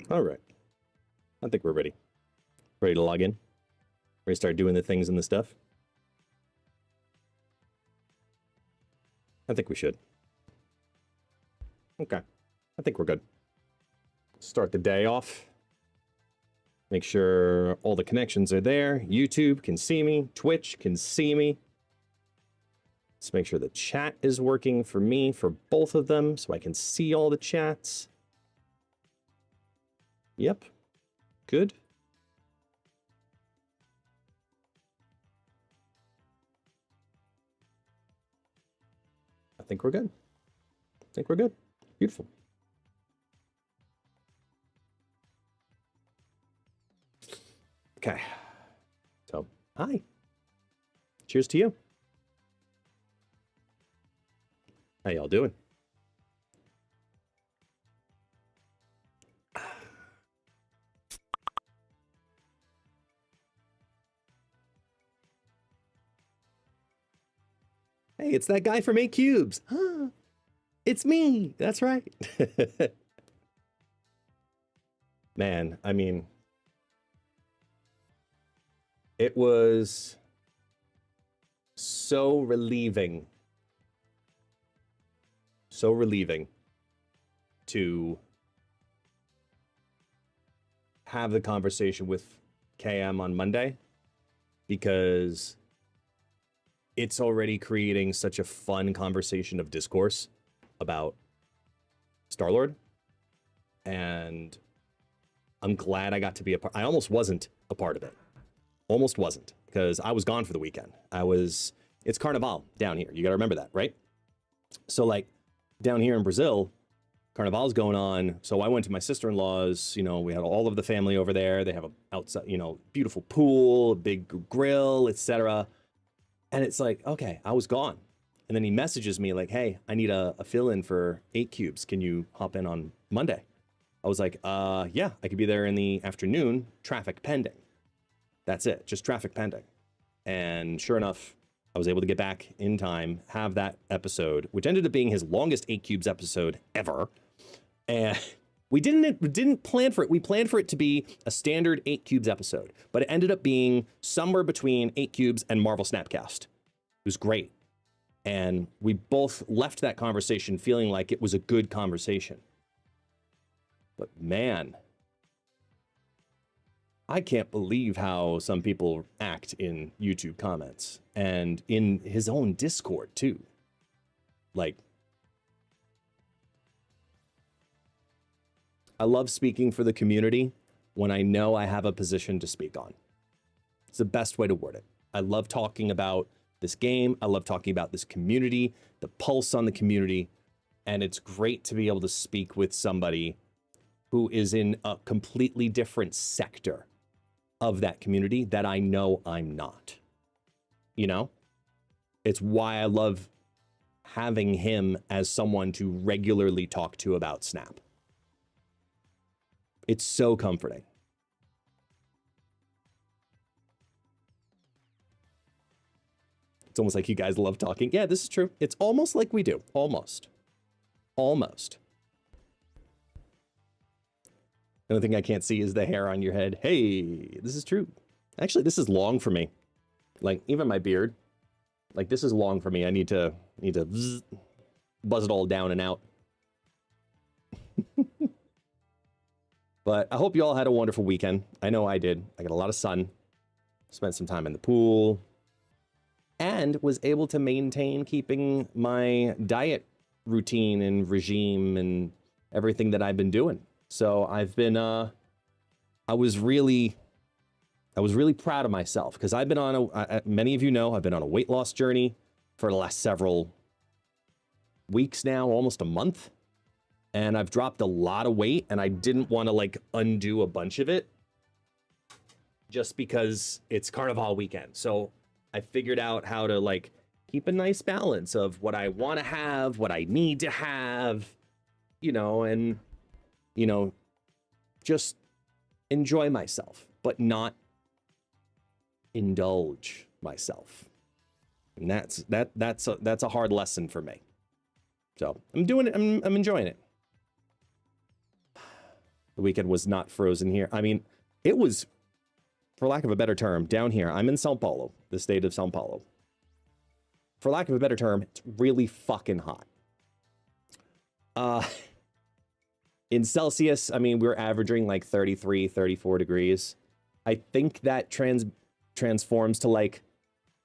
All right. I think we're ready. Ready to log in? Ready to start doing the things and the stuff? I think we should. Okay. I think we're good. Start the day off. Make sure all the connections are there. YouTube can see me. Twitch can see me. Let's make sure the chat is working for me, for both of them, so I can see all the chats. Yep. Good. I think we're good. I think we're good. Beautiful. Okay. So, hi. Cheers to you. How y'all doing? Hey, it's that guy from 8 Cubes. Huh. It's me. That's right. Man, I mean, it was so relieving. So relieving to have the conversation with KM on Monday, because it's already creating such a fun conversation of discourse about Star-Lord. And I'm glad I got to be a part. I almost wasn't a part of it. Almost wasn't, because I was gone for the weekend. It's Carnival down here. You got to remember that, right? So like down here in Brazil, Carnival's going on. So I went to my sister-in-law's, you know, we had all of the family over there. They have a outside, you know, beautiful pool, a big grill, etc. And it's like, okay, I was gone. And then he messages me like, hey, I need a fill-in for 8 Cubes. Can you hop in on Monday? I was like, yeah, I could be there in the afternoon, traffic pending. That's it, just traffic pending. And sure enough, I was able to get back in time, have that episode, which ended up being his longest 8 Cubes episode ever. And we didn't plan for it. We planned for it to be a standard 8 Cubes episode, but it ended up being somewhere between 8 Cubes and Marvel Snapcast. It was great. And we both left that conversation feeling like it was a good conversation. But man, I can't believe how some people act in YouTube comments and in his own Discord too. Like, I love speaking for the community when I know I have a position to speak on. It's the best way to word it. I love talking about this game. I love talking about this community, the pulse on the community. And it's great to be able to speak with somebody who is in a completely different sector of that community that I know I'm not. You know? It's why I love having him as someone to regularly talk to about Snap. It's so comforting. It's almost like you guys love talking. Yeah, this is true. It's almost like we do. Almost. Almost. The only thing I can't see is the hair on your head. Hey, this is true. Actually, this is long for me. Like, even my beard. Like, this is long for me. I need to buzz it all down and out. But I hope you all had a wonderful weekend. I know I did. I got a lot of sun. Spent some time in the pool. And was able to maintain keeping my diet routine and regime and everything that I've been doing. So I've been, I was really proud of myself, because I've been on many of you know, I've been on a weight loss journey for the last several weeks now, almost a month. And I've dropped a lot of weight, and I didn't want to like undo a bunch of it just because it's Carnival weekend. So I figured out how to like keep a nice balance of what I want to have, what I need to have, you know, and, you know, just enjoy myself, but not indulge myself. And that's a hard lesson for me. So I'm doing it. I'm enjoying it. The weekend was not frozen here. I mean, it was, for lack of a better term, down here. I'm in Sao Paulo, the state of Sao Paulo. For lack of a better term, it's really fucking hot. In Celsius, I mean, we're averaging like 33, 34 degrees. I think that transforms to like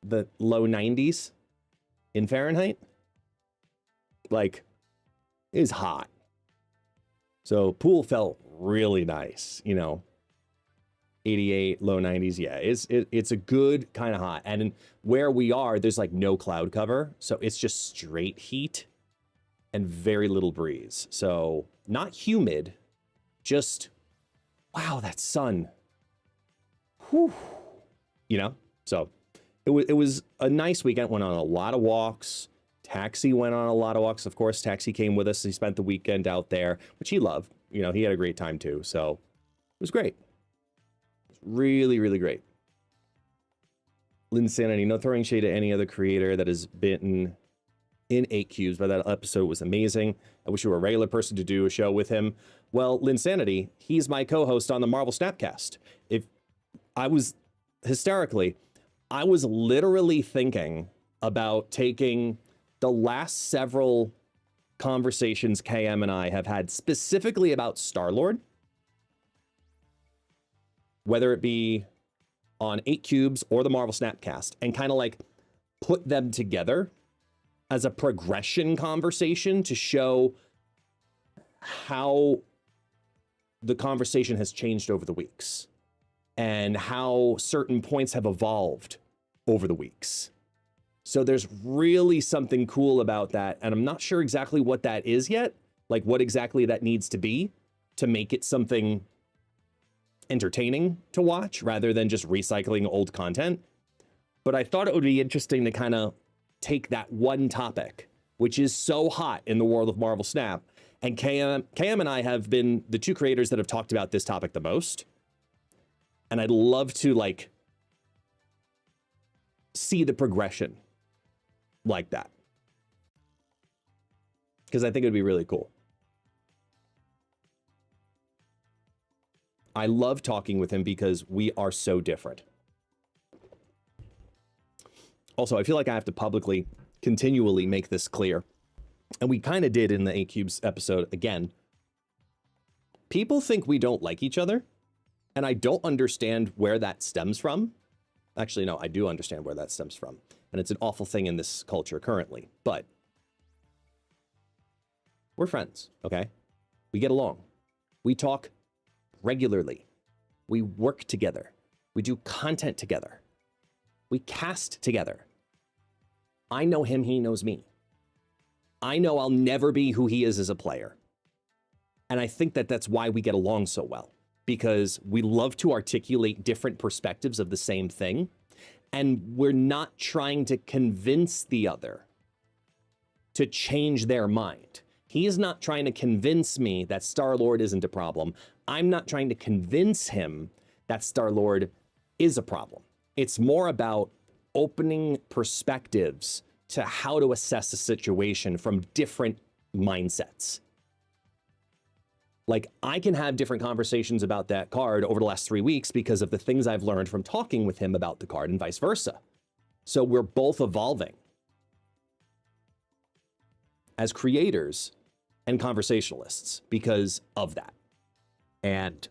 the low 90s in Fahrenheit. Like, it is hot. So pool felt really nice, you know, 88, low 90s. Yeah, it's a good kind of hot. And where we are, there's like no cloud cover. So it's just straight heat and very little breeze. So not humid, just, wow, that sun. Whew. You know, so it was a nice weekend. Went on a lot of walks. Taxi went on a lot of walks. Of course, Taxi came with us. He spent the weekend out there, which he loved. You know, he had a great time too. So it was great. It was really, really great. Linsanity, no throwing shade at any other creator that has been in 8 cubes, but that episode was amazing. I wish you were a regular person to do a show with him. Well, Linsanity, he's my co-host on the Marvel Snapcast. If I was hysterically, I was literally thinking about taking the last several conversations KM and I have had specifically about Star-Lord, whether it be on 8 cubes or the Marvel Snapcast, and kind of like put them together as a progression conversation to show how the conversation has changed over the weeks and how certain points have evolved over the weeks. So there's really something cool about that. And I'm not sure exactly what that is yet, like what exactly that needs to be to make it something entertaining to watch rather than just recycling old content. But I thought it would be interesting to kind of take that one topic, which is so hot in the world of Marvel Snap. And KM and I have been the two creators that have talked about this topic the most. And I'd love to like see the progression like that, because I think it'd be really cool. I love talking with him because we are so different. Also, I feel like I have to publicly, continually make this clear. And we kind of did in the 8 Cubes episode again. People think we don't like each other, and I don't understand where that stems from. Actually, no, I do understand where that stems from. And it's an awful thing in this culture currently. But we're friends, okay? We get along. We talk regularly. We work together. We do content together. We cast together. I know him, he knows me. I know I'll never be who he is as a player. And I think that that's why we get along so well, because we love to articulate different perspectives of the same thing. And we're not trying to convince the other to change their mind. He is not trying to convince me that Star-Lord isn't a problem. I'm not trying to convince him that Star-Lord is a problem. It's more about opening perspectives to how to assess a situation from different mindsets. Like, I can have different conversations about that card over the last 3 weeks because of the things I've learned from talking with him about the card and vice versa. So we're both evolving as creators and conversationalists because of that. And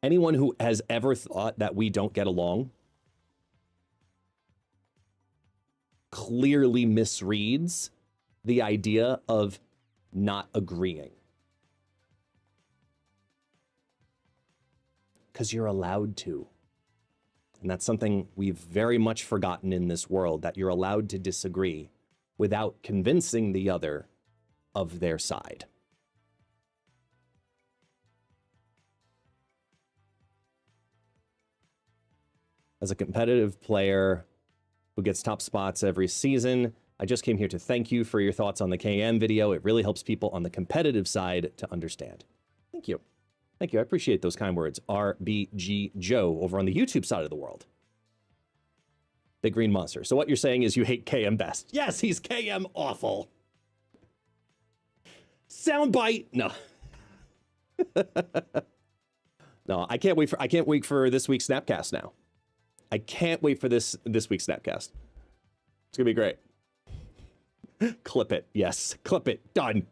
anyone who has ever thought that we don't get along clearly misreads the idea of not agreeing. Because you're allowed to. And that's something we've very much forgotten in this world, that you're allowed to disagree without convincing the other of their side. As a competitive player who gets top spots every season, I just came here to thank you for your thoughts on the KM video. It really helps people on the competitive side to understand. Thank you. Thank you. I appreciate those kind words. RBG Joe over on the YouTube side of the world. Big Green Monster. So what you're saying is you hate KM best. Yes, he's KM awful. Soundbite. No. No, I can't wait for this week's Snapcast now. I can't wait for this week's Snapcast. It's gonna be great. Clip it. Yes. Clip it. Done.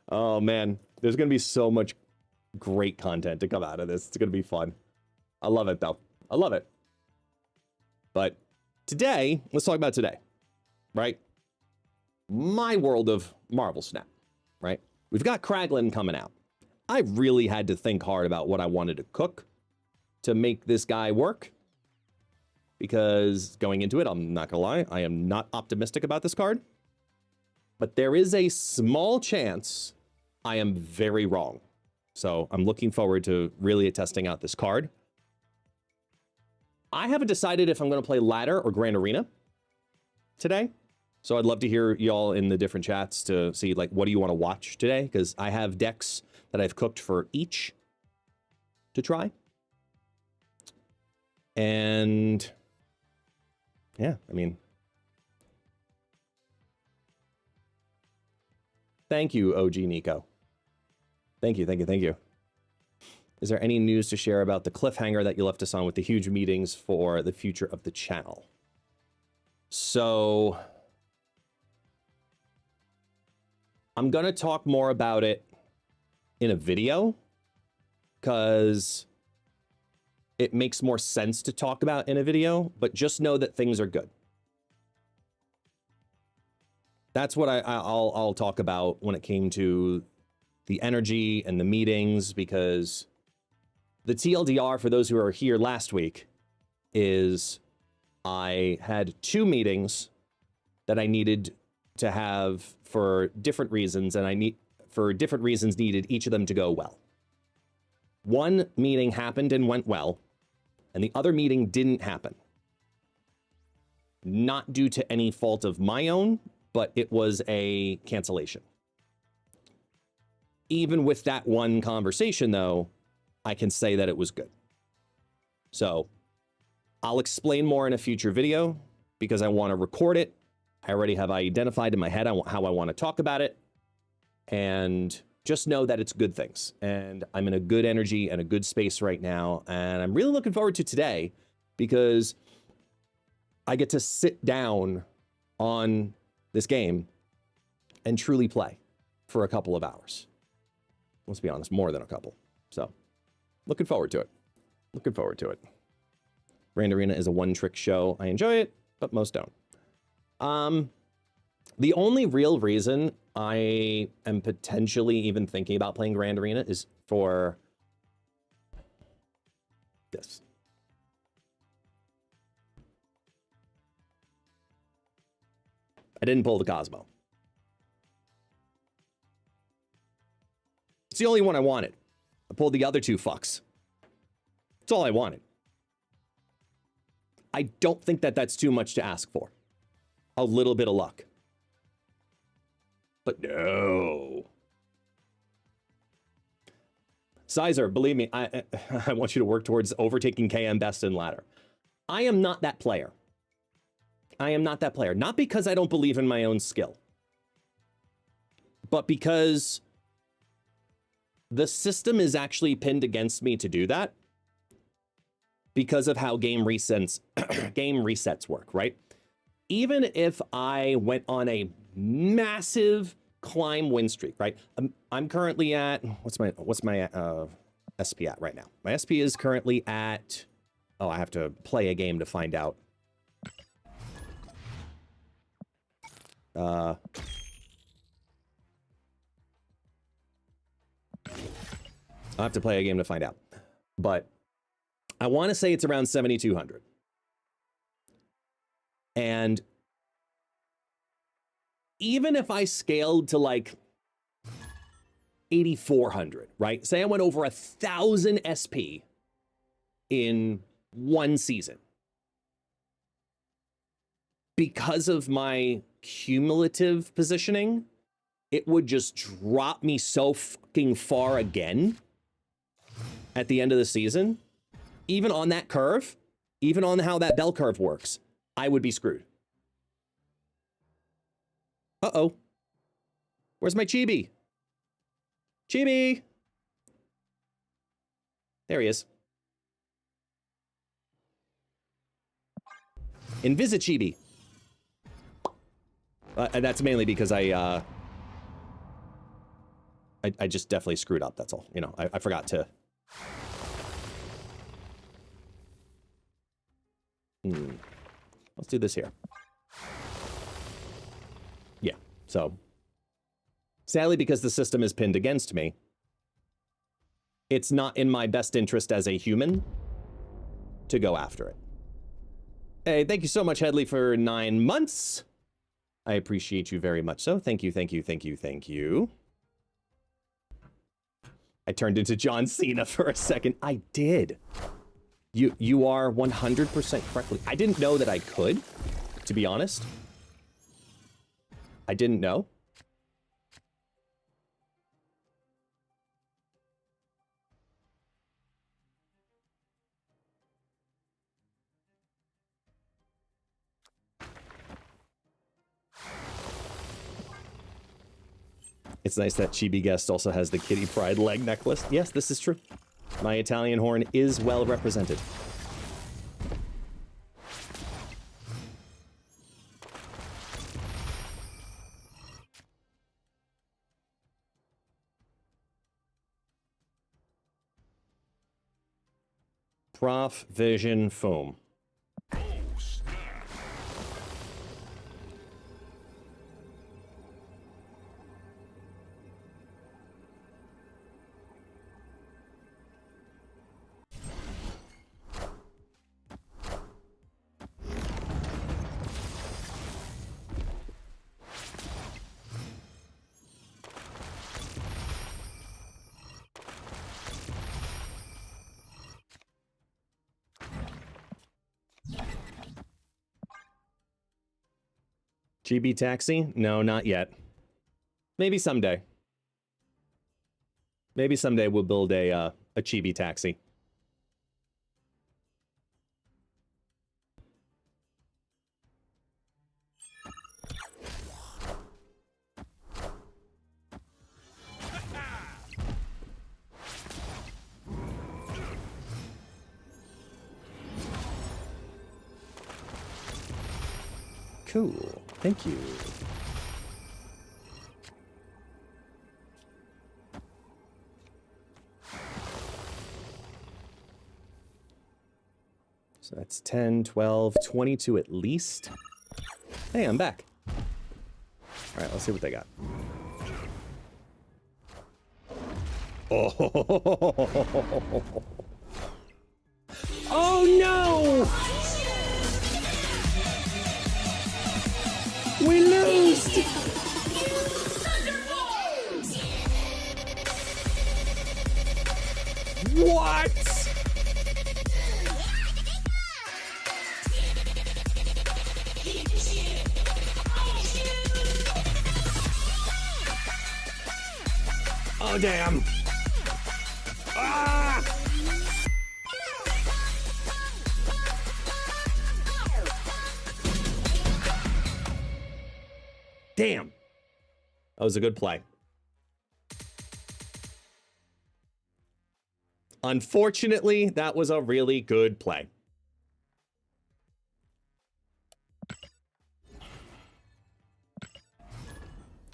Oh man. There's gonna be so much great content to come out of this. It's gonna be fun. I love it though. I love it. But today, let's talk about today. Right? My world of Marvel Snap. Right? We've got Kraglin coming out. I really had to think hard about what I wanted to cook to make this guy work. Because going into it, I'm not gonna lie, I am not optimistic about this card. But there is a small chance I am very wrong. So I'm looking forward to really testing out this card. I haven't decided if I'm gonna play Ladder or Grand Arena today. So I'd love to hear y'all in the different chats to see, like, what do you want to watch today? Because I have decks that I've cooked for each to try. And yeah, I mean, thank you, OG Nico. Thank you, thank you, thank you. Is there any news to share about the cliffhanger that you left us on with the huge meetings for the future of the channel? So I'm going to talk more about it in a video because it makes more sense to talk about in a video, but just know that things are good. That's what I'll talk about when it came to the energy and the meetings, because the TLDR, for those who are here last week, is I had 2 meetings that I needed to have for different reasons, and needed each of them to go well. One meeting happened and went well, and the other meeting didn't happen. Not due to any fault of my own, but it was a cancellation. Even with that one conversation, though, I can say that it was good. So I'll explain more in a future video because I want to record it. I already have identified in my head how I want to talk about it. And just know that it's good things. And I'm in a good energy and a good space right now. And I'm really looking forward to today because I get to sit down on this game and truly play for a couple of hours. Let's be honest, more than a couple. So looking forward to it. Looking forward to it. Grand Arena is a one-trick show. I enjoy it, but most don't. The only real reason I am potentially even thinking about playing Grand Arena is for this. I didn't pull the Cosmo. It's the only one I wanted. I pulled the other 2 fucks. That's all I wanted. I don't think that that's too much to ask for. A little bit of luck. But no. Sizer, believe me, I want you to work towards overtaking KM best in ladder. I am not that player. I am not that player. Not because I don't believe in my own skill, but because the system is actually pinned against me to do that because of how game resets work, right? Even if I went on a massive climb win streak, right? I'm currently at, what's my SP at right now? My SP is currently at, oh, I have to play a game to find out. I'll have to play a game to find out. But I want to say it's around 7,200. And even if I scaled to like 8,400, right? Say I went over 1,000 SP in one season. Because of my cumulative positioning, it would just drop me so fucking far again at the end of the season. Even on that curve, even on how that bell curve works, I would be screwed. Uh-oh. Where's my chibi? Chibi! There he is. Invisichibi. That's mainly because I just definitely screwed up, that's all. You know, I forgot to... Let's do this here. Yeah, so... Sadly, because the system is pinned against me, it's not in my best interest as a human to go after it. Hey, thank you so much, Headley, for 9 months. I appreciate you very much so. Thank you, thank you, thank you, thank you. I turned into John Cena for a second. I did. You are 100% correctly. I didn't know that I could, to be honest. I didn't know. It's nice that Chibi Guest also has the Kitty Pride leg necklace. Yes, this is true. My Italian horn is well represented. Prof Vision Foam. GB Taxi? No, not yet. Maybe someday. Maybe someday we'll build a Chibi Taxi. Cool. Thank you. So that's 10, 12, 22 at least. Hey, I'm back. All right, let's see what they got. Oh, oh no! We lose! What? Oh, damn. Ah! Damn. That was a good play. Unfortunately, that was a really good play.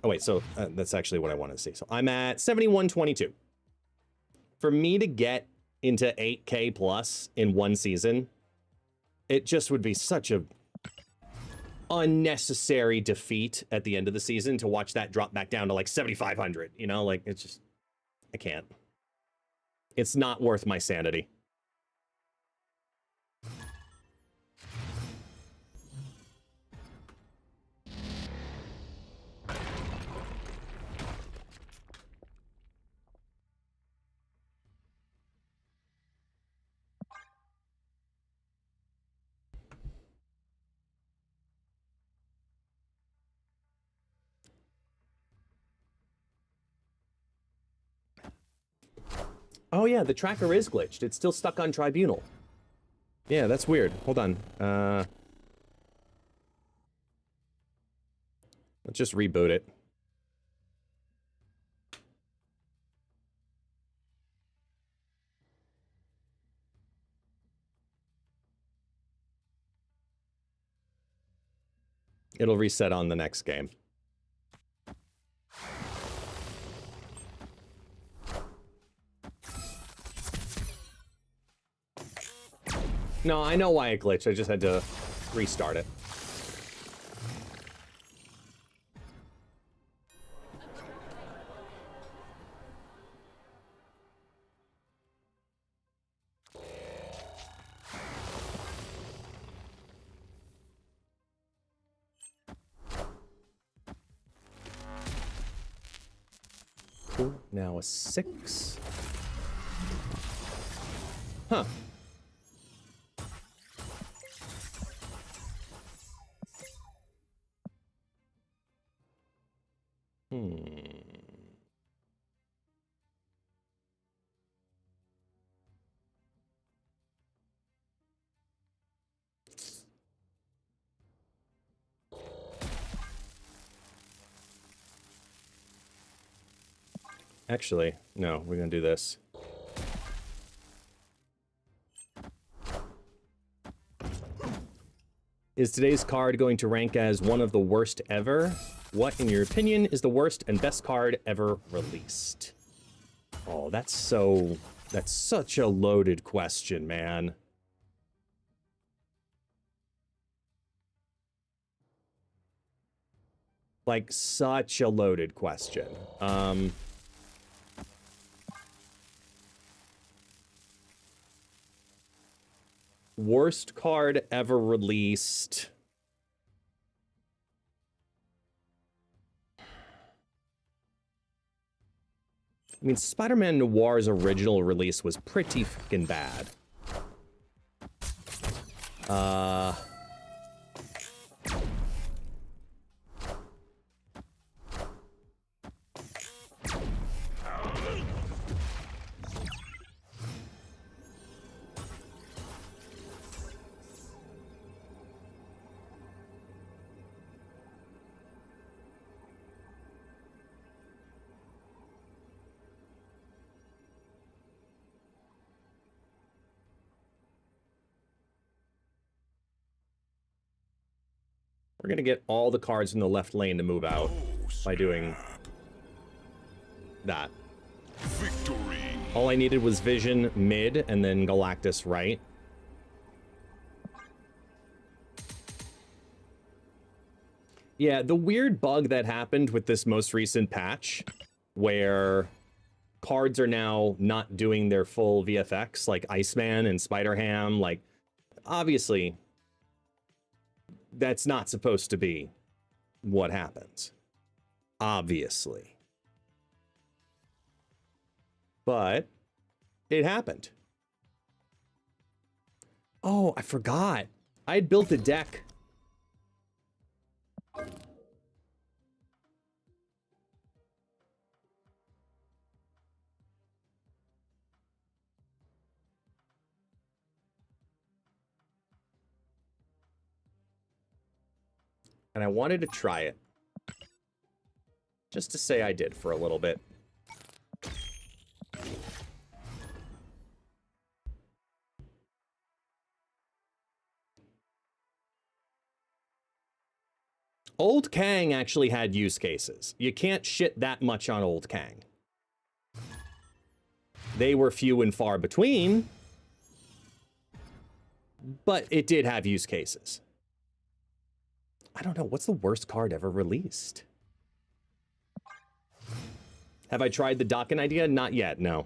Oh, wait, so that's actually what I wanted to see. So I'm at 7122. For me to get into 8K plus in one season, it just would be such a unnecessary defeat at the end of the season to watch that drop back down to like 7,500. You know, like it's just, I can't. It's not worth my sanity. Oh yeah, the tracker is glitched. It's still stuck on Tribunal. Yeah, that's weird. Hold on. Let's just reboot it. It'll reset on the next game. No, I know why it glitched. I just had to restart it. Cool. Now a 6. Huh. Actually, no, we're gonna do this. Is today's card going to rank as one of the worst ever? What, in your opinion, is the worst and best card ever released? Oh, that's such a loaded question, man. Like, such a loaded question. Worst card ever released. I mean, Spider-Man Noir's original release was pretty fucking bad. We're gonna get all the cards in the left lane to move out by doing that. Victory. All I needed was Vision mid and then Galactus right. Yeah, the weird bug that happened with this most recent patch where cards are now not doing their full VFX, like Iceman and Spider-Ham, like, obviously that's not supposed to be what happens. Obviously. But it happened. Oh, I forgot. I had built a deck. And I wanted to try it. Just to say I did for a little bit. Old Kang actually had use cases. You can't shit that much on Old Kang. They were few and far between, but it did have use cases. I don't know, what's the worst card ever released? Have I tried the Dokken idea? Not yet, no.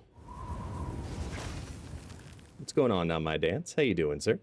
What's going on now, my dance? How you doing, sir?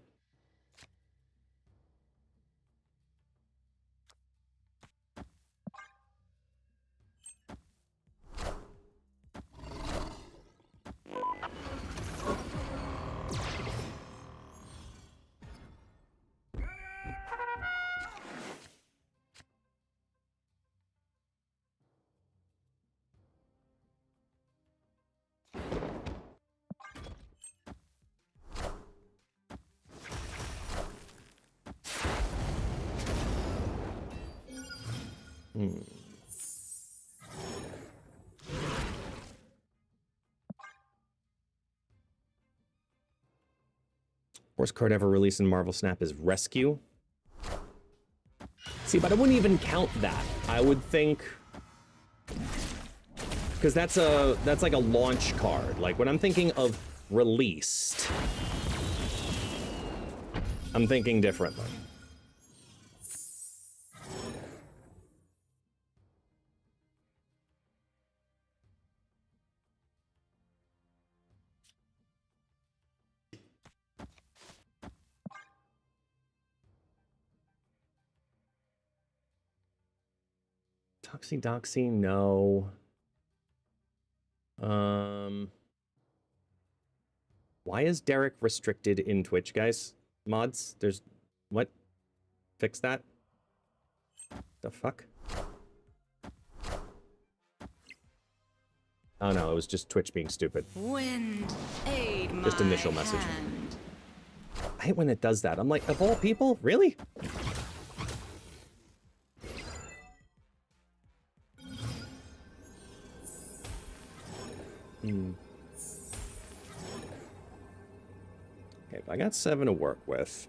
Worst card ever released in Marvel Snap is Rescue. See, but I wouldn't even count that. I would think, because that's like a launch card. Like when I'm thinking of released, I'm thinking differently. Doxy, no. Why is Derek restricted in Twitch, guys? Mods, there's... What? Fix that? The fuck? Oh no, it was just Twitch being stupid. Wind, aid just initial my message. hand. I hate when it does that. I'm like, of all people? Really? Okay, I got 7 to work with.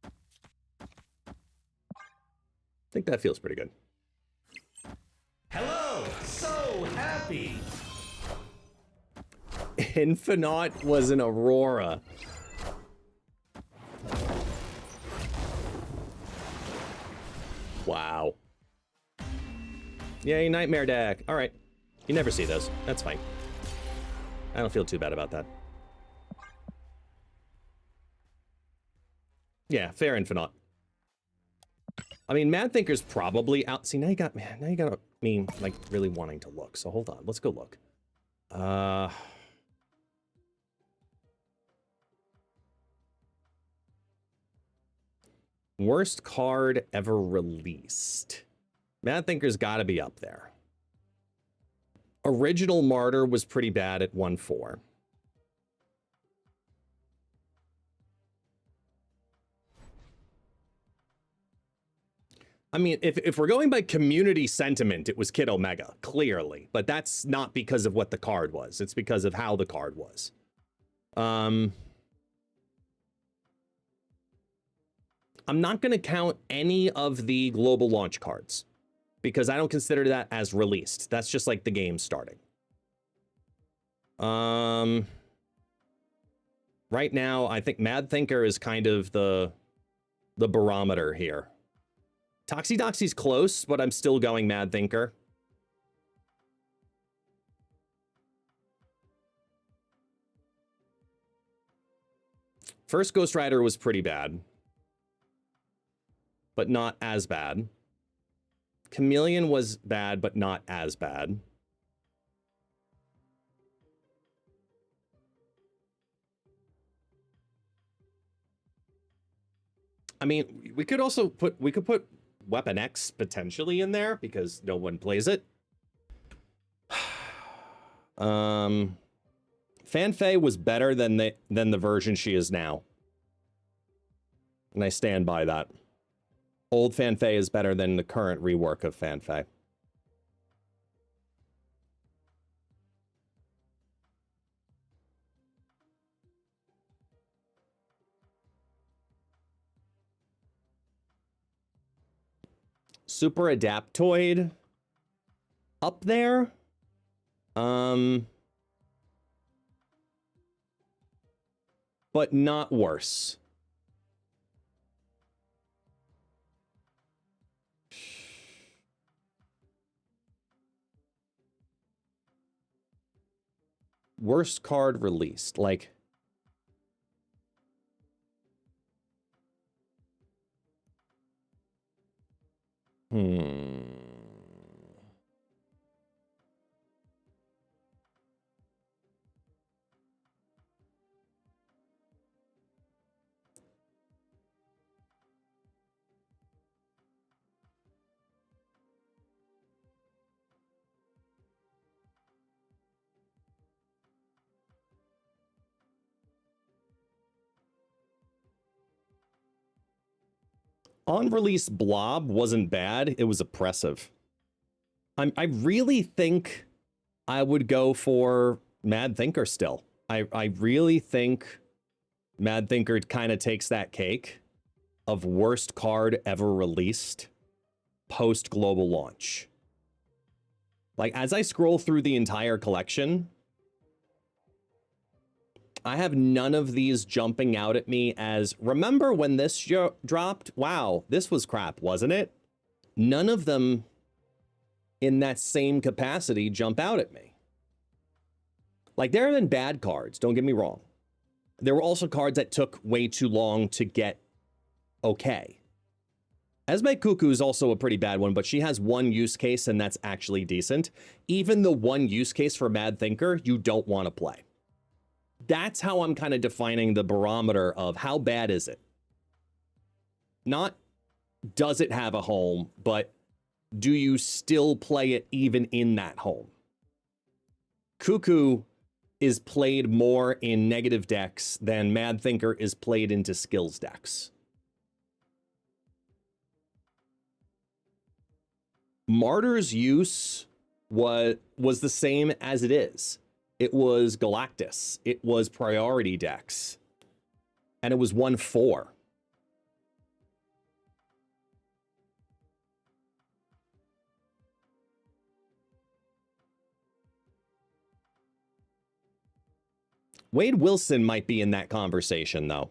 I think that feels pretty good. Hello! So happy! Infinite was an Aurora. Wow. Yay, Nightmare deck. All right. You never see those. That's fine. I don't feel too bad about that. Yeah, fair Infinite. I mean, Mad Thinker's probably out. See, now you got me, like, really wanting to look. So hold on. Let's go look. Worst card ever released. Mad Thinker's got to be up there. Original Martyr was pretty bad at 1-4. I mean, if we're going by community sentiment, it was Kid Omega, clearly. But that's not because of what the card was. It's because of how the card was. I'm not going to count any of the global launch cards because I don't consider that as released. That's just like the game starting. Right now, I think Mad Thinker is kind of the barometer here. Toxie's close, but I'm still going Mad Thinker. First Ghost Rider was pretty bad, but not as bad. Chameleon was bad, but not as bad. I mean, we could put Weapon X potentially in there because no one plays it. Fanfei was better than the version she is now. And I stand by that. Old Fanfei is better than the current rework of Fanfei. Super Adaptoid up there. But not worse. Worst card released, like on release Blob wasn't bad, it was oppressive. I really think I would go for Mad Thinker still. I really think Mad Thinker kind of takes that cake of worst card ever released post global launch. Like, as I scroll through the entire collection, I have none of these jumping out at me as, remember when this dropped? Wow, this was crap, wasn't it? None of them in that same capacity jump out at me. Like, there have been bad cards, don't get me wrong. There were also cards that took way too long to get okay. Esme Cuckoo is also a pretty bad one, but she has one use case, and that's actually decent. Even the one use case for Mad Thinker, you don't want to play. That's how I'm kind of defining the barometer of how bad is it. Not does it have a home, but do you still play it even in that home? Cuckoo is played more in negative decks than Mad Thinker is played into skills decks. Martyr's use was the same as it is. It was Galactus. It was priority decks. And it was 1/4. Wade Wilson might be in that conversation, though.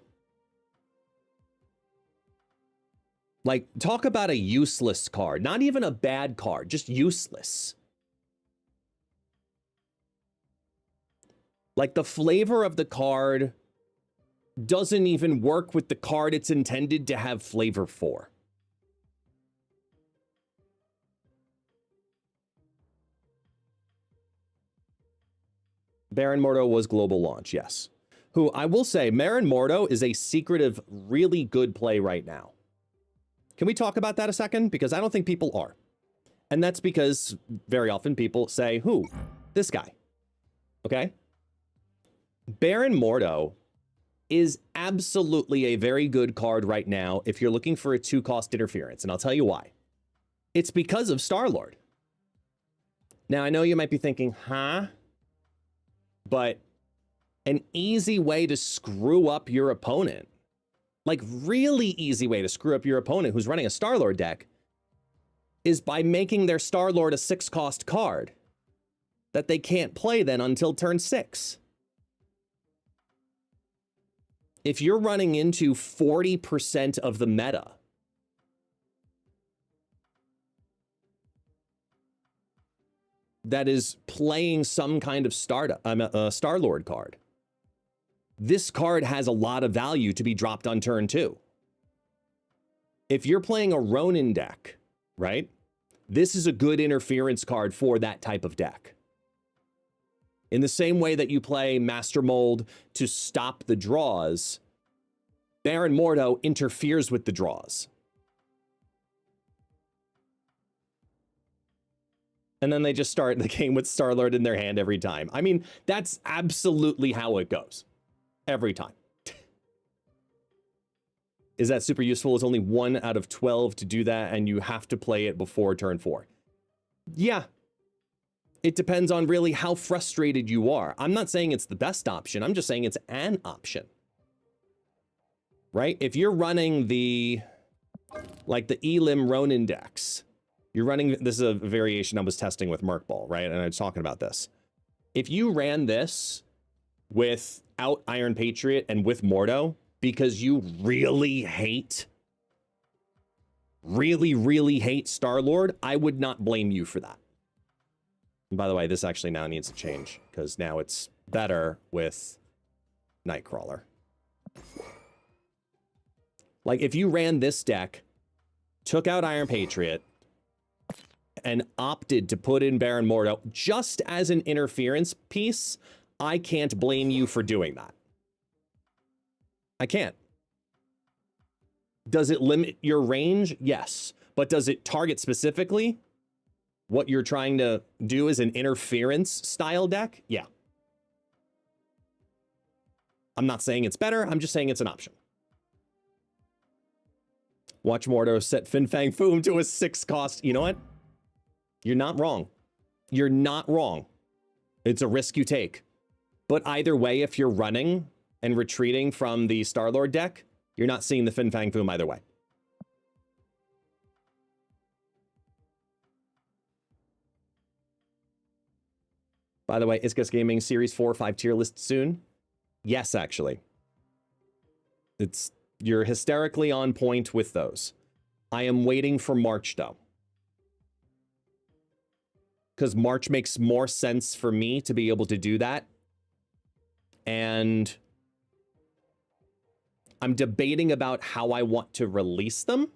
Like, talk about a useless card. Not even a bad card, just useless. Like, the flavor of the card doesn't even work with the card it's intended to have flavor for. Baron Mordo was global launch, yes. Who, I will say, Baron Mordo is a secretive, really good play right now. Can we talk about that a second? Because I don't think people are. And that's because very often people say, who? This guy. Okay? Baron Mordo is absolutely a very good card right now if you're looking for a 2-cost interference, and I'll tell you why. It's because of Star-Lord. Now, I know you might be thinking, huh? But an easy way to screw up your opponent, like really easy way to screw up your opponent who's running a Star-Lord deck, is by making their Star-Lord a 6-cost card that they can't play then until turn 6. If you're running into 40% of the meta, that is playing some kind of Star-Lord card, this card has a lot of value to be dropped on turn 2. If you're playing a Ronin deck, right, this is a good interference card for that type of deck. In the same way that you play Master Mold to stop the draws, Baron Mordo interferes with the draws. And then they just start the game with Star-Lord in their hand every time. I mean, that's absolutely how it goes. Every time. Is that super useful? It's only 1 out of 12 to do that, and you have to play it before turn 4. Yeah. It depends on really how frustrated you are. I'm not saying it's the best option. I'm just saying it's an option. Right? If you're running the, like the Elim Ronin decks, you're running, this is a variation I was testing with Merkball, right? And I was talking about this. If you ran this without Iron Patriot and with Mordo, because you really hate Star-Lord, I would not blame you for that. And by the way, this actually now needs to change, because now it's better with Nightcrawler. Like, if you ran this deck, took out Iron Patriot, and opted to put in Baron Mordo just as an interference piece, I can't blame you for doing that. I can't. Does it limit your range? Yes. But does it target specifically what you're trying to do as an interference style deck? Yeah. I'm not saying it's better. I'm just saying it's an option. Watch Mordo set Fin Fang Foom to a 6-cost. You know what? You're not wrong. You're not wrong. It's a risk you take. But either way, if you're running and retreating from the Star-Lord deck, you're not seeing the Fin Fang Foom either way. By the way, ItsGuestGaming Series 4 5-tier list soon? Yes, actually. You're hysterically on point with those. I am waiting for March, though. Because March makes more sense for me to be able to do that. And I'm debating about how I want to release them.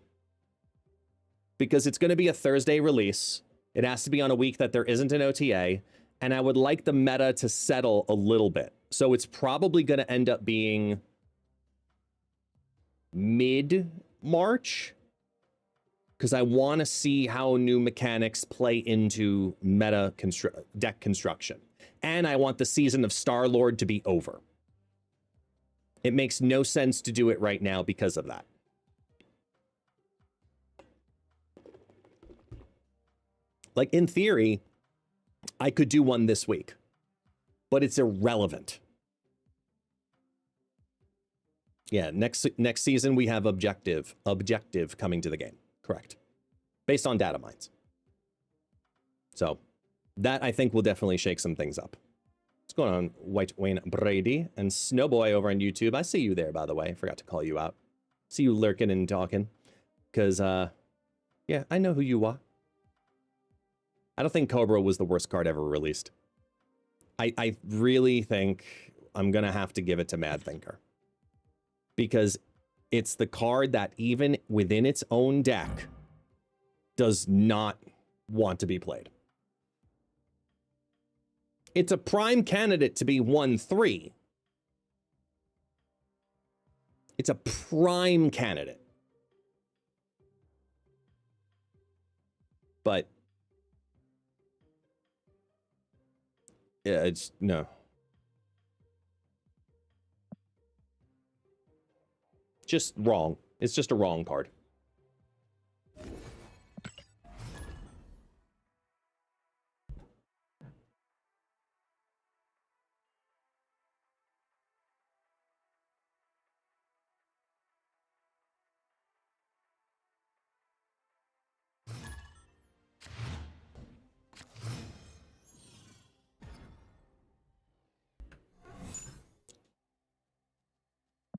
Because it's going to be a Thursday release. It has to be on a week that there isn't an OTA. And I would like the meta to settle a little bit. So it's probably going to end up being mid-March. Because I want to see how new mechanics play into meta deck construction. And I want the season of Star-Lord to be over. It makes no sense to do it right now because of that. Like, in theory, I could do one this week. But it's irrelevant. Yeah, next season we have objective coming to the game. Correct. Based on data mines. So that I think will definitely shake some things up. What's going on, White Wayne Brady and Snowboy over on YouTube? I see you there, by the way. I forgot to call you out. See you lurking and talking. Because, yeah, I know who you are. I don't think Cobra was the worst card ever released. I really think I'm going to have to give it to Mad Thinker. Because it's the card that even within its own deck does not want to be played. It's a prime candidate to be 1-3. It's a prime candidate. But yeah, it's no. Just wrong. It's just a wrong card.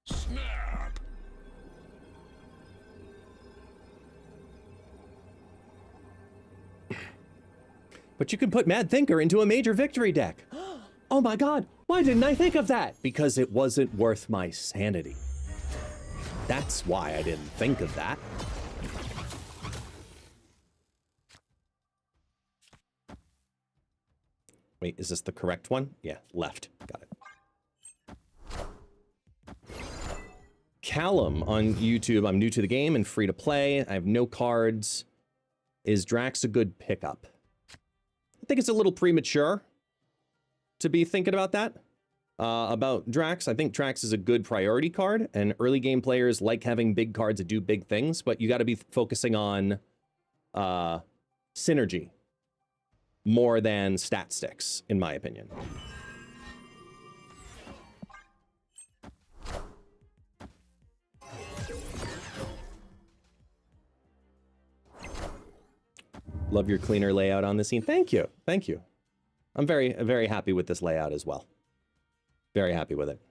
Snap! But you can put Mad Thinker into a major victory deck. Oh my god, why didn't I think of that? Because it wasn't worth my sanity. That's why I didn't think of that. Wait, is this the correct one? Yeah, left. Got it. Callum on YouTube. I'm new to the game and free to play. I have no cards. Is Drax a good pickup? I think it's a little premature to be thinking about that. About Drax, I think Drax is a good priority card, and early game players like having big cards that do big things, but you got to be focusing on synergy more than stat sticks, in my opinion. Love your cleaner layout on the scene. Thank you. Thank you. I'm very, very happy with this layout as well. Very happy with it.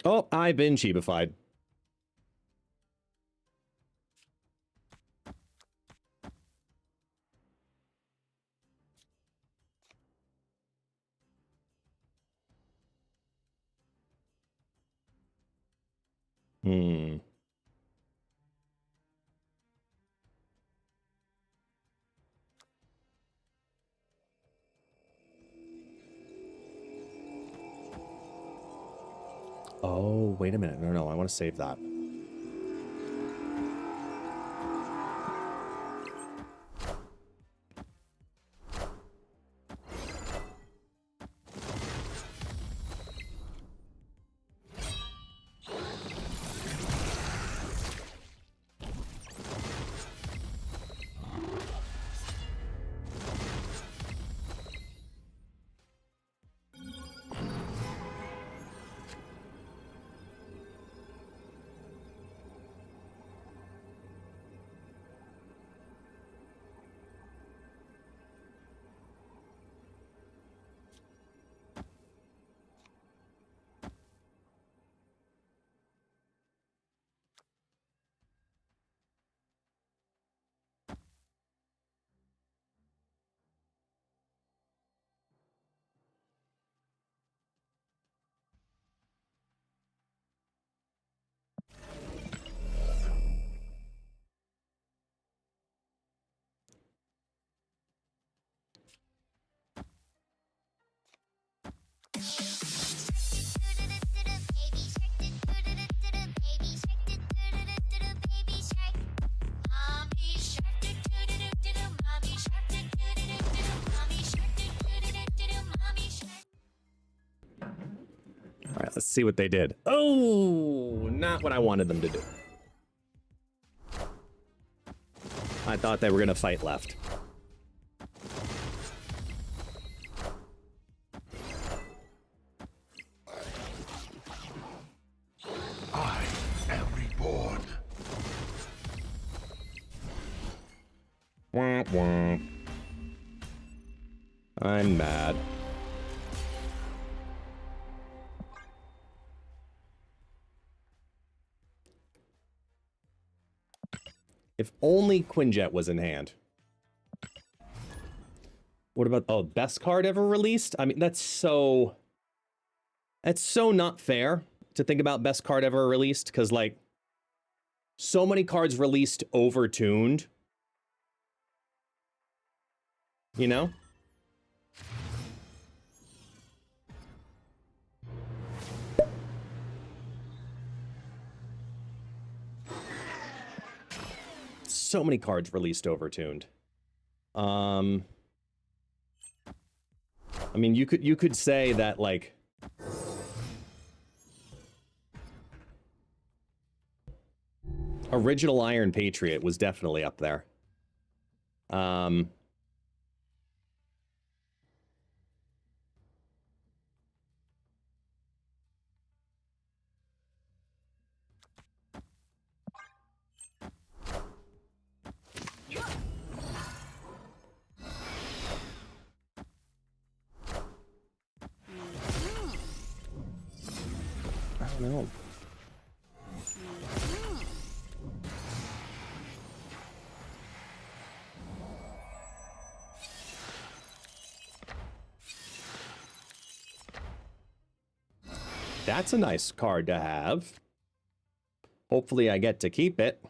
Oh, I've been Chibified. Hmm. Oh, wait a minute. No, I want to save that. All right, let's see what they did. Oh, not what I wanted them to do. I thought they were going to fight left. I am reborn. Wah, wah. I'm mad. If only Quinjet was in hand. What about, oh, best card ever released? I mean, that's so not fair to think about best card ever released, because, like, so many cards released overtuned. You know? So many cards released overtuned. I mean, you could say that, like, original Iron Patriot was definitely up there. I don't know. That's a nice card to have. Hopefully I get to keep it.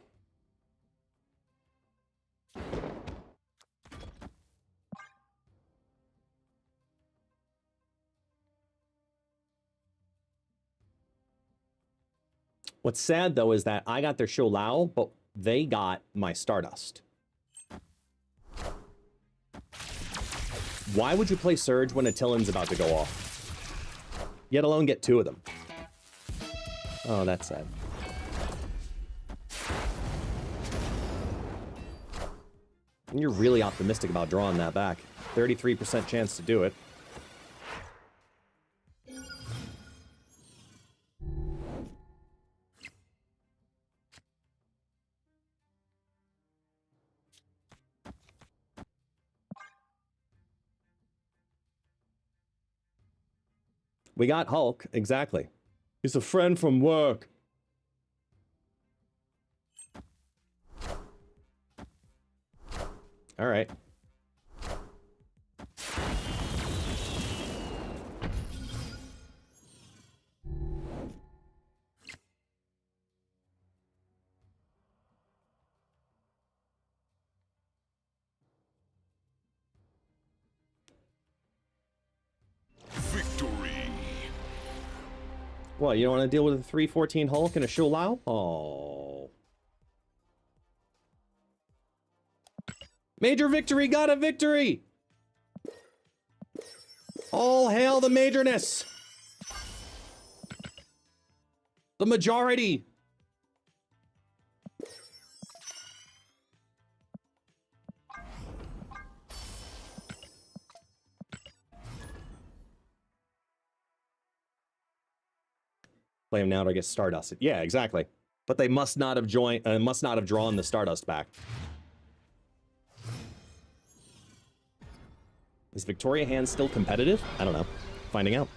What's sad, though, is that I got their Sho Lao, but they got my Stardust. Why would you play Surge when Attilan's about to go off? Yet alone get two of them. Oh, that's sad. And you're really optimistic about drawing that back. 33% chance to do it. We got Hulk, exactly. He's a friend from work. All right. Victory. What, you don't want to deal with a 314 Hulk and a Shu Lao? Oh. Major victory, got a victory! All hail the majorness! The majority! Play him now to get Stardusted. Yeah, exactly. But they must not have drawn the Stardust back. Is Victoria Hand still competitive? I don't know. Finding out.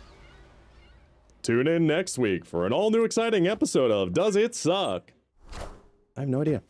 Tune in next week for an all-new exciting episode of Does It Suck? I have no idea.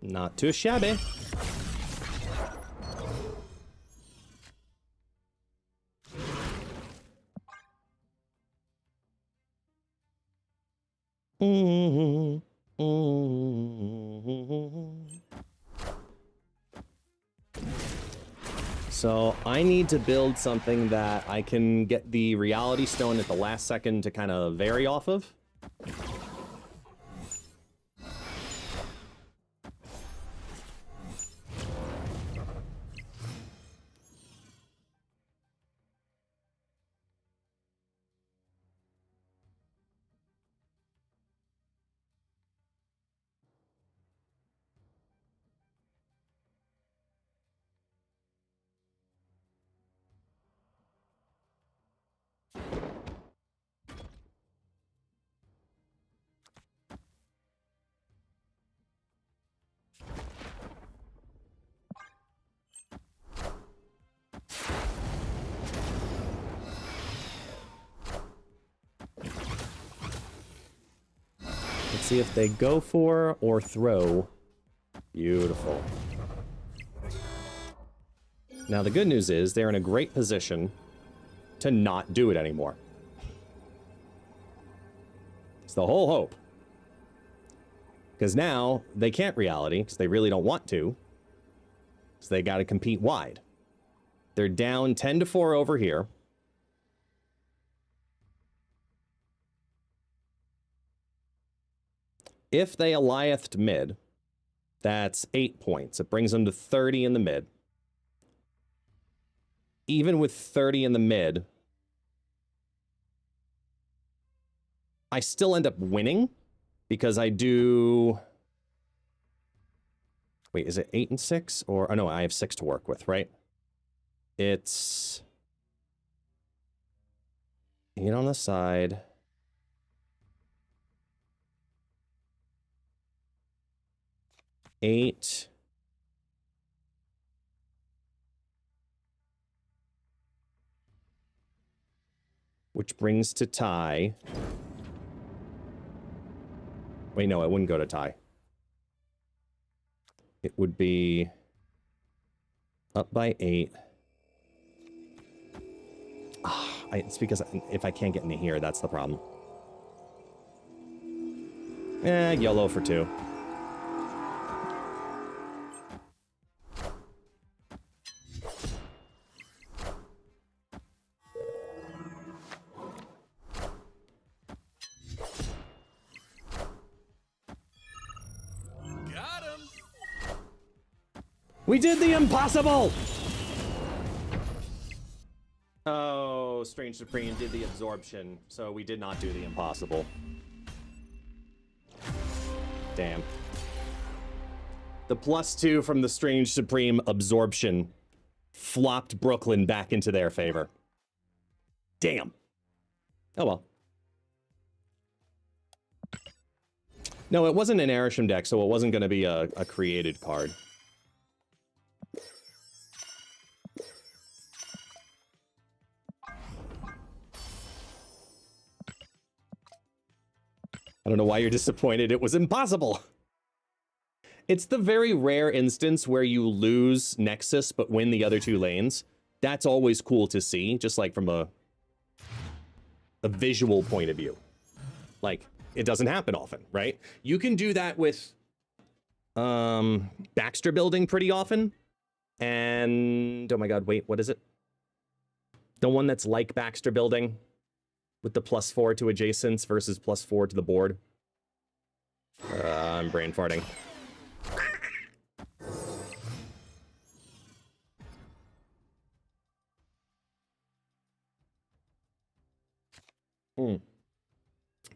Not too shabby. So I need to build something that I can get the reality stone at the last second to kind of vary off of. Let's see if they go for or throw. Beautiful. Now, the good news is they're in a great position to not do it anymore. It's the whole hope. Because now they can't reality, because they really don't want to. So they got to compete wide. They're down 10-4 over here. If they Eliathed mid, that's 8 points. It brings them to 30 in the mid. Even with 30 in the mid, I still end up winning because I do... Wait, is it 8 and 6? Or, oh no, I have 6 to work with, right? It's 8 on the side. Eight. Which brings to tie. Wait, no, it wouldn't go to tie. It would be up by 8. It's because if I can't get into here, that's the problem. YOLO for 2. We did the impossible! Oh, Strange Supreme did the absorption, so we did not do the impossible. Damn. The +2 from the Strange Supreme absorption flopped Brooklyn back into their favor. Damn. Oh well. No, it wasn't an Arishem deck, so it wasn't going to be a created card. I don't know why you're disappointed. It was impossible. It's the very rare instance where you lose Nexus but win the other 2 lanes. That's always cool to see, just like from a visual point of view. Like, it doesn't happen often, right? You can do that with Baxter building pretty often. And, oh my god, wait, what is it? The one that's like Baxter building with the +4 to adjacents versus +4 to the board. I'm brain farting.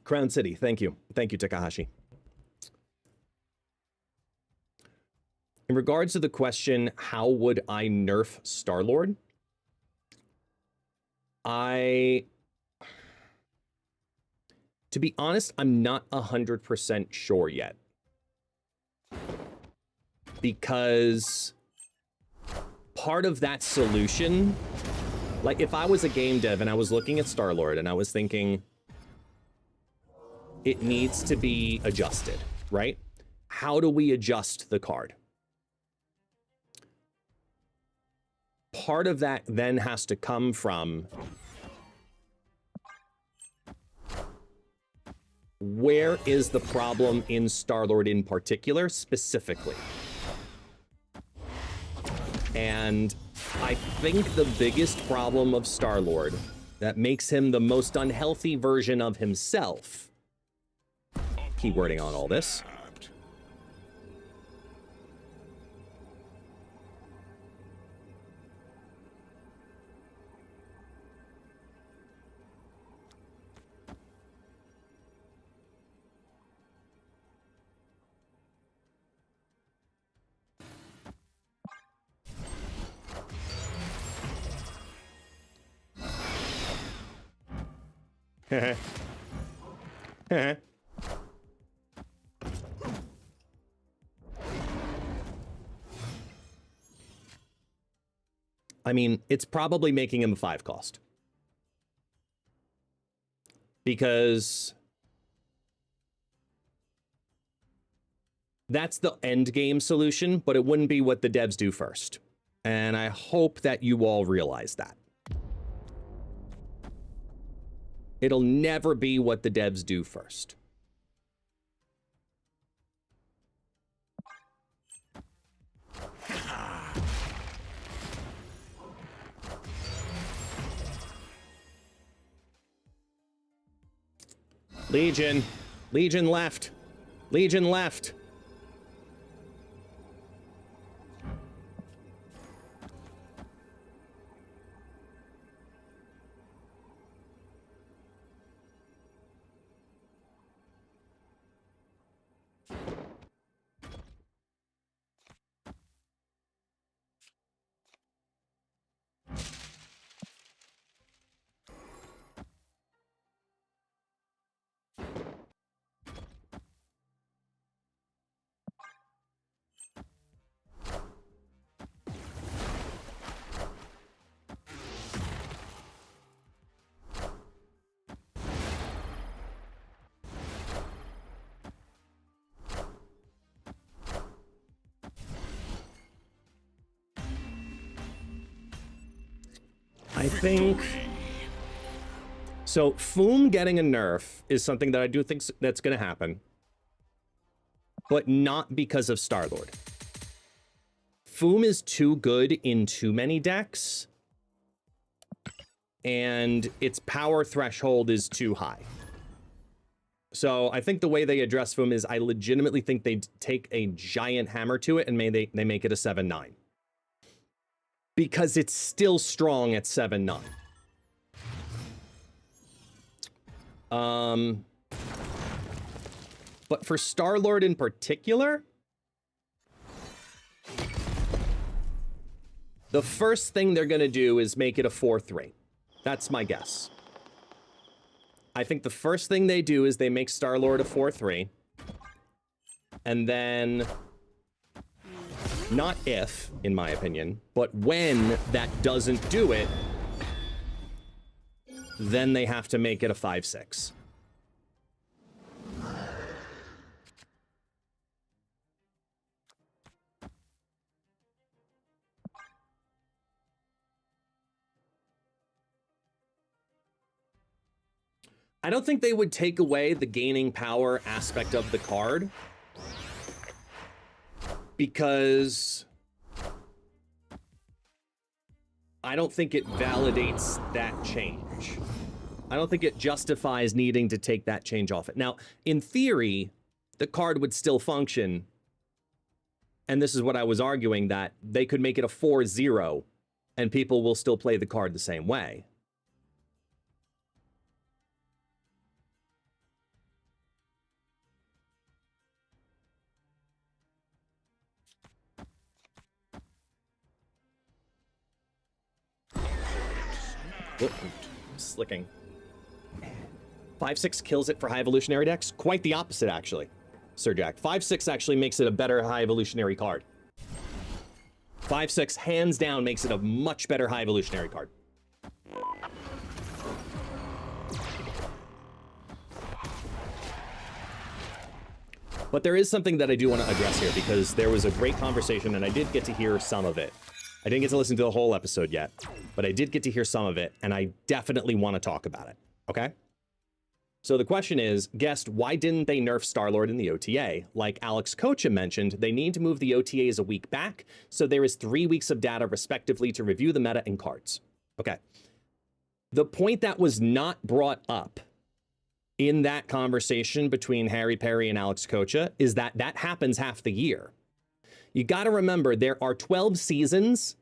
Crown City, thank you. Thank you, Takahashi. In regards to the question, how would I nerf Star-Lord? To be honest, I'm not 100% sure yet. Because part of that solution, like if I was a game dev and I was looking at Star-Lord and I was thinking, it needs to be adjusted, right? How do we adjust the card? Part of that then has to come from where is the problem in Star-Lord in particular, specifically? And I think the biggest problem of Star-Lord that makes him the most unhealthy version of himself, keywording on all this, I mean, it's probably making him a 5 cost. Because that's the end game solution, but it wouldn't be what the devs do first. And I hope that you all realize that. It'll never be what the devs do first. Legion. Legion left. Legion left. I think so. Foom getting a nerf is something that I do think that's going to happen, but not because of Star-Lord. Foom is too good in too many decks, and its power threshold is too high. So I think the way they address Foom is I legitimately think they take a giant hammer to it and they make it a 7-9. because it's still strong at 7-9. But for Star-Lord in particular, the first thing they're going to do is make it a 4-3. That's my guess. I think the first thing they do is they make Star-Lord a 4-3. And then, not if, in my opinion, but when that doesn't do it, then they have to make it a 5-6. I don't think they would take away the gaining power aspect of the card, because I don't think it validates that change. I don't think it justifies needing to take that change off it. Now, in theory, the card would still function, and this is what I was arguing, that they could make it a 4-0, and people will still play the card the same way. Whoop, slicking. 5-6 kills it for high evolutionary decks? Quite the opposite, actually, Sir Jack. 5-6 actually makes it a better high evolutionary card. 5-6, hands down, makes it a much better high evolutionary card. But there is something that I do want to address here, because there was a great conversation, and I did get to hear some of it. I didn't get to listen to the whole episode yet, but I did get to hear some of it, and I definitely want to talk about it, okay? So the question is, guest, why didn't they nerf Star-Lord in the OTA? Like Alex Kocha mentioned, they need to move the OTAs a week back, so there is 3 weeks of data respectively to review the meta and cards. Okay. The point that was not brought up in that conversation between Harry Perry and Alex Kocha is that that happens half the year. You got to remember, there are 12 seasons,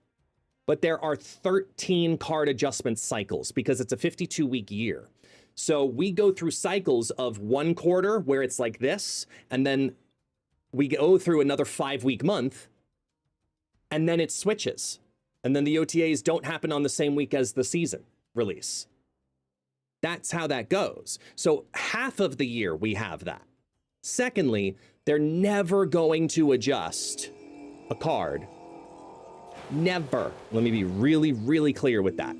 but there are 13 card adjustment cycles because it's a 52-week year. So we go through cycles of 1 quarter where it's like this, and then we go through another 5-week month, and then it switches. And then the OTAs don't happen on the same week as the season release. That's how that goes. So half of the year we have that. Secondly, they're never going to adjust a card. Never. Let me be really, really clear with that.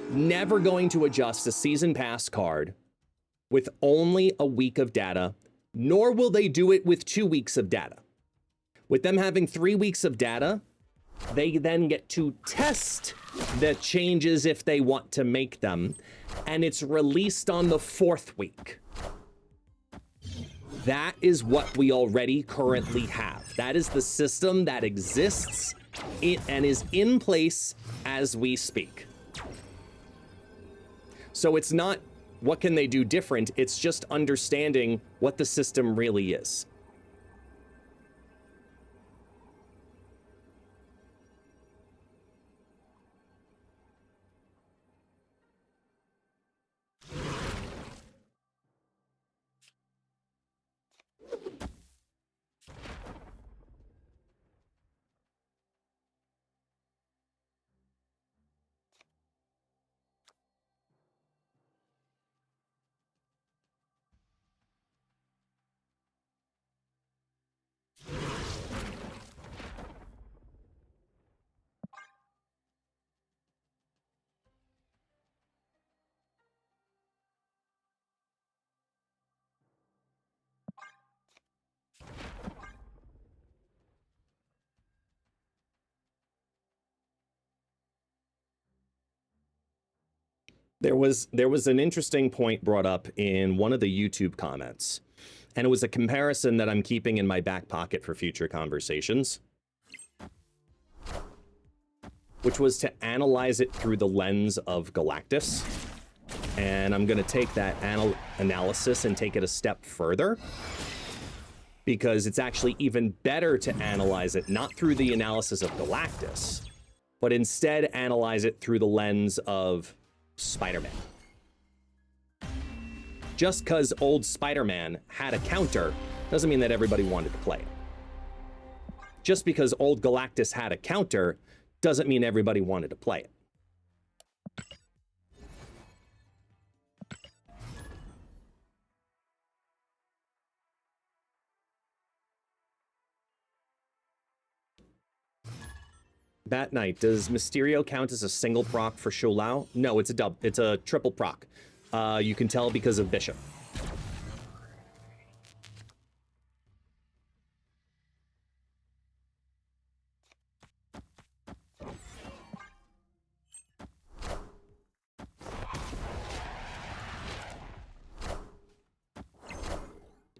Never going to adjust a season pass card with only a week of data, nor will they do it with 2 weeks of data. With them having 3 weeks of data, they then get to test the changes if they want to make them, and it's released on the 4th week. That is what we already currently have. That is the system that exists and is in place as we speak. So it's not what can they do different, it's just understanding what the system really is. There was an interesting point brought up in one of the YouTube comments, and it was a comparison that I'm keeping in my back pocket for future conversations, which was to analyze it through the lens of Galactus. And I'm going to take that analysis and take it a step further, because it's actually even better to analyze it not through the analysis of Galactus, but instead analyze it through the lens of Spider-Man. Just because old Spider-Man had a counter doesn't mean that everybody wanted to play it. Just because old Galactus had a counter doesn't mean everybody wanted to play it. Bat Knight, does Mysterio count as a single proc for Shu Lao? No, it's a triple proc. You can tell because of Bishop.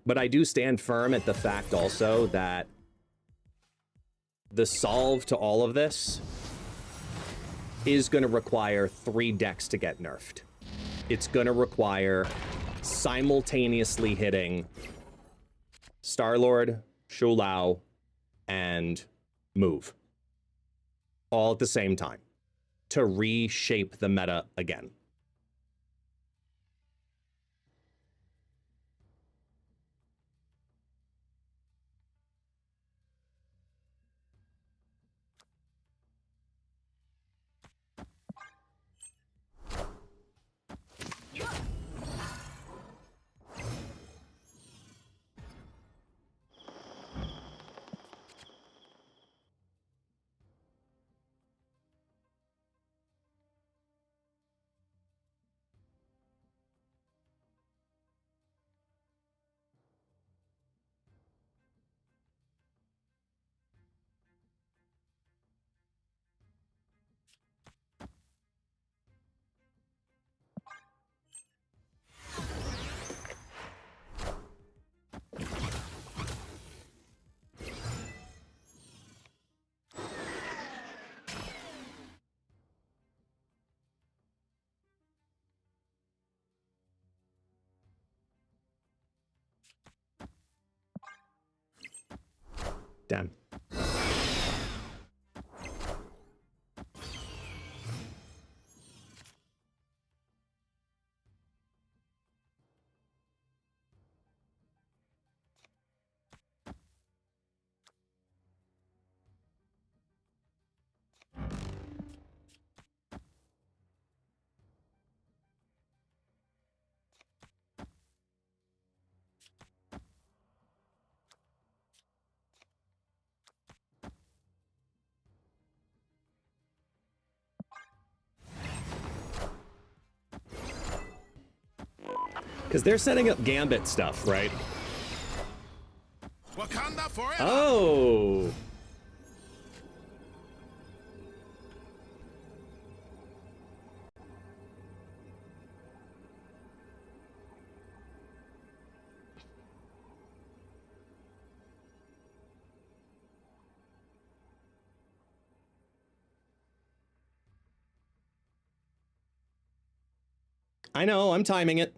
But I do stand firm at the fact also that the solve to all of this is going to require 3 decks to get nerfed. It's going to require simultaneously hitting Star-Lord, Shu Lao, and Move all at the same time to reshape the meta again. Damn. Because they're setting up Gambit stuff, right? Wakanda forever. Oh! I know, I'm timing it.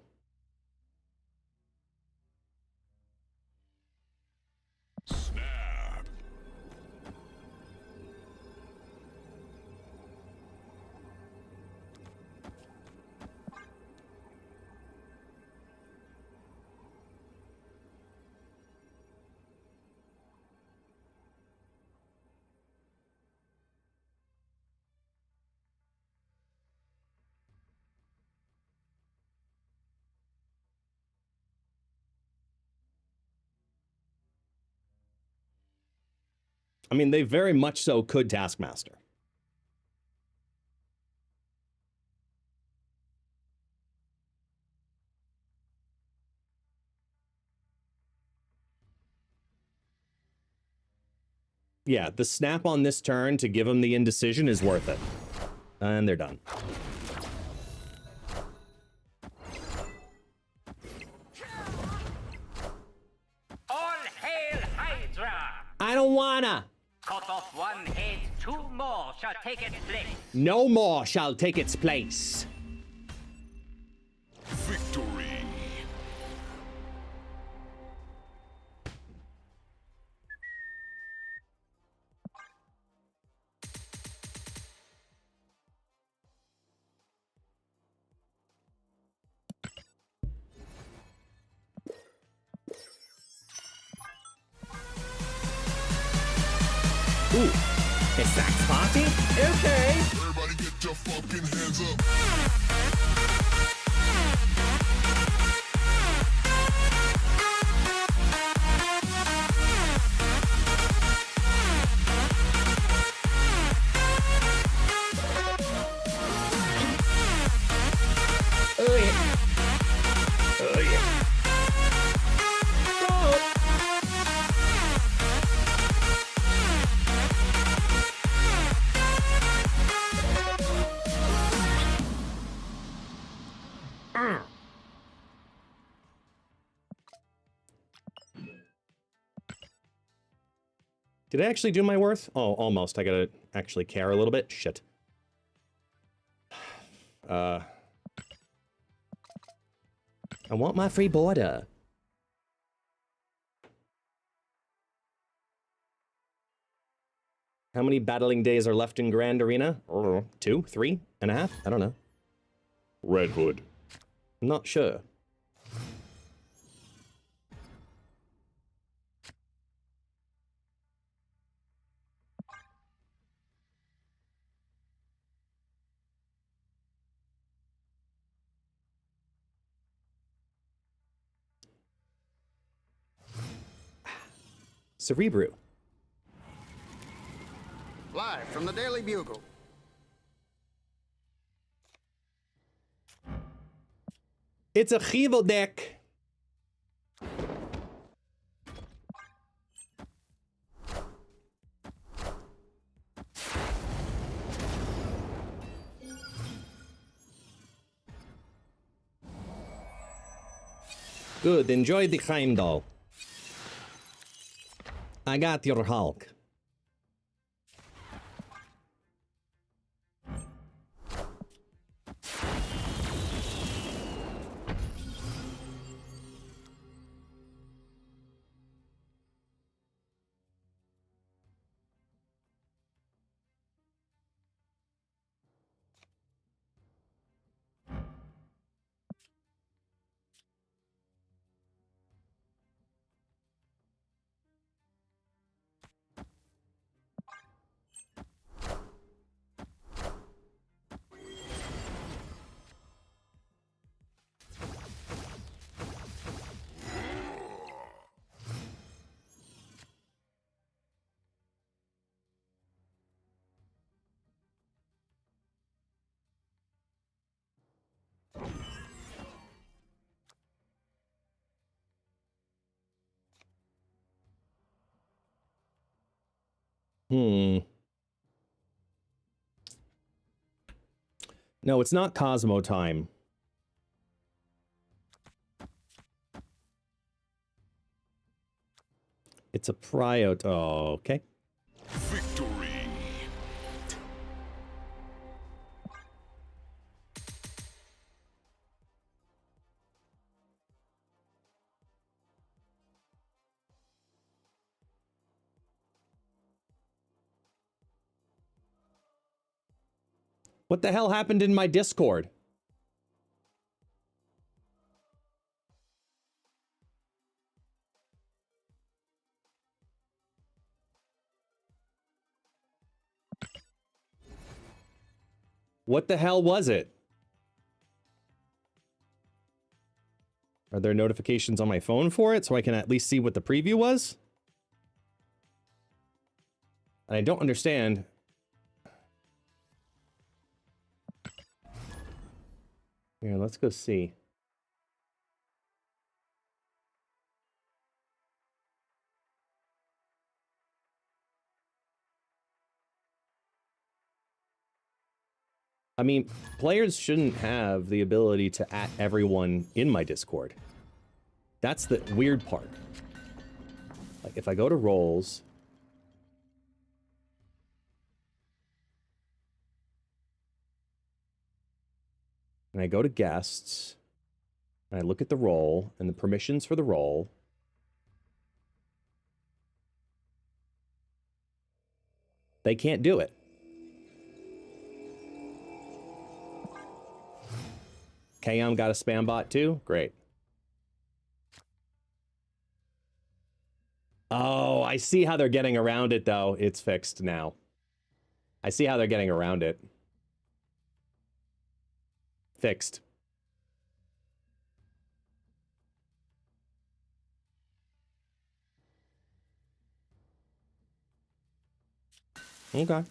Snap. I mean, they very much so could Taskmaster. Yeah, the snap on this turn to give them the indecision is worth it. And they're done. All hail Hydra! I don't wanna! Cut off one head, 2 more shall take its place. No more shall take its place. Victory. Ooh, a sax party? Okay. Everybody get your fucking hands up. Oh yeah. Oh yeah. Did I actually do my worth? Oh, almost. I gotta actually care a little bit. Shit. I want my free border. How many battling days are left in Grand Arena? 2, 3.5? I don't know. Red Hood. I'm not sure. Cerebru. Live from the Daily Bugle. It's a Chivo deck. Good, enjoy the Heimdall. I got your Hulk. No, it's not Cosmo time. It's a Pryot. Oh, okay. Victory. What the hell happened in my Discord? What the hell was it? Are there notifications on my phone for it so I can at least see what the preview was? And I don't understand. Here, let's go see. I mean, players shouldn't have the ability to @ everyone in my Discord. That's the weird part. Like, if I go to roles... and I go to guests, and I look at the role, and the permissions for the role... they can't do it. KM got a spam bot too? Great. Oh, I see how they're getting around it, though. It's fixed now. I see how they're getting around it. Fixed. Okay.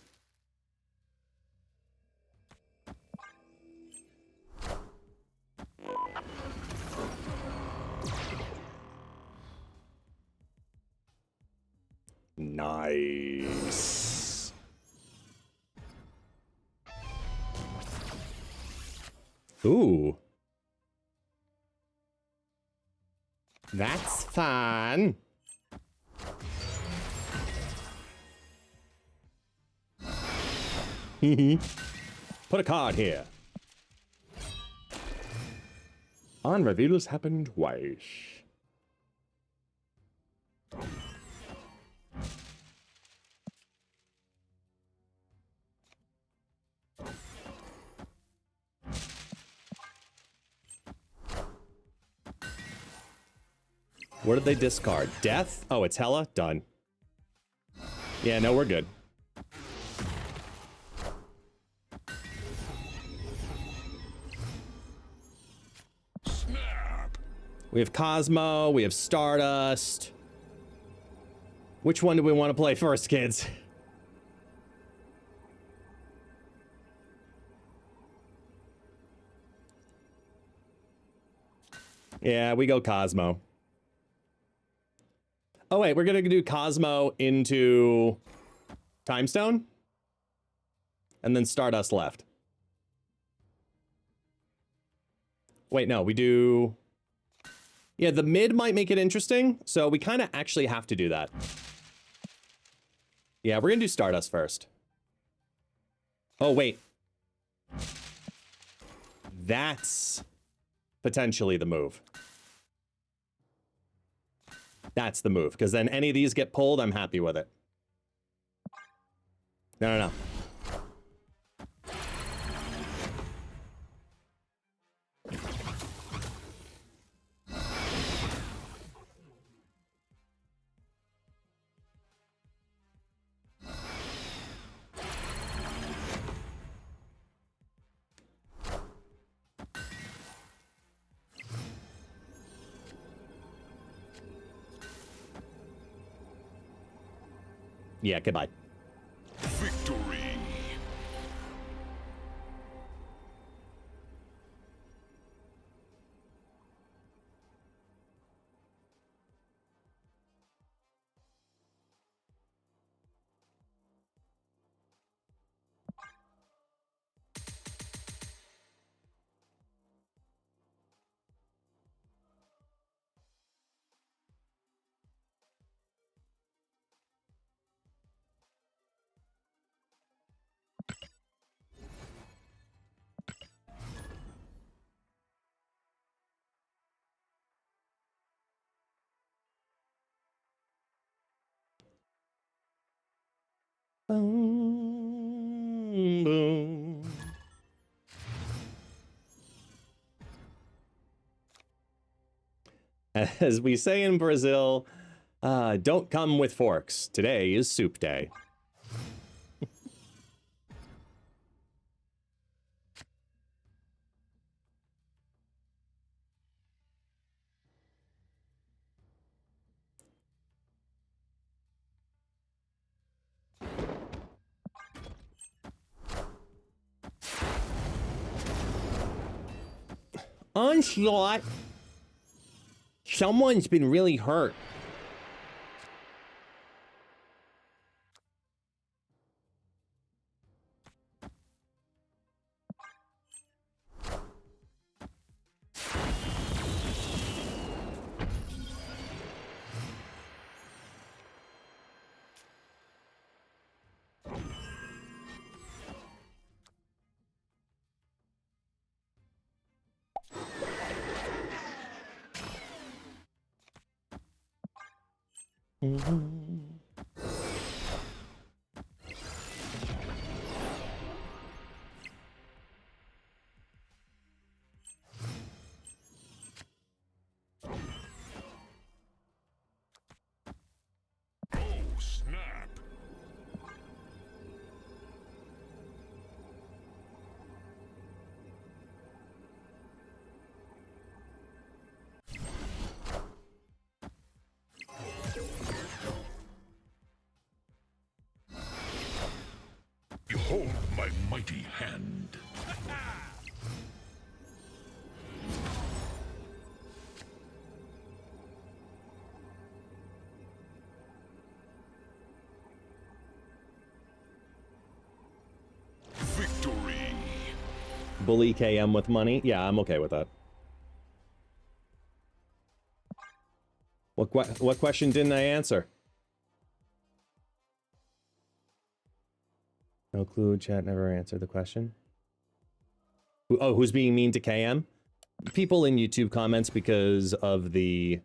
Nice. Ooh. That's fun. Put a card here. On reveals happen twice. What did they discard? Death? Oh, it's Hella? Done. Yeah, no, we're good. We have Cosmo, we have Stardust. Which one do we want to play first, kids? Yeah, we go Cosmo. Oh, wait, we're going to do Cosmo into Timestone? And then Stardust left. Wait, no, we do... Yeah, the mid might make it interesting, so we kind of actually have to do that. Yeah, we're going to do Stardust first. Oh, wait. That's potentially the move. That's the move, because then any of these get pulled, I'm happy with it. No, no, no. Yeah, goodbye. Victory. Boom, boom. As we say in Brazil, don't come with forks. Today is soup day. Onslaught. Someone's been really hurt. my mighty hand. Victory. Bully KM with money? Yeah, I'm okay with that. What question didn't I answer? No clue. Chat never answered the question. Oh, who's being mean to KM? People in YouTube comments because of the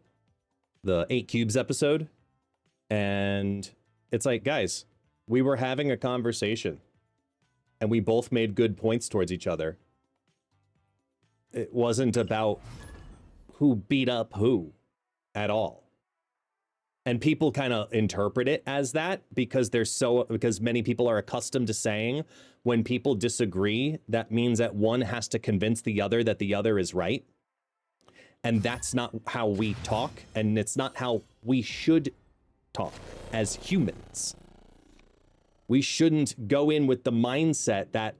8 Cubes episode. And it's like, guys, we were having a conversation. And we both made good points towards each other. It wasn't about who beat up who at all. And people kind of interpret it as that because because many people are accustomed to saying when people disagree, that means that one has to convince the other that the other is right. And that's not how we talk, and it's not how we should talk as humans. We shouldn't go in with the mindset that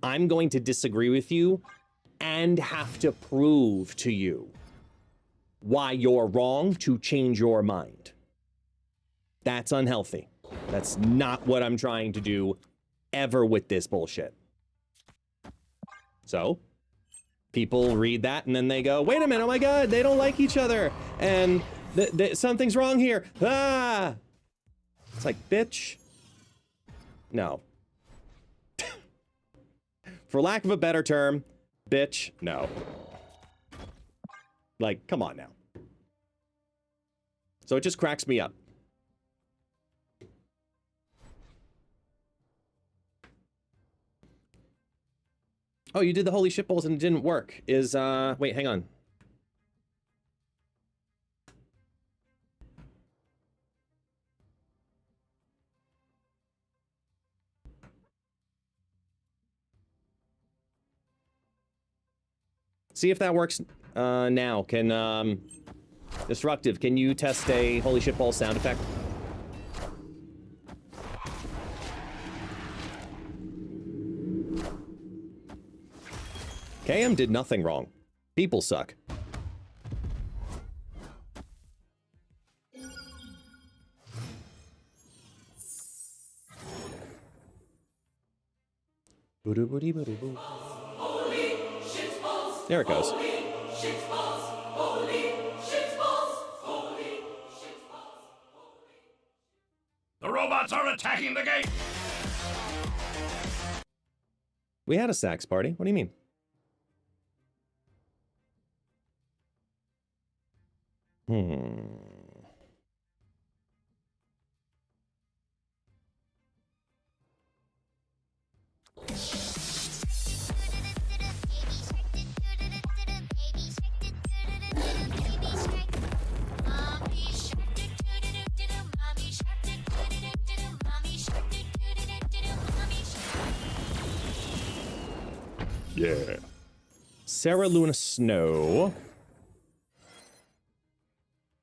I'm going to disagree with you and have to prove to you why you're wrong to change your mind. That's unhealthy. That's not what I'm trying to do ever with this bullshit. So, people read that and then they go, wait a minute, oh my god, they don't like each other. And something's wrong here. Ah! It's like, bitch. No. For lack of a better term, bitch, no. Like, come on now. So it just cracks me up. Oh, you did the holy shit bowls and it didn't work. Wait, hang on. See if that works now. Can, Disruptive, can you test a holy shit ball sound effect? KM did nothing wrong. People suck. There it goes. The robots are attacking the gate! We had a sax party. What do you mean? Yeah. Sarah Luna Snow.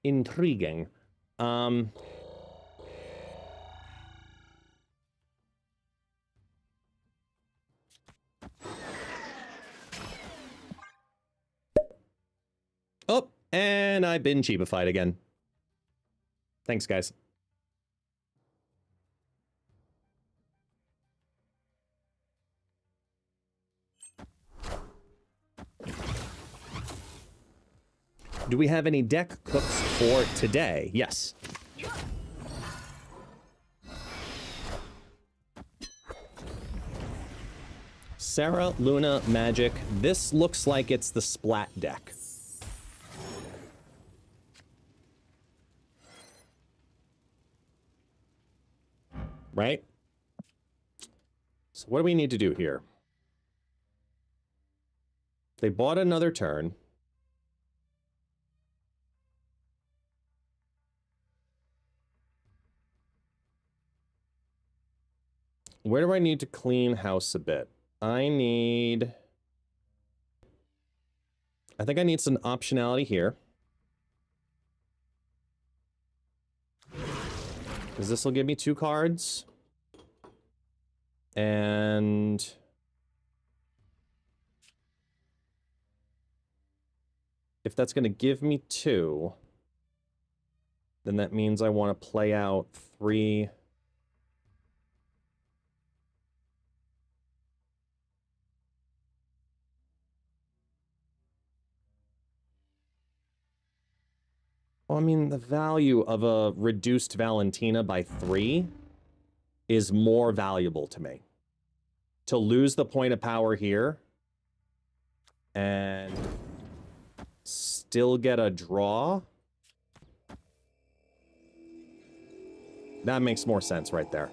Intriguing. Oh, and I've been cheapified again. Thanks, guys. Do we have any deck cooks for today? Yes. Sarah, Luna, Magic. This looks like it's the Splat deck. Right? So what do we need to do here? They bought another turn. Where do I need to clean house a bit? I think I need some optionality here. Because this will give me 2 cards. And if that's going to give me 2, then that means I want to play out 3. Well, I mean, the value of a reduced Valentina by 3 is more valuable to me. To lose the point of power here and still get a draw, that makes more sense right there.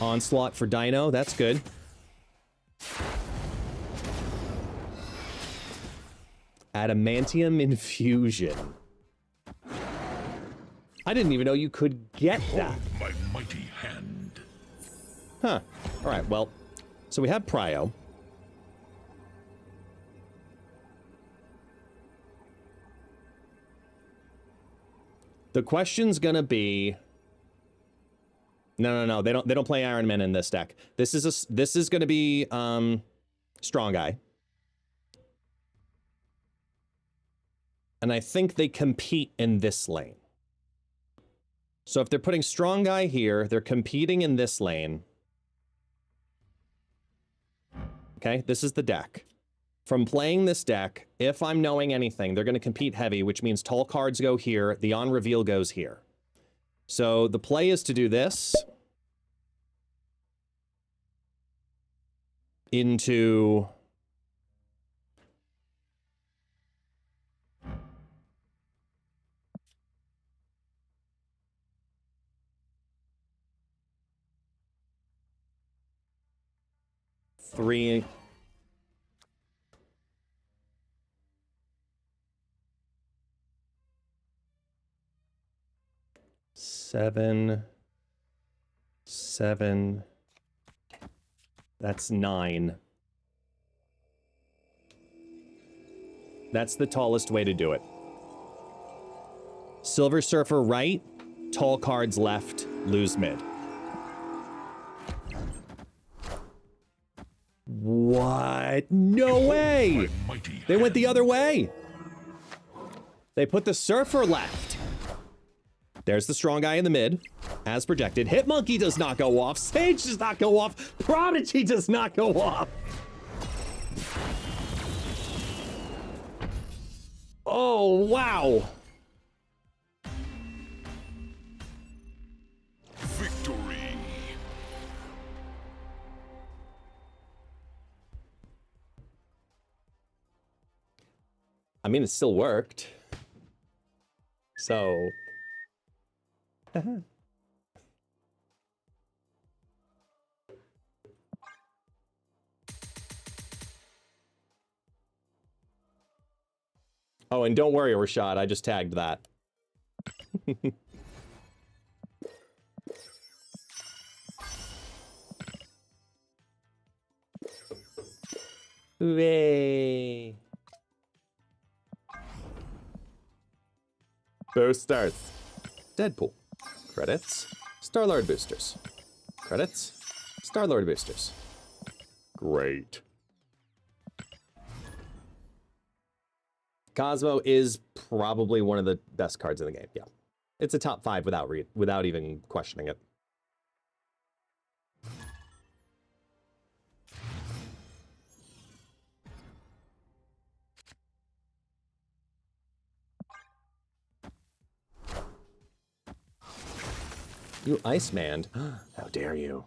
Onslaught for Dino, that's good. Adamantium Infusion. I didn't even know you could get that. My mighty hand. Huh. All right, well, so we have Prio. The question's gonna be... No. They don't play Iron Man in this deck. This is gonna be Strong Guy. And I think they compete in this lane. So if they're putting Strong Guy here, they're competing in this lane. Okay, this is the deck. From playing this deck, if I'm knowing anything, they're going to compete heavy, which means tall cards go here, the on reveal goes here. So the play is to do this into... three... 7, 7. That's 9. That's the tallest way to do it. Silver Surfer right, tall cards left, lose mid. What? No way! They went the other way! They put the Surfer left. There's the Strong Guy in the mid, as projected. Hitmonkey does not go off. Sage does not go off. Prodigy does not go off. Oh, wow. Victory. I mean, it still worked. So... Oh, and don't worry, Rashad, I just tagged that. Hooray! Boost starts. Deadpool. Credits. Star-Lord boosters. Credits. Star-Lord boosters. Great. Cosmo is probably one of the best cards in the game. Yeah. It's a top 5 without even questioning it. You Iceman. How dare you?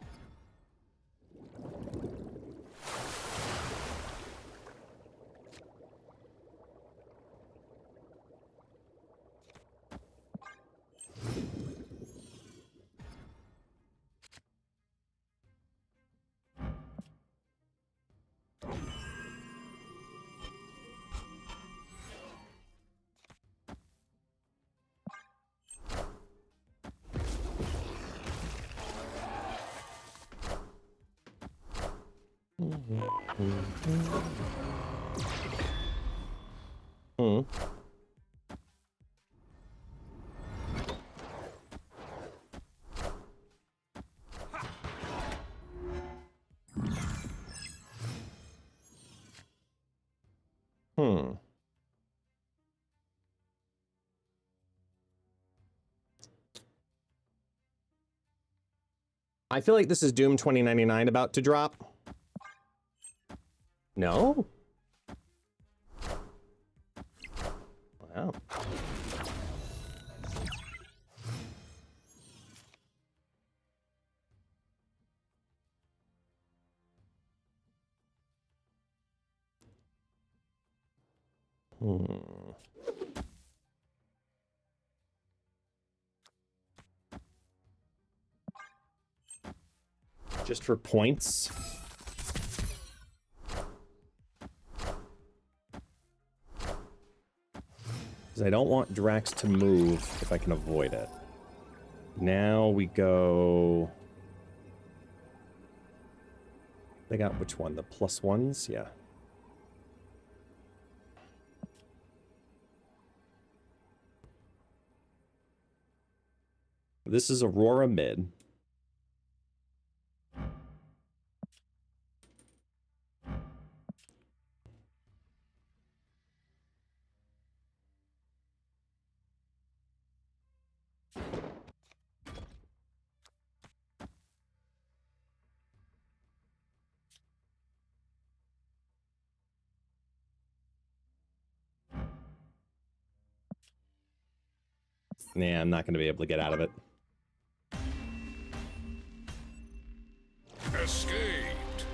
I feel like this is Doom 2099 about to drop. No? Wow. Just for points. Because I don't want Drax to move if I can avoid it. Now we go... They got which one? The +1s? Yeah. This is Aurora mid. Nah, I'm not going to be able to get out of it. Escaped.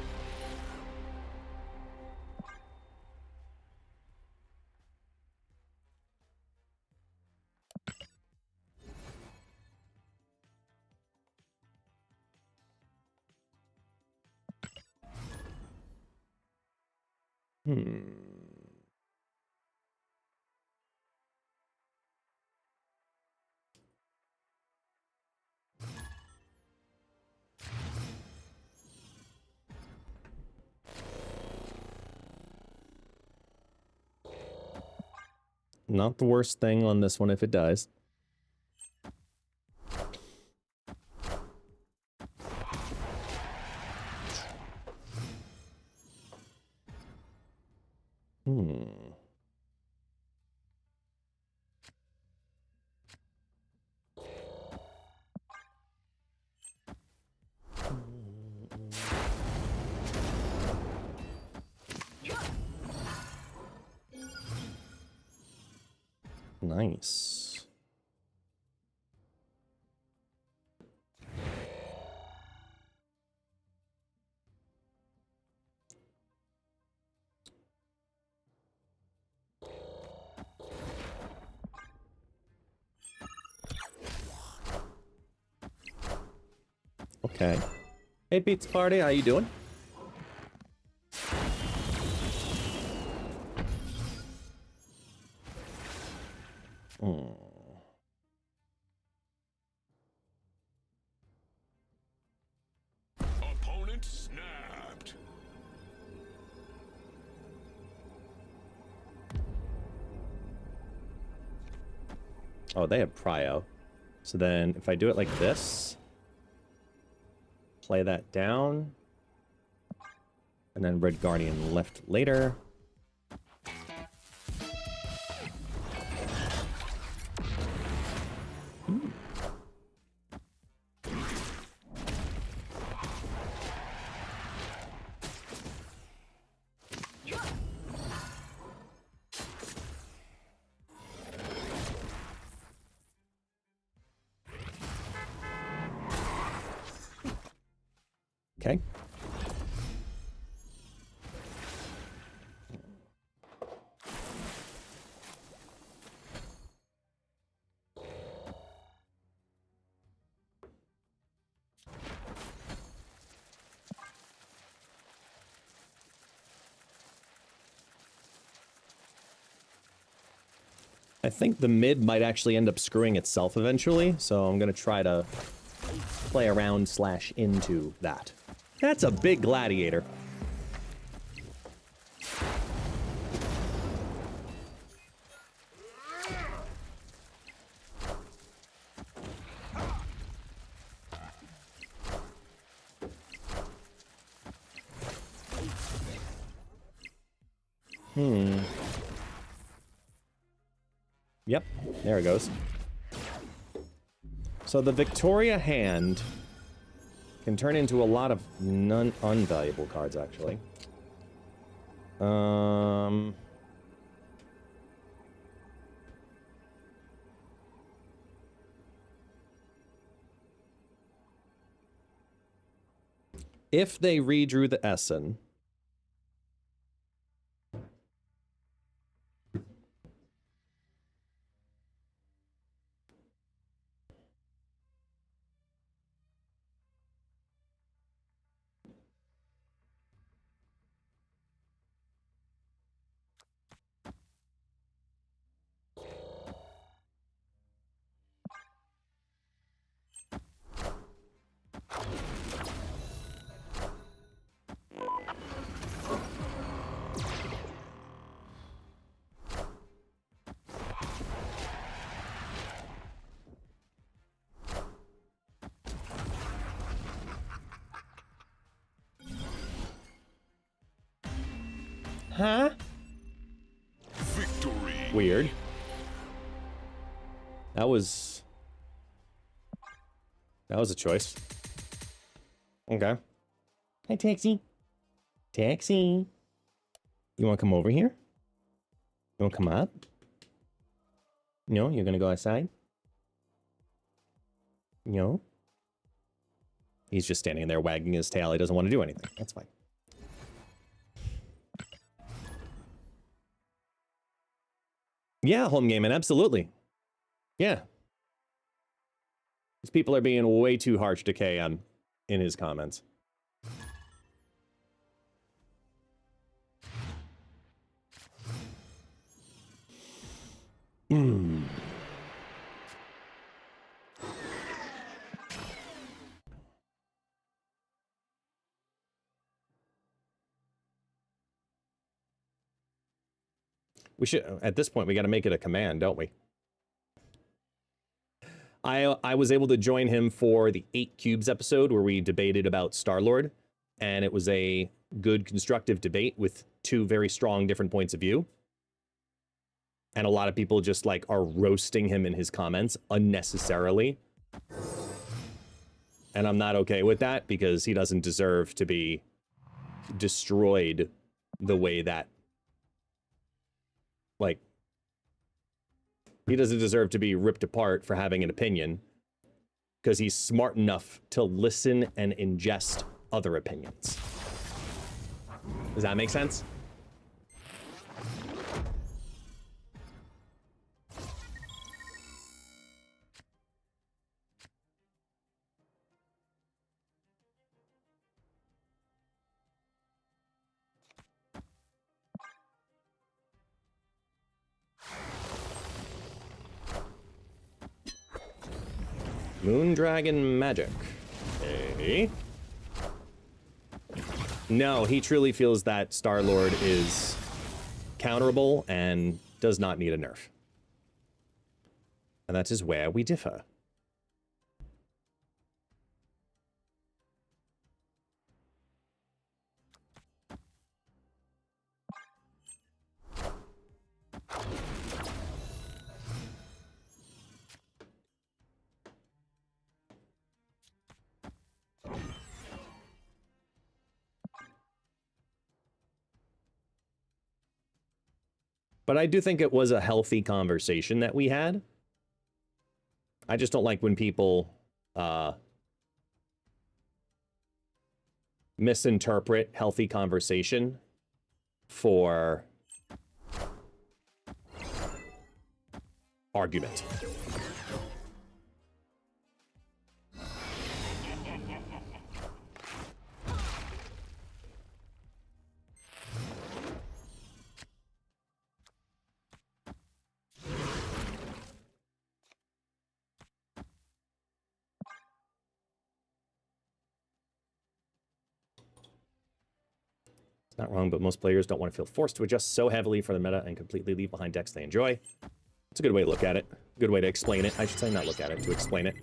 Not the worst thing on this one if it dies. Nice. Okay. Hey, Pizza Party, how you doing? Opponent snapped. Oh, they have Prio. So then if I do it like this, play that down, and then Red Guardian left later. Okay. I think the mid might actually end up screwing itself eventually, so I'm going to try to play around / into that. That's a big gladiator. Yep, there it goes. So the Victoria hand Can turn into a lot of unvaluable cards, actually. If they redrew the Essen... Huh? Victory. Weird. That was a choice. Okay. Hi, Taxi. Taxi. You want to come over here? You want to come up? No, you're going to go outside? No. He's just standing there wagging his tail. He doesn't want to do anything. That's fine. Yeah, home gaming, absolutely. Yeah. These people are being way too harsh to KM in his comments. We should, at this point, we got to make it a command, don't we? I was able to join him for the 8 Cubes episode where we debated about Star-Lord, and it was a good, constructive debate with 2 very strong different points of view. And a lot of people just, like, are roasting him in his comments unnecessarily. And I'm not okay with that, because he doesn't deserve to be destroyed the way that, like, he doesn't deserve to be ripped apart for having an opinion, because he's smart enough to listen and ingest other opinions. Does that make sense? Moondragon magic. Okay. No, he truly feels that Star-Lord is counterable and does not need a nerf. And that is where we differ. But I do think it was a healthy conversation that we had. I just don't like when people misinterpret healthy conversation for argument. Not wrong, but most players don't want to feel forced to adjust so heavily for the meta and completely leave behind decks they enjoy. It's a good way to look at it. Good way to explain it. I should say not look at it, to explain it.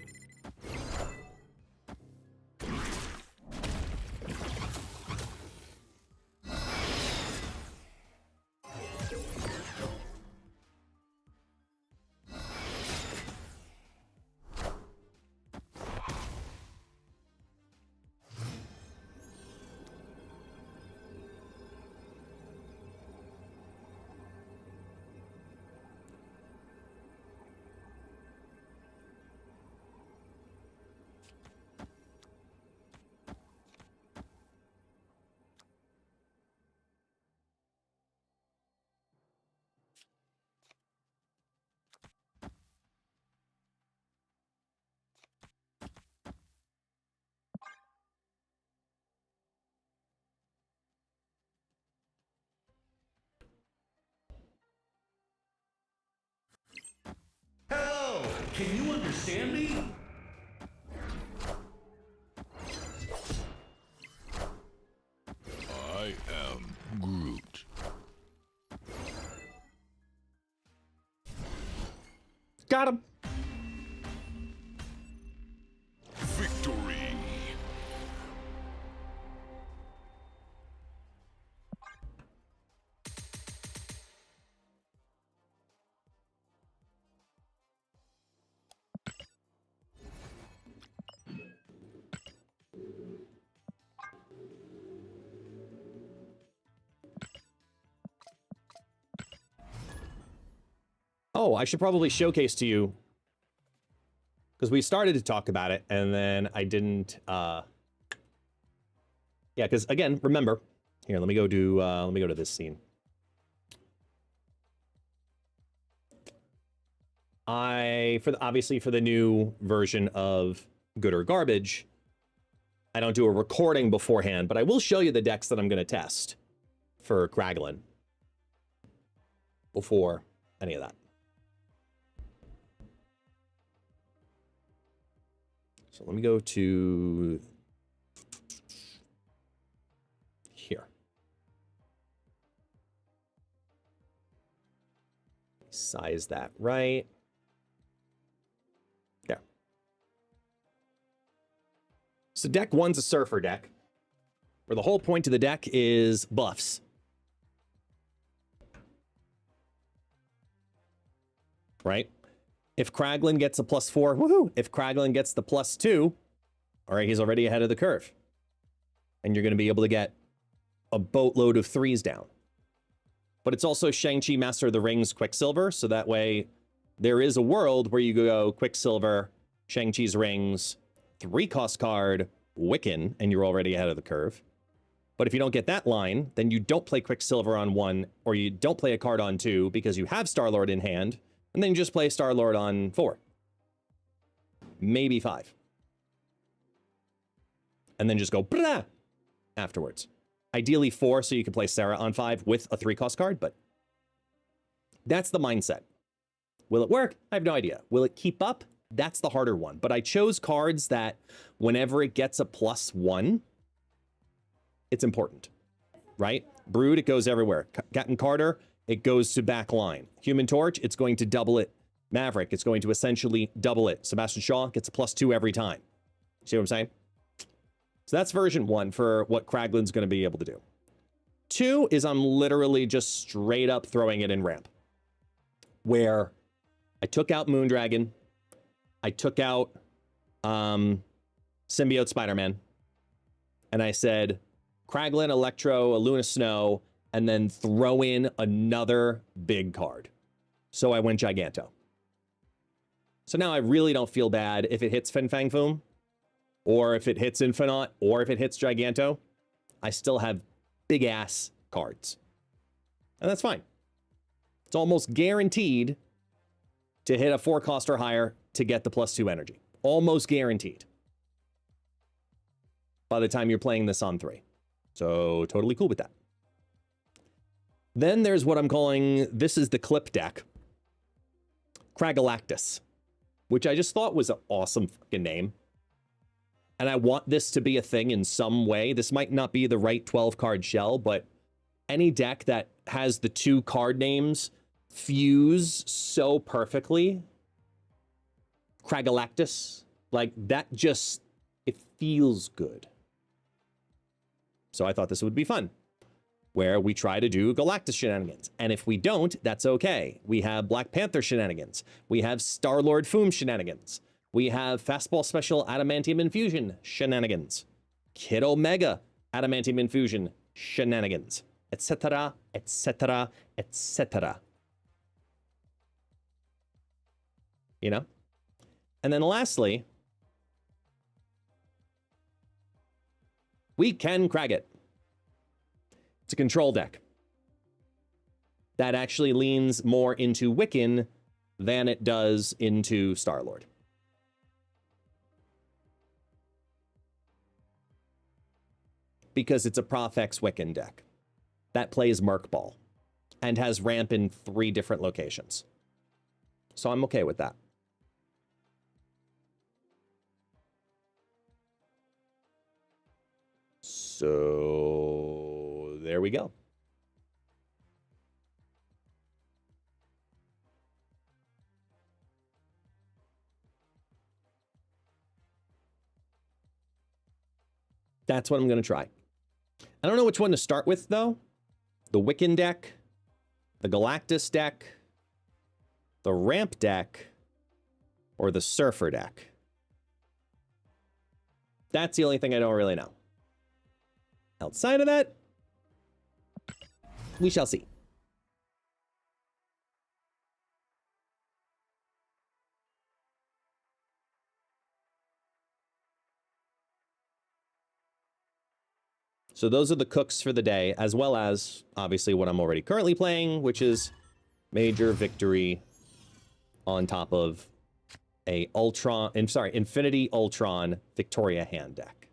Can you understand me? I am Groot. Got him. Victory. Oh, I should probably showcase to you, because we started to talk about it and then I didn't. Yeah, because again, remember, here, let me go to this scene. Obviously for the new version of Good or Garbage, I don't do a recording beforehand, but I will show you the decks that I'm going to test for Kraglin before any of that. So let me go to here. Size that right. There. So deck one's a surfer deck, where the whole point of the deck is buffs. Right? If Kraglin gets a +4, woohoo! If Kraglin gets the +2, all right, he's already ahead of the curve. And you're going to be able to get a boatload of 3s down. But it's also Shang-Chi Master of the Rings Quicksilver, so that way there is a world where you go Quicksilver, Shang-Chi's Rings, 3-cost card, Wiccan, and you're already ahead of the curve. But if you don't get that line, then you don't play Quicksilver on 1, or you don't play a card on 2 because you have Star-Lord in hand, and then you just play Star-Lord on 4. Maybe 5. And then just go blah afterwards. Ideally 4, so you can play Sarah on 5 with a 3-cost card, but that's the mindset. Will it work? I have no idea. Will it keep up? That's the harder one. But I chose cards that whenever it gets a +1, it's important, right? Brood, it goes everywhere. Captain Carter, it goes to back line. Human Torch, it's going to double it. Maverick, it's going to essentially double it. Sebastian Shaw gets a +2 every time. See what I'm saying? So that's version 1 for what Kraglin's going to be able to do. 2 is I'm literally just straight up throwing it in ramp. Where I took out Moondragon. I took out Symbiote Spider-Man. And I said, Kraglin, Electro, a Luna Snow, and then throw in another big card. So I went Giganto. So now I really don't feel bad if it hits Fin Fang Foom, or if it hits Infinite, or if it hits Giganto. I still have big-ass cards. And that's fine. It's almost guaranteed to hit a 4-cost or higher to get the +2 energy. Almost guaranteed. By the time you're playing this on 3. So totally cool with that. Then there's what I'm calling, this is the clip deck. Kragalactus, which I just thought was an awesome fucking name. And I want this to be a thing in some way. This might not be the right 12-card shell, but any deck that has the 2 card names fuse so perfectly. Kragalactus, like that just, it feels good. So I thought this would be fun, where we try to do Galactus shenanigans. And if we don't, that's okay. We have Black Panther shenanigans. We have Star-Lord Foom shenanigans. We have Fastball Special Adamantium Infusion shenanigans. Kid Omega Adamantium Infusion shenanigans. Etc., etc., etc. You know? And then lastly, we can crag it. It's a control deck that actually leans more into Wiccan than it does into Star-Lord. Because it's a Profex Wiccan deck that plays Merc Ball and has ramp in 3 different locations. So I'm okay with that. So there we go. That's what I'm going to try. I don't know which one to start with, though. The Wiccan deck, the Galactus deck, the Ramp deck, or the Surfer deck. That's the only thing I don't really know. Outside of that, we shall see. So those are the cooks for the day, as well as, obviously, what I'm already currently playing, which is Major Victory on top of a Infinity Ultron Victoria hand deck.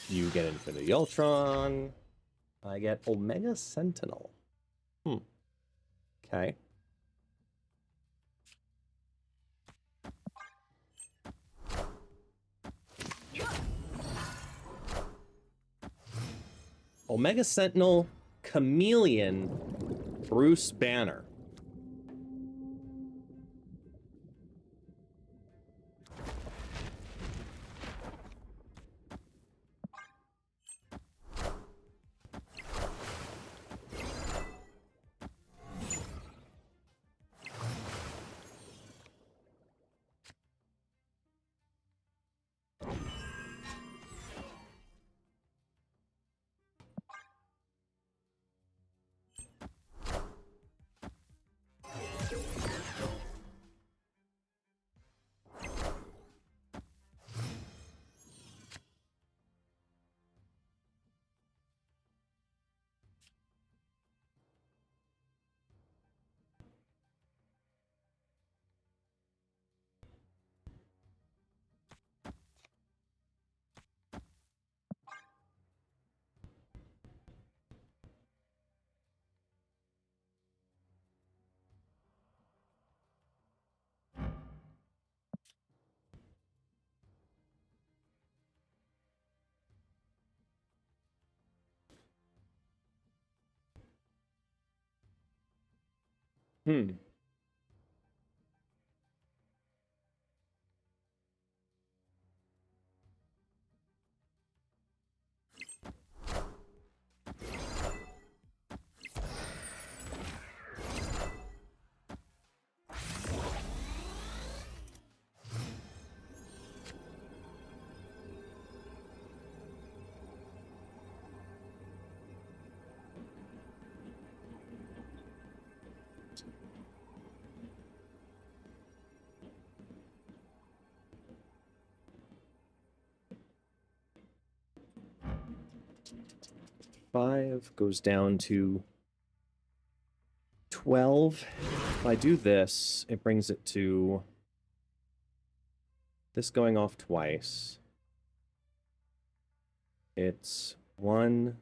You get Infinity Ultron. I get Omega Sentinel. Okay. Omega Sentinel, Chameleon, Bruce Banner. Five goes down to 12. If I do this, it brings it to this going off twice. It's 1,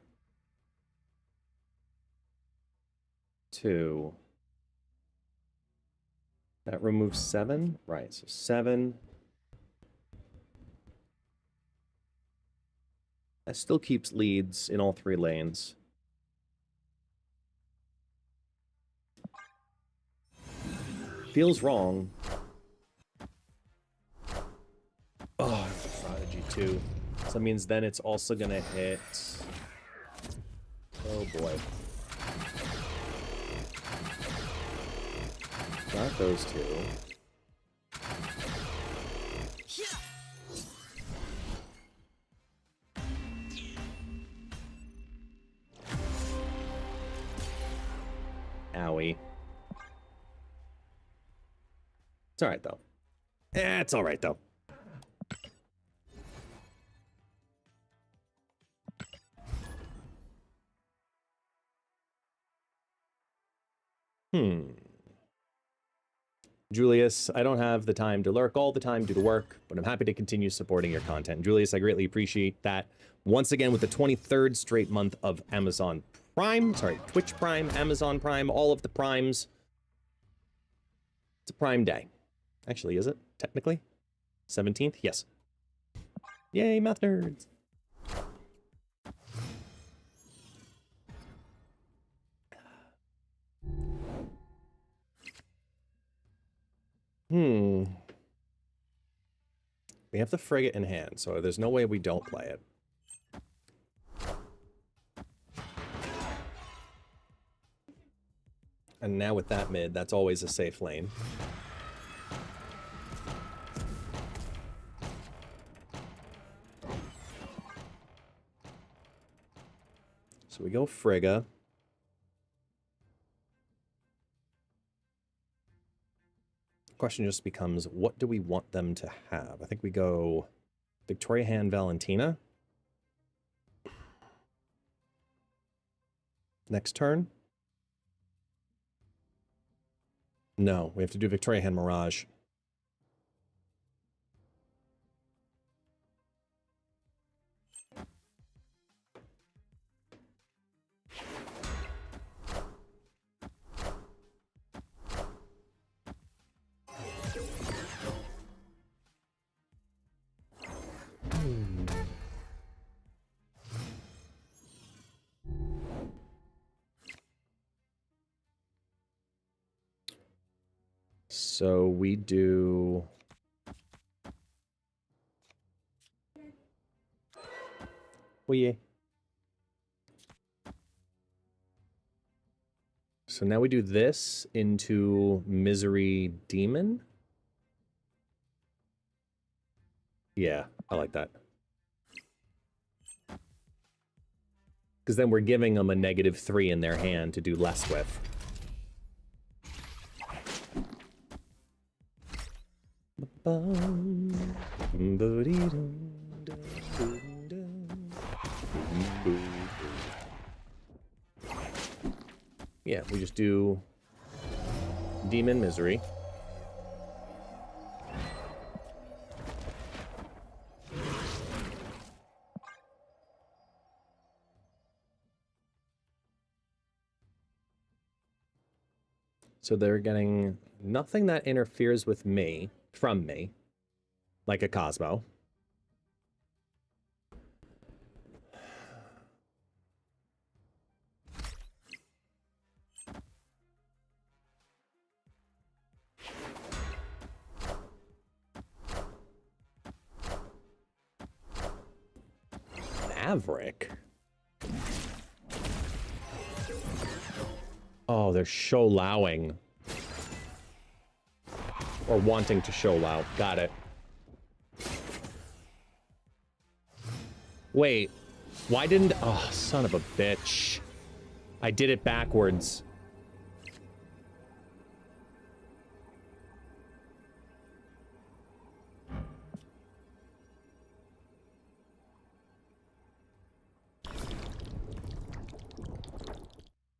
2. That removes 7. Right, so 7. That still keeps leads in all 3 lanes. Feels wrong. Oh, Prodigy 2. So that means then it's also gonna hit... Oh boy. Not those 2. Owie. It's alright, though. It's alright, though. Julius, I don't have the time to lurk all the time due to work, but I'm happy to continue supporting your content. Julius, I greatly appreciate that. Once again, with the 23rd straight month of Amazon Prime, sorry, Twitch Prime, Amazon Prime, all of the Primes. It's a Prime Day. Actually, is it? Technically? 17th? Yes. Yay, math nerds. We have the frigate in hand, so there's no way we don't play it. And now with that mid, that's always a safe lane. So we go Frigga. Question just becomes, what do we want them to have? I think we go Victoria Hand Valentina. Next turn? No, we have to do Victoria Hand Mirage. So we do... Oh, yeah. So now we do this into Misery Demon. Yeah, I like that. Because then we're giving them a -3 in their hand to do less with. Yeah, we just do Demon Misery. So they're getting nothing that interferes with me, from me, like a Cosmo. Maverick? Oh, they're show-lowing. Or wanting to show-low. Got it. Wait. Why didn't... Oh, son of a bitch. I did it backwards.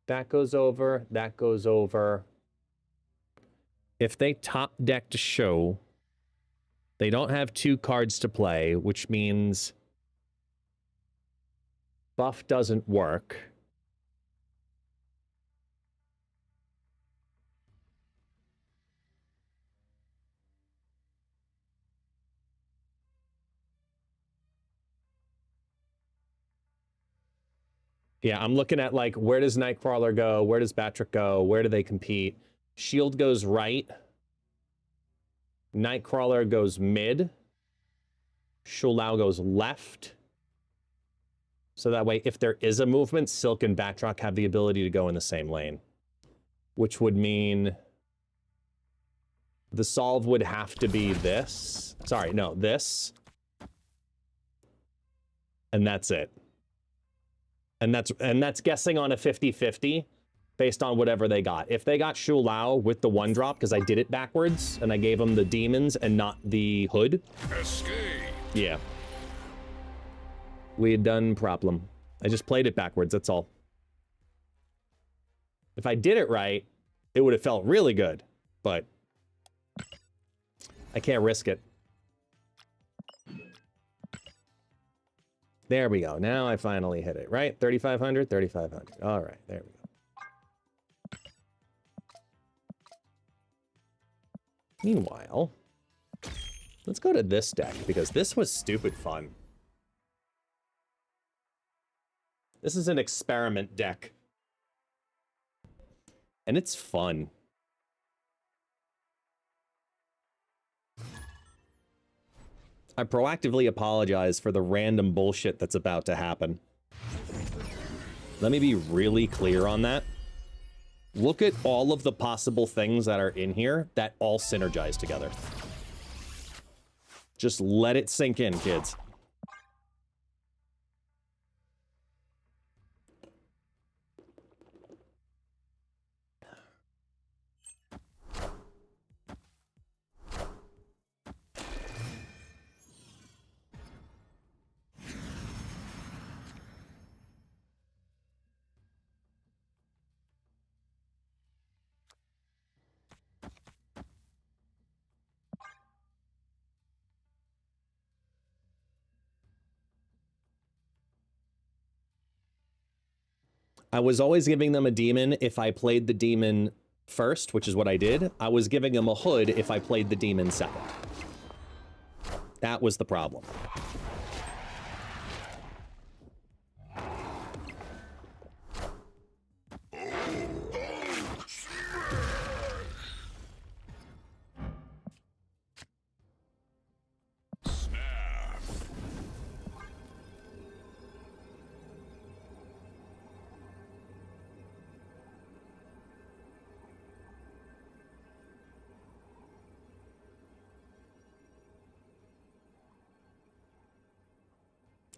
That goes over. That goes over. If they top deck to show, they don't have 2 cards to play, which means buff doesn't work. Yeah, I'm looking at, like, where does Nightcrawler go? Where does Batrick go? Where do they compete? Shield goes right. Nightcrawler goes mid. Shulau goes left. So that way, if there is a movement, Silk and Batroc have the ability to go in the same lane. Which would mean the solve would have to be this. Sorry, no, this. And that's it. And that's guessing on a 50-50 based on whatever they got. If they got Shu Lao with the 1-drop, because I did it backwards, and I gave them the demons and not the hood. Escape. Yeah. We had done problem. I just played it backwards, that's all. If I did it right, it would have felt really good, but I can't risk it. There we go. Now I finally hit it, right? 3,500, 3,500. All right, there we go. Meanwhile, let's go to this deck, because this was stupid fun. This is an experiment deck. And it's fun. I proactively apologize for the random bullshit that's about to happen. Let me be really clear on that. Look at all of the possible things that are in here that all synergize together. Just let it sink in, kids. I was always giving them a demon if I played the demon first, which is what I did. I was giving them a hood if I played the demon second. That was the problem.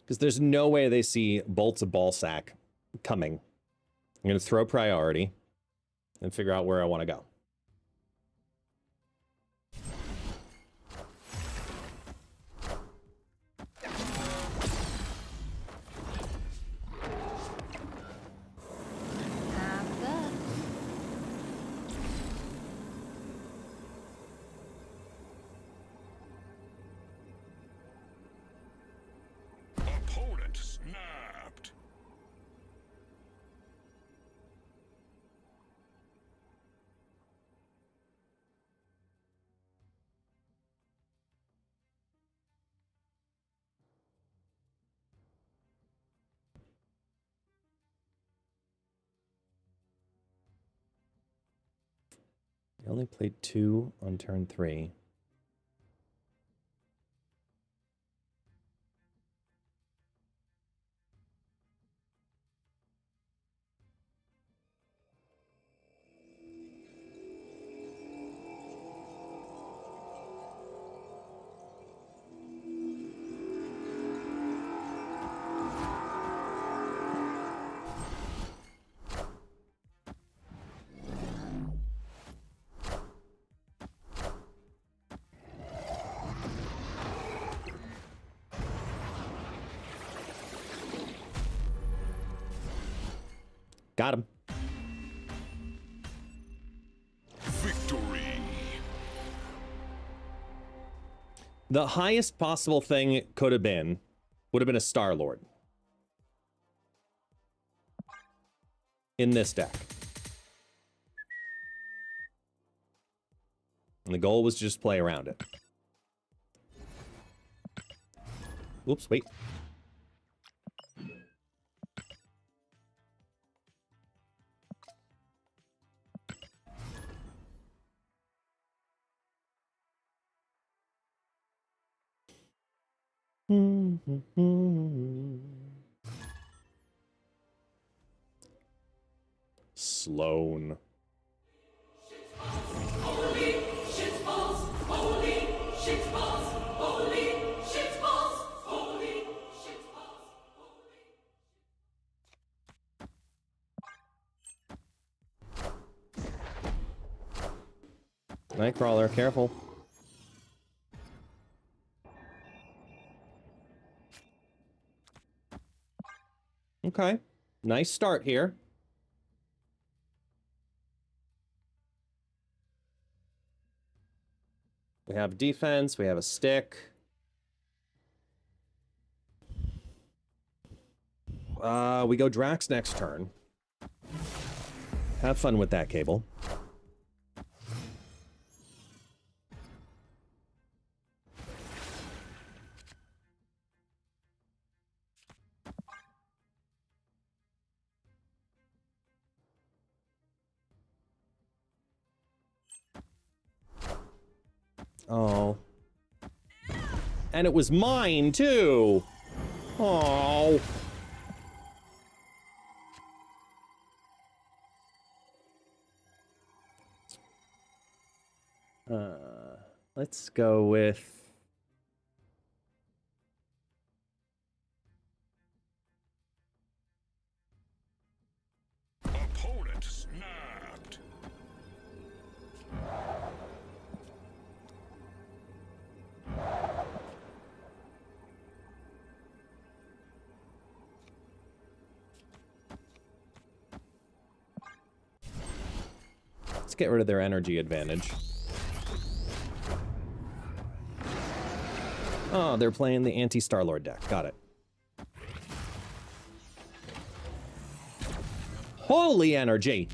Because there's no way they see Bolts of Ballsack coming. I'm going to throw priority and figure out where I want to go. Have that. Opponent snapped. I only played 2 on turn 3. Got him. Victory. The highest possible thing it could have been would have been a Star-Lord. In this deck. And the goal was to just play around it. Oops, wait. Sloan. Nightcrawler, careful. Okay, nice start here. We have defense. We have a stick. We go Drax next turn. Have fun with that, Cable. Oh. And it was mine, too. Oh. Let's go with... Opponent snapped. Let's get rid of their energy advantage. Oh, they're playing the anti-Star-Lord deck. Got it. Holy energy!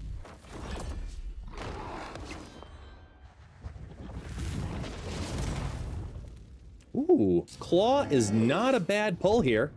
Ooh, Claw is not a bad pull here.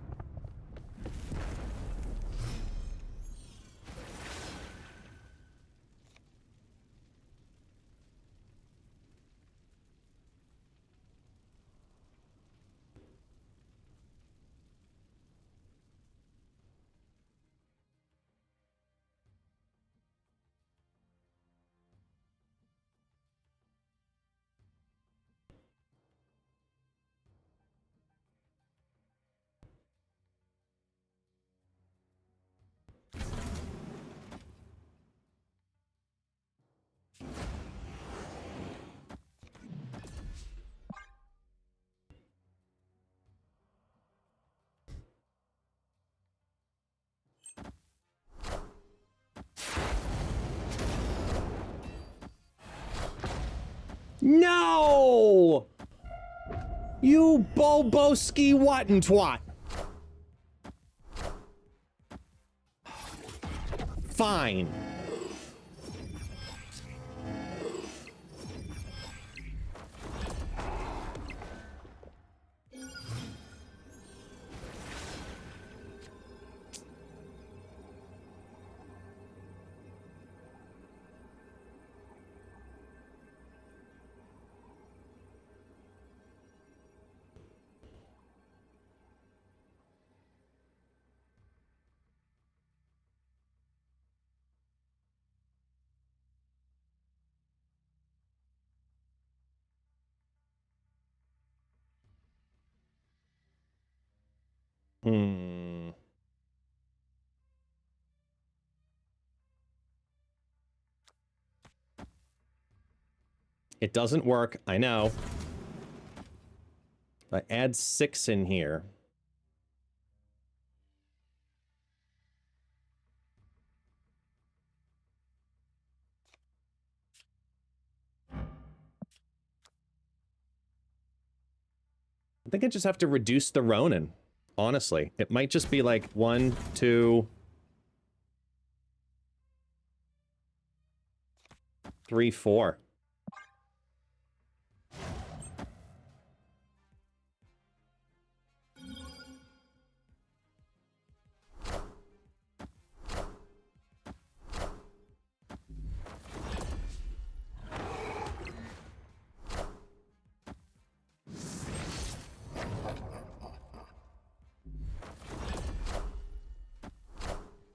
No! You Boboski Wattentwat! Fine. It doesn't work, I know. If I add 6 in here. I think I just have to reduce the Ronin, honestly. It might just be like 1, 2, 3, 4.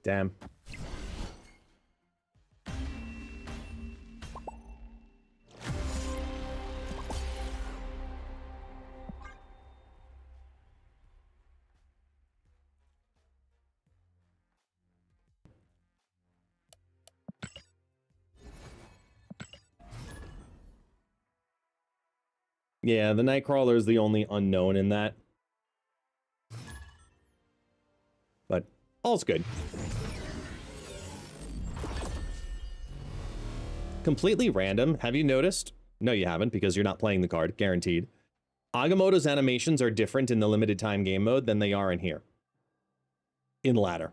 Damn. Yeah, the Nightcrawler is the only unknown in that. But all's good. Completely random. Have you noticed No, you haven't, because you're not playing the card, guaranteed. Agamotto's animations are different in the limited time game mode than they are in here. In ladder.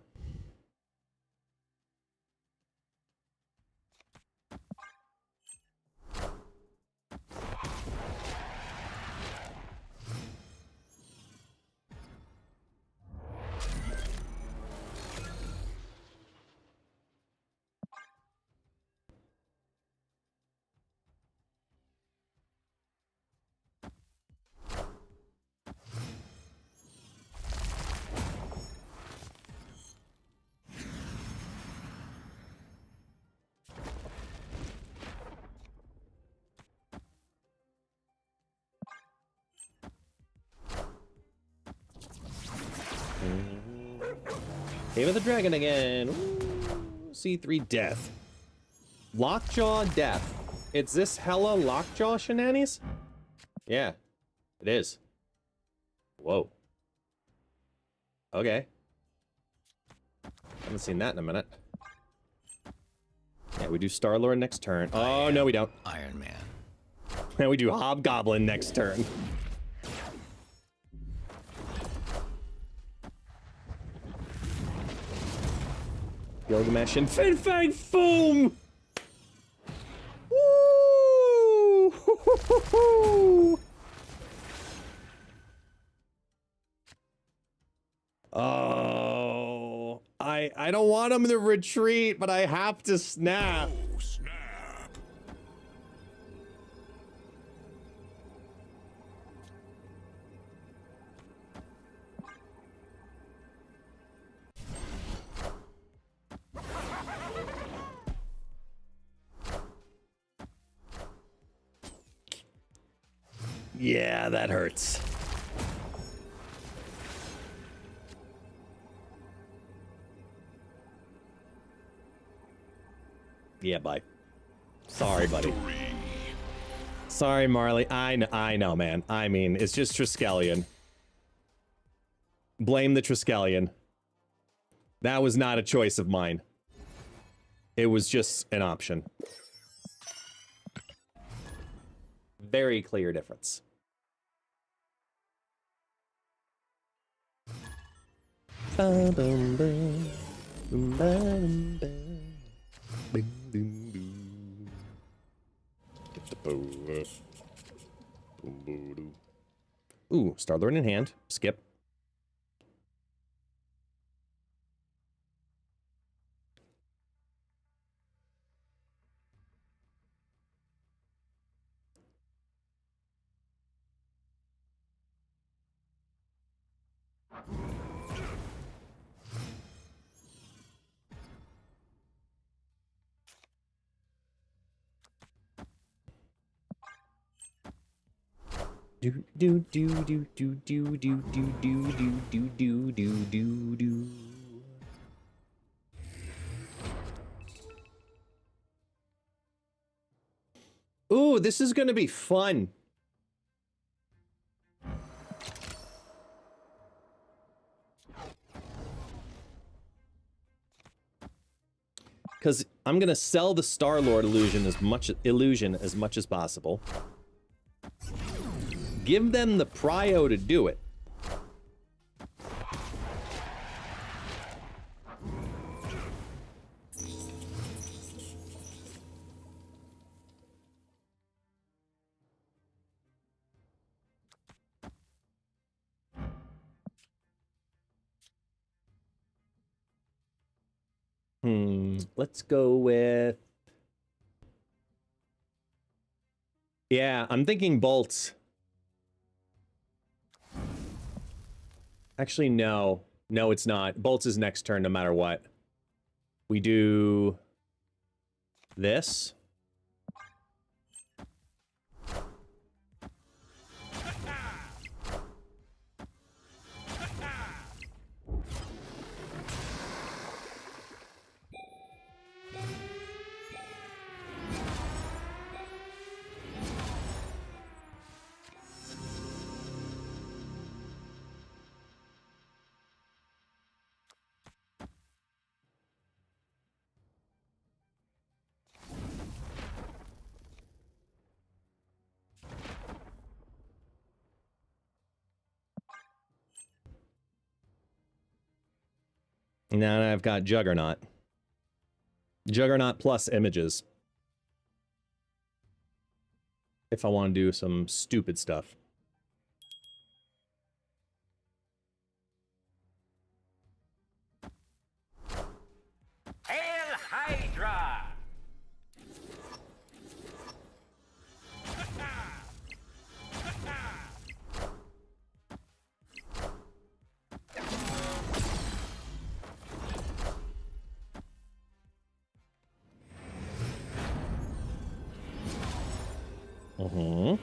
Cave of the Dragon again. Ooh, C3 death. Lockjaw death. It's this hella lockjaw shenanigans? Yeah, it is. Whoa. Okay. Haven't seen that in a minute. Yeah, we do Star-Lord next turn. Oh, no, we don't. Iron Man. And we do Hobgoblin next turn. Gilgamesh and Fin Fang Foom! Woo! Oh, I don't want him to retreat, but I have to snap. Oh, snap. Yeah, that hurts. Yeah, bye. Sorry, buddy. Sorry, Marley. I know, man. I mean, it's just Triskelion. Blame the Triskelion. That was not a choice of mine. It was just an option. Very clear difference. Ooh, Star-Lord in hand. Skip. Do do do do do do do do do do do do do do do. Ooh, this is gonna be fun. Because I'm gonna sell the Star-Lord illusion as much as possible. Give them the prio to do it. Let's go with... Yeah, I'm thinking bolts. Actually, no. No, it's not. Bolts is next turn no matter what. We do... this. Now I've got Juggernaut. Juggernaut plus images. If I want to do some stupid stuff. Hail Hydra! Mm-hmm.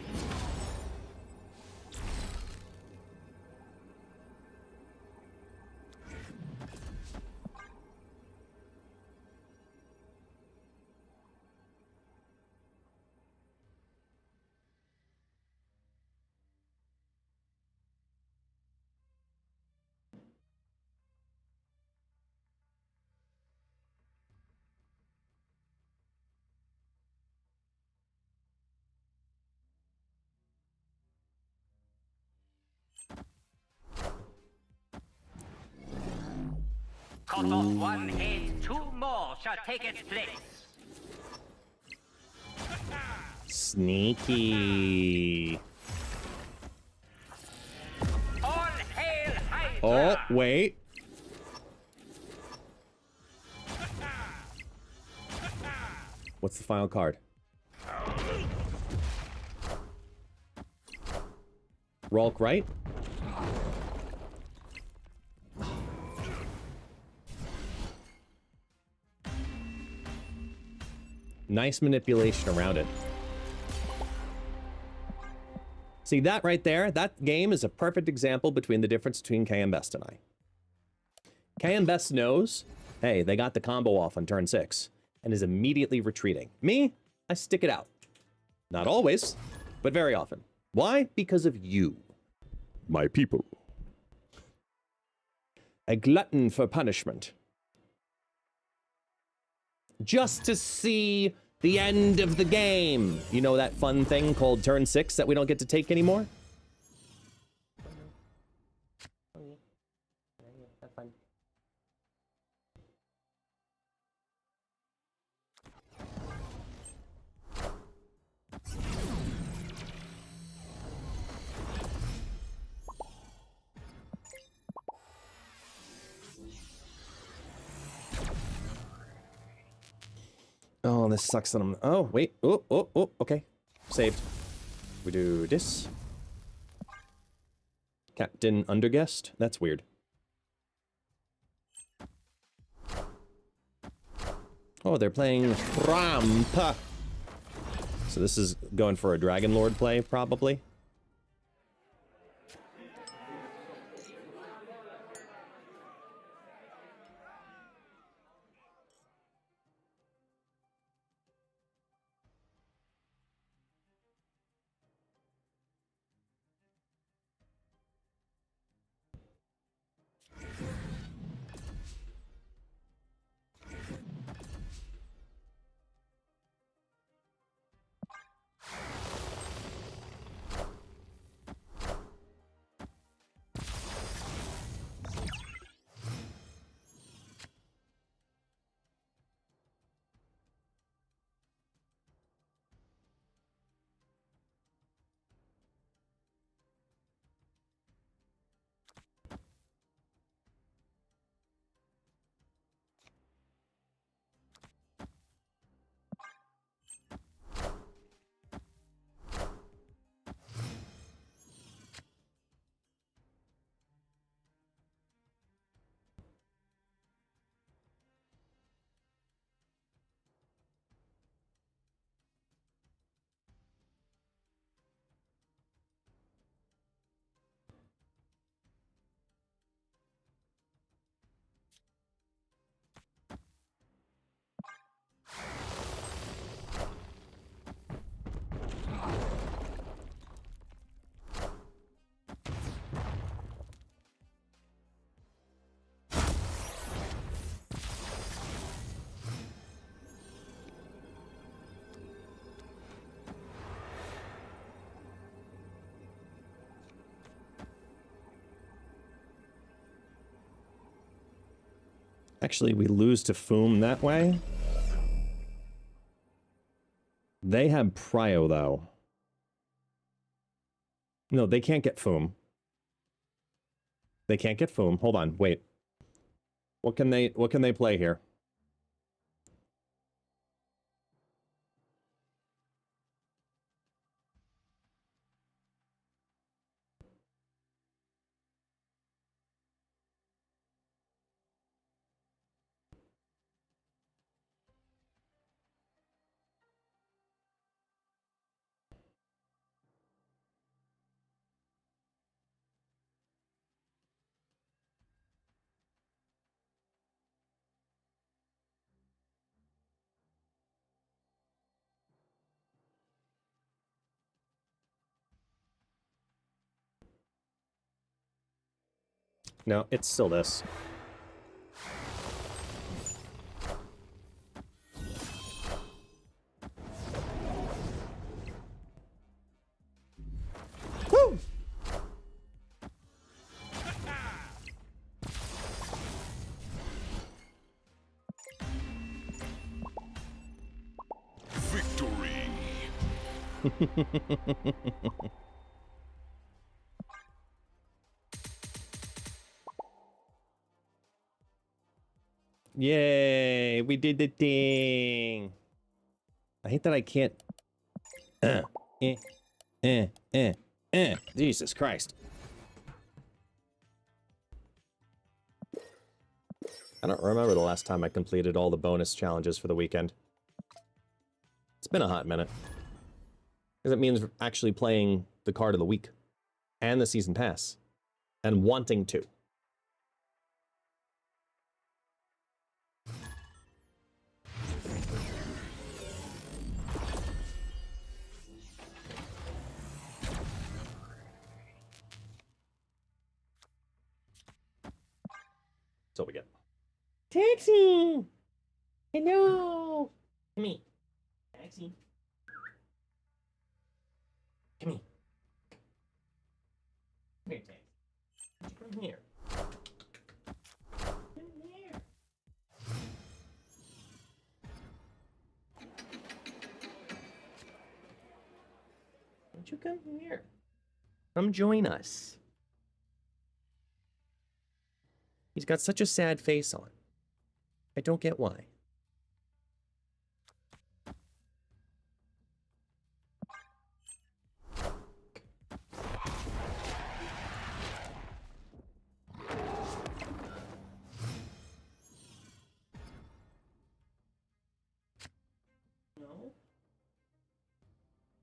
Cut off one head, two more shall take its place. Sneaky. All hail Hydra! Oh, wait. What's the final card? Rolk, right? Nice manipulation around it. See that right there? That game is a perfect example between the difference between KM Best and I. KM Best knows, hey, they got the combo off on turn 6 and is immediately retreating. Me, I stick it out. Not always, but very often. Why? Because of you, my people. A glutton for punishment. Just to see the end of the game. You know that fun thing called turn 6 that we don't get to take anymore? Oh, this sucks that I'm... Oh, wait. Oh, okay. Saved. We do this. Captain Underguest? That's weird. Oh, they're playing Rampa. So this is going for a Dragon Lord play, probably. Actually, we lose to Foom that way. They have Prio, though. No, they can't get Foom. They can't get Foom. Hold on, wait. What can they play here? No, it's still this. Woo! Victory. Yay, we did the thing. I hate that I can't. Jesus Christ. I don't remember the last time I completed all the bonus challenges for the weekend. It's been a hot minute. Because it means actually playing the card of the week and the season pass and wanting to. So we get taxi. Hello. Come here. Taxi. Come here. Come here, taxi. Come here. Come here. Won't you come here? Come join us. He's got such a sad face on. I don't get why. No.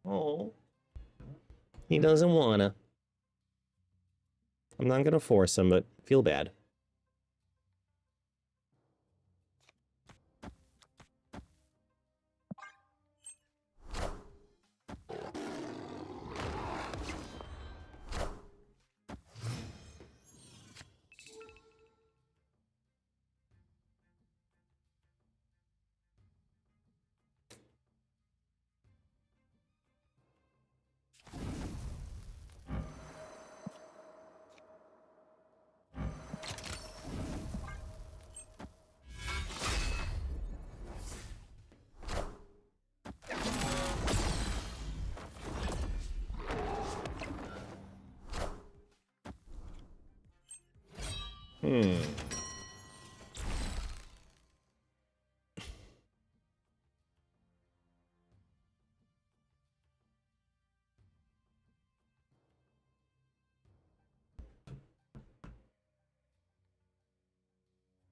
Oh. He doesn't wanna. I'm not gonna force him, but feel bad.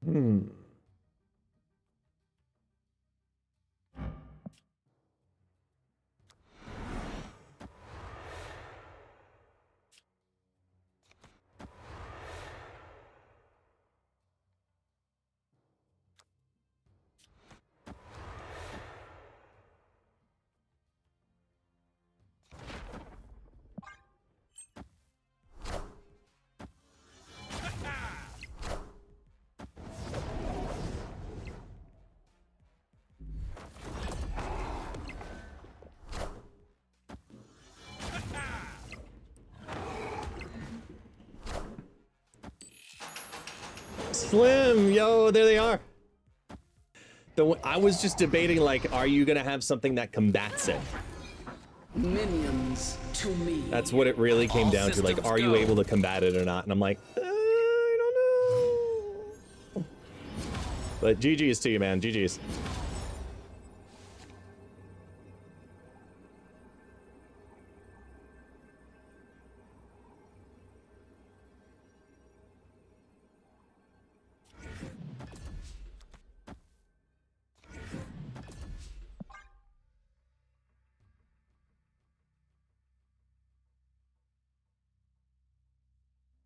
Hmm. Slim, yo, there they are. I was just debating, like, are you gonna have something that combats it? Minions to me. That's what it really came down to. Like, are you able to combat it or not? And I'm like, I don't know. But GG's to you, man. GG's.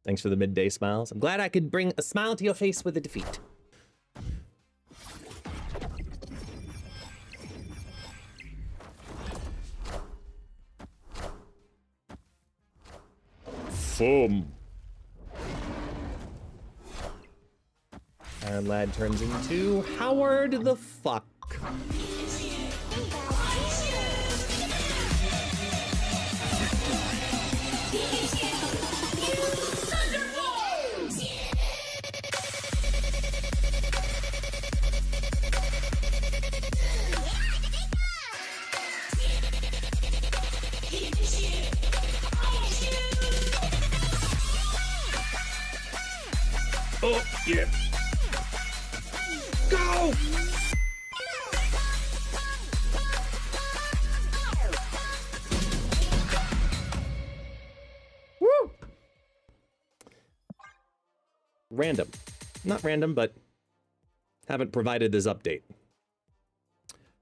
Thanks for the midday smiles. I'm glad I could bring a smile to your face with a defeat. Boom. And lad turns into Howard the Fuck. Oh, yeah. Go! Woo! Random. Not random, but haven't provided this update.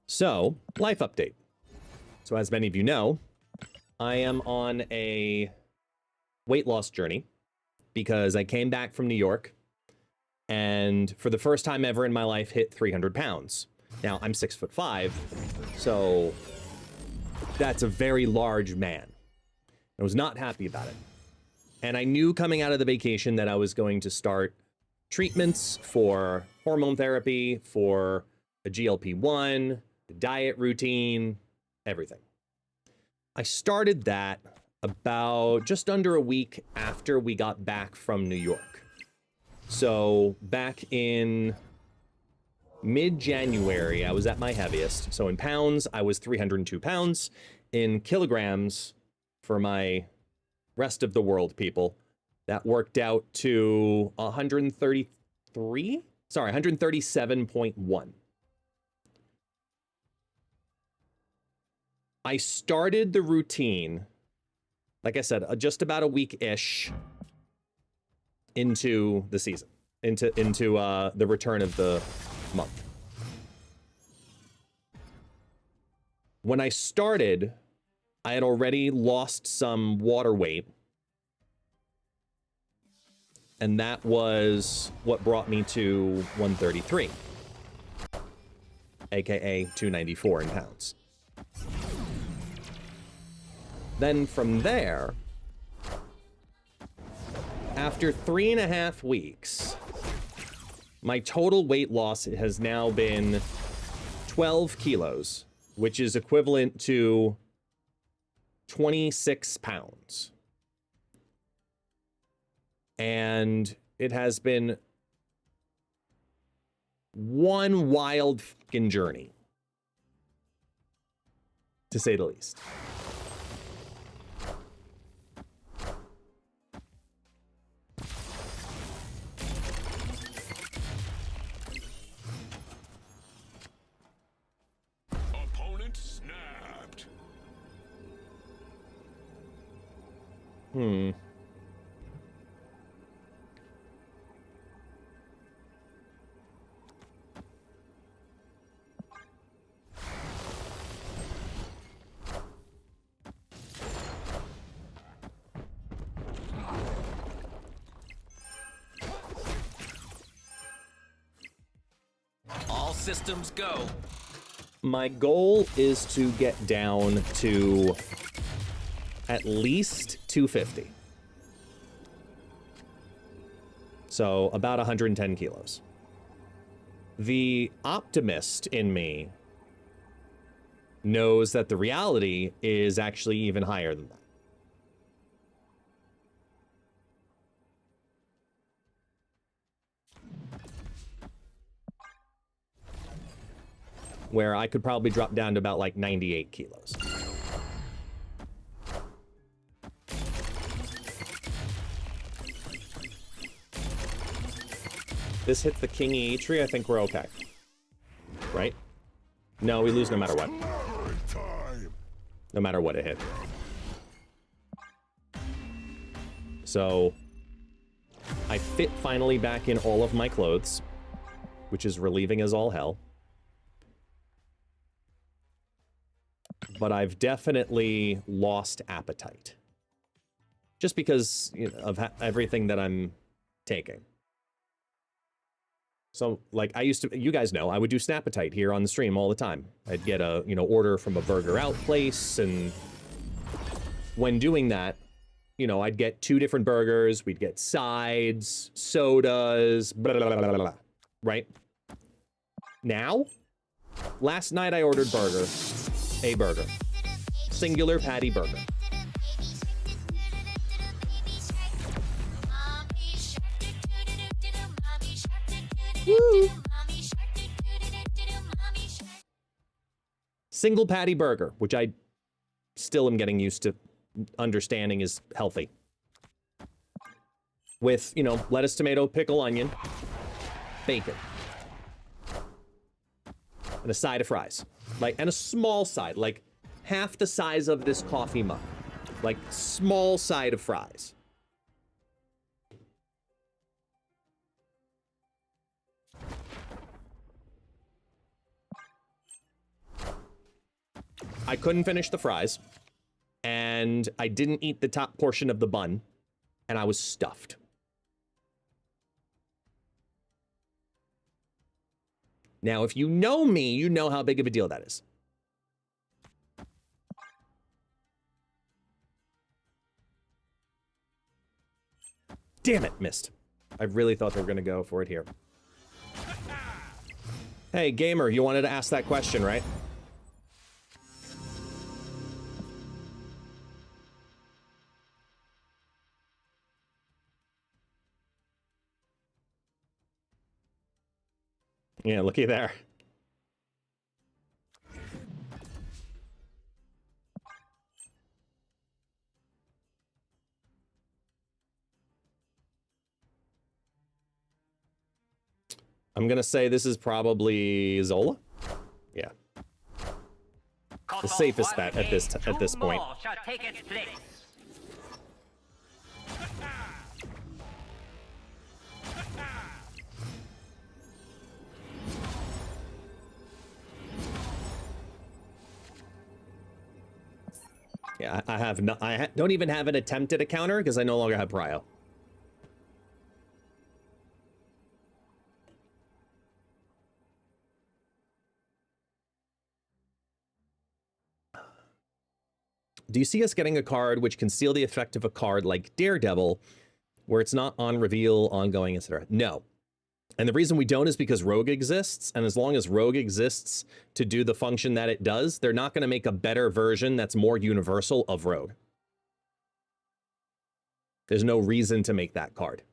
So, life update. So as many of you know, I am on a weight loss journey because I came back from New York and for the first time ever in my life hit 300 pounds. Now, I'm 6'5", so that's a very large man. I was not happy about it. And I knew coming out of the vacation that I was going to start treatments for hormone therapy, for a GLP-1, the diet routine, everything. I started that about just under a week after we got back from New York. So back in mid-January, I was at my heaviest. So in pounds, I was 302 pounds. In kilograms, for my rest of the world people, that worked out to 137.1. I started the routine, like I said, just about a week-ish into the season, into the return of the month. When I started, I had already lost some water weight, and that was what brought me to 133, aka 294 in pounds. Then from there, after 3.5 weeks, my total weight loss has now been 12 kilos, which is equivalent to 26 pounds. And it has been one wild fucking journey, to say the least. Opponent snapped. All systems go. My goal is to get down to at least 250. So about 110 kilos. The optimist in me knows that the reality is actually even higher than that. where I could probably drop down to about like 98 kilos. This hits the king E tree, I think we're okay. Right? No, we lose no matter what. No matter what it hit. So, I fit finally back in all of my clothes, which is relieving as all hell. But I've definitely lost appetite. Just because, you know, of everything that I'm taking. So, like, I used to, you guys know, I would do Snappetite here on the stream all the time. I'd get a, you know, order from a burger out place, and when doing that, you know, I'd get 2 different burgers, we'd get sides, sodas, blah, blah, blah, blah, blah, right? Now, last night I ordered a burger, singular patty burger. Woo. Single patty burger, which I still am getting used to understanding is healthy. With, you know, lettuce, tomato, pickle, onion, bacon. And a side of fries. Like, and a small side, like half the size of this coffee mug. Like, small side of fries. I couldn't finish the fries, and I didn't eat the top portion of the bun, and I was stuffed. Now, if you know me, you know how big of a deal that is. Damn it, missed. I really thought they were going to go for it here. Hey, gamer, you wanted to ask that question, right? Yeah, looky there. I'm gonna say this is probably Zola. Yeah, the safest bet at this point. Yeah, I don't even have an attempt at a counter because I no longer have prio. Do you see us getting a card which can seal the effect of a card like Daredevil, where it's not on reveal, ongoing, etc.? No. And the reason we don't is because Rogue exists, and as long as Rogue exists to do the function that it does, they're not going to make a better version that's more universal of Rogue. There's no reason to make that card.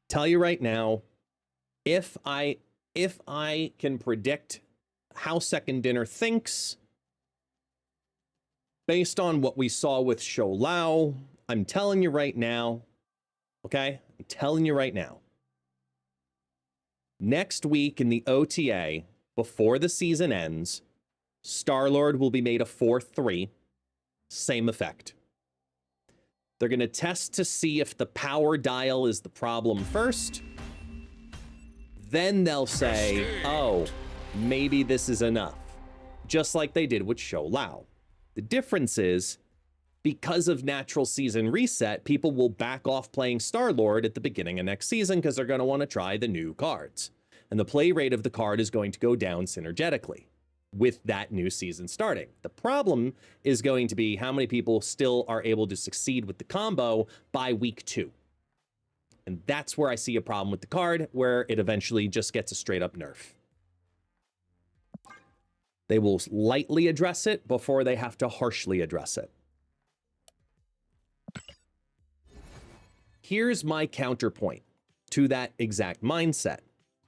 Tell you right now, if I can predict how Second Dinner thinks based on what we saw with Shou Lao, I'm telling you right now, okay? I'm telling you right now. Next week in the OTA, before the season ends, Star-Lord will be made a 4/3, same effect. They're going to test to see if the power dial is the problem first. Then they'll say, oh, maybe this is enough. Just like they did with Shou Lao. The difference is, because of natural season reset, people will back off playing Star-Lord at the beginning of next season because they're going to want to try the new cards. And the play rate of the card is going to go down synergetically with that new season starting. The problem is going to be how many people still are able to succeed with the combo by week 2. And that's where I see a problem with the card, where it eventually just gets a straight up nerf. They will lightly address it before they have to harshly address it. Here's my counterpoint to that exact mindset.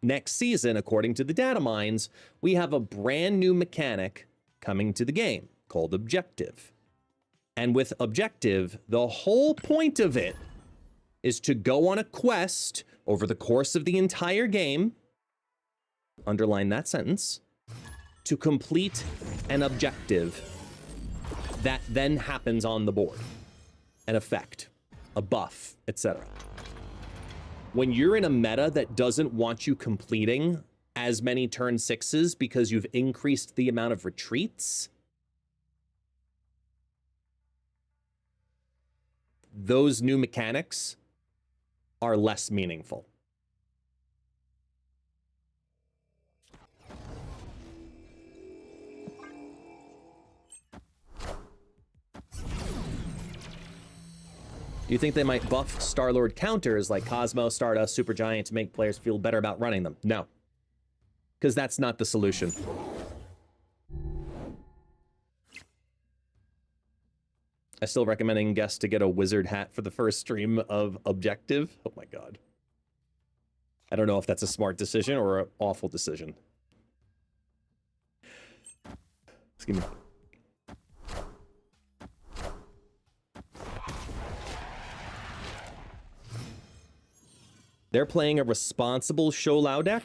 Next season, according to the data mines, we have a brand new mechanic coming to the game called Objective. And with Objective, the whole point of it is to go on a quest over the course of the entire game, underline that sentence, to complete an objective that then happens on the board. An effect, a buff, etc. When you're in a meta that doesn't want you completing as many turn 6s because you've increased the amount of retreats, those new mechanics are less meaningful. Do you think they might buff Star-Lord counters like Cosmo, Stardust, Supergiant to make players feel better about running them? No. Because that's not the solution. I still recommending guests to get a wizard hat for the first stream of Objective. Oh my god. I don't know if that's a smart decision or an awful decision. Excuse me. They're playing a responsible Sholau deck?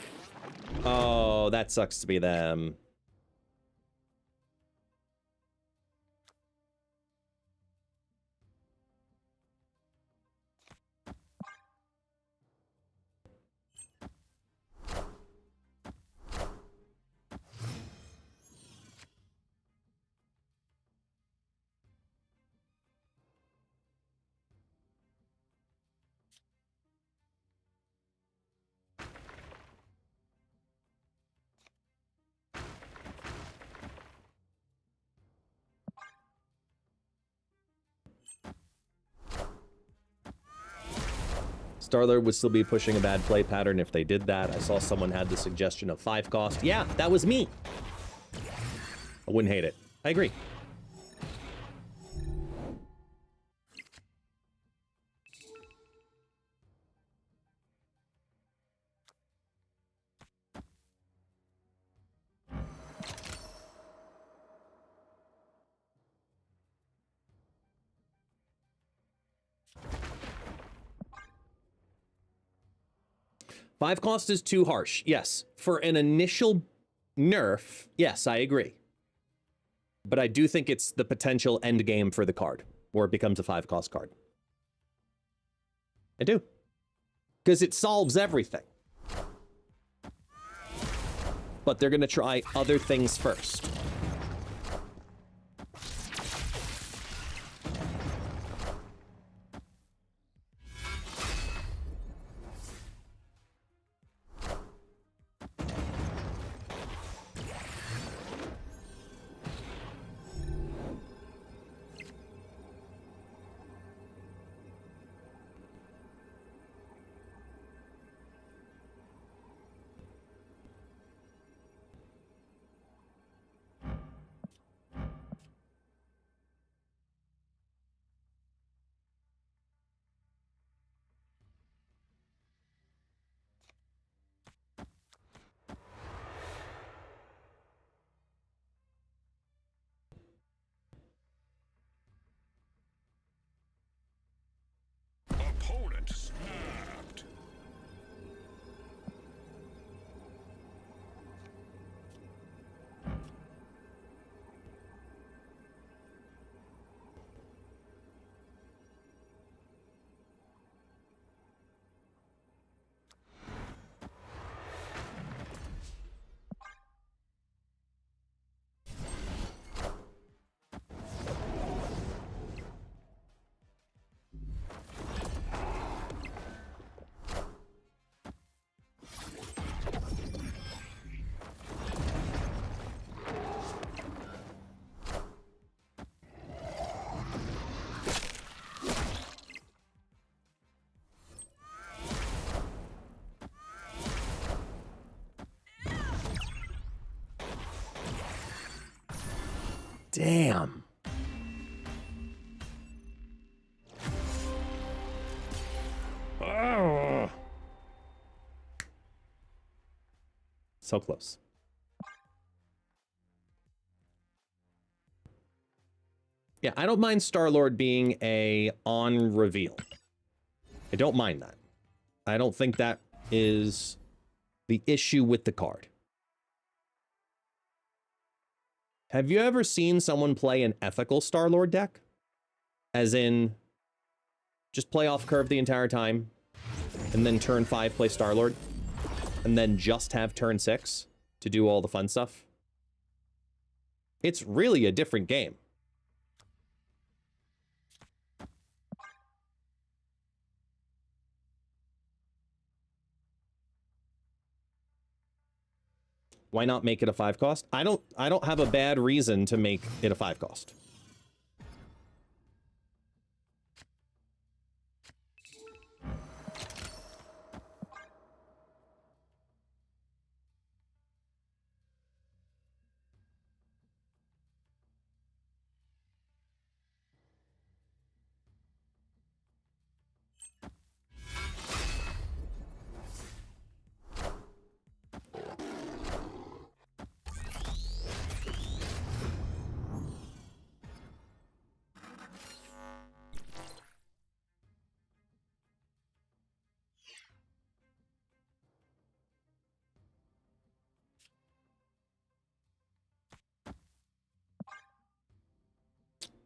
Oh, that sucks to be them. Starlord would still be pushing a bad play pattern if they did that. I saw someone had the suggestion of 5 cost. Yeah, that was me. I wouldn't hate it. I agree. Five cost is too harsh. Yes. For an initial nerf, yes, I agree. But I do think it's the potential end game for the card, where it becomes a 5 cost card. I do. Because it solves everything. But they're going to try other things first. Damn. Oh. So close. Yeah, I don't mind Star-Lord being a on reveal. I don't mind that. I don't think that is the issue with the card. Have you ever seen someone play an ethical Star-Lord deck? As in, just play off curve the entire time, and then turn 5 play Star-Lord, and then just have turn 6 to do all the fun stuff? It's really a different game. Why not make it a 5 cost? I don't have a bad reason to make it a 5 cost.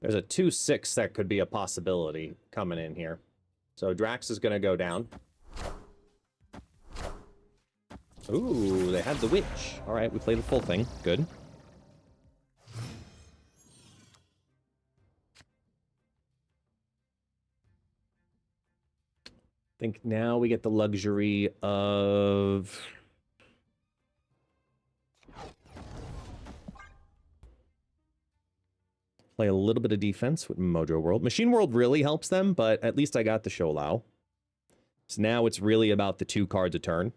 There's a 2/6 that could be a possibility coming in here. So Drax is going to go down. Ooh, they had the witch. All right, we played the full thing. Good. I think now we get the luxury of... play a little bit of defense with Mojo World. Machine World really helps them, but at least I got the Show Lao. So now it's really about the 2 cards a turn.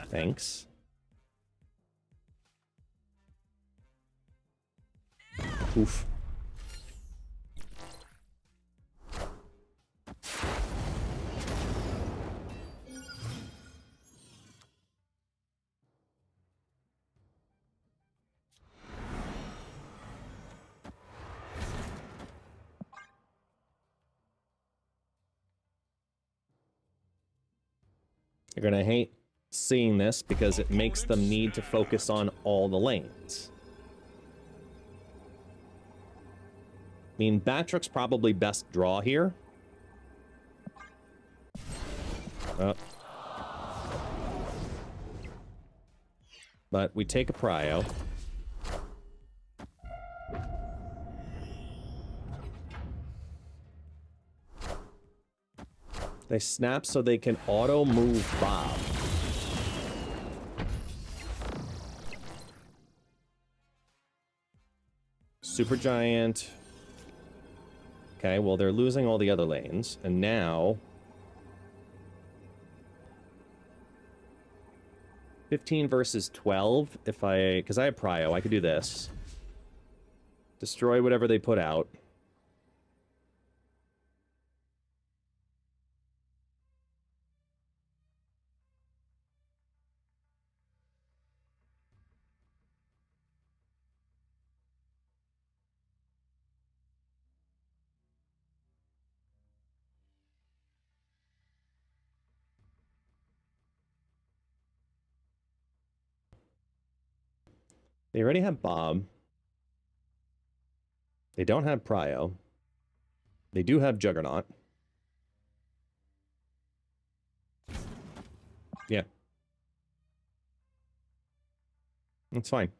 Thanks. Oof. You're going to hate seeing this because it makes them need to focus on all the lanes. I mean, Batrock's probably best draw here. But we take a prio. They snap so they can auto-move Bob. Supergiant. Okay, well, they're losing all the other lanes. And now... 15 versus 12. If I... because I have prio, I could do this. Destroy whatever they put out. They already have Bob. They don't have Prio. They do have Juggernaut. Yeah. That's fine.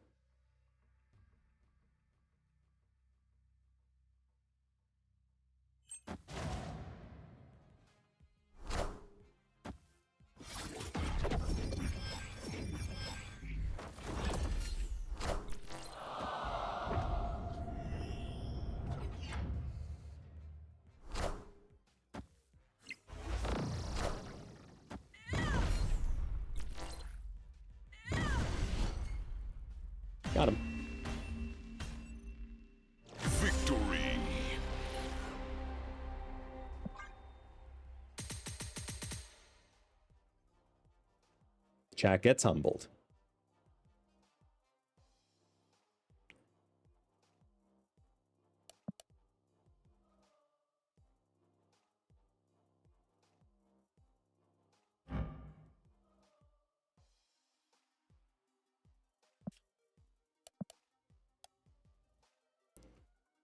Chat gets humbled.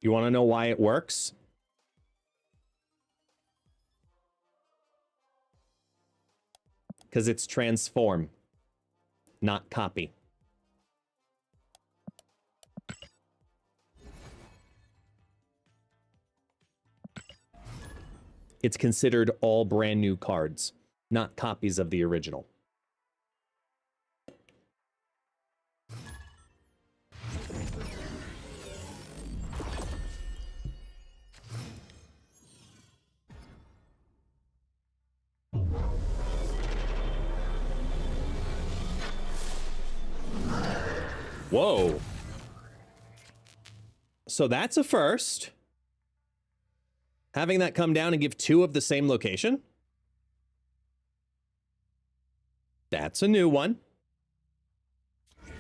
You want to know why it works? Because it's transform, not copy. It's considered all brand new cards, not copies of the original. Whoa. So that's a first. Having that come down and give 2 of the same location. That's a new one. I'm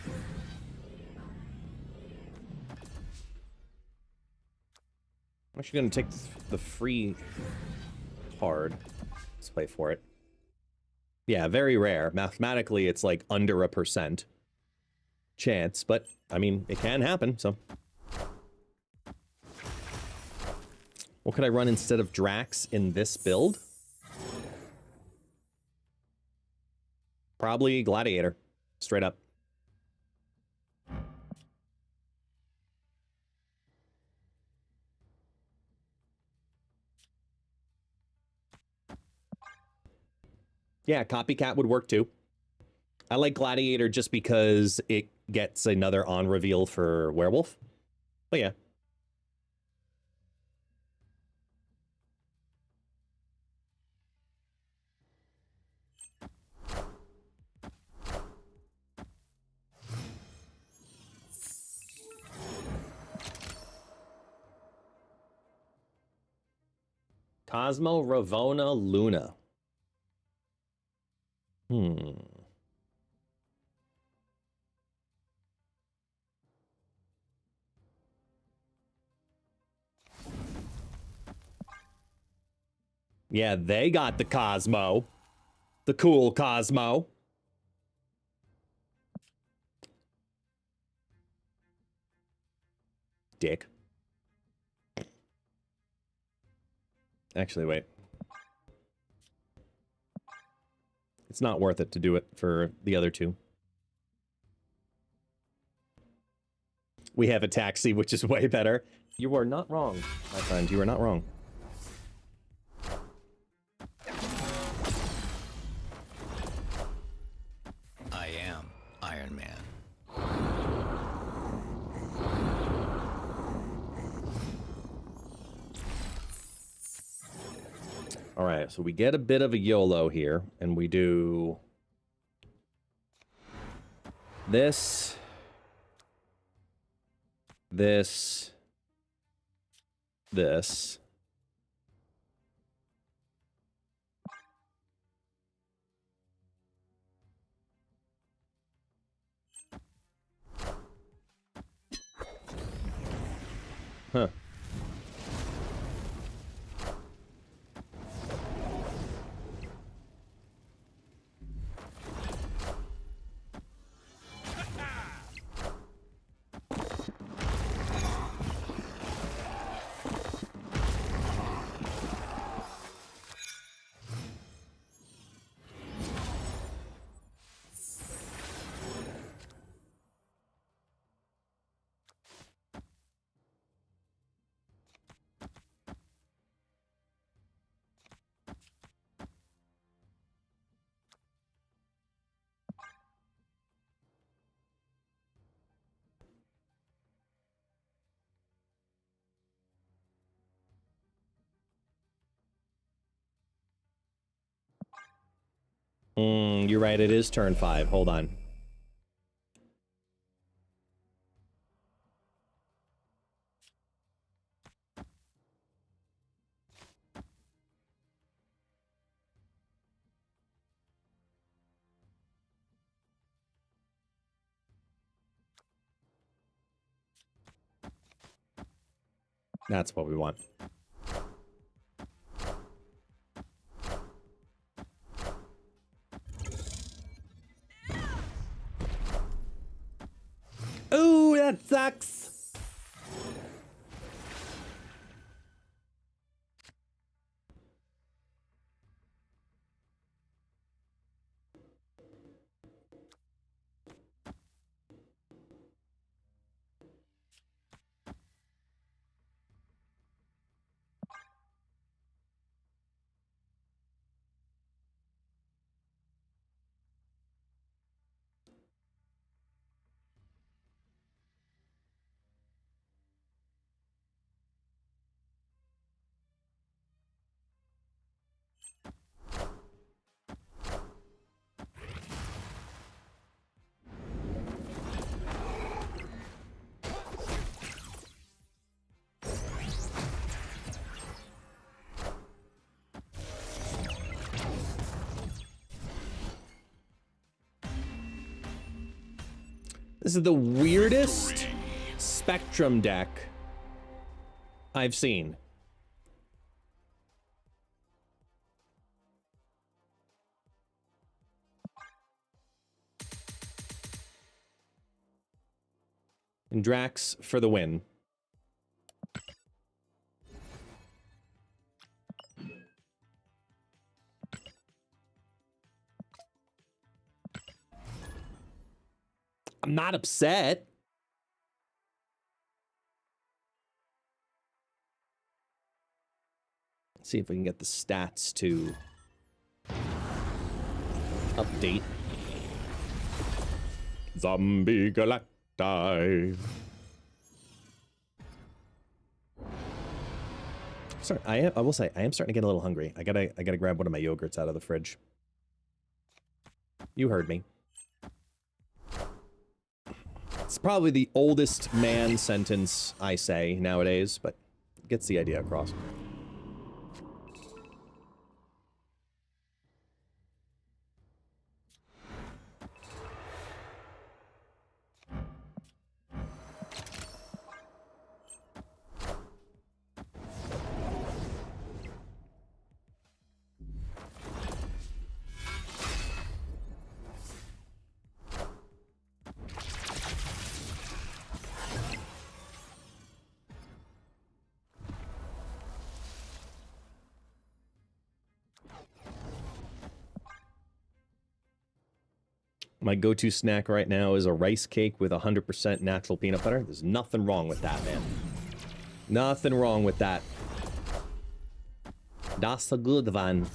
actually going to take the free card. Let's play for it. Yeah, very rare. Mathematically, it's like under 1% chance, but I mean, it can happen, so. What could I run instead of Drax in this build? Probably Gladiator, straight up. Yeah, Copycat would work too. I like Gladiator just because it gets another on reveal for Werewolf. But yeah. Cosmo Ravona Luna. Yeah, they got the Cosmo. The cool Cosmo. Dick. Actually, wait. It's not worth it to do it for the other 2. We have a taxi, which is way better. You are not wrong, my friend. You are not wrong. I am Iron Man. All right, so we get a bit of a YOLO here, and we do this, this, this. Huh. You're right, it is turn 5. Hold on. That's what we want. Ooh, that sucks. This is the weirdest Spectrum deck I've seen. And Drax for the win. I'm not upset. Let's see if we can get the stats to update. Zombie Galacti. Sorry, I will say I am starting to get a little hungry. I gotta grab one of my yogurts out of the fridge. You heard me. It's probably the oldest man sentence I say nowadays, but it gets the idea across. My go-to snack right now is a rice cake with 100% natural peanut butter. There's nothing wrong with that, man. Nothing wrong with that. That's a good one.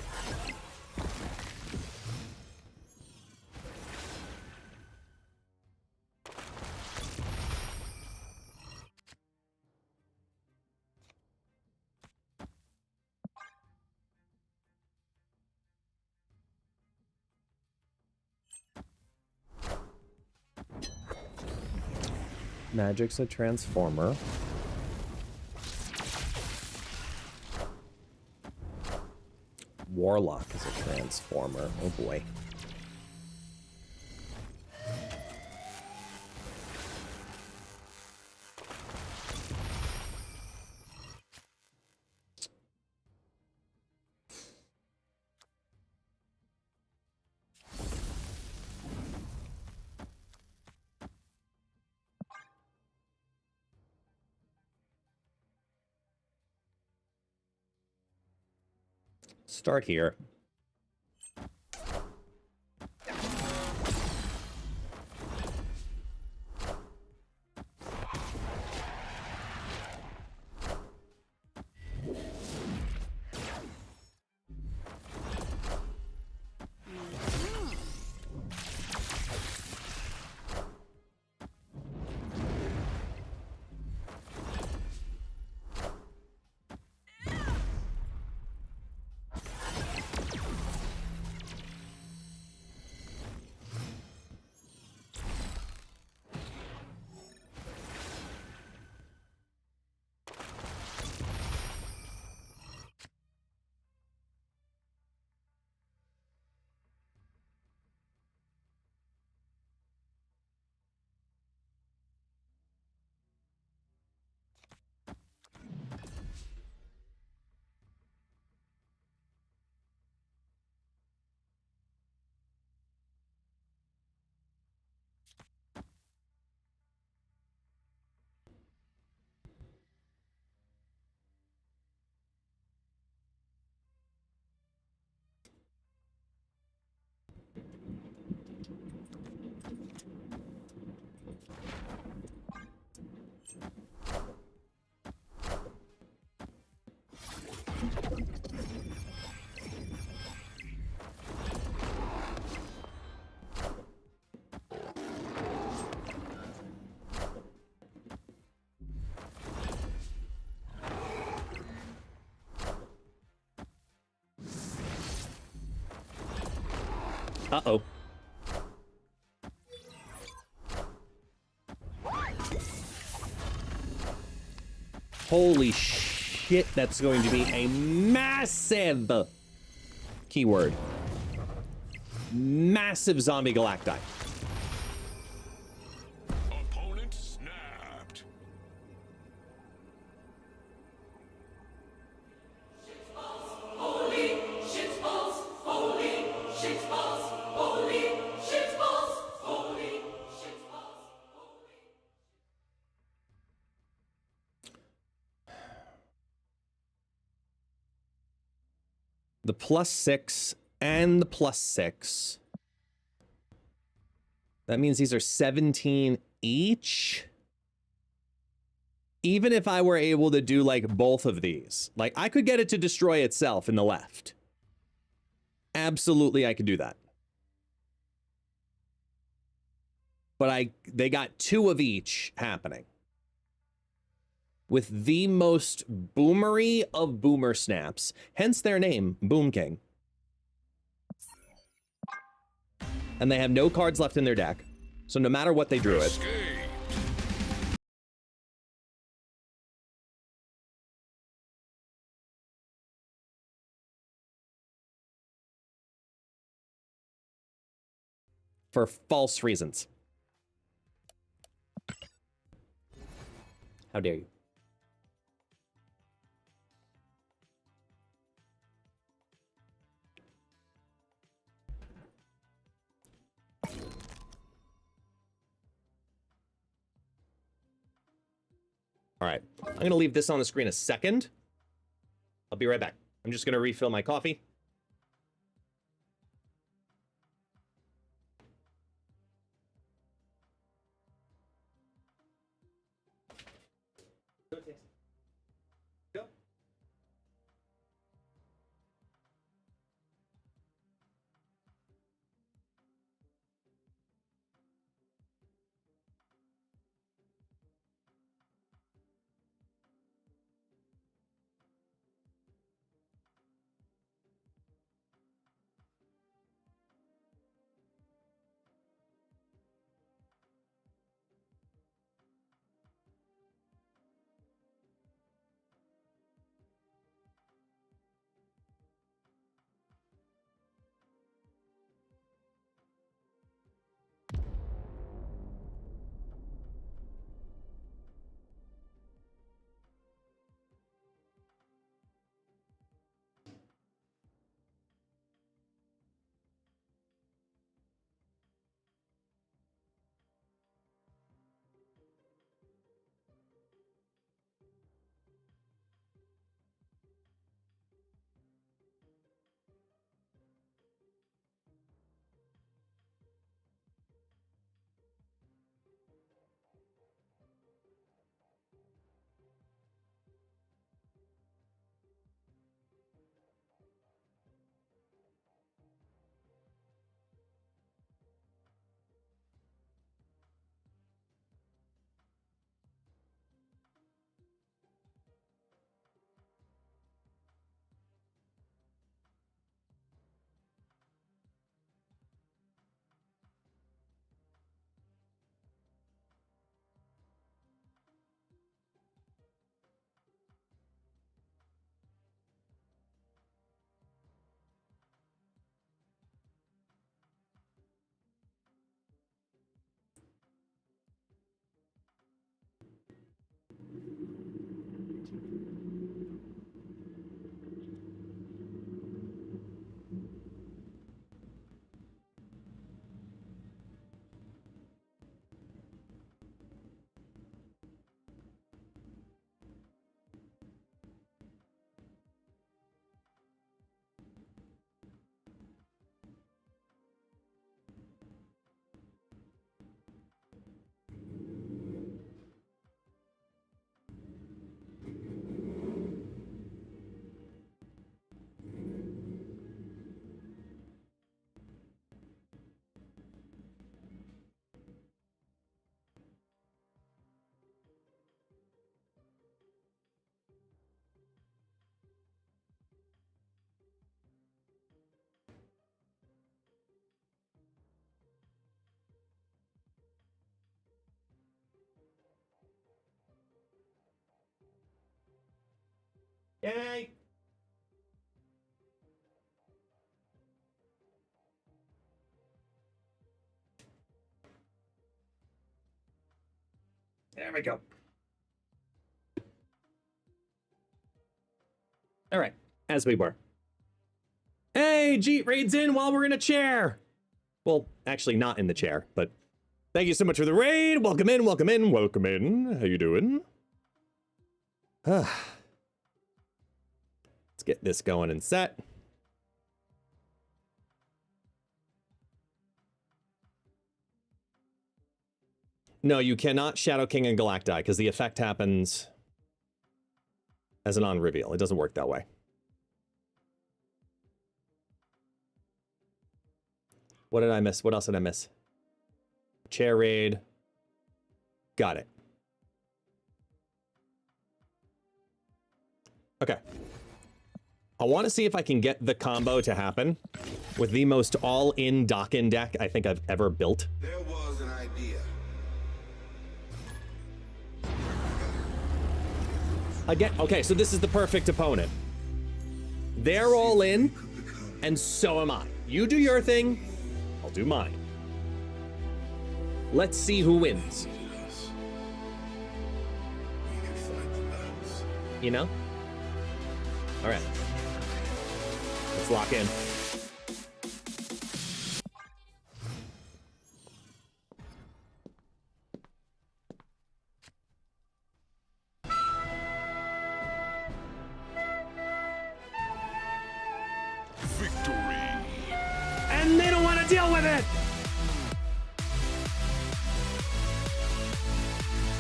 Magic's a transformer. Warlock is a transformer. Oh boy. Start here. Uh-oh. Holy shit, that's going to be a massive keyword. Massive zombie galacti. Opponent snapped. The +6 and the +6. That means these are 17 each. Even if I were able to do like both of these, like I could get it to destroy itself in the left. Absolutely, I could do that. But they got 2 of each happening. With the most boomery of boomer snaps, hence their name, Boom King. And they have no cards left in their deck, so no matter what they drew it. For false reasons. How dare you? All right, I'm gonna leave this on the screen a second. I'll be right back. I'm just gonna refill my coffee. Go. Hey! There we go. All right, as we were. Hey, Jeet raids in while we're in a chair. Well, actually not in the chair, but thank you so much for the raid. Welcome in, welcome in, welcome in. How you doing? Let's get this going and set. No, you cannot Shadow King and Galacti because the effect happens as an on-reveal. It doesn't work that way. What did I miss? What else did I miss? Chair raid. Got it. Okay. I want to see if I can get the combo to happen with the most all-in Dokken deck I think I've ever built. There was an idea. Again, okay, so this is the perfect opponent. They're all in, and so am I. You do your thing, I'll do mine. Let's see who wins. You know? All right. Let's lock in. Victory. And they don't want to deal with it!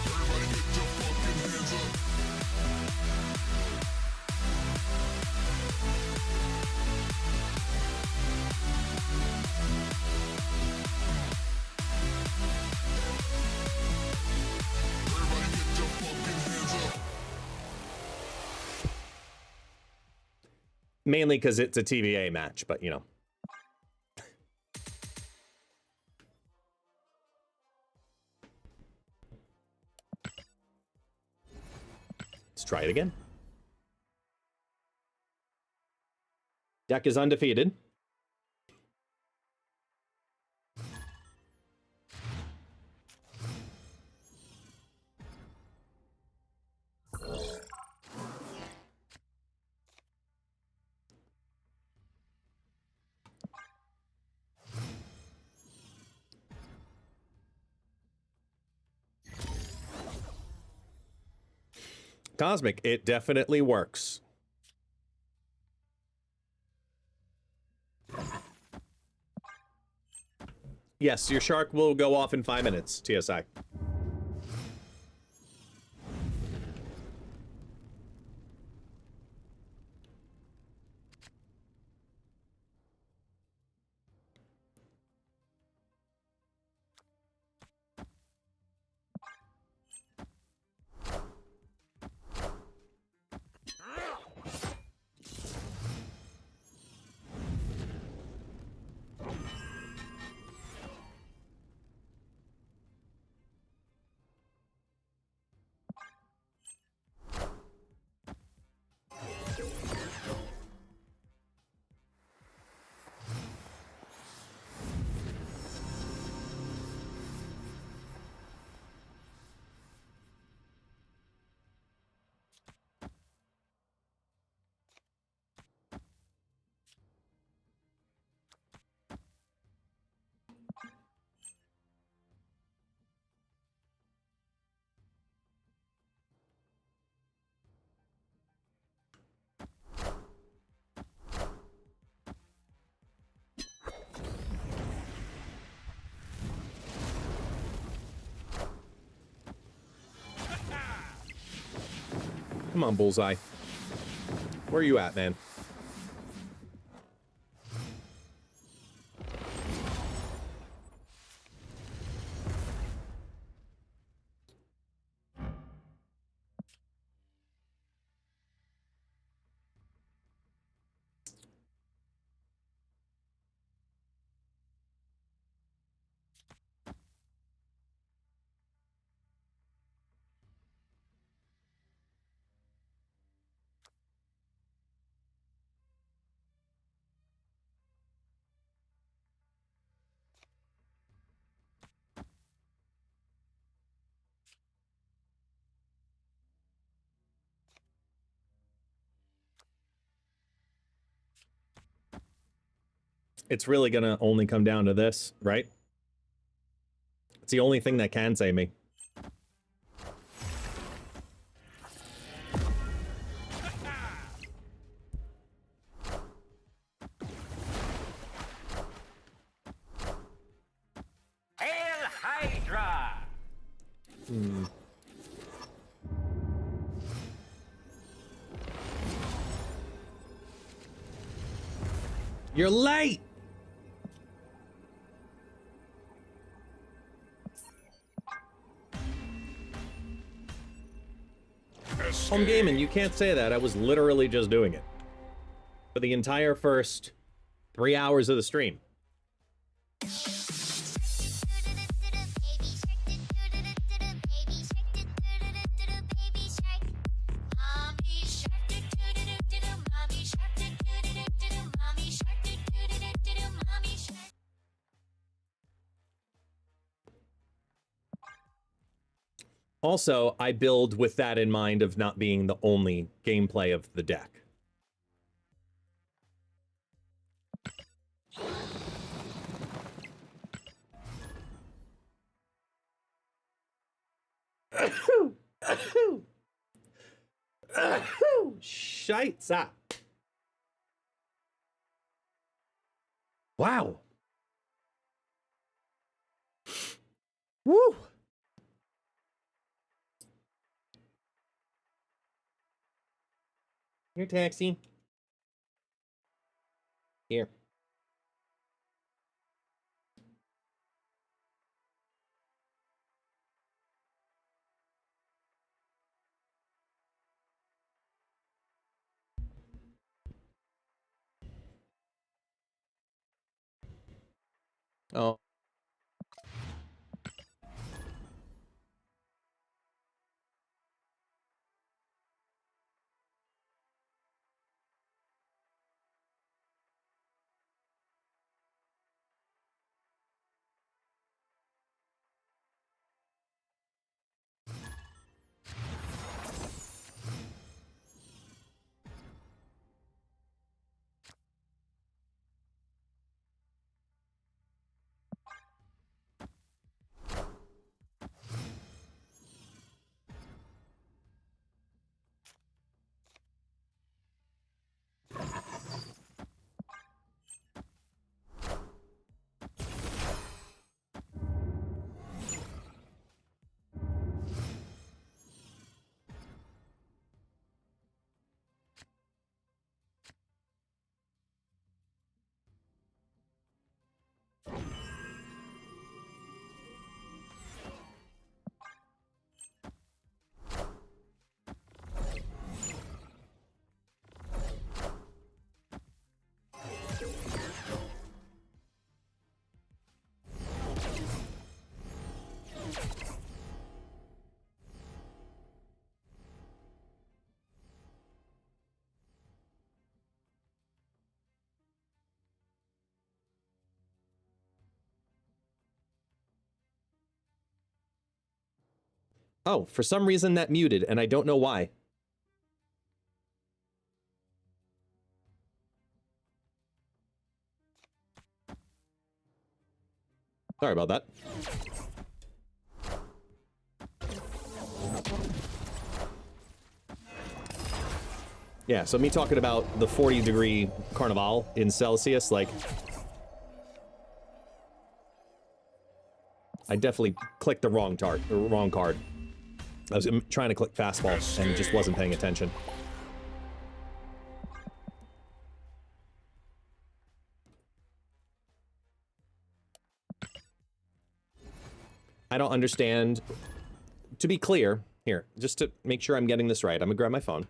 Everybody get your fucking hands up. Everybody get your fucking hands up. Mainly because it's a TVA match, but you know. Let's try it again. Deck is undefeated. Cosmic, it definitely works. Yes, your shark will go off in 5 minutes, TSI. Come on, Bullseye. Where are you at, man? It's really gonna only come down to this, right? It's the only thing that can save me. Hail Hydra! You're late! Home gaming, you can't say that. I was literally just doing it. For the entire first 3 hours of the stream. Also, I build with that in mind of not being the only gameplay of the deck. Shites up. Wow. Woo. Here, taxi. Here. Oh. Oh, for some reason that muted, and I don't know why. Sorry about that. Yeah, so me talking about the 40-degree Carnival in Celsius, like... I definitely clicked the wrong card. I was trying to click fastball and just wasn't paying attention. I don't understand. To be clear, here, just to make sure I'm getting this right, I'm gonna grab my phone.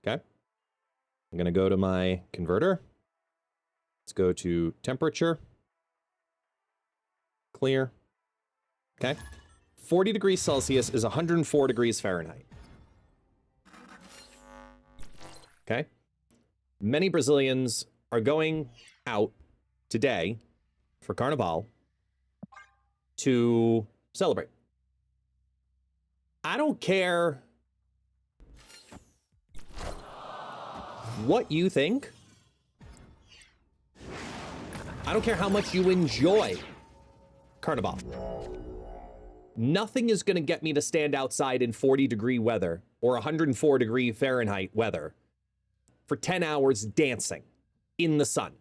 Okay. I'm gonna go to my converter. Let's go to temperature. Clear. Okay. 40 degrees Celsius is 104 degrees Fahrenheit. Okay. Many Brazilians are going out today for Carnival to celebrate. I don't care what you think. I don't care how much you enjoy Carnival. Nothing is going to get me to stand outside in 40-degree weather or 104-degree Fahrenheit weather for 10 hours dancing in the sun.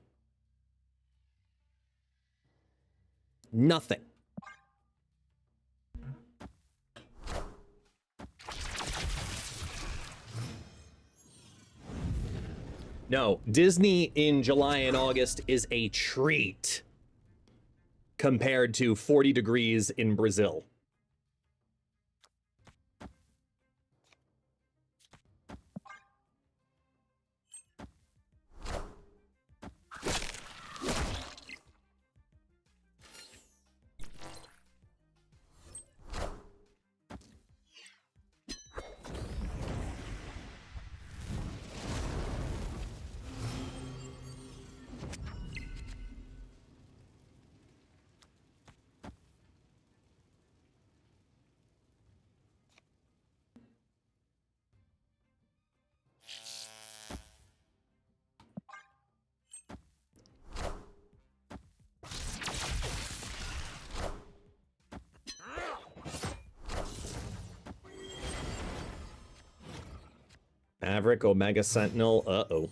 Nothing. No, Disney in July and August is a treat compared to 40 degrees in Brazil. Maverick, Omega Sentinel, uh-oh.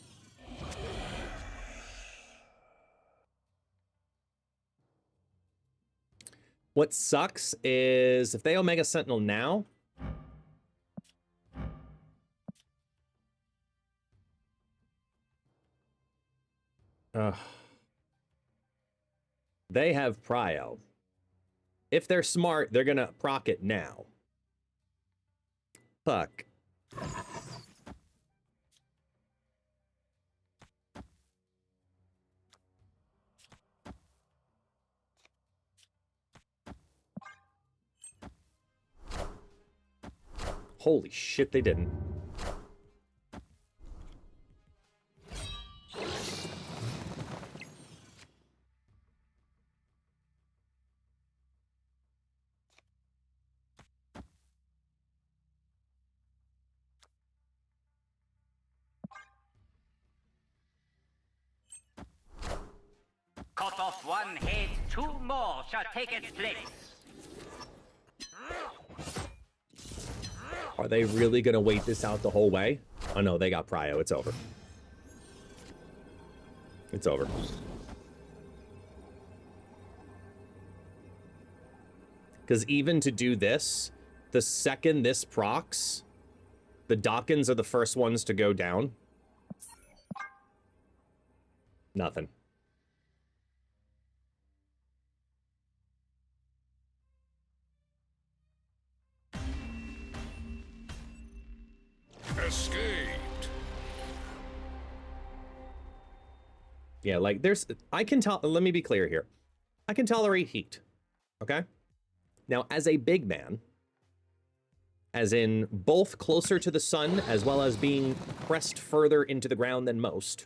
What sucks is if they Omega Sentinel now, they have Prio. If they're smart, they're gonna proc it now. Fuck. Holy shit, they didn't. Cut off one head, two more shall take its place. Are they really gonna wait this out the whole way? Oh no, they got Prio. It's over. It's over. Because even to do this, the second this procs, the Dawkins are the first ones to go down. Nothing. Escaped. Yeah, like I can tell, let me be clear here. I can tolerate heat, okay? Now, as a big man, as in both closer to the sun as well as being pressed further into the ground than most,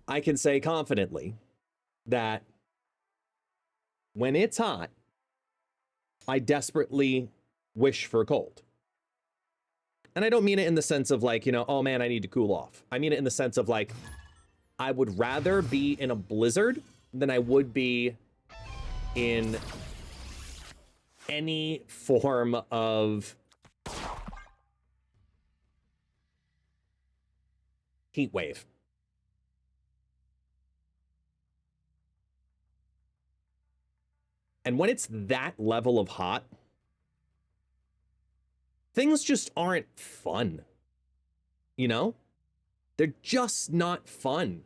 I can say confidently that when it's hot, I desperately wish for cold. And I don't mean it in the sense of like, you know, oh man, I need to cool off. I mean it in the sense of like, I would rather be in a blizzard than I would be in any form of heat wave. And when it's that level of hot, things just aren't fun. You know? They're just not fun.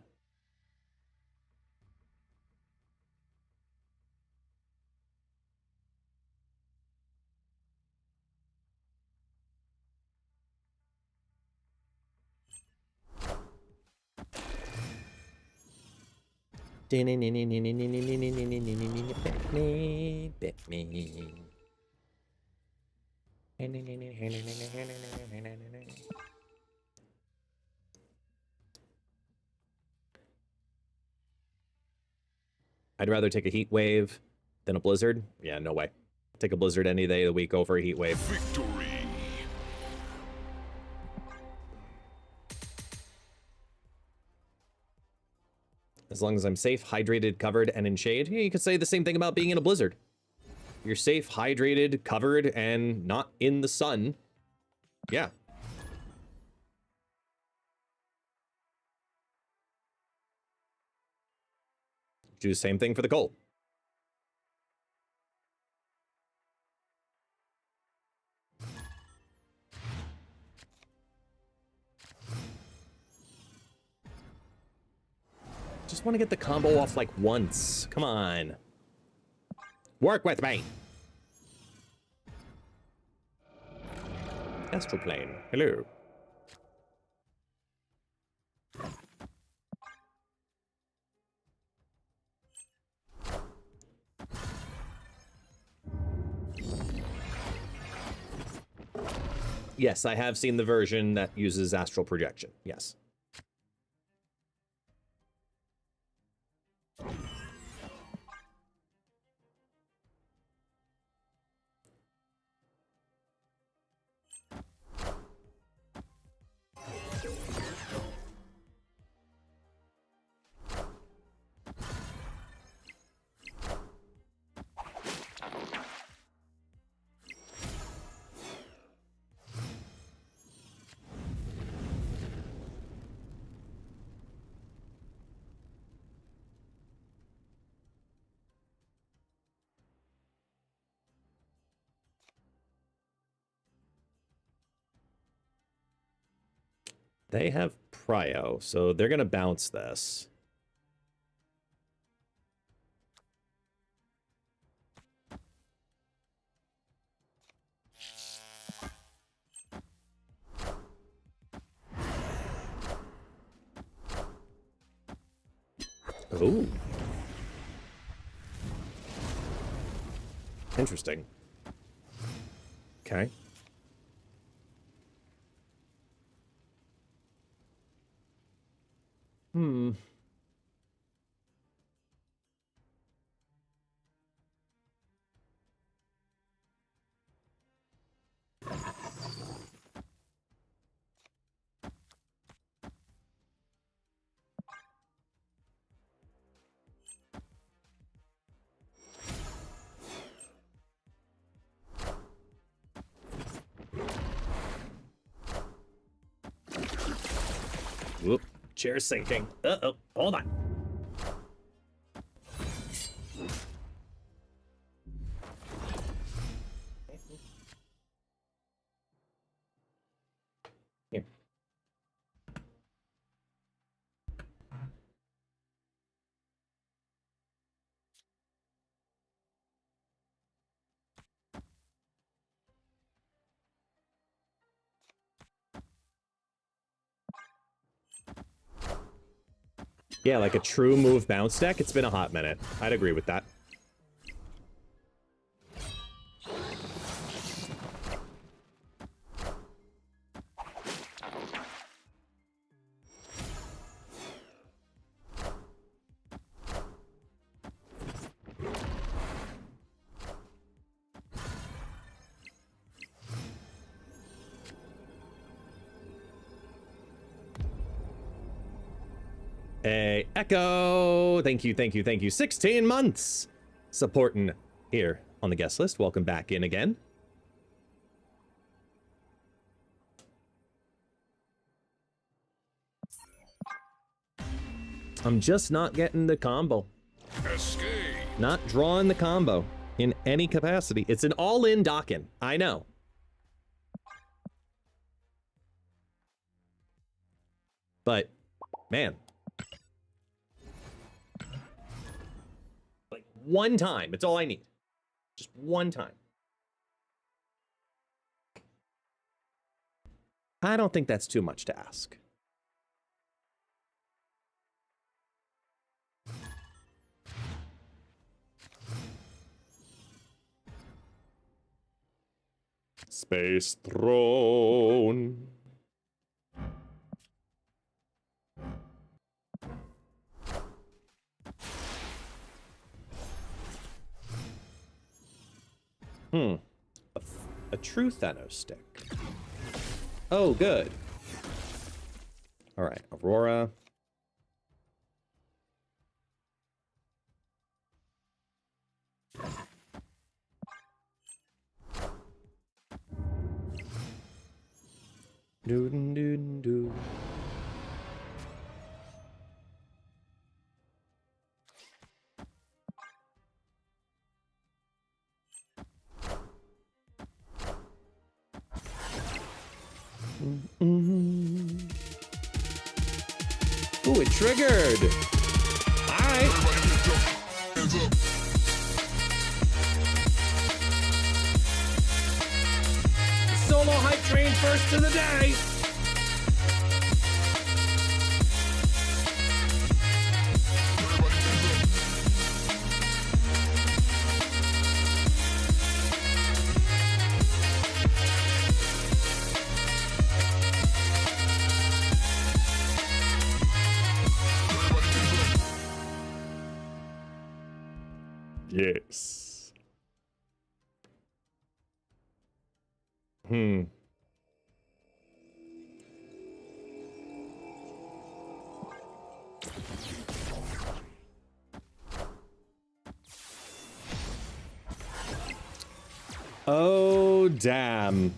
I'd rather take a heat wave than a blizzard. Yeah, no way. Take a blizzard any day of the week over a heat wave. Victory. As long as I'm safe, hydrated, covered, and in shade. You could say the same thing about being in a blizzard. You're safe, hydrated, covered, and not in the sun. Yeah. Do the same thing for the cold. Just want to get the combo off like once. Come on. Work with me. Astral plane. Hello. Yes, I have seen the version that uses astral projection. Yes. They have Prio, so they're going to bounce this. Oh. Interesting. Okay. Hmm. Whoop. Chair sinking. Uh-oh. Hold on. Here. Yeah, like a true move bounce deck. It's been a hot minute. I'd agree with that. Hey, Echo! Thank you, thank you, thank you. 16 months supporting here on the guest list. Welcome back in again. I'm just not getting the combo. Escape. Not drawing the combo in any capacity. It's an all-in Dokken. I know. But, man. Like, one time. It's all I need. Just one time. I don't think that's too much to ask. Space Throne. A true Thanos stick. Oh, good. All right, Aurora. Doo-doo-doo-doo. Ooh, it triggered! Alright! Hands up. Solo hype train first to the day! Everybody hands up. Everybody hands up. Yes. Hmm. Oh, damn.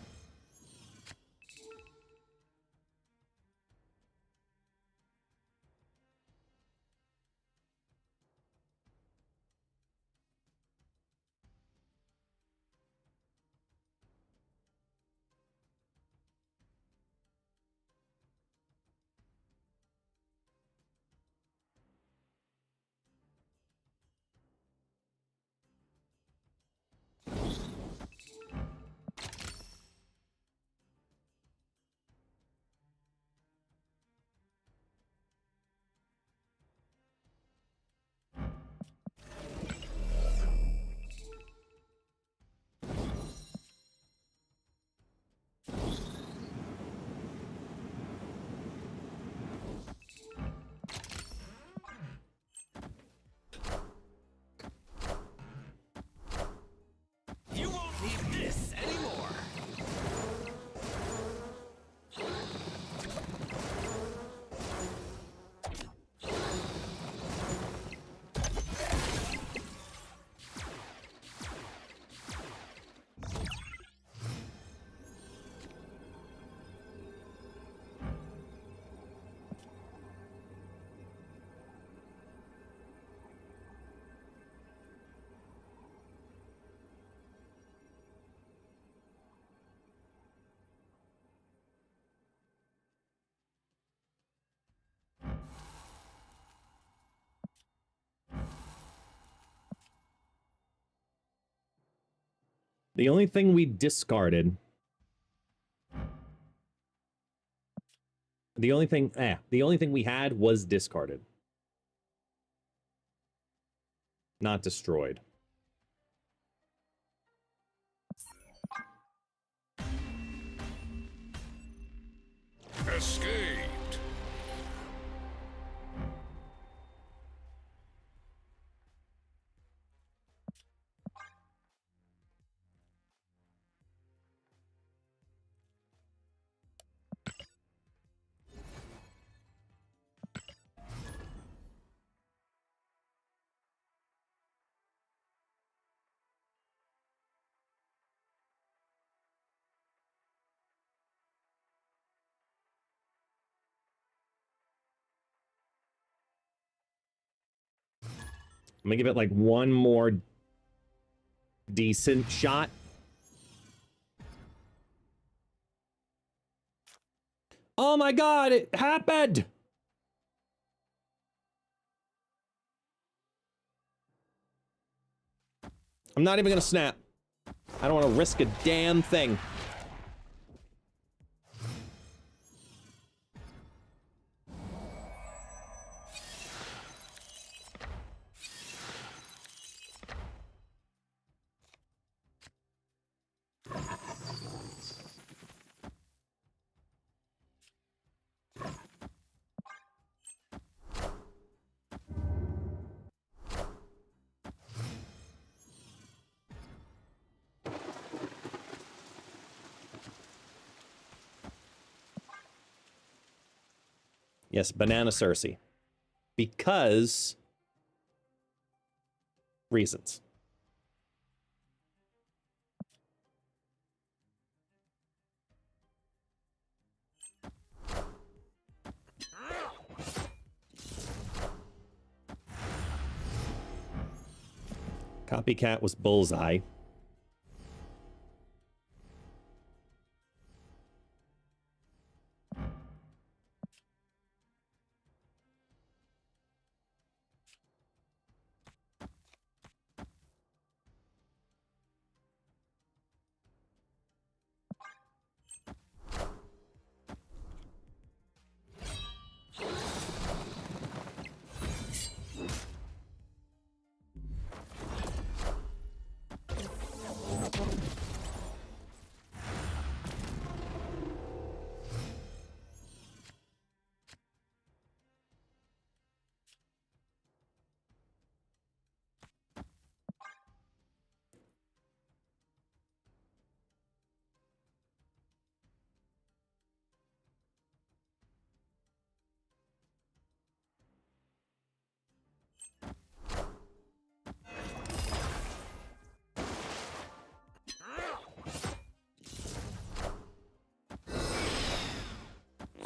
You won't need this anymore. The only thing we discarded. The only thing we had was discarded. Not destroyed. Escaped. I'm gonna give it like one more decent shot. Oh my god, it happened! I'm not even gonna snap. I don't want to risk a damn thing. Yes, Banana Cersei. Because... reasons. Copycat was Bullseye.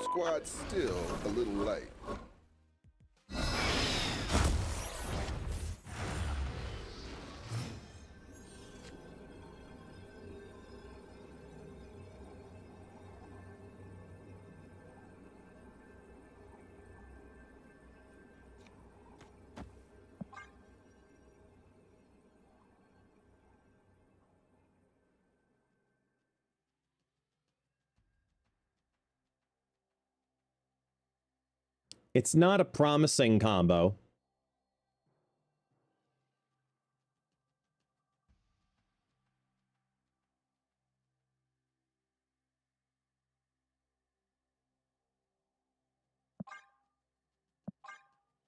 Squad's still a little light. It's not a promising combo.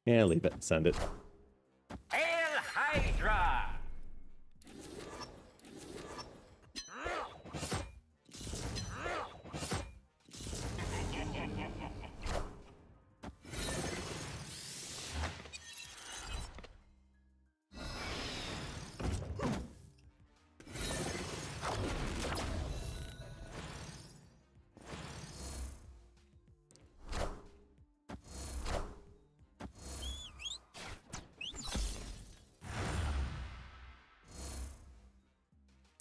Yeah, leave it. Send it. Hail Hydra!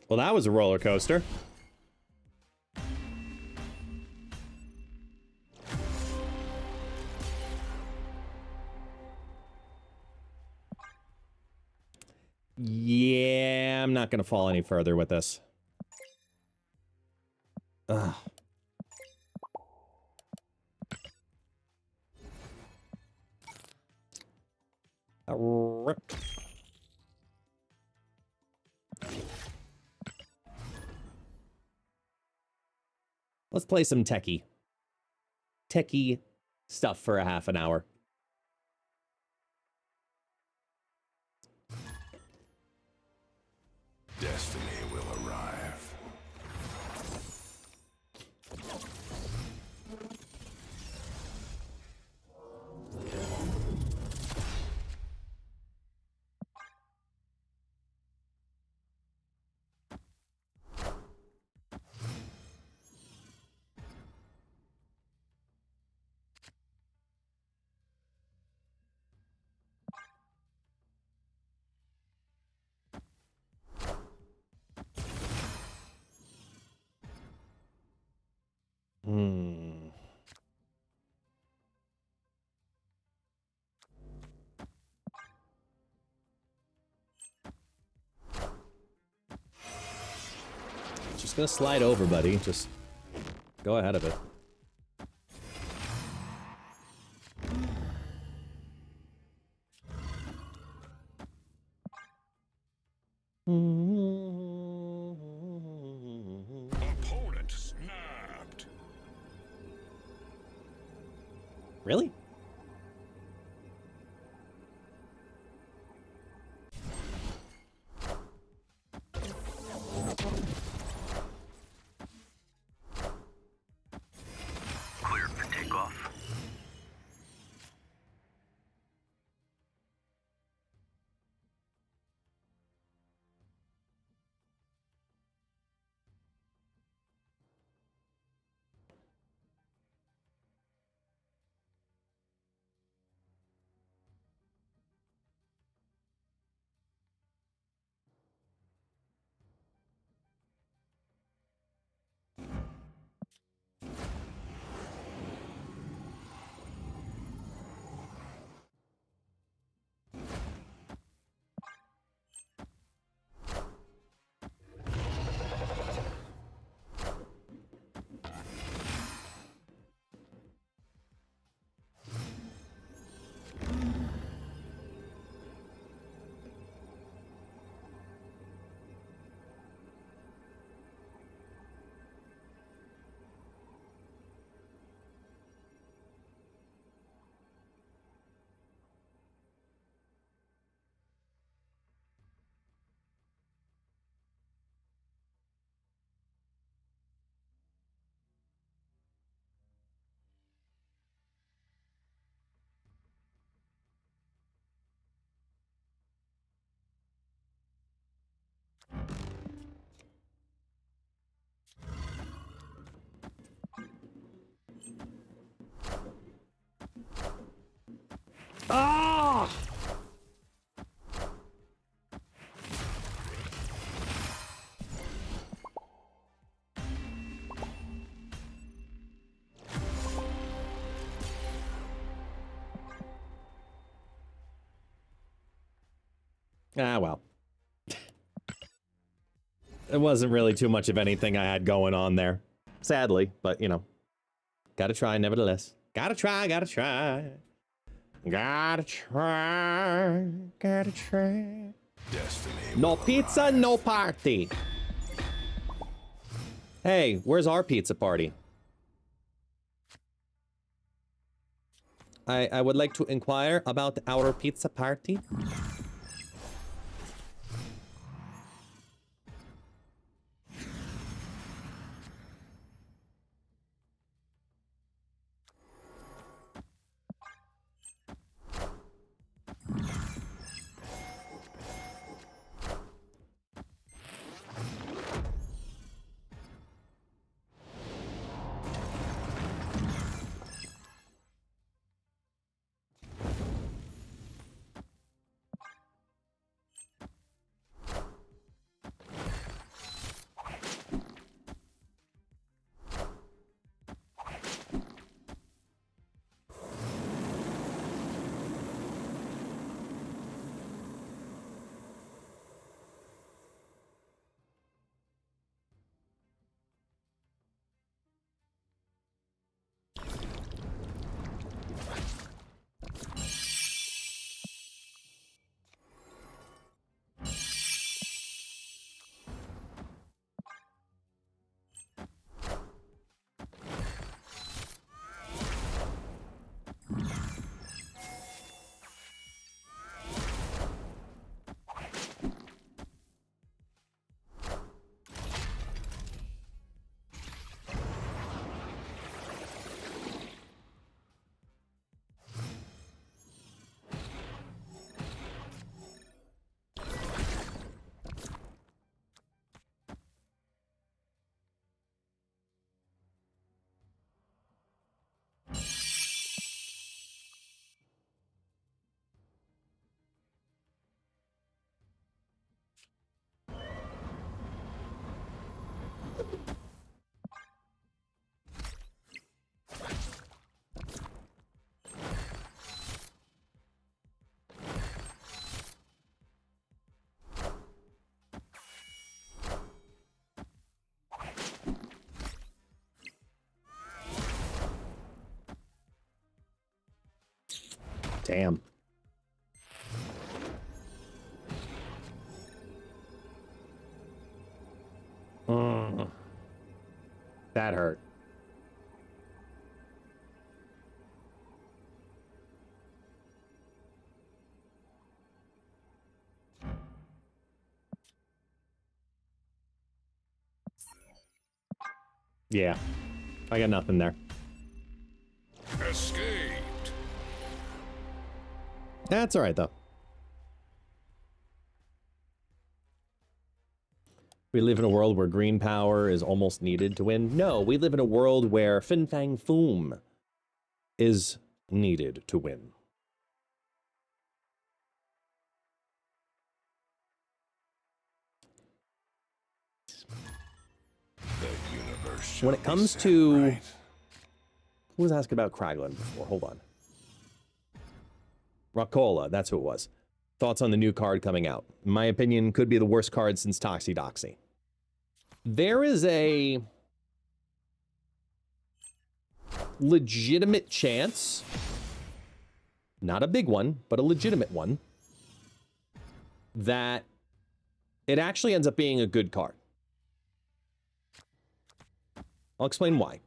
Well, that was a roller coaster. Yeah, I'm not going to fall any further with this. Ugh. Rip. Let's play some techie stuff for a half an hour. Destiny will arrive. Hmm. Just gonna slide over, buddy. Just go ahead of it. Opponent snapped. Really? Clear for takeoff. Ah! Ah, well. It wasn't really too much of anything I had going on there. Sadly, but, you know. Gotta try, nevertheless. Gotta try, gotta try. Gotta try, gotta try. Destiny. No pizza, no party. Hey, where's our pizza party? I would like to inquire about our pizza party. Damn. That hurt. Yeah. I got nothing there. Escaped. That's all right, though. We live in a world where green power is almost needed to win. No, we live in a world where Fin Fang Foom is needed to win. The universe When it shall comes be set to... right. Who was asking about Kraglin before? Hold on. Rockola, that's who it was. Thoughts on the new card coming out? In my opinion, could be the worst card since Toxie. There is a legitimate chance, not a big one, but a legitimate one, that it actually ends up being a good card. I'll explain why.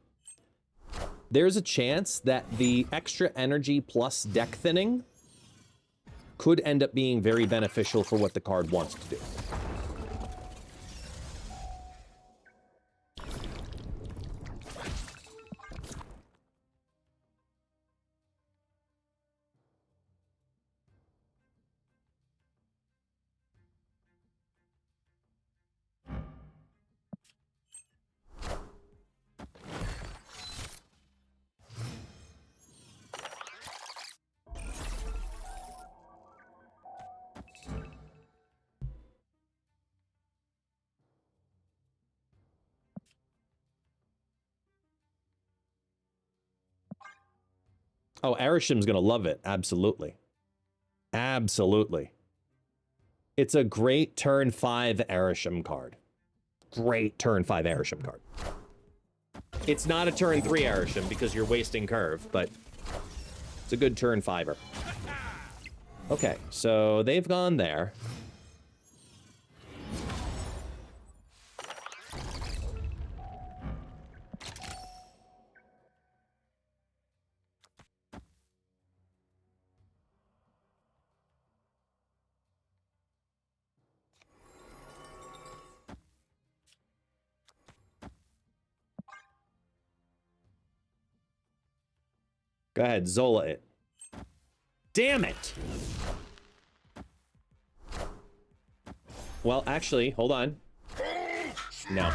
There's a chance that the extra energy plus deck thinning could end up being very beneficial for what the card wants to do. Oh, Arisham's gonna love it. Absolutely. Absolutely. It's a great turn 5 Arisham card. Great turn 5 Arisham card. It's not a turn 3 Arisham because you're wasting curve, but it's a good turn 5er. Okay, so they've gone there. Go ahead, Zola it. Damn it! Well, actually, hold on. No.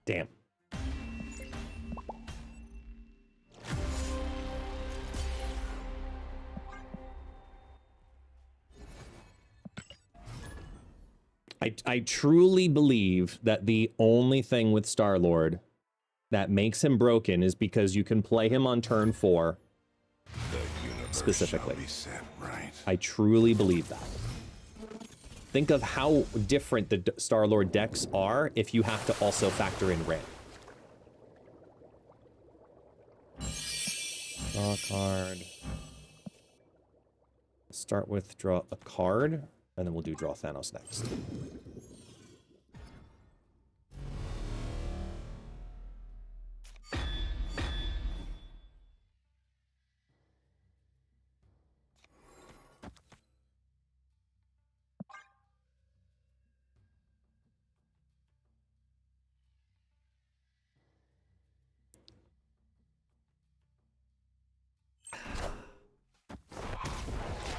Damn. I truly believe that the only thing with Star-Lord that makes him broken is because you can play him on turn 4 specifically. Right. I truly believe that. Think of how different the Star-Lord decks are if you have to also factor in ramp. Draw a card. Start with draw a card, and then we'll do draw Thanos next.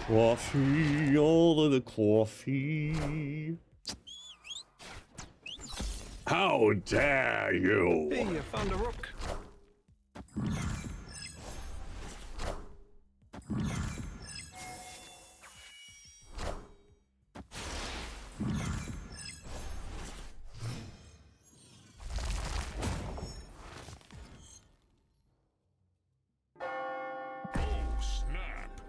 Coffee, all of the coffee. How dare you? Hey, I found a rook. Oh, snap.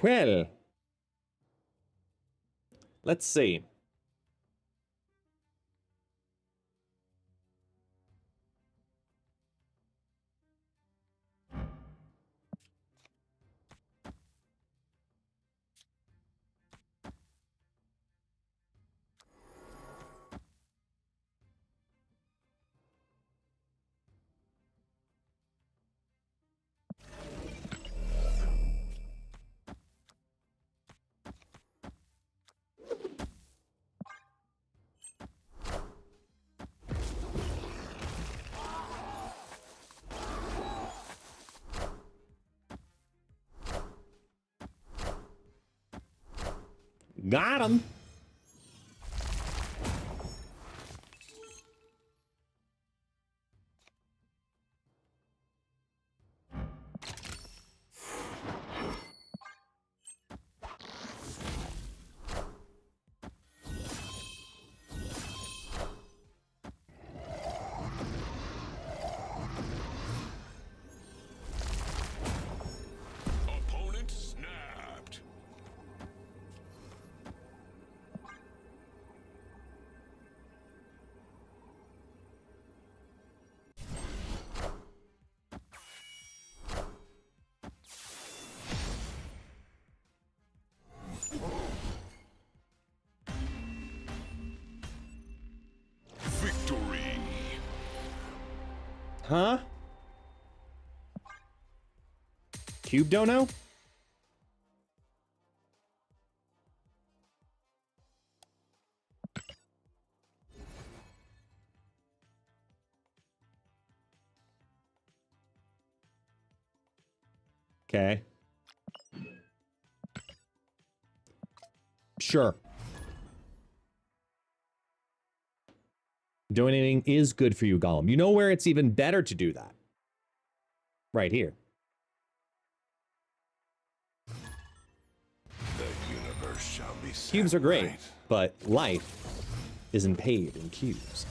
Well, let's see. Got him. Opponent snapped. Victory. Huh? Cube dono? Okay. Sure. Donating is good for you, Gollum. You know where it's even better to do that? Right here. The universe shall be set Cubes are great, right. but life isn't paid in cubes.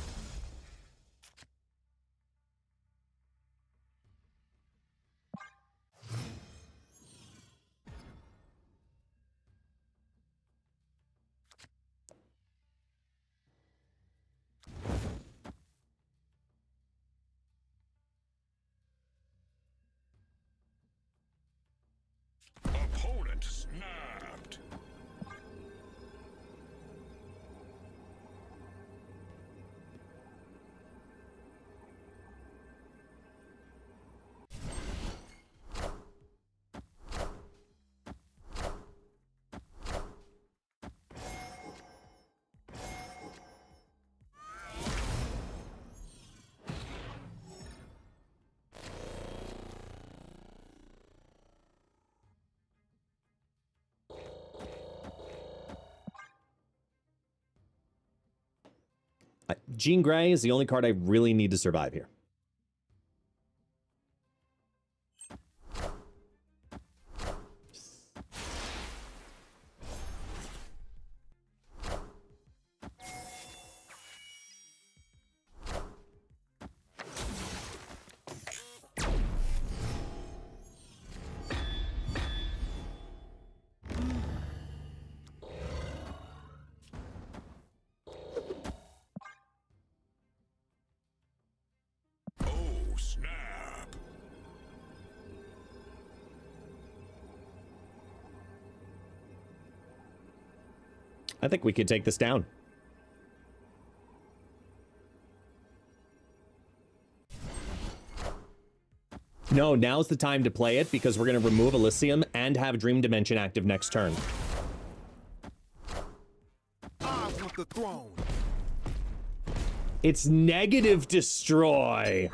Opponent snapped. Jean Grey is the only card I really need to survive here. Oh, snap. I think we could take this down. No, now's the time to play it because we're going to remove Elysium and have Dream Dimension active next turn. I want the throne. It's negative destroy.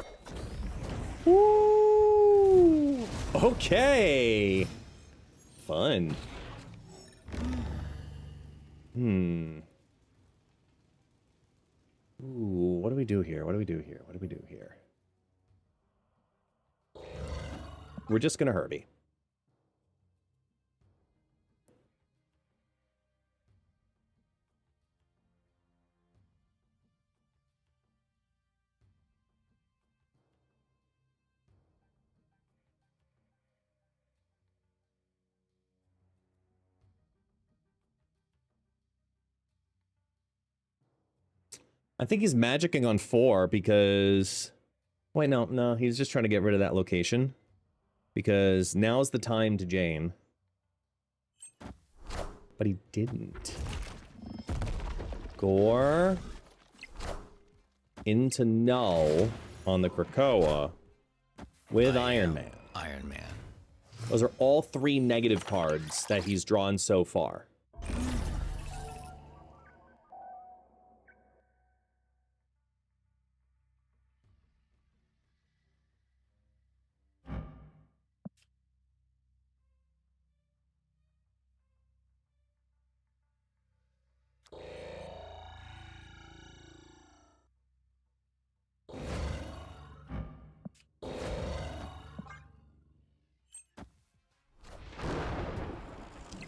Woo! Okay. Fun. Ooh, what do we do here? What do we do here? What do we do here? We're just gonna Herbie. I think he's magicking on 4 because... Wait, no, he's just trying to get rid of that location. Because now's the time to Jane. But he didn't. Gore. Into Null on the Krakoa with Iron Man. Iron Man. Those are all 3 negative cards that he's drawn so far.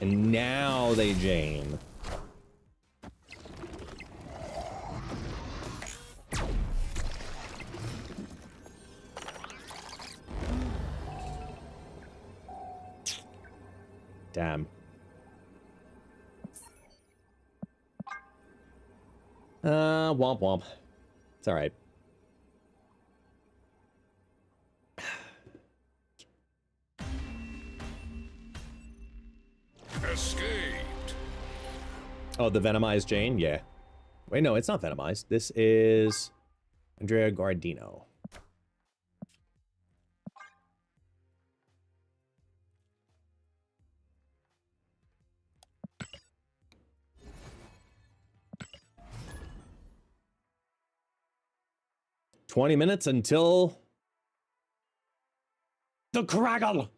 And now they Jane. Damn. Womp womp. It's alright. Escaped. Oh, the Venomized Jane? Yeah. Wait, no, it's not Venomized. This is Andrea Guardino. "20 minutes until the Kraglin."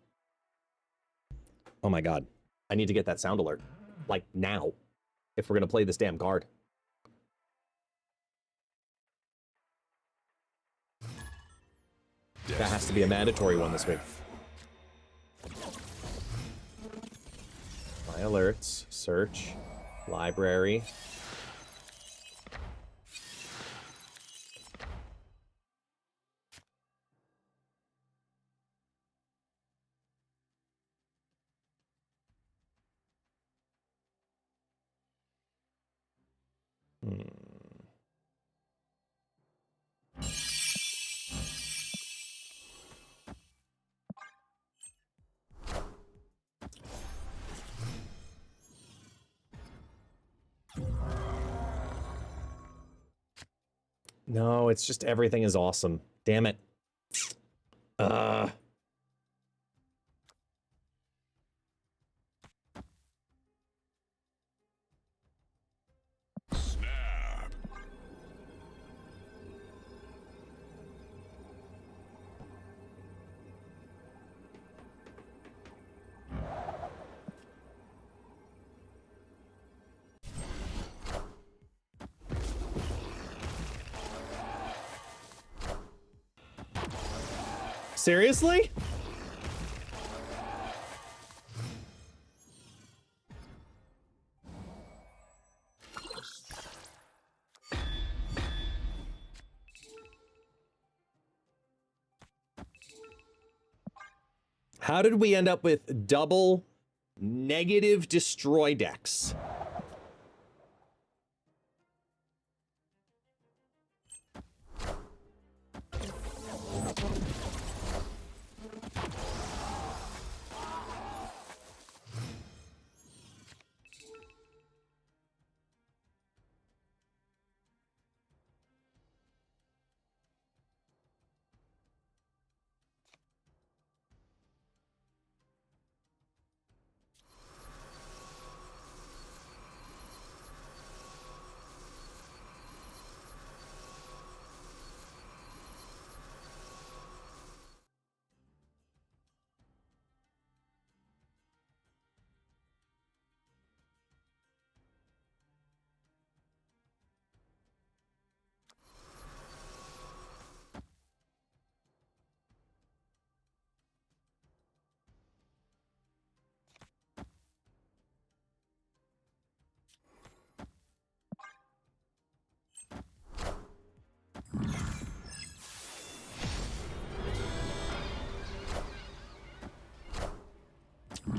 Oh my god. I need to get that sound alert. Like, now. If we're gonna play this damn card. That has to be a mandatory one this week. My alerts. Search. Library. No, it's just everything is awesome. Damn it. Snap. Seriously? How did we end up with double negative destroy decks?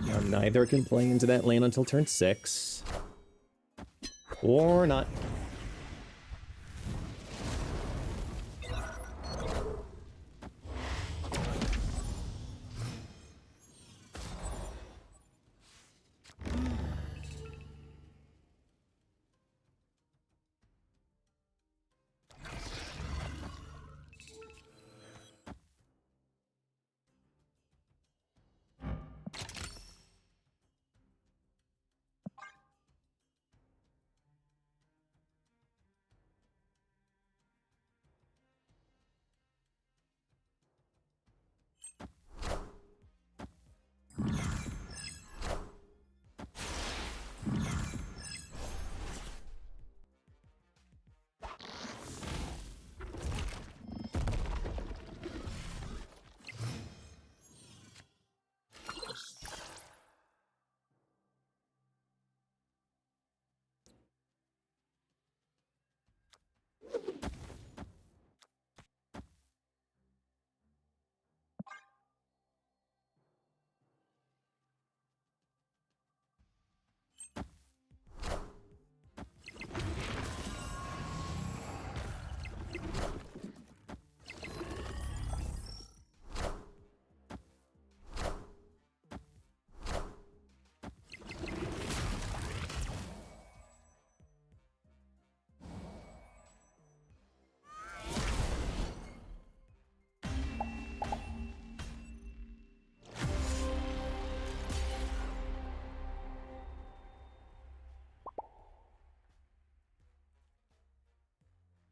Now, neither can play into that lane until turn 6. Or not.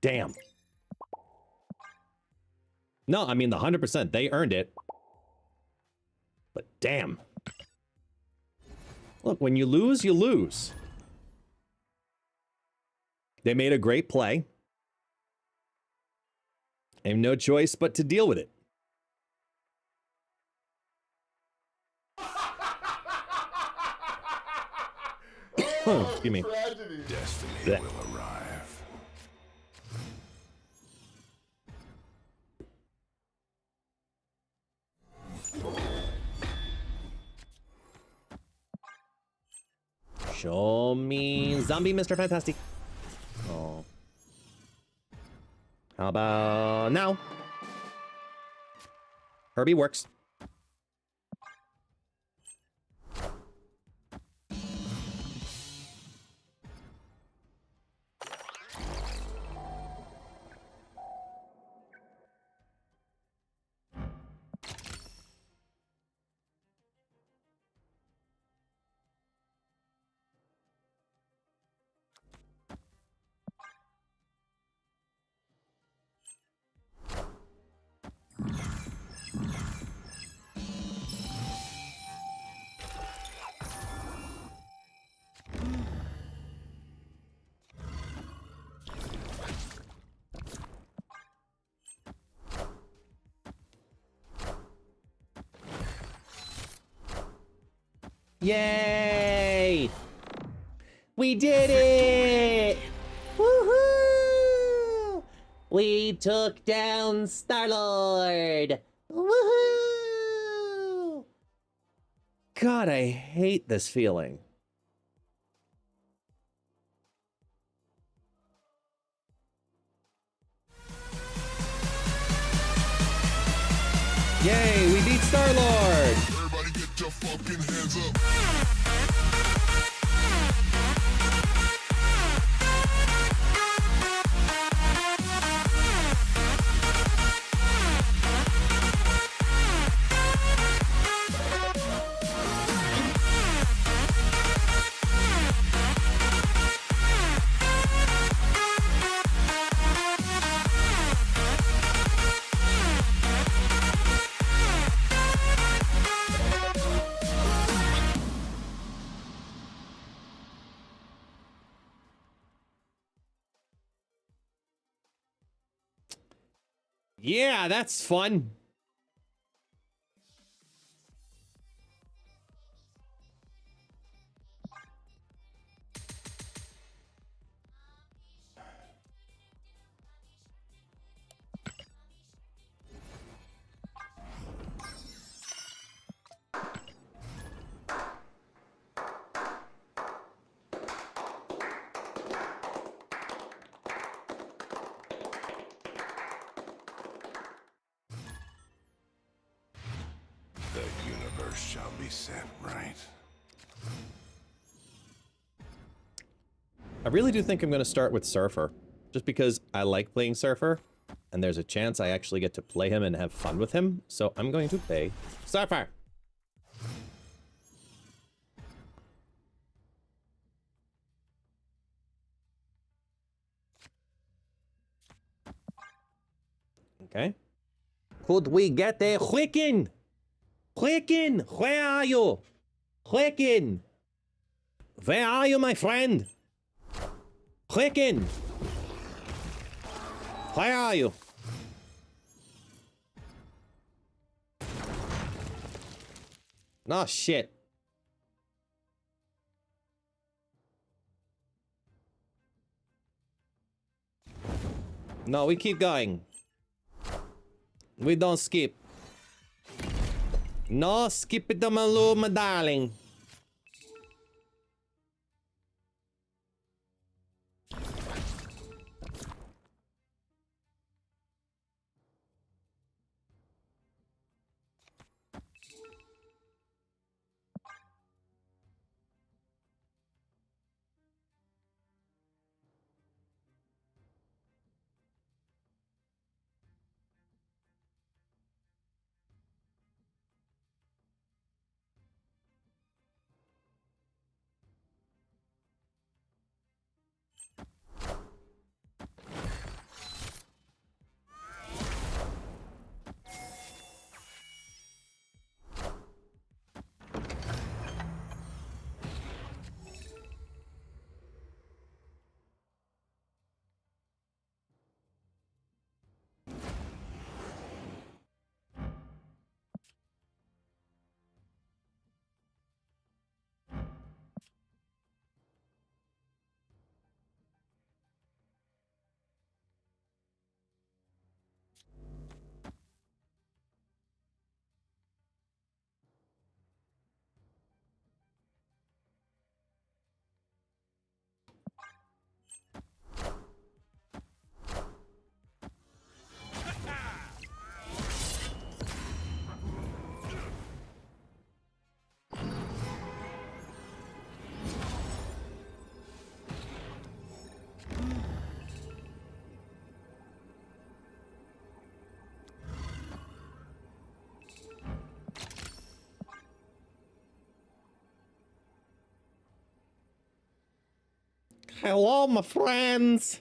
Damn. No, I mean, the 100%, they earned it. But damn. Look, when you lose, you lose. They made a great play. I have no choice but to deal with it. Excuse me. Destiny Blech. will arrive. Show me zombie, Mr. Fantastic. Oh. How about now? Herbie works. Yay! We did it! Woohoo! We took down Star-Lord! Woohoo! God, I hate this feeling. Yay, we beat Star-Lord! Everybody get your fucking hands up. Yeah, that's fun. The universe shall be set right. I really do think I'm going to start with Surfer, just because I like playing Surfer, and there's a chance I actually get to play him and have fun with him, so I'm going to play Surfer. Okay. Could we get a Quicken? Quicken, where are you? Quicken! Where are you, my friend? Quicken! Where are you? No shit. No, we keep going. We don't skip. No, skip it, my darling. Hello, my friends.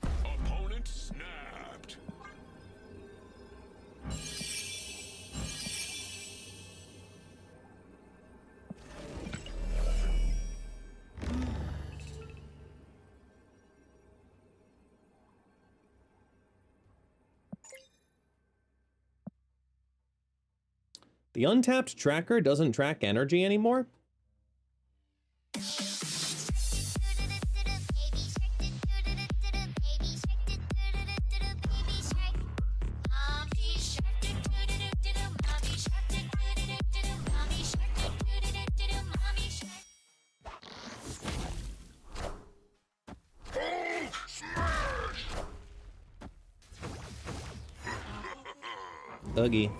Opponent snapped. The untapped tracker doesn't track energy anymore? Oogie.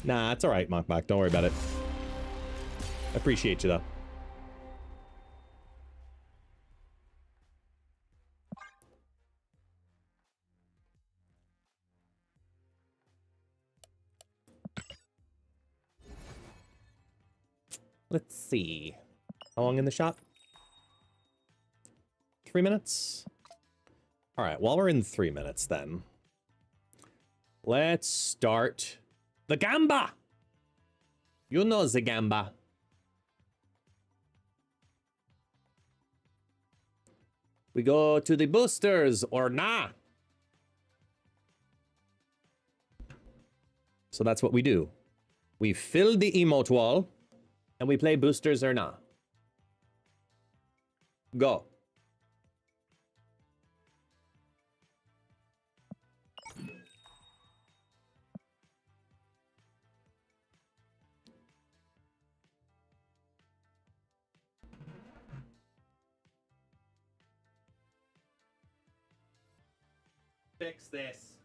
Nah, it's alright, Mockback. Don't worry about it. I appreciate you, though. Let's see. How long in the shot? 3 minutes? Alright, while we're in 3 minutes, then. Let's start the Gamba! You know the Gamba. We go to the boosters, or nah? So that's what we do. We fill the emote wall, and we play boosters or nah. Go. Fix this.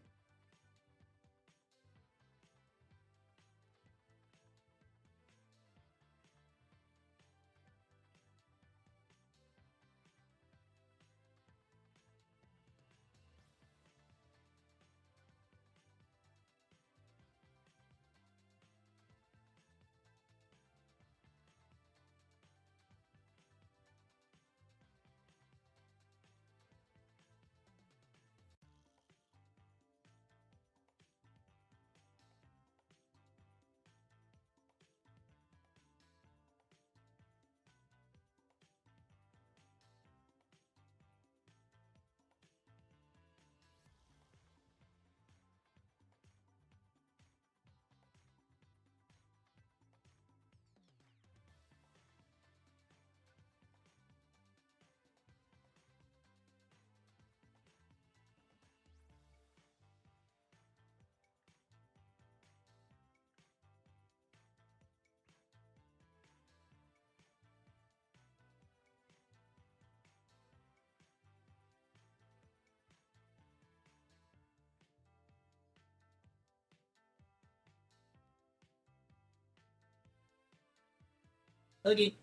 Okay.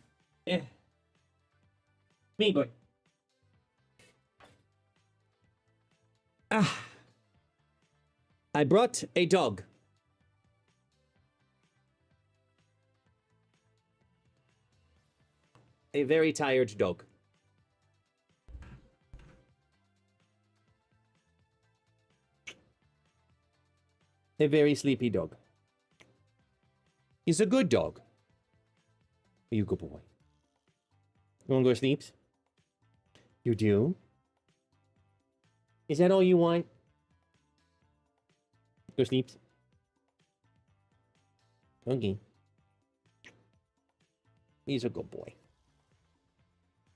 Yeah. Me boy. Ah. I brought a dog. A very tired dog. A very sleepy dog. He's a good dog. You good boy. You wanna go to sleep? You do? Is that all you want? Go sleep. Okay. He's a good boy.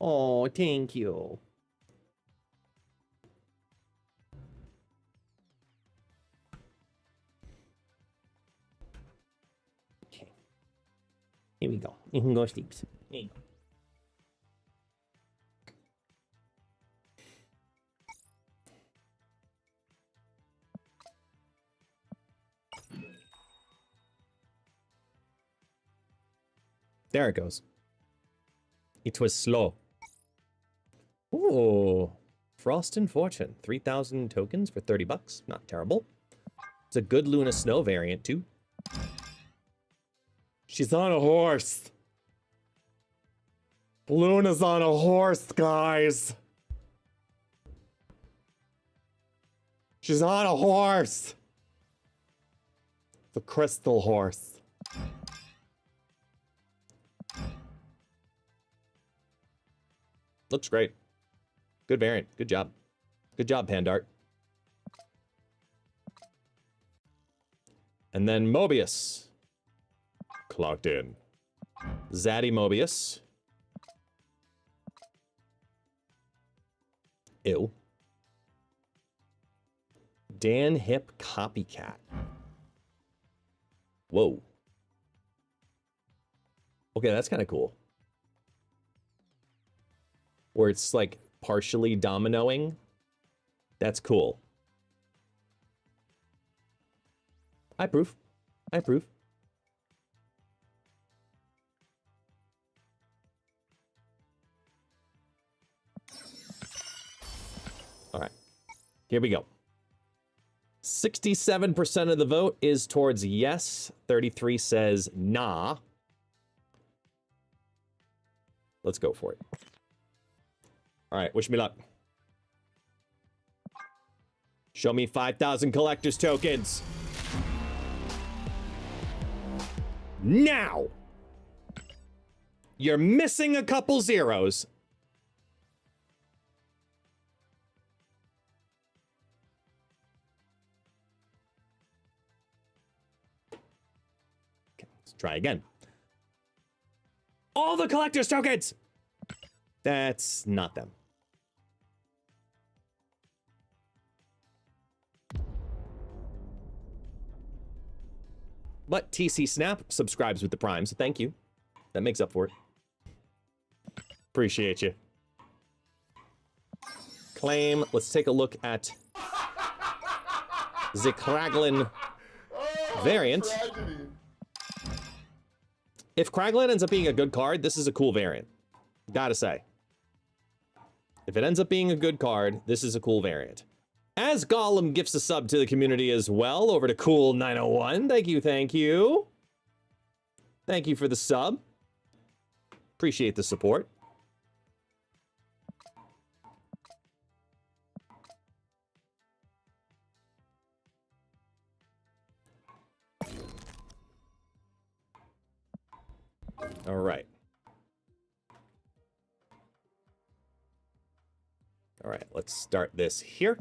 Oh, thank you. Okay. Here we go. You can go sleep. Here you go. There it goes. It was slow. Ooh. Frost and Fortune. 3,000 tokens for 30 bucks. Not terrible. It's a good Luna Snow variant, too. She's on a horse. Luna's on a horse, guys. She's on a horse. The crystal horse. Looks great. Good variant. Good job. Good job, Pandart. And then Mobius. Clocked in. Zaddy Mobius. Ew. Dan Hip Copycat. Whoa. Okay, that's kind of cool. Where it's like partially dominoing. That's cool. I approve. I approve. All right. Here we go. 67% of the vote is towards yes. 33 says nah. Let's go for it. All right, wish me luck. Show me 5,000 collector's tokens. Now! You're missing a couple zeros. Okay, let's try again. All the collector's tokens! That's not them. But TC Snap subscribes with the Prime, so thank you. That makes up for it. Appreciate you. Claim. Let's take a look at the Kraglin variant. If Kraglin ends up being a good card, this is a cool variant. Gotta say. If it ends up being a good card, this is a cool variant. As Gollum gifts a sub to the community as well, over to Cool901. Thank you, thank you. Thank you for the sub. Appreciate the support. All right. All right, let's start this here.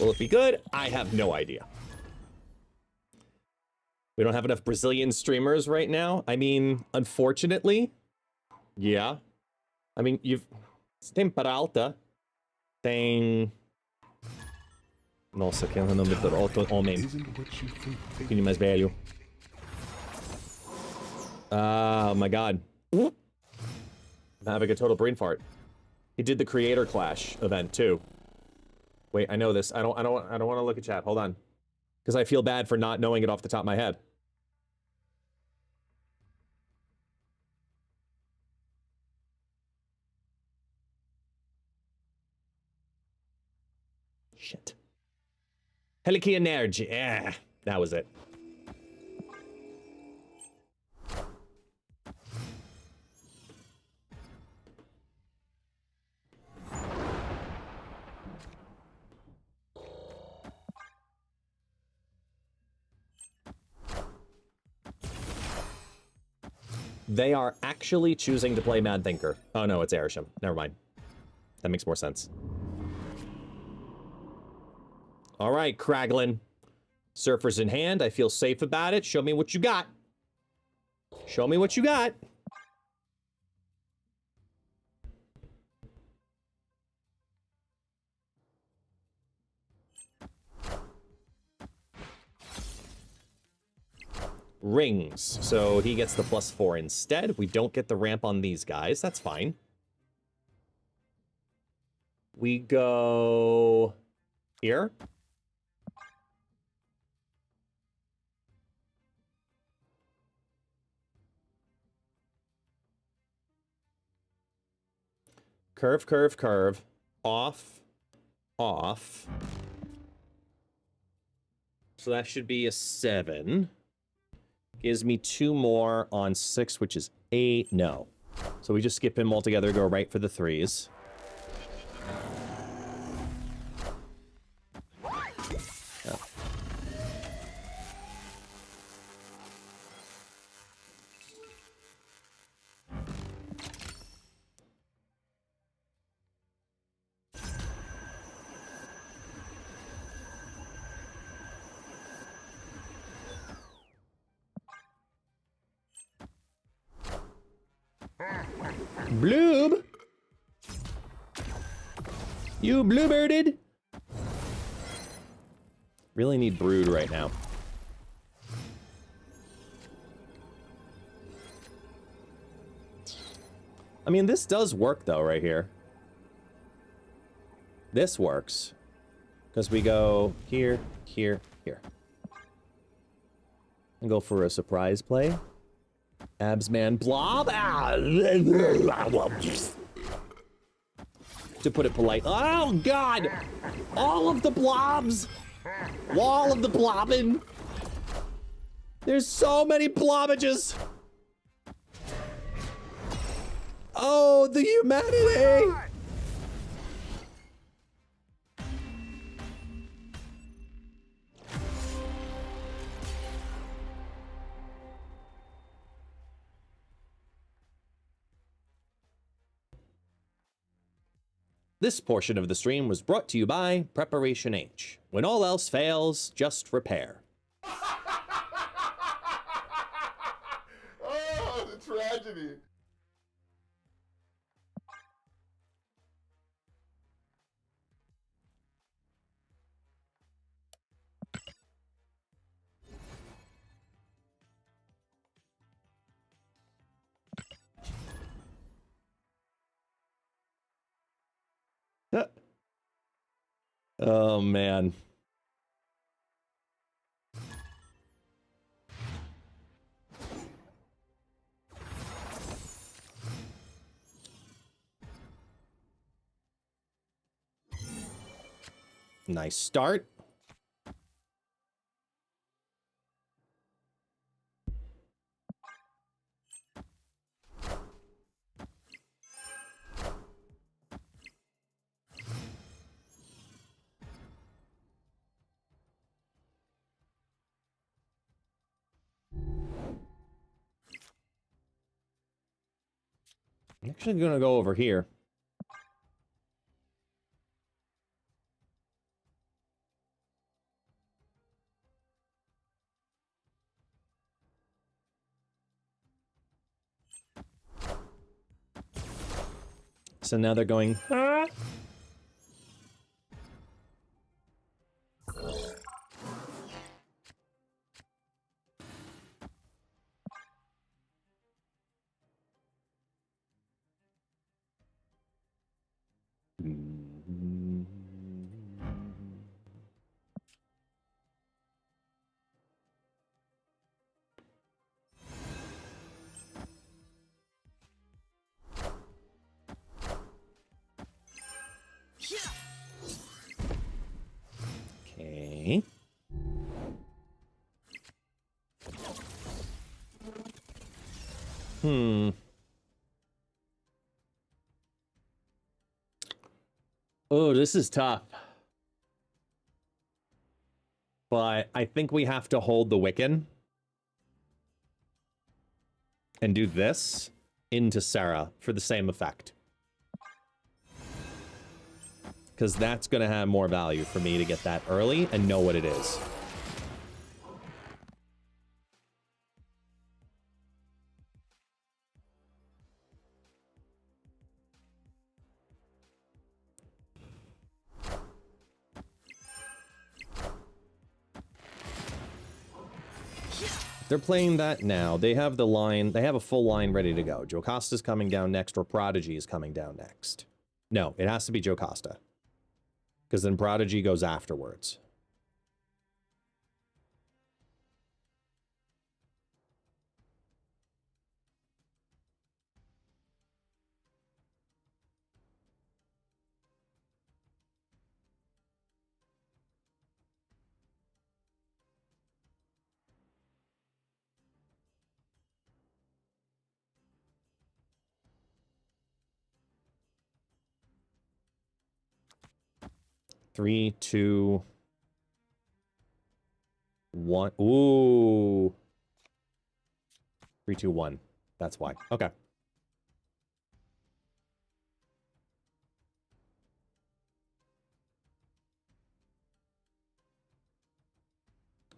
Will it be good? I have no idea. We don't have enough Brazilian streamers right now. I mean, unfortunately. Yeah. I mean, tem Peralta. Tem... Nossa, que é o nome do outro homem. Pouquinho mais velho. Oh my god. I'm having a total brain fart. He did the Creator Clash event too. Wait, I know this. I don't want to look at chat. Hold on. Because I feel bad for not knowing it off the top of my head. Shit. Arachnid Anarchy. Yeah, that was it. They are actually choosing to play Mad Thinker. Oh no, it's Airsham. Never mind. That makes more sense. All right, Kraglin. Surfers in hand. I feel safe about it. Show me what you got. Show me what you got. Rings. So he gets the +4 instead. We don't get the ramp on these guys. That's fine. We go here. Curve, curve, curve. Off, off. So that should be a 7. Gives me 2 more on 6, which is 8. No. So we just skip him altogether, go right for the 3s. Oh. Bloob! You bluebirded! Really need brood right now. I mean, this does work though, right here. This works. Because we go here, here, here. And go for a surprise play. Absman blob. To put it polite. Oh, God! All of the blobs! Wall of the blobbing! There's so many blobbages! Oh, the humanity! This portion of the stream was brought to you by Preparation H. When all else fails, just repair. Oh, the tragedy. Oh, man. Nice start. I'm actually gonna go over here. So now they're going, huh? Okay. Oh, this is tough. But I think we have to hold the Wiccan. And do this into Sarah for the same effect. Because that's going to have more value for me to get that early and know what it is. They're playing that now. They have the line, they have a full line ready to go. Jocasta's coming down next, or Prodigy is coming down next. No, it has to be Jocasta. Because then Prodigy goes afterwards. 3, 2, 1. Ooh. 3, 2, 1. That's why. Okay.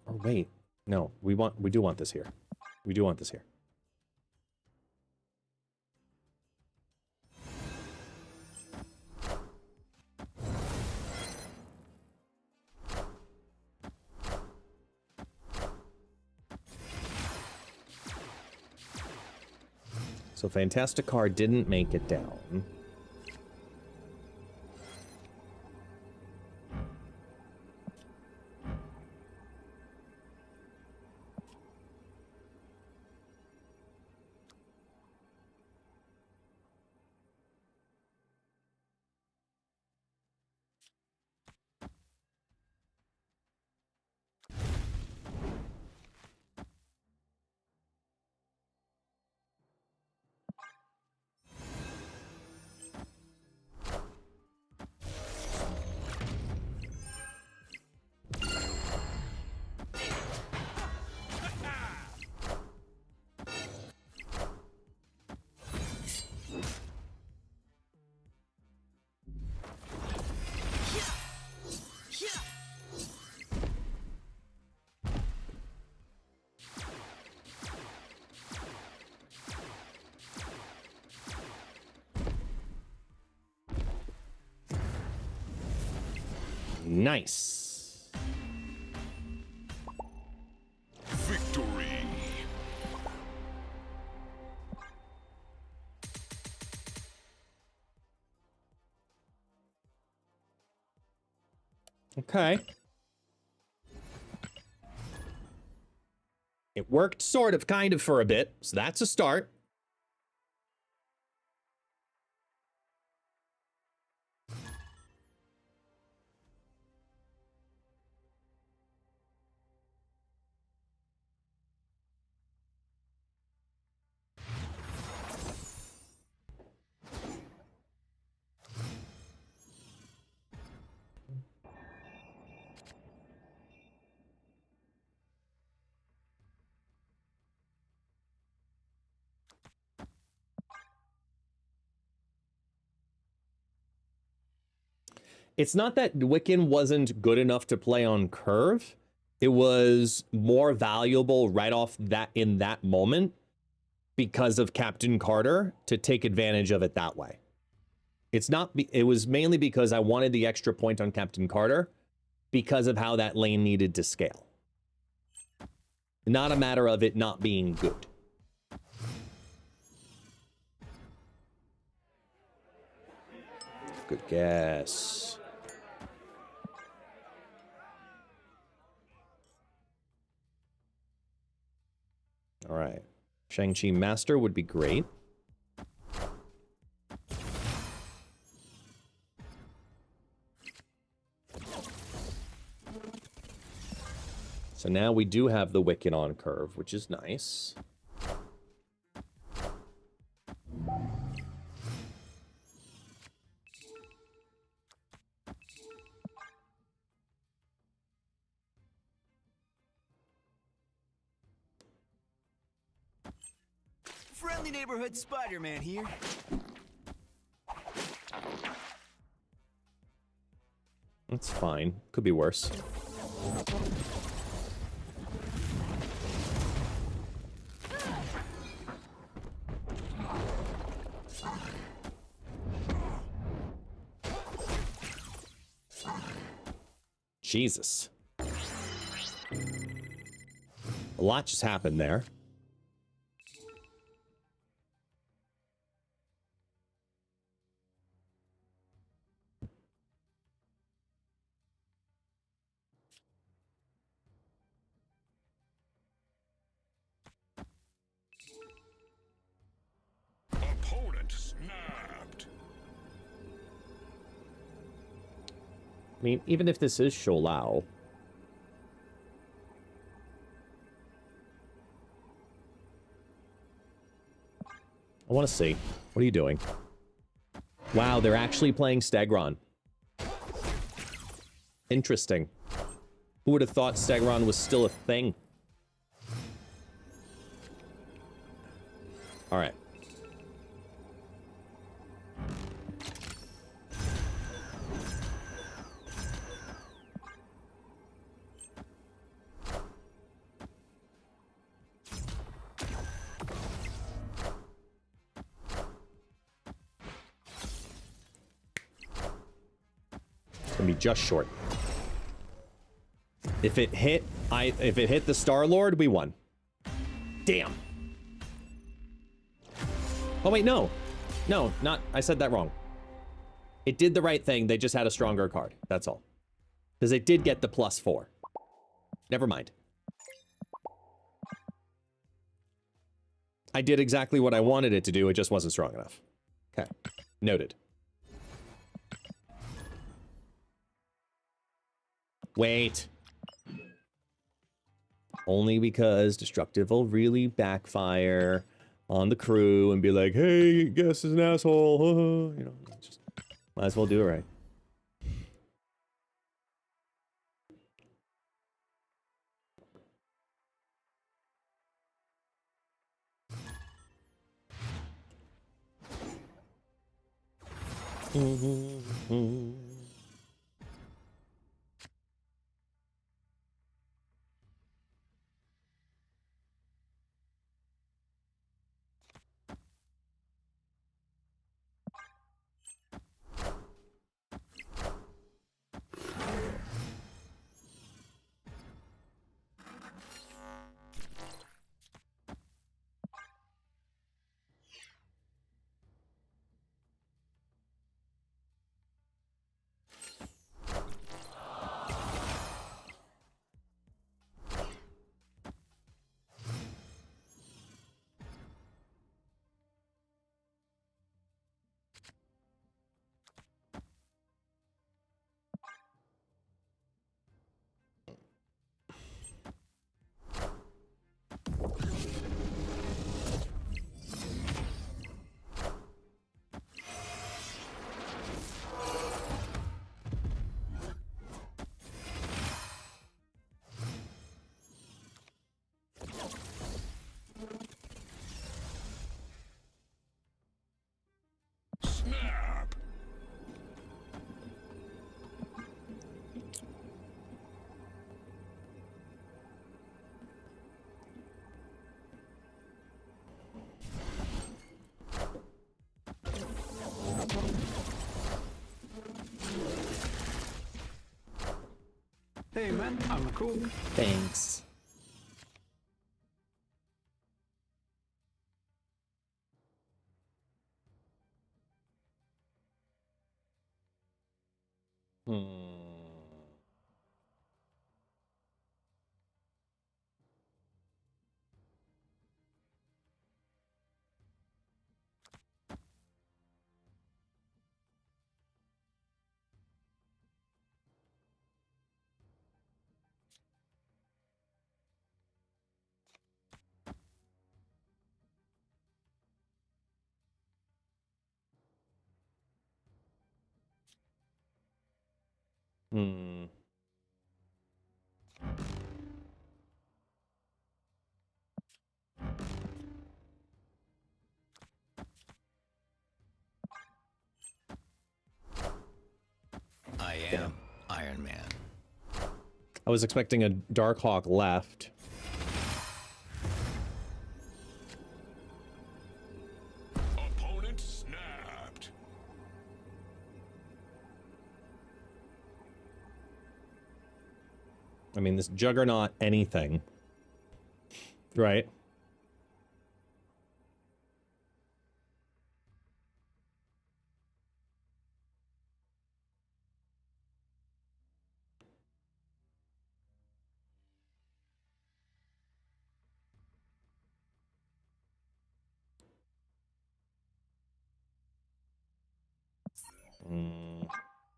Oh, wait. No, we do want this here. We do want this here. So Fantastic Car didn't make it down. Nice. Victory. Okay. It worked sort of, kind of for a bit, so that's a start. It's not that Wiccan wasn't good enough to play on curve. It was more valuable right off that in that moment because of Captain Carter to take advantage of it that way. It's not. It was mainly because I wanted the extra point on Captain Carter because of how that lane needed to scale. Not a matter of it not being good. Good guess. All right. Shang-Chi Master would be great. So now we do have the Wiccan on curve, which is nice. Friendly neighborhood Spider-Man here. That's fine. Could be worse. Jesus. A lot just happened there. Opponent snapped. I mean, even if this is Sholao. I want to see. What are you doing? Wow, they're actually playing Stegron. Interesting. Who would have thought Stegron was still a thing? All right. It's gonna be just short. If it hit, if it hit the Star-Lord, we won. Damn. Oh wait, no. No, not, I said that wrong. It did the right thing, they just had a stronger card, that's all. Because it did get the +4. Never mind. I did exactly what I wanted it to do, it just wasn't strong enough. Okay, noted. Wait. Only because Destructive will really backfire on the crew and be like, hey, Guess is an asshole. You know, just might as well do it right. Snap. Hey man, I'm cool. Thanks. I am Iron Man. I was expecting a Darkhawk left. Opponent snapped. I mean, this Juggernaut anything. Right?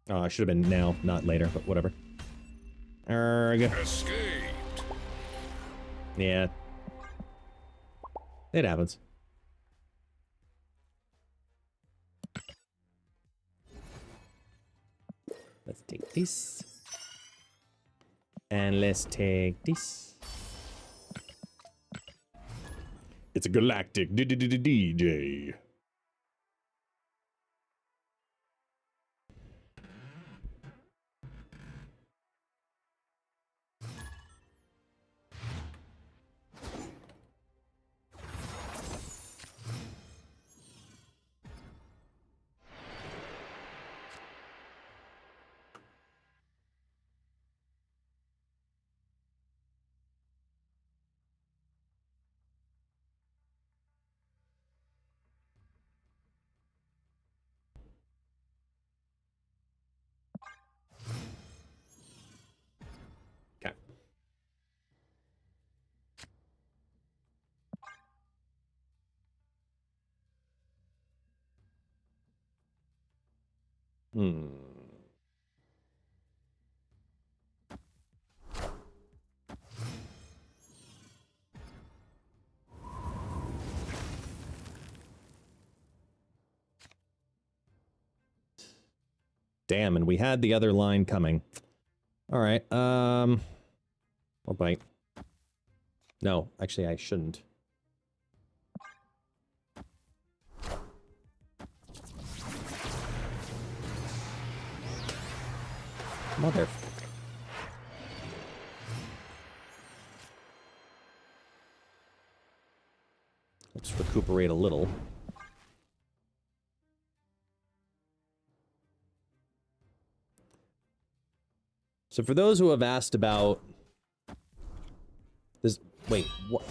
Oh, I should have been now, not later, but whatever. Arrgh. Escaped. Yeah. It happens. Let's take this. And let's take this. It's a galactic DJ. Okay. Hmm. Damn, and we had the other line coming. All right. Or bite. No, actually, I shouldn't. Mother. Let's recuperate a little. So for those who have asked about this, wait, what?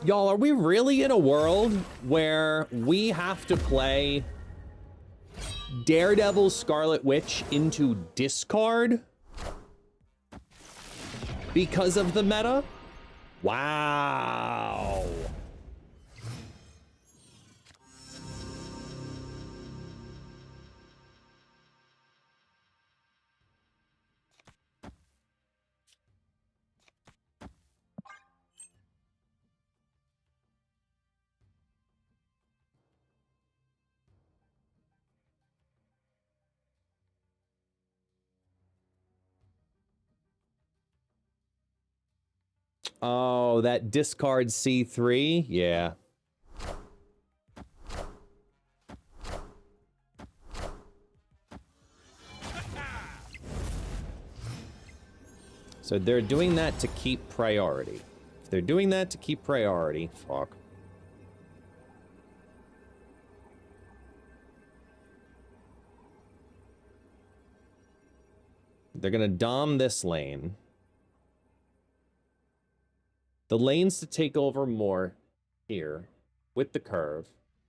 Y'all, are we really in a world where we have to play Daredevil Scarlet Witch into discard because of the meta? Wow. Oh, that discard C3? Yeah. So they're doing that to keep priority. If they're doing that to keep priority, fuck. They're gonna dom this lane. The lanes to take over more here, with the curve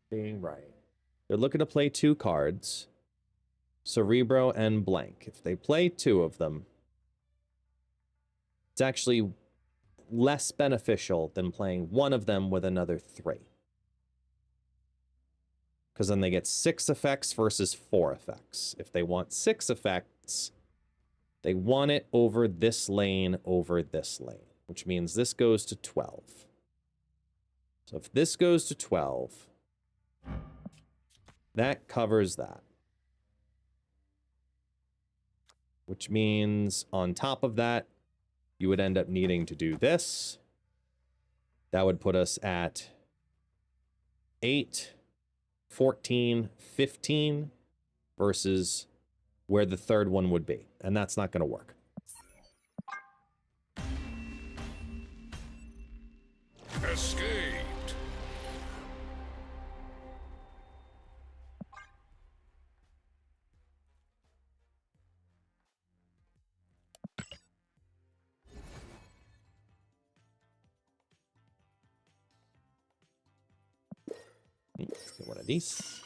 being right. They're looking to play 2 cards, Cerebro and Blank. If they play 2 of them, it's actually less beneficial than playing 1 of them with another 3. Because then they get 6 effects versus 4 effects. If they want 6 effects, they want it over this lane, which means this goes to 12. So if this goes to 12, that covers that. Which means on top of that, you would end up needing to do this. That would put us at 8, 14, 15 versus where the third one would be. And that's not going to work. Escaped. Let's get one of these.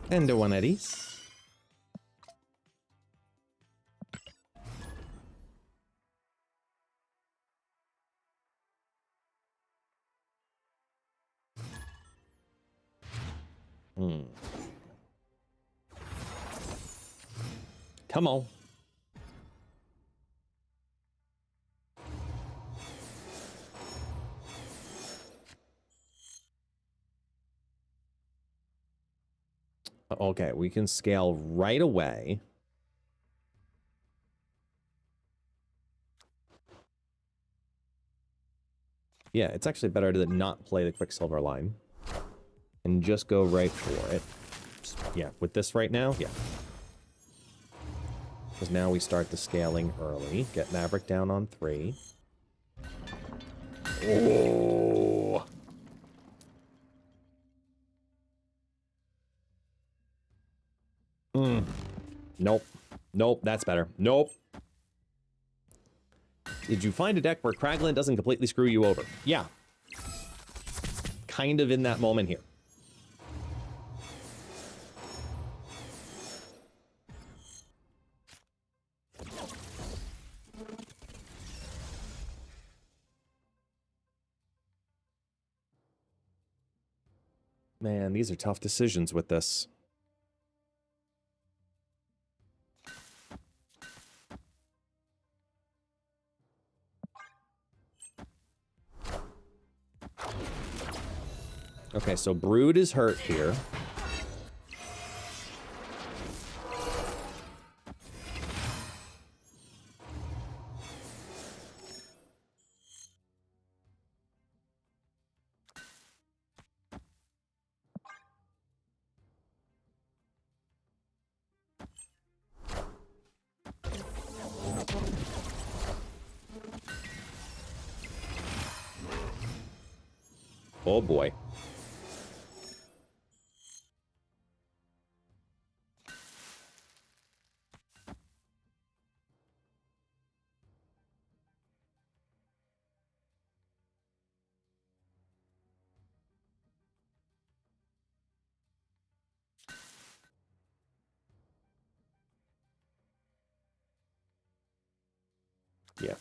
And one of these. Come on. Okay, we can scale right away. Yeah, it's actually better to not play the Quicksilver line. And just go right for it. Yeah, with this right now, yeah. Because now we start the scaling early. Get Maverick down on 3. Oh! Nope. Nope, that's better. Nope. Did you find a deck where Kraglin doesn't completely screw you over? Yeah. Kind of in that moment here. Man, these are tough decisions with this. Okay, so Brood is hurt here. Oh boy. Yeah.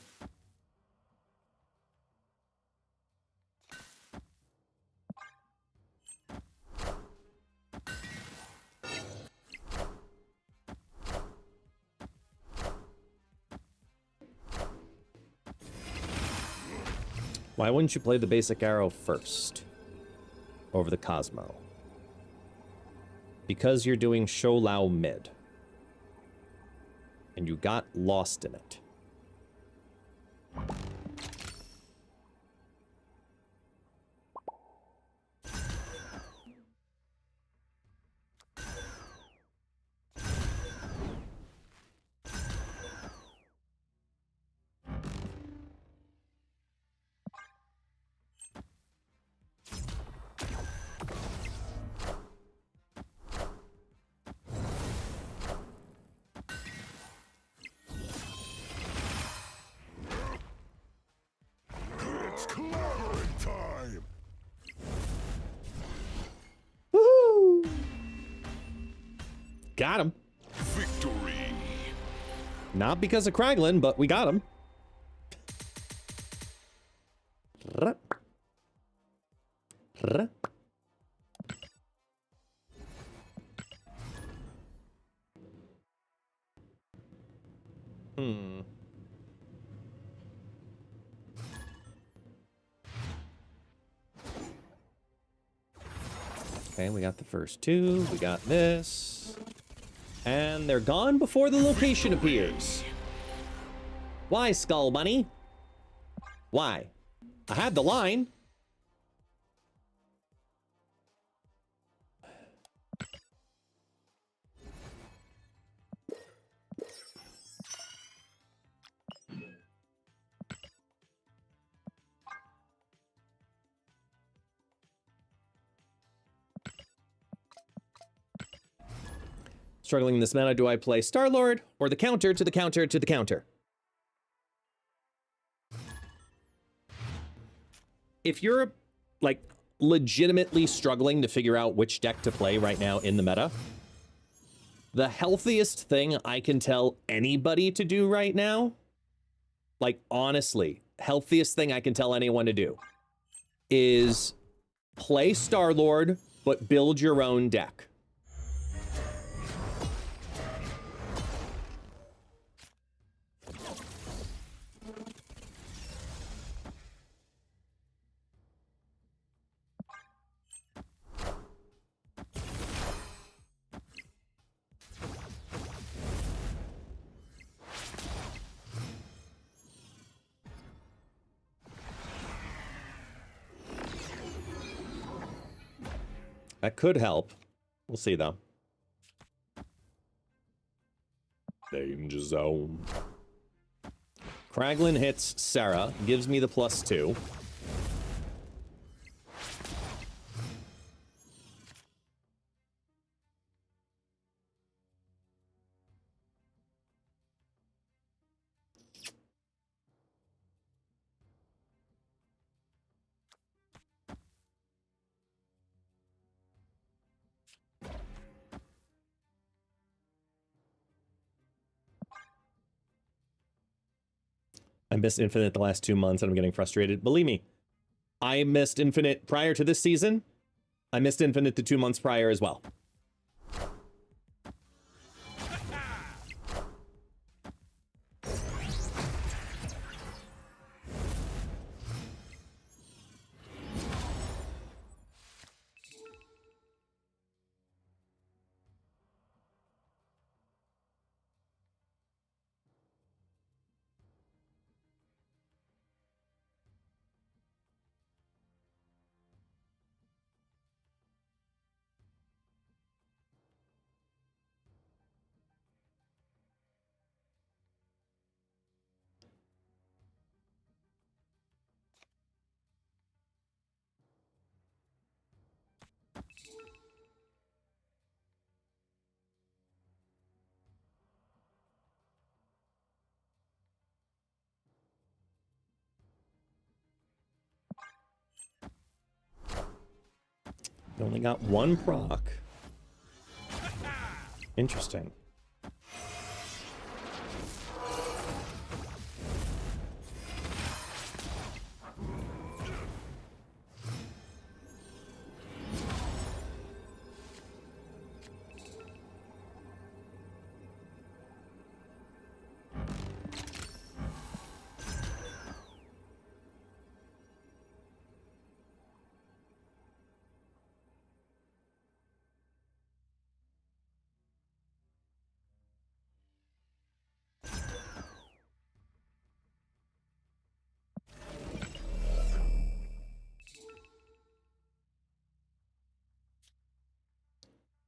Why wouldn't you play the basic arrow first over the Cosmo? Because you're doing Shou Lao mid. And you got lost in it. It's clobbering time. Woohoo! Got him. Victory. Not because of Kraglin, but we got him. Okay, we got the first 2. We got this. And they're gone before the location appears. Why, Skull Bunny? Why? I had the line. Struggling in this meta, do I play Star-Lord or the counter to the counter to the counter? If you're, like, legitimately struggling to figure out which deck to play right now in the meta, the healthiest thing I can tell anybody to do right now, like, honestly, healthiest thing I can tell anyone to do is play Star-Lord, but build your own deck. That could help. We'll see, though. Danger zone. Kraglin hits Sarah, gives me the +2. I missed Infinite the last 2 months and I'm getting frustrated. Believe me, I missed Infinite prior to this season. I missed Infinite the 2 months prior as well. Only got 1 proc. Interesting.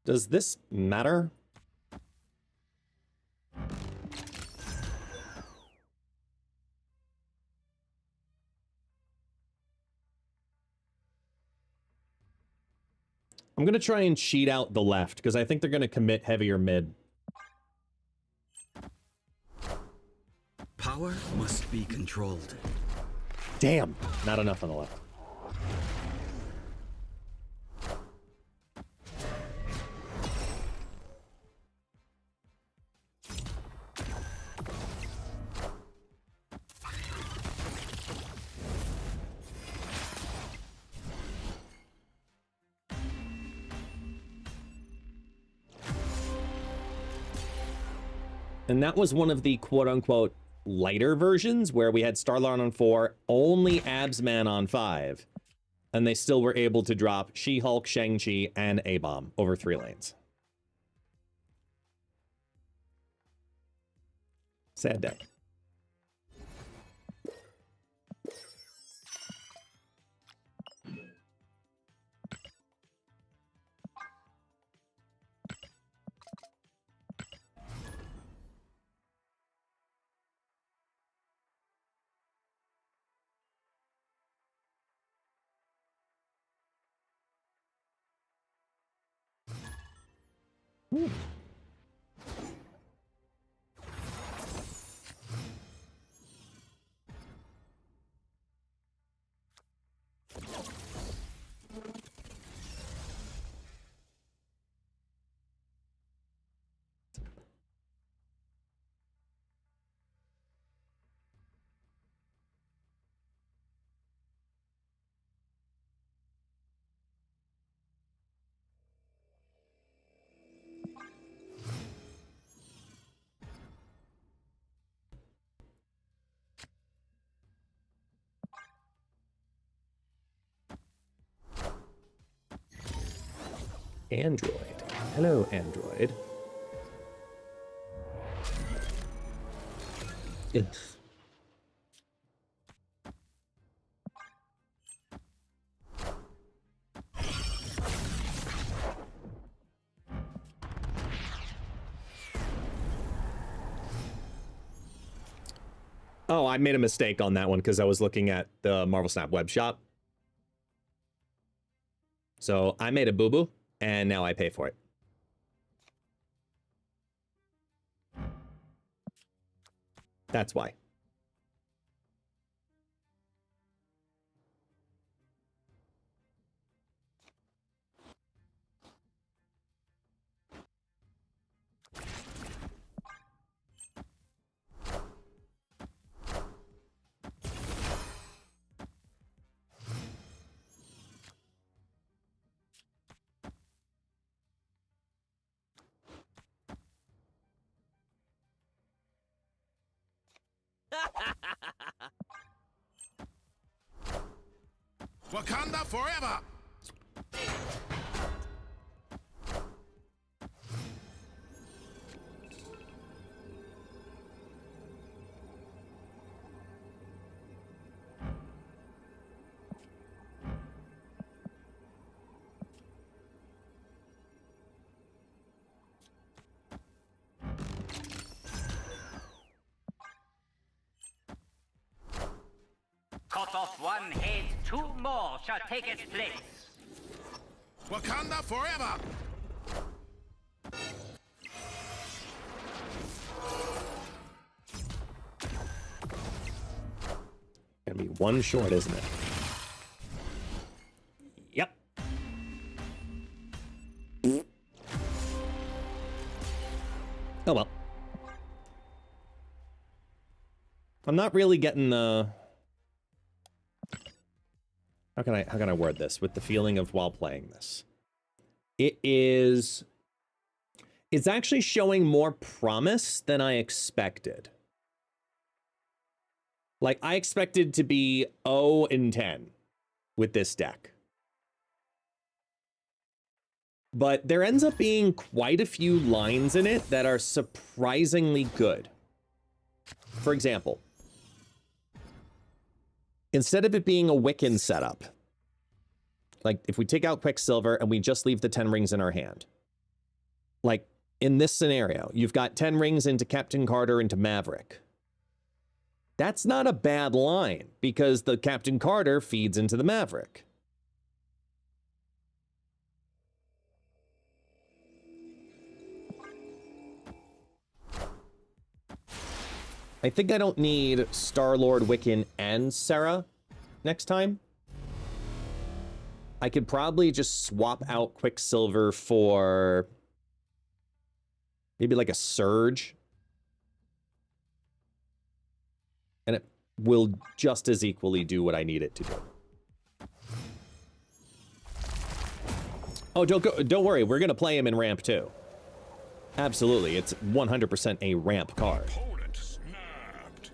Does this matter? I'm going to try and cheat out the left, because I think they're going to commit heavier mid. Power must be controlled. Damn! Not enough on the left. And that was one of the quote-unquote lighter versions where we had Starlord on 4, only Absman on 5, and they still were able to drop She-Hulk, Shang-Chi, and A-Bomb over 3 lanes. Sad day. Android. Hello, Android. Yes. Oh, I made a mistake on that one because I was looking at the Marvel Snap web shop. So I made a boo-boo, and now I pay for it. That's why. Wakanda forever! Cut off one head, two more shall take its place. Wakanda forever! Gonna be one short, isn't it? Yep. Oh well. I'm not really getting the... How can I word this with the feeling of while playing this? It's actually showing more promise than I expected. Like, I expected to be 0-10 with this deck. But there ends up being quite a few lines in it that are surprisingly good. For example, instead of it being a Wiccan setup, like if we take out Quicksilver and we just leave the 10 rings in our hand, like in this scenario, you've got 10 rings into Captain Carter into Maverick. That's not a bad line because the Captain Carter feeds into the Maverick. I think I don't need Star-Lord, Wiccan, and Sarah next time. I could probably just swap out Quicksilver for maybe like a Surge. And it will just as equally do what I need it to do. Oh, don't worry. We're going to play him in ramp too. Absolutely. It's 100% a ramp card. Opponent snapped.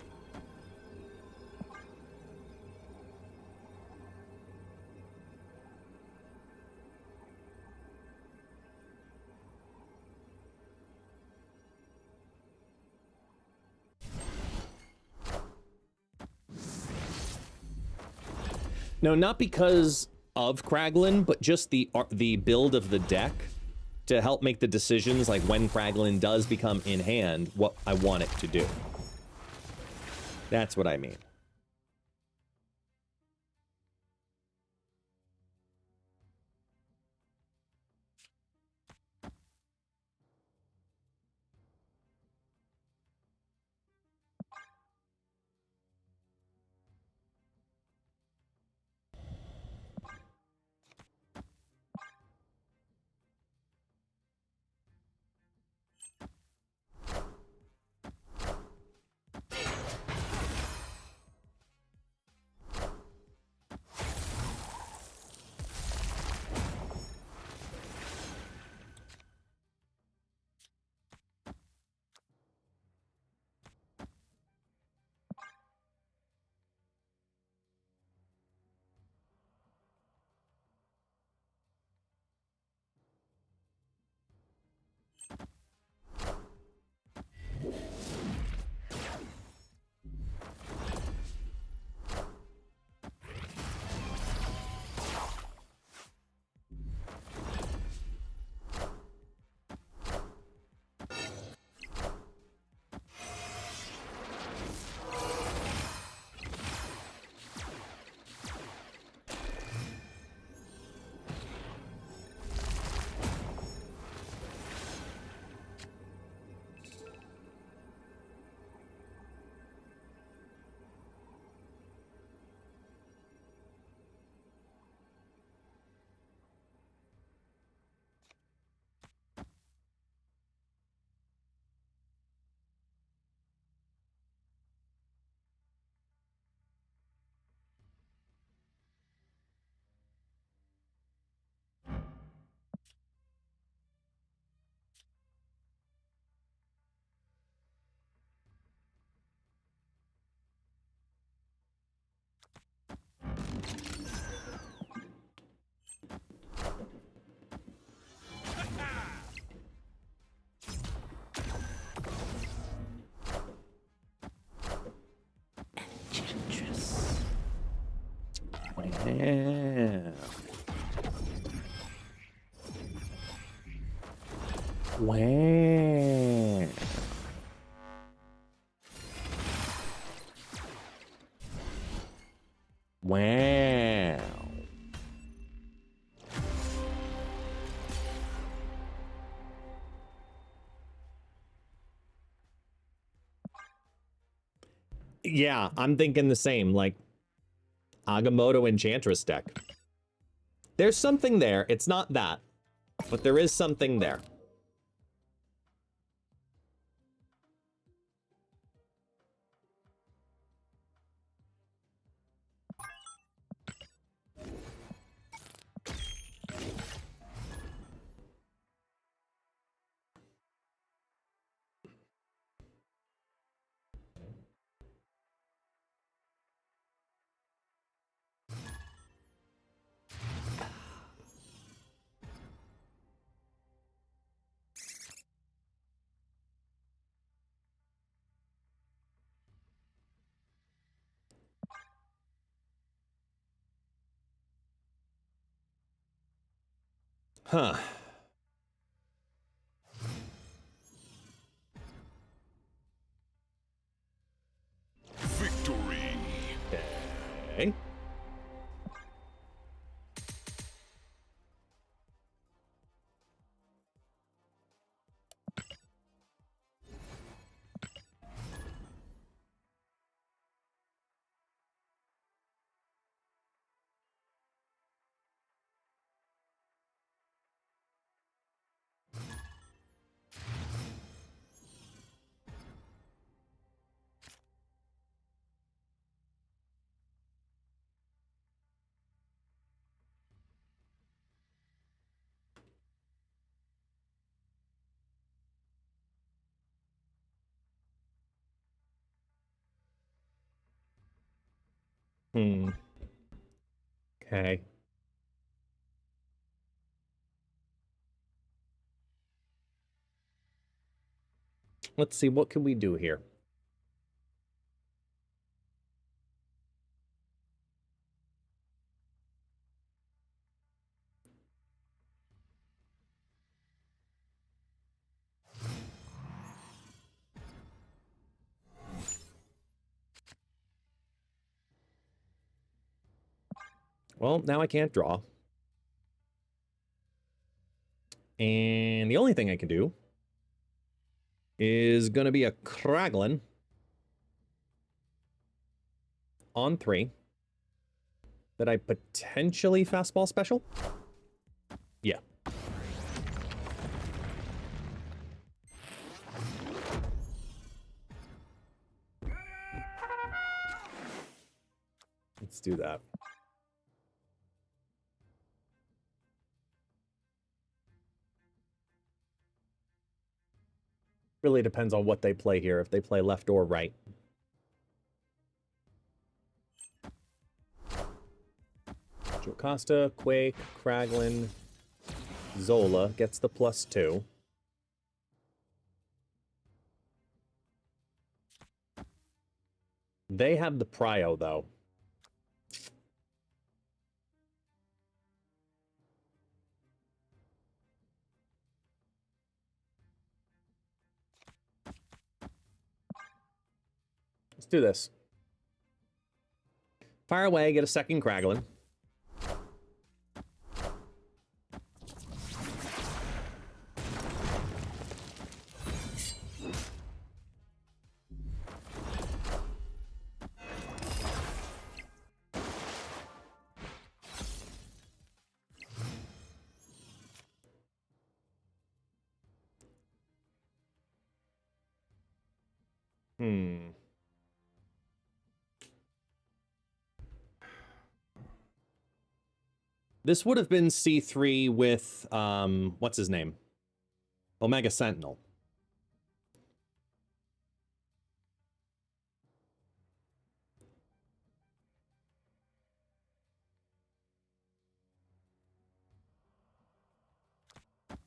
No, not because of Kraglin, but just the build of the deck to help make the decisions, like when Kraglin does become in hand, what I want it to do. That's what I mean. Wow. Wow. Wow. Yeah, I'm thinking the same, like Agamotto Enchantress deck. There's something there. It's not that, but there is something there. Huh. Victory. Okay. Hmm. Okay. Let's see, what can we do here? Well, now I can't draw. And the only thing I can do is going to be a Kraglin on 3 that I potentially fastball special. Yeah. Let's do that. Really depends on what they play here, if they play left or right. Jocasta, Quake, Kraglin, Zola gets the +2. They have the Prio, though. Let's do this. Fire away, get a second Kraglin. This would have been C3 with, what's his name? Omega Sentinel.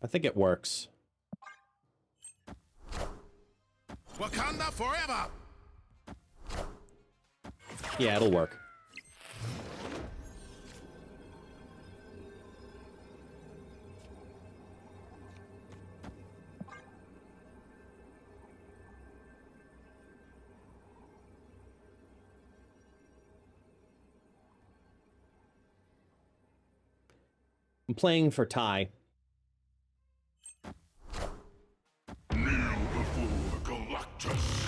I think it works. Wakanda forever. Yeah, it'll work. I'm playing for Ty. Kneel before Galactus.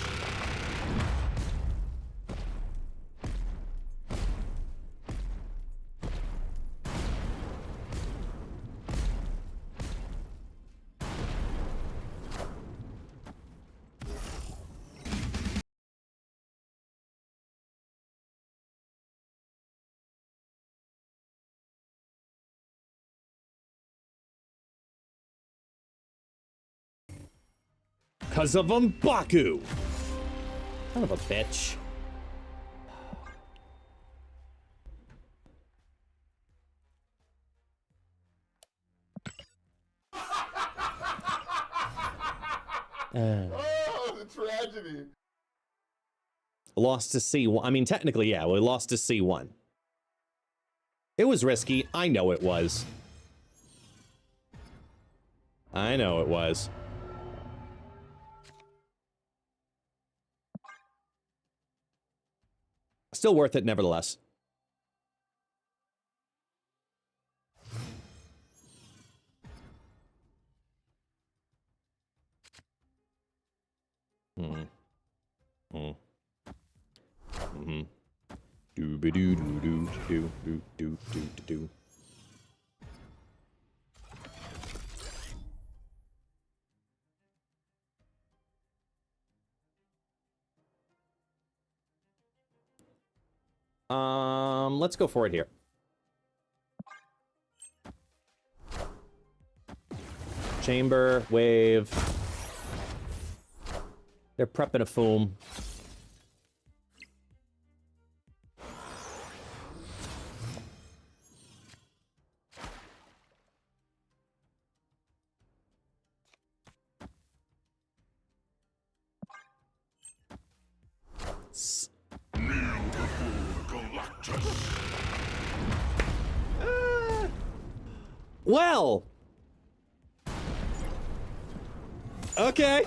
Cause of M'Baku! Son of a bitch. Oh, the tragedy. Lost to C1. I mean, technically, yeah, we lost to C1. It was risky. I know it was. I know it was. Still worth it, nevertheless. Do. Let's go for it here. Chamber, wave. They're prepping a foam. Kneel before Galactus. Well. Okay.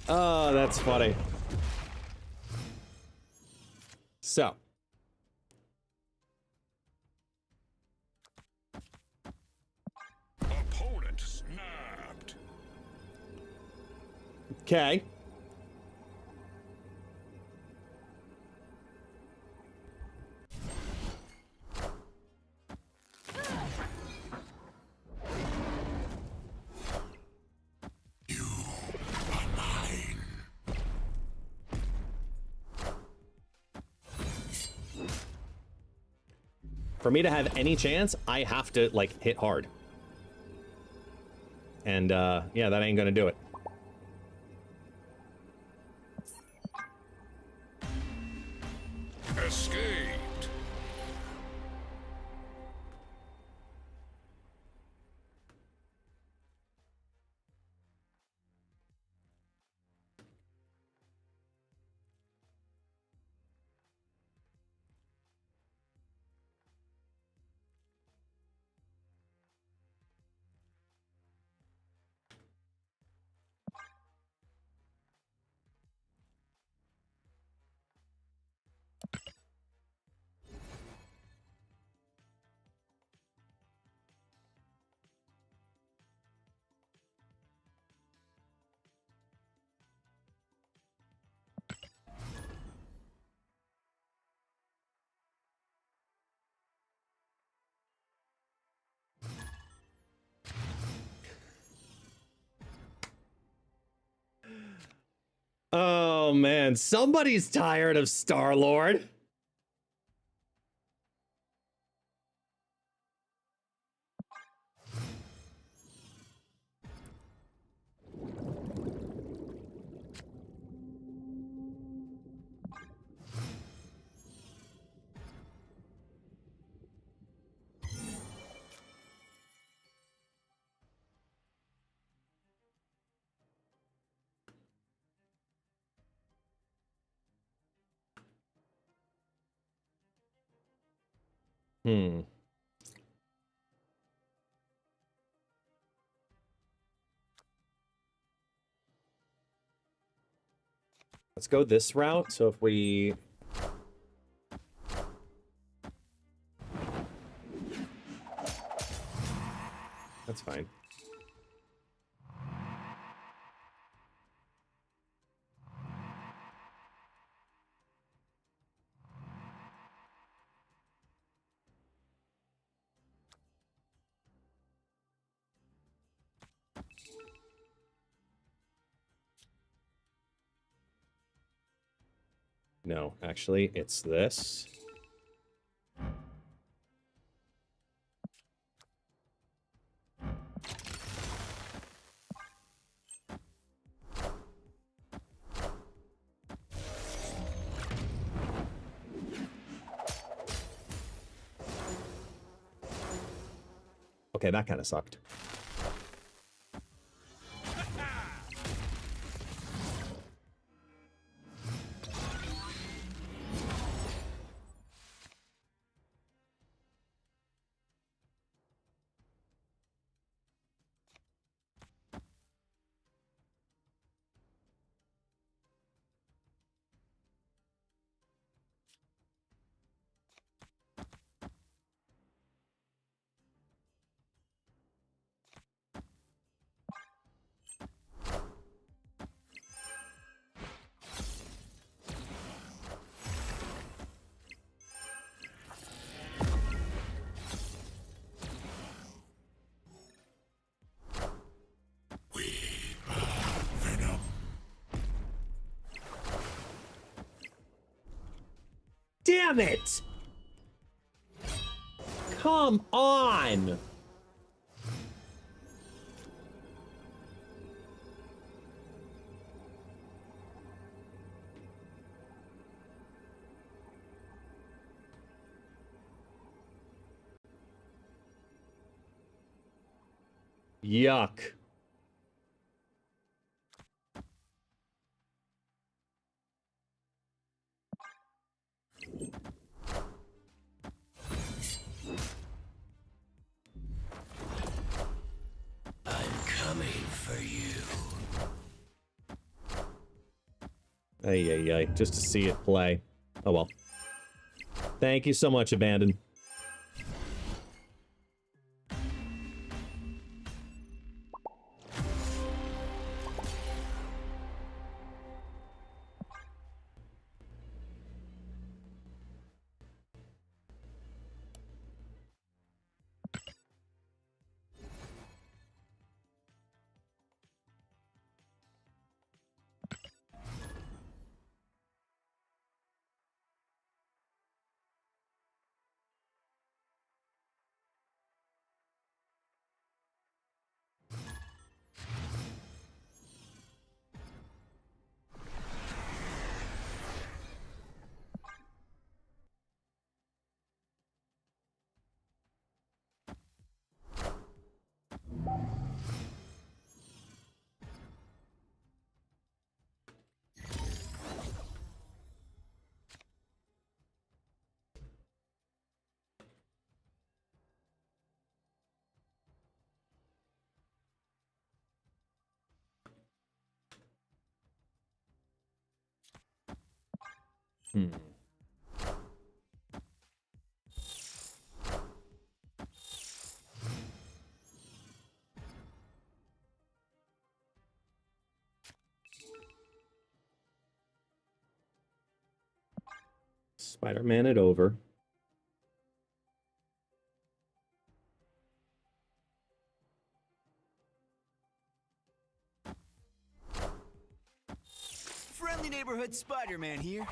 Oh, that's funny. So. Opponent snapped. Okay. For me to have any chance, I have to, like, hit hard. And, yeah, that ain't gonna do it. Escaped. Oh, man. Somebody's tired of Star-Lord. Hmm. Let's go this route. So if we No, actually, it's this. Okay, that kind of sucked. Damn it! Come on! Yuck. Ay, ay, ay. Just to see it play. Oh well. Thank you so much, Abandon. Hmm. Spider-Man it over. Friendly neighborhood Spider-Man here.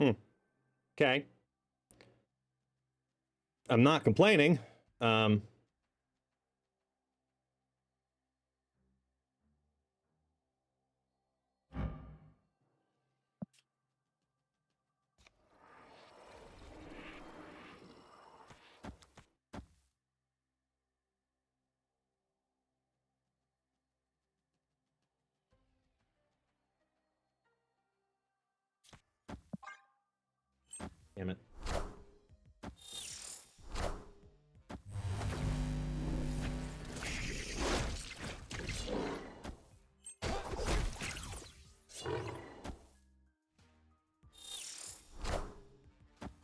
Okay. I'm not complaining. Damn it.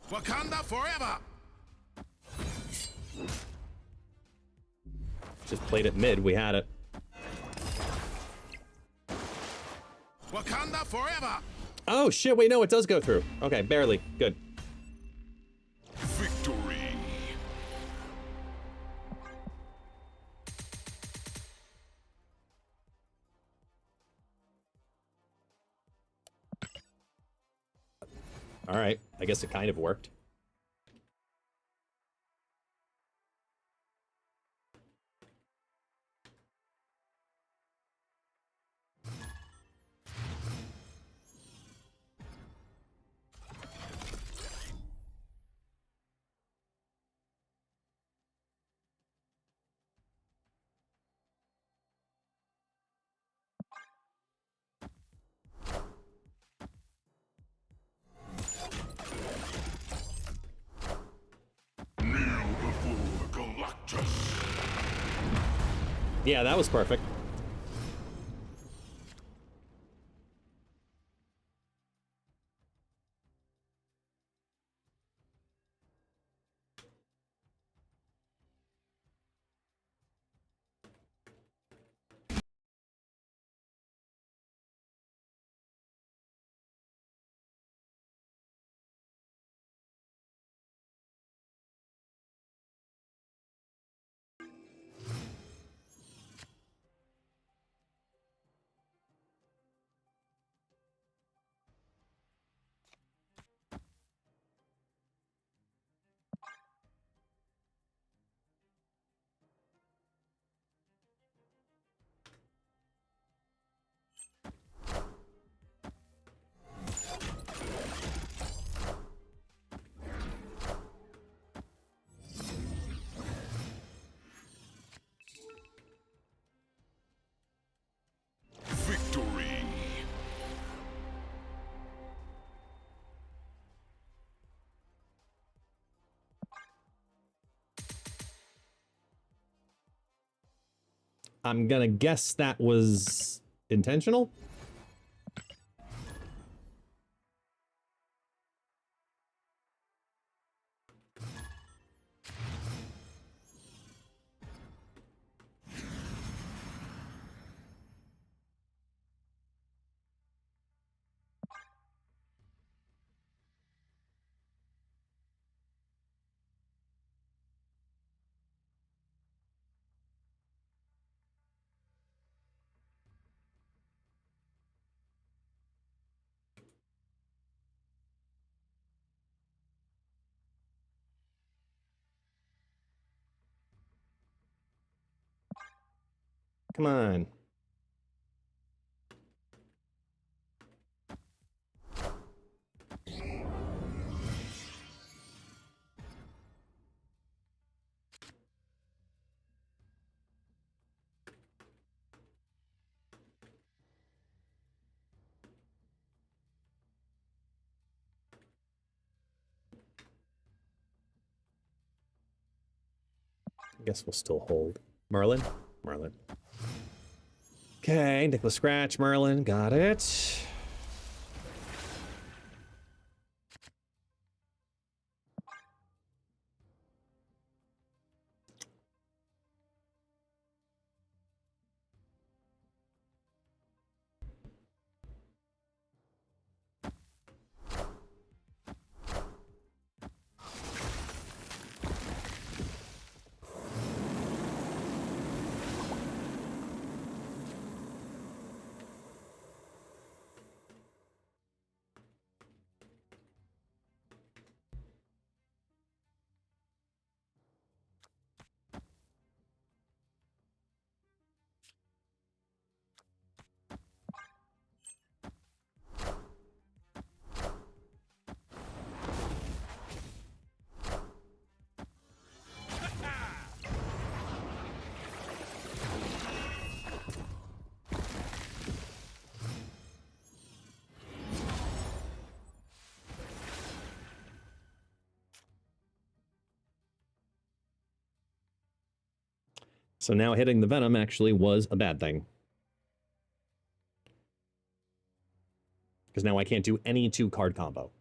Wakanda forever! Just played it mid. We had it. Wakanda forever! Oh, shit. Wait, no, it does go through. Okay, barely. Good. Victory! All right. I guess it kind of worked. Kneel before Galactus! Yeah, that was perfect. Victory! I'm gonna guess that was intentional. Come on. I guess we'll still hold. Merlin? Merlin. Okay, Nicholas Scratch, Merlin, got it. So now hitting the Venom actually was a bad thing. Because now I can't do any 2-card combo.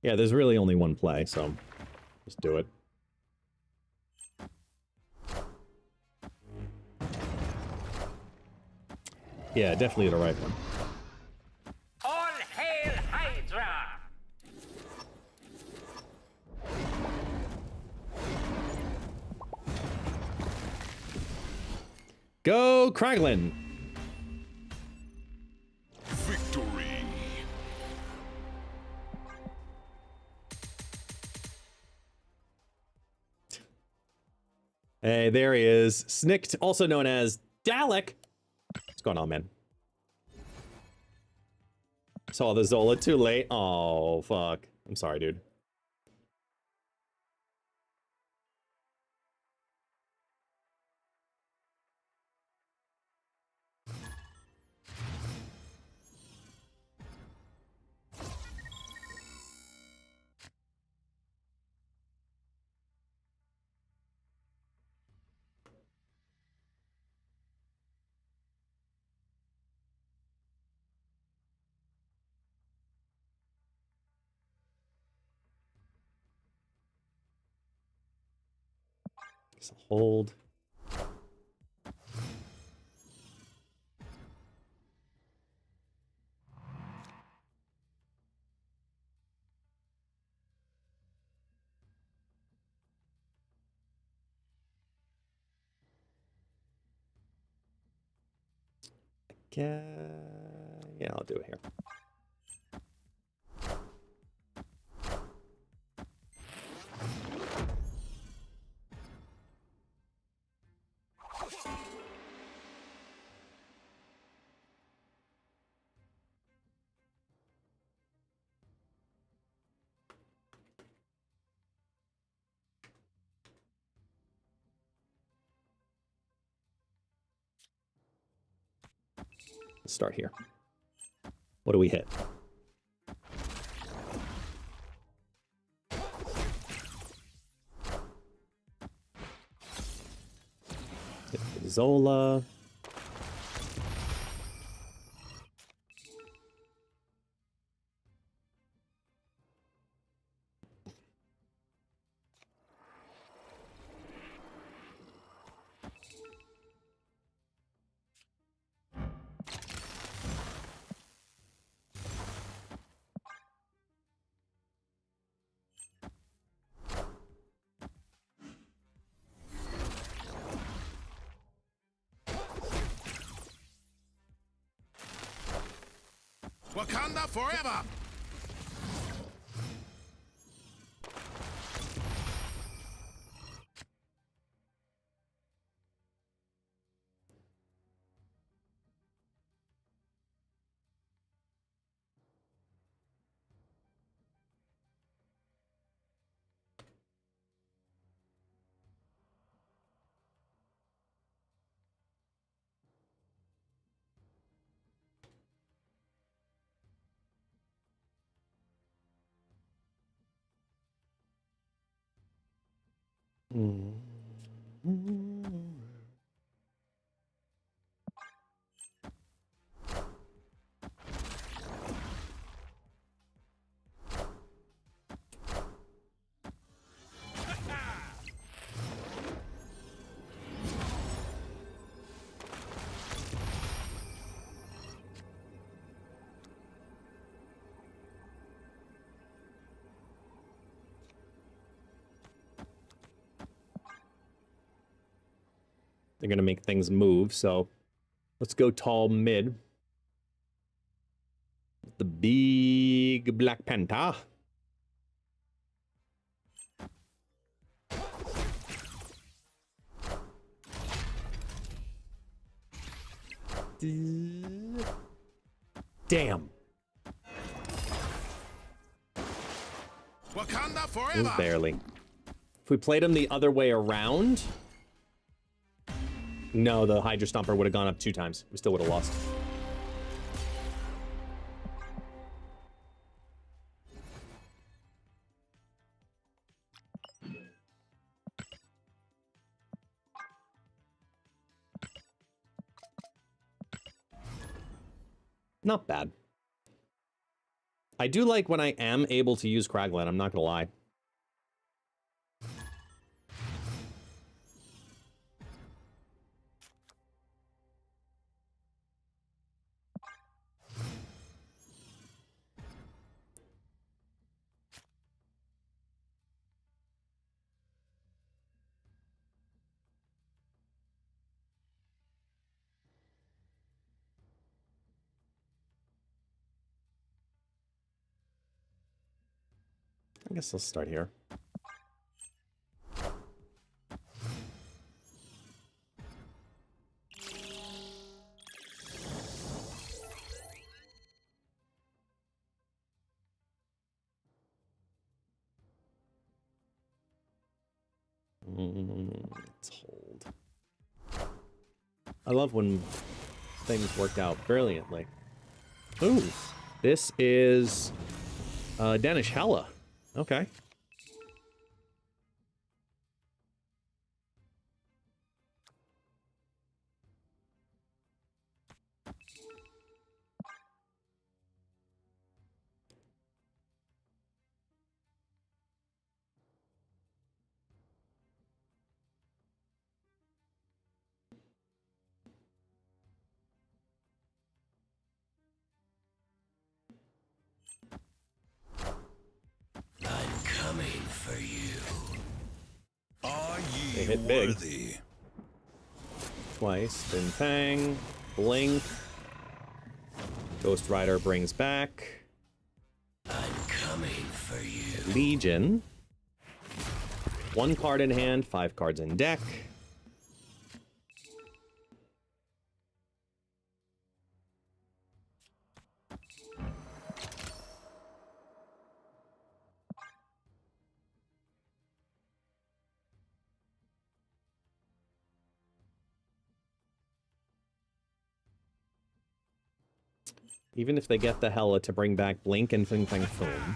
Yeah, there's really only one play, so just do it. Yeah, definitely the right one. All hail Hydra! Go, Kraglin! Victory. Hey, there he is. Snicked, also known as Dalek. What's going on, man? Saw the Zola too late. Oh, fuck. I'm sorry, dude. Just hold. Yeah, I'll do it here. Let's start here. What do we hit? Hit the Zola. Wakanda forever. They're going to make things move, so let's go tall mid. The big Black Panther. Damn. Wakanda It forever. was barely. If we played him the other way around... No, the Hydra Stomper would have gone up 2 times. We still would have lost. Not bad. I do like when I am able to use Kraglin, I'm not gonna lie. I guess I'll start here. Let's hold. I love when things work out brilliantly. Ooh, this is Danish Hella. Okay. I'm coming for you. Are They ye hit big. worthy? Twice. Spin Fang. Blink. Ghost Rider brings back. I'm coming for you. Legion. 1 card in hand, 5 cards in deck. Even if they get the Hella to bring back Blink and Fing Fang Foom.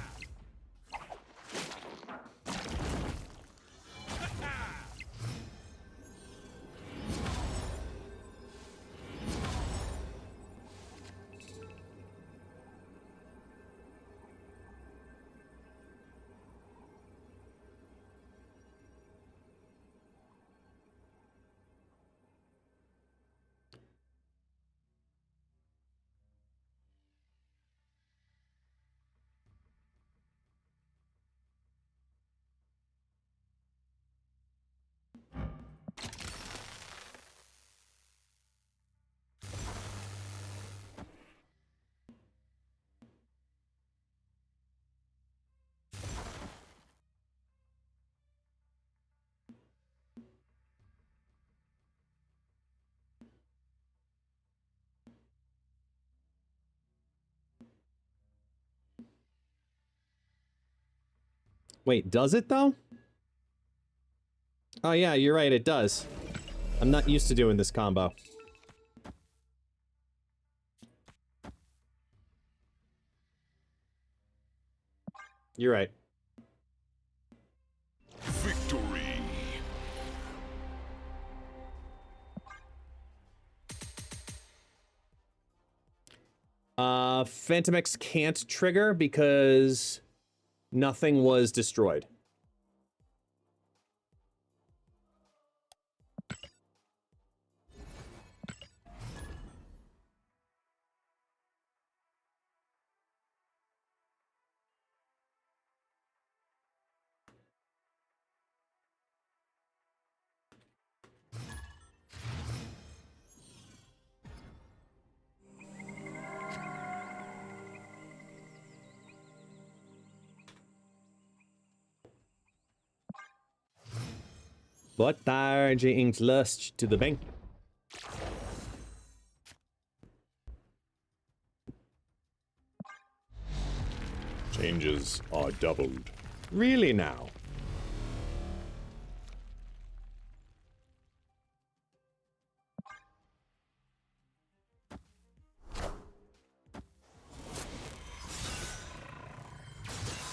Wait, does it though? Oh yeah, you're right, it does. I'm not used to doing this combo. You're right. Victory. Phantom X can't trigger because nothing was destroyed. Boa tarde, Inklust to the bank. Changes are doubled. Really now?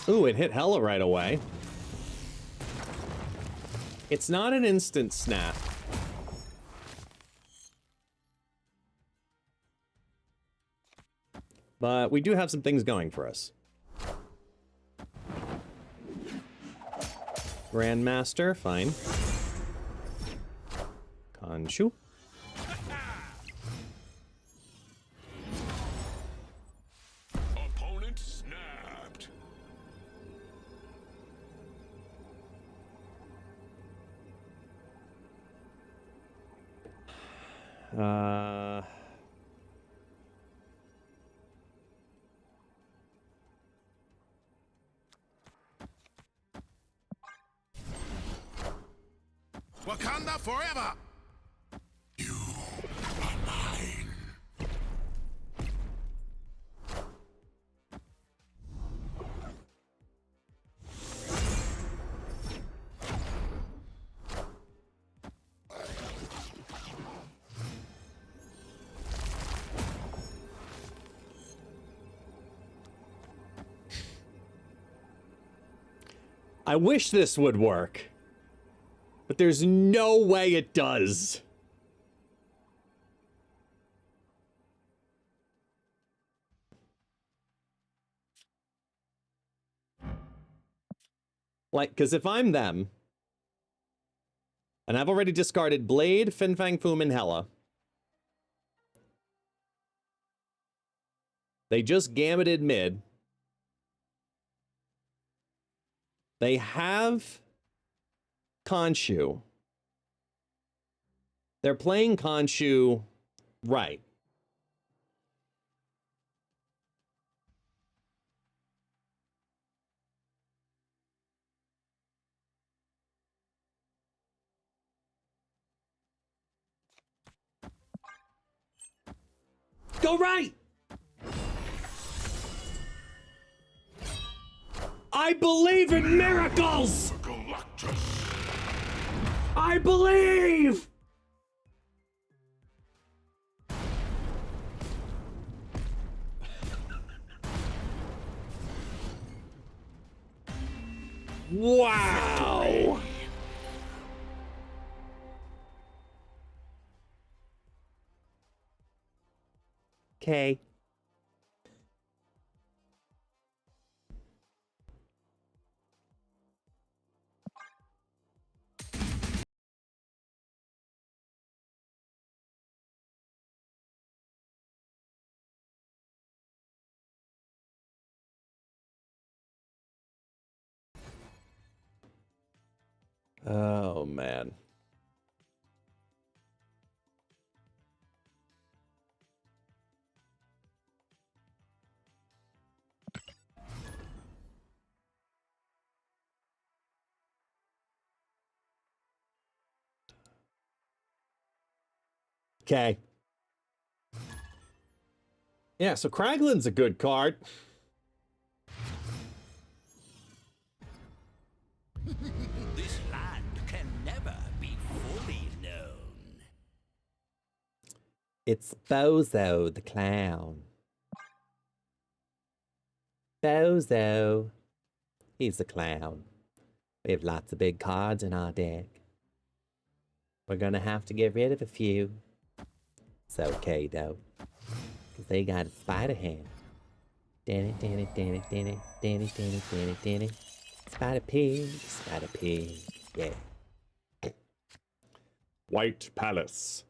Ooh, it hit hella right away. It's not an instant snap. But we do have some things going for us. Grandmaster, fine. Khonshu. Opponent snapped. Wakanda forever. You are mine. I wish this would work. But there's no way it does. Like, because if I'm them, and I've already discarded Blade, Fin Fang Foom, and Hela. They just gammeted mid. They have Khonshu. They're playing Khonshu right. Go right! I believe in miracles! I believe! Wow! Okay. Oh, man. Okay. Yeah, so Kraglin's a good card. This land can never be fully known. It's Bozo the Clown. Bozo. He's a clown. We have lots of big cards in our deck. We're gonna have to get rid of a few. It's okay, though. Because they got a spider hand. Danny, Danny, Danny, Danny, Danny, Danny, Danny, Danny. Spider pig, spider pig. Yeah. White Palace.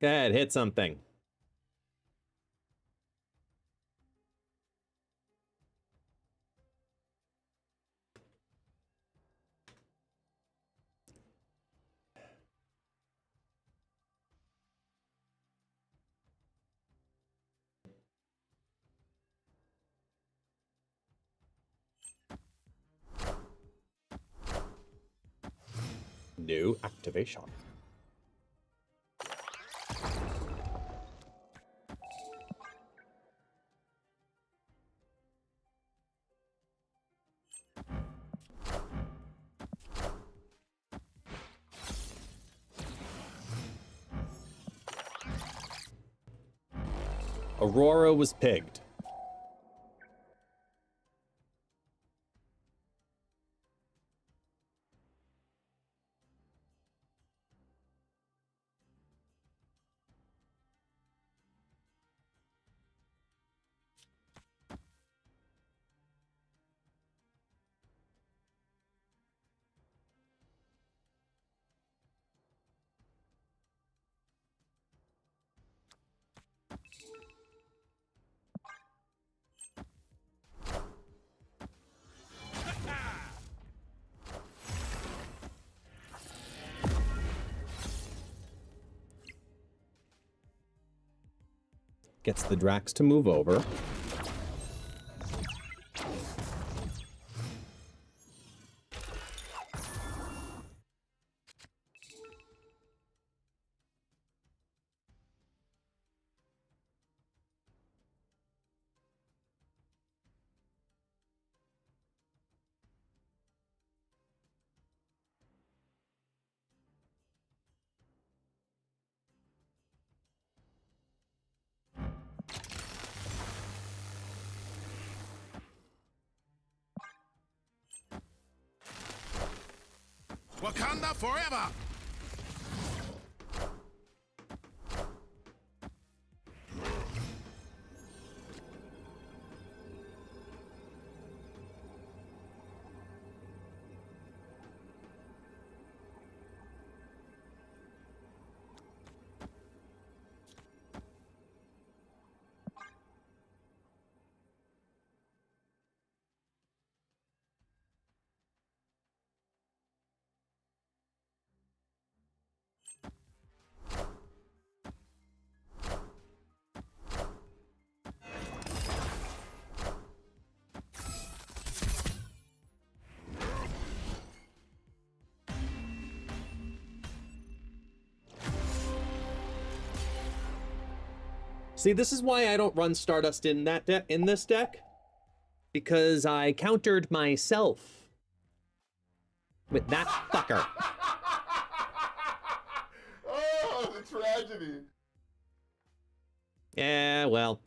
Go ahead, hit something. New activation. Aurora was pigged. Gets the Drax to move over. Wakanda forever! See, this is why I don't run Stardust in that in this deck, because I countered myself with that fucker. Oh, the tragedy. Yeah, well.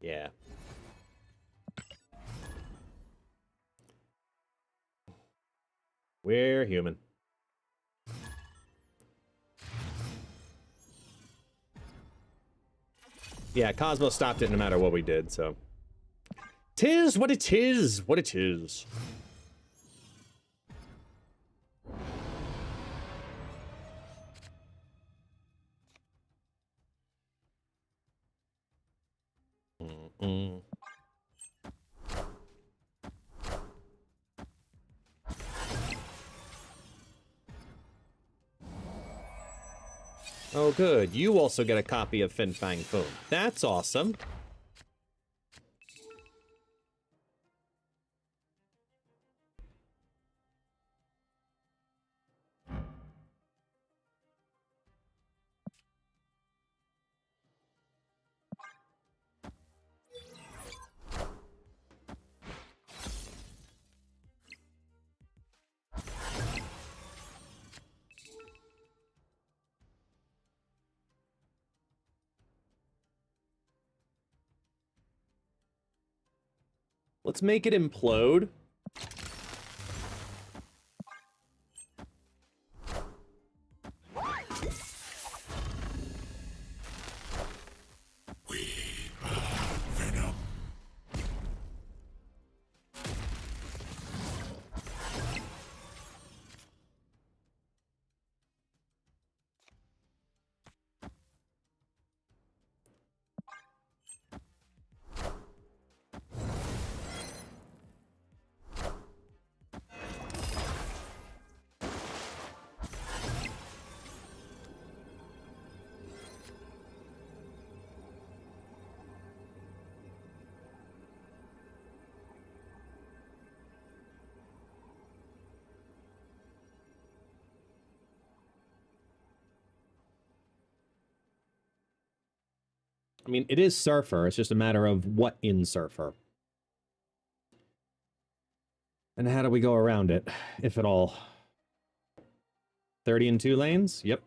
Yeah. We're human. Yeah, Cosmo stopped it no matter what we did, so. 'Tis what it is, what it is. Mm-mm. Oh, good. You also get a copy of Fin Fang Foom. That's awesome. Let's make it implode. I mean, it is Surfer. It's just a matter of what in Surfer. And how do we go around it, if at all? 30 and 2 lanes? Yep.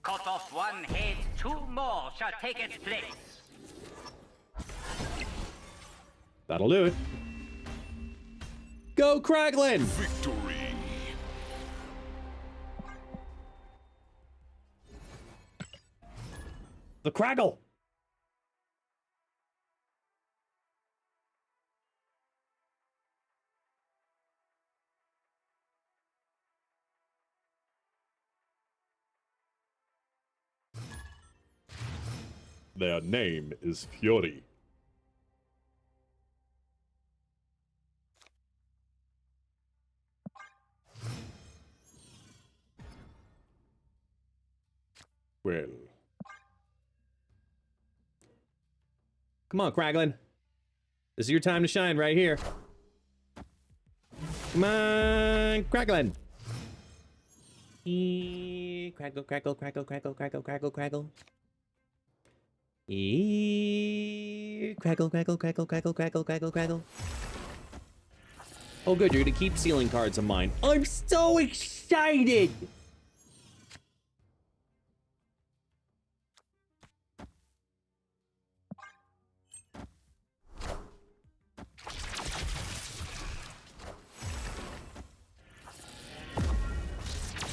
Cut off one head, 2 more shall take its place. That'll do it. Go, Kraglin! Victory. The Kraggle! Their name is Fury. Well. Come on, Kraglin. This is your time to shine right here. Come on, Kraglin. Craggle, craggle, craggle, craggle, craggle, craggle, craggle. Craggle, craggle, craggle, craggle, craggle, craggle, craggle. Oh, good, you're gonna keep sealing cards of mine. I'm so excited!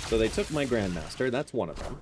So they took my Grandmaster, that's one of them.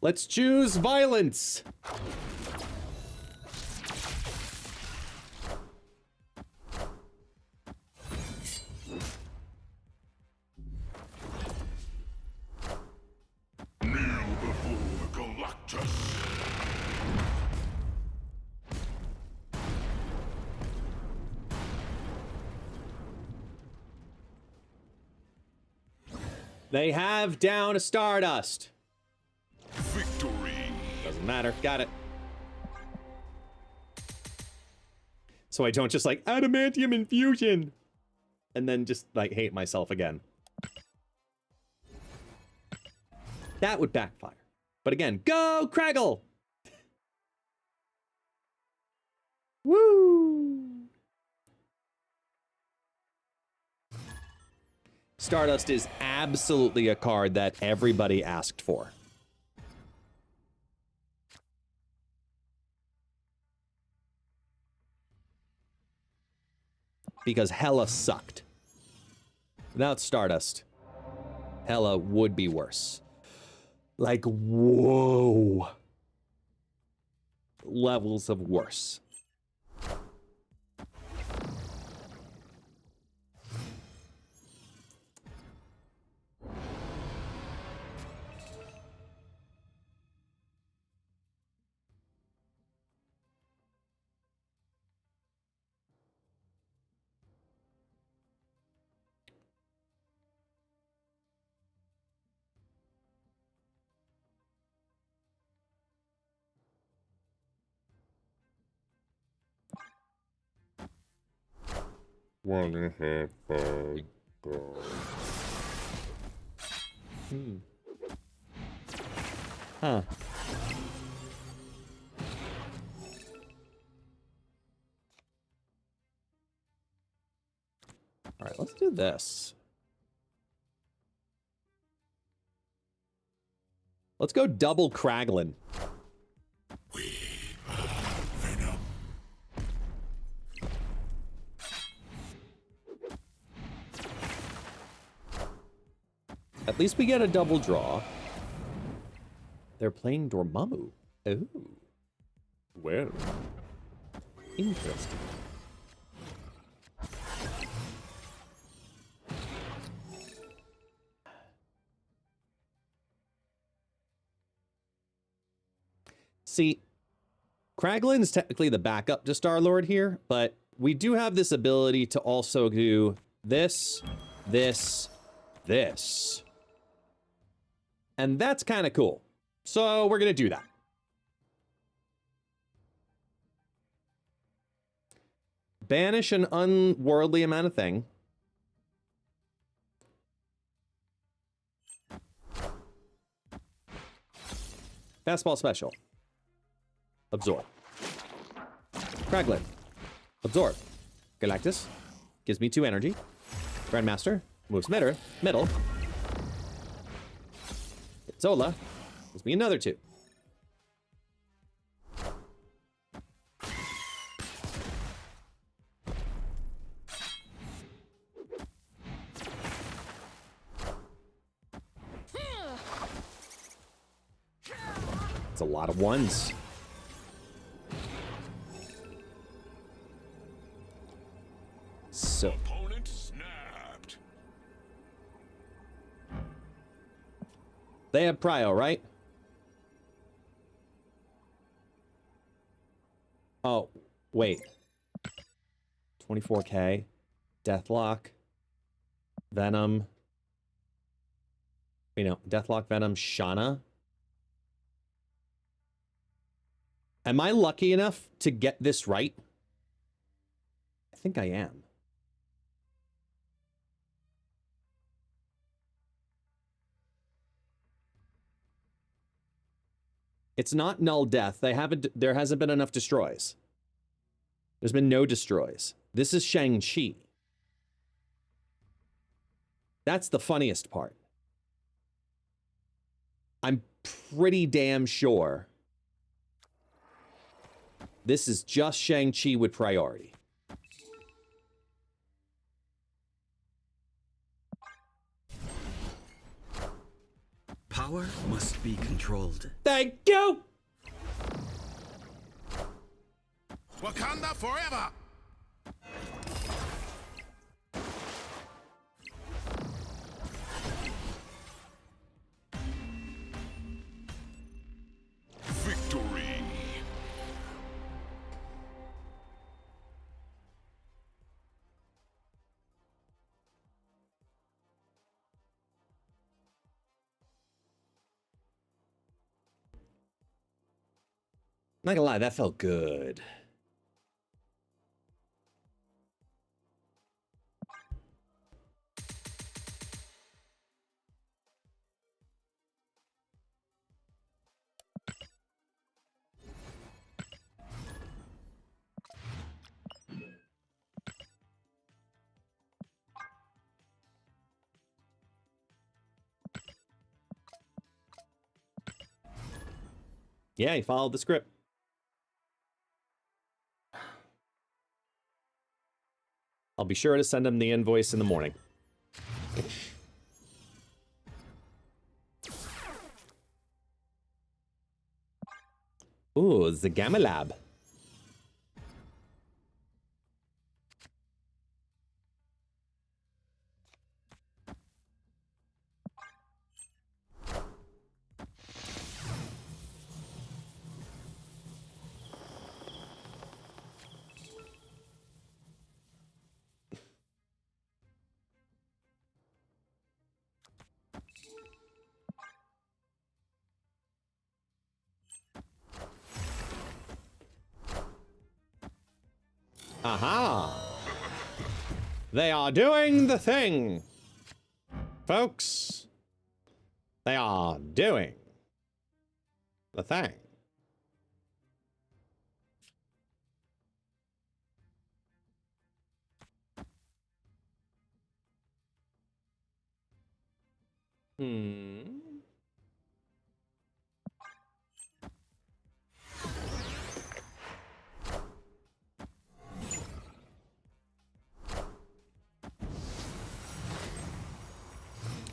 Let's choose violence! Kneel before Galactus. They have down a Stardust. Victory. Doesn't matter. Got it. So I don't just like adamantium infusion and then just like hate myself again. That would backfire. But again, go Kraggle! Woo! Stardust is absolutely a card that everybody asked for. Because Hela sucked. Without Stardust, Hela would be worse. Like, whoa. Levels of worse. One and a half bag. Huh. All right, let's do this. Let's go double Kraglin. At least we get a double draw. They're playing Dormammu. Oh. Well. Interesting. See, Kraglin is technically the backup to Star-Lord here, but we do have this ability to also do this, this, this. And that's kind of cool. So we're going to do that. Banish an unworldly amount of thing. Fastball special. Absorb. Kraglin. Absorb. Galactus. Gives me 2 energy. Grandmaster. Moves middle. Zola. Gives me another 2. It's a lot of 1s. So Opponent snapped. they have prio, right? Oh, wait. 24k. Deathlock. Venom. You know, Deathlock, Venom, Shauna. Am I lucky enough to get this right? I think I am. It's not null death. There hasn't been enough destroys. There's been no destroys. This is Shang-Chi. That's the funniest part. I'm pretty damn sure this is just Shang-Chi with priority. Power must be controlled. Thank you! Wakanda forever! Victory! Not gonna lie, that felt good. Yeah, he followed the script. I'll be sure to send him the invoice in the morning. Ooh, the Gamma Lab. Aha! They are doing the thing, folks. They are doing the thing.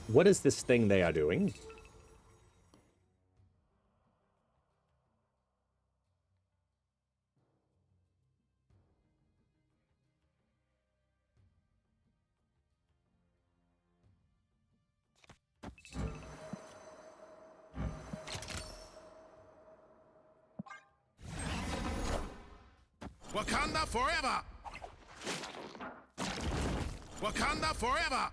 What is this thing they are doing? Wakanda forever! Wakanda forever!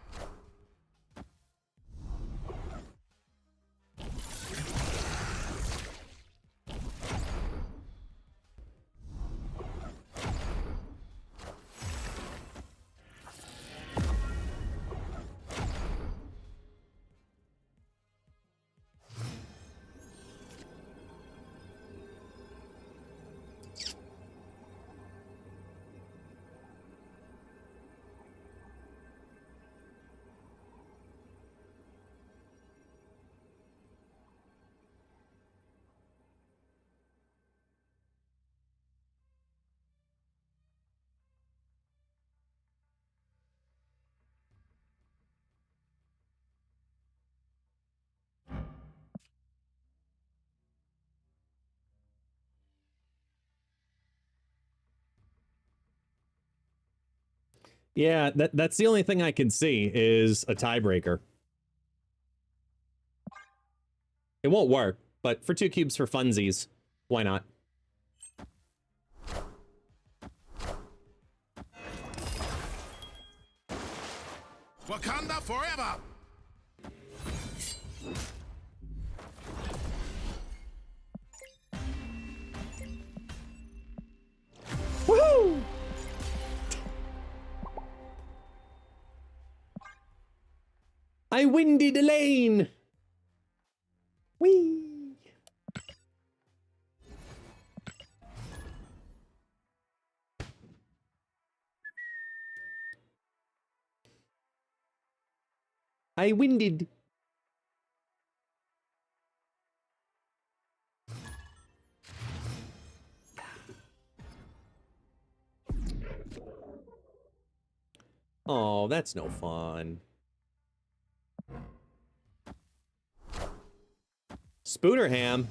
Yeah, that's the only thing I can see is a tiebreaker. It won't work, but for 2 cubes for funsies, why not? Wakanda forever! Woohoo! I winded the lane! Whee! I winded. Oh, that's no fun. Spooderham.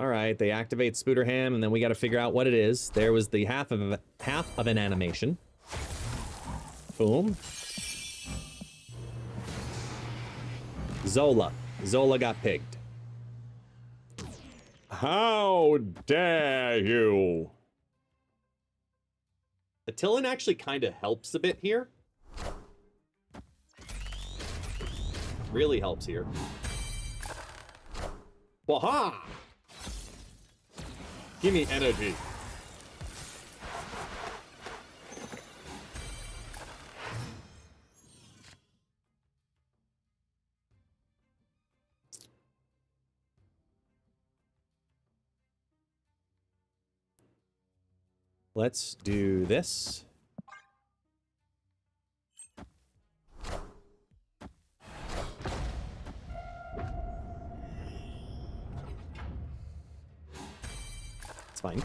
All right, they activate Spooderham, and then we got to figure out what it is. There was the half of an animation. Boom. Zola. Zola got pigged. How dare you? Attilan actually kind of helps a bit here. Really helps here. Waha! Give me energy. Let's do this. It's fine.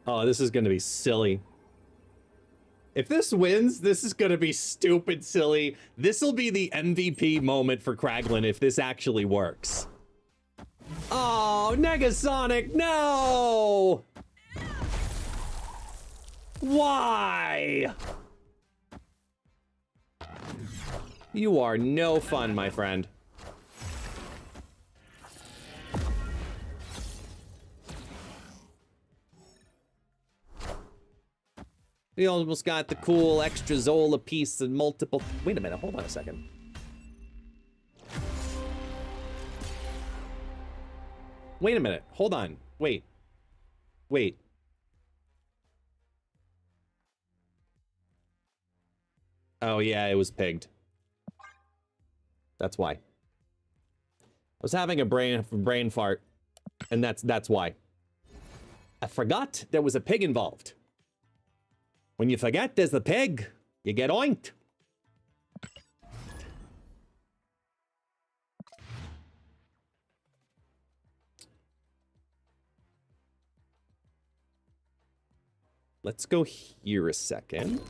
Oh, this is going to be silly. If this wins, this is going to be stupid silly. This will be the MVP moment for Kraglin if this actually works. Oh, Negasonic, no! Why? You are no fun, my friend. We almost got the cool extra Zola piece and multiple... Wait a minute, hold on a second. Wait a minute, hold on. Wait. Wait. Oh yeah, it was pigged. That's why. I was having a brain fart, and that's why. I forgot there was a pig involved. When you forget there's the pig, you get oinked. Let's go here a second.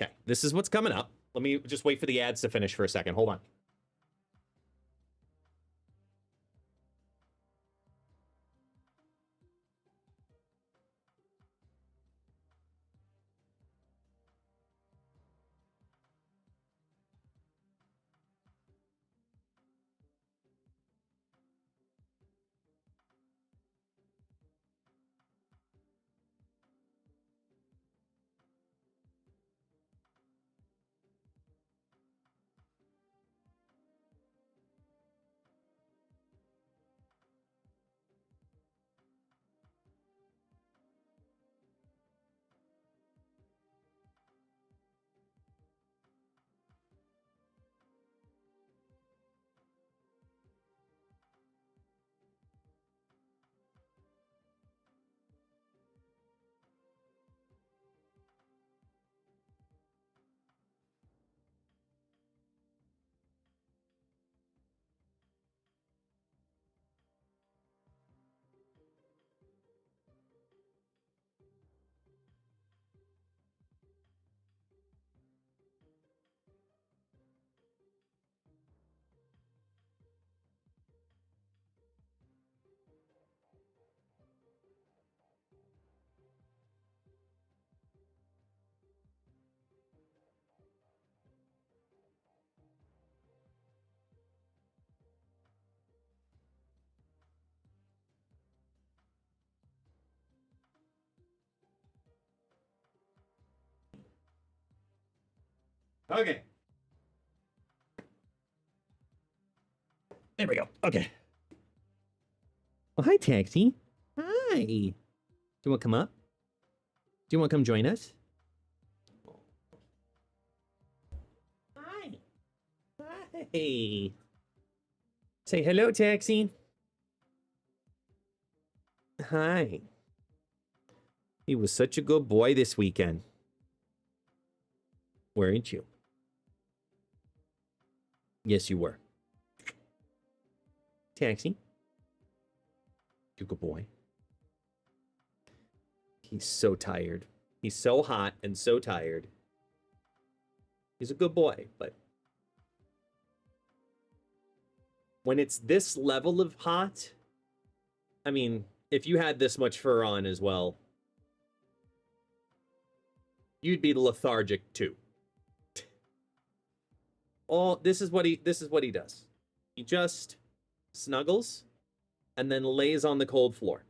Okay, this is what's coming up. Let me just wait for the ads to finish for a second. Hold on. Okay. There we go. Okay. Well, hi, Taxi. Hi. Do you want to come up? Do you want to come join us? Hi. Hi. Say hello, Taxi. Hi. He was such a good boy this weekend. Weren't you? Yes, you were. Taxi. You good boy. He's so tired. He's so hot and so tired. He's a good boy, but when it's this level of hot, I mean, if you had this much fur on as well, you'd be lethargic too. This is what he does. He just snuggles and then lays on the cold floor.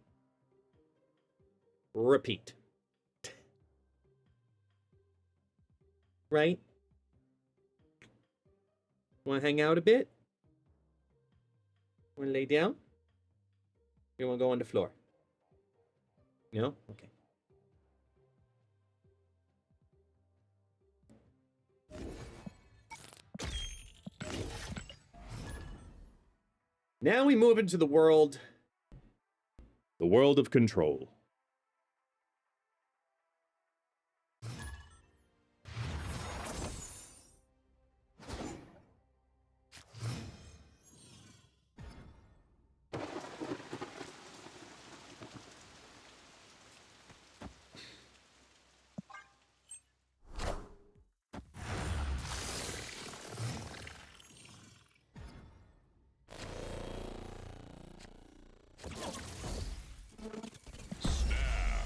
Repeat. Right? Want to hang out a bit? Want to lay down? You want to go on the floor? No? Okay. Now we move into the world of control.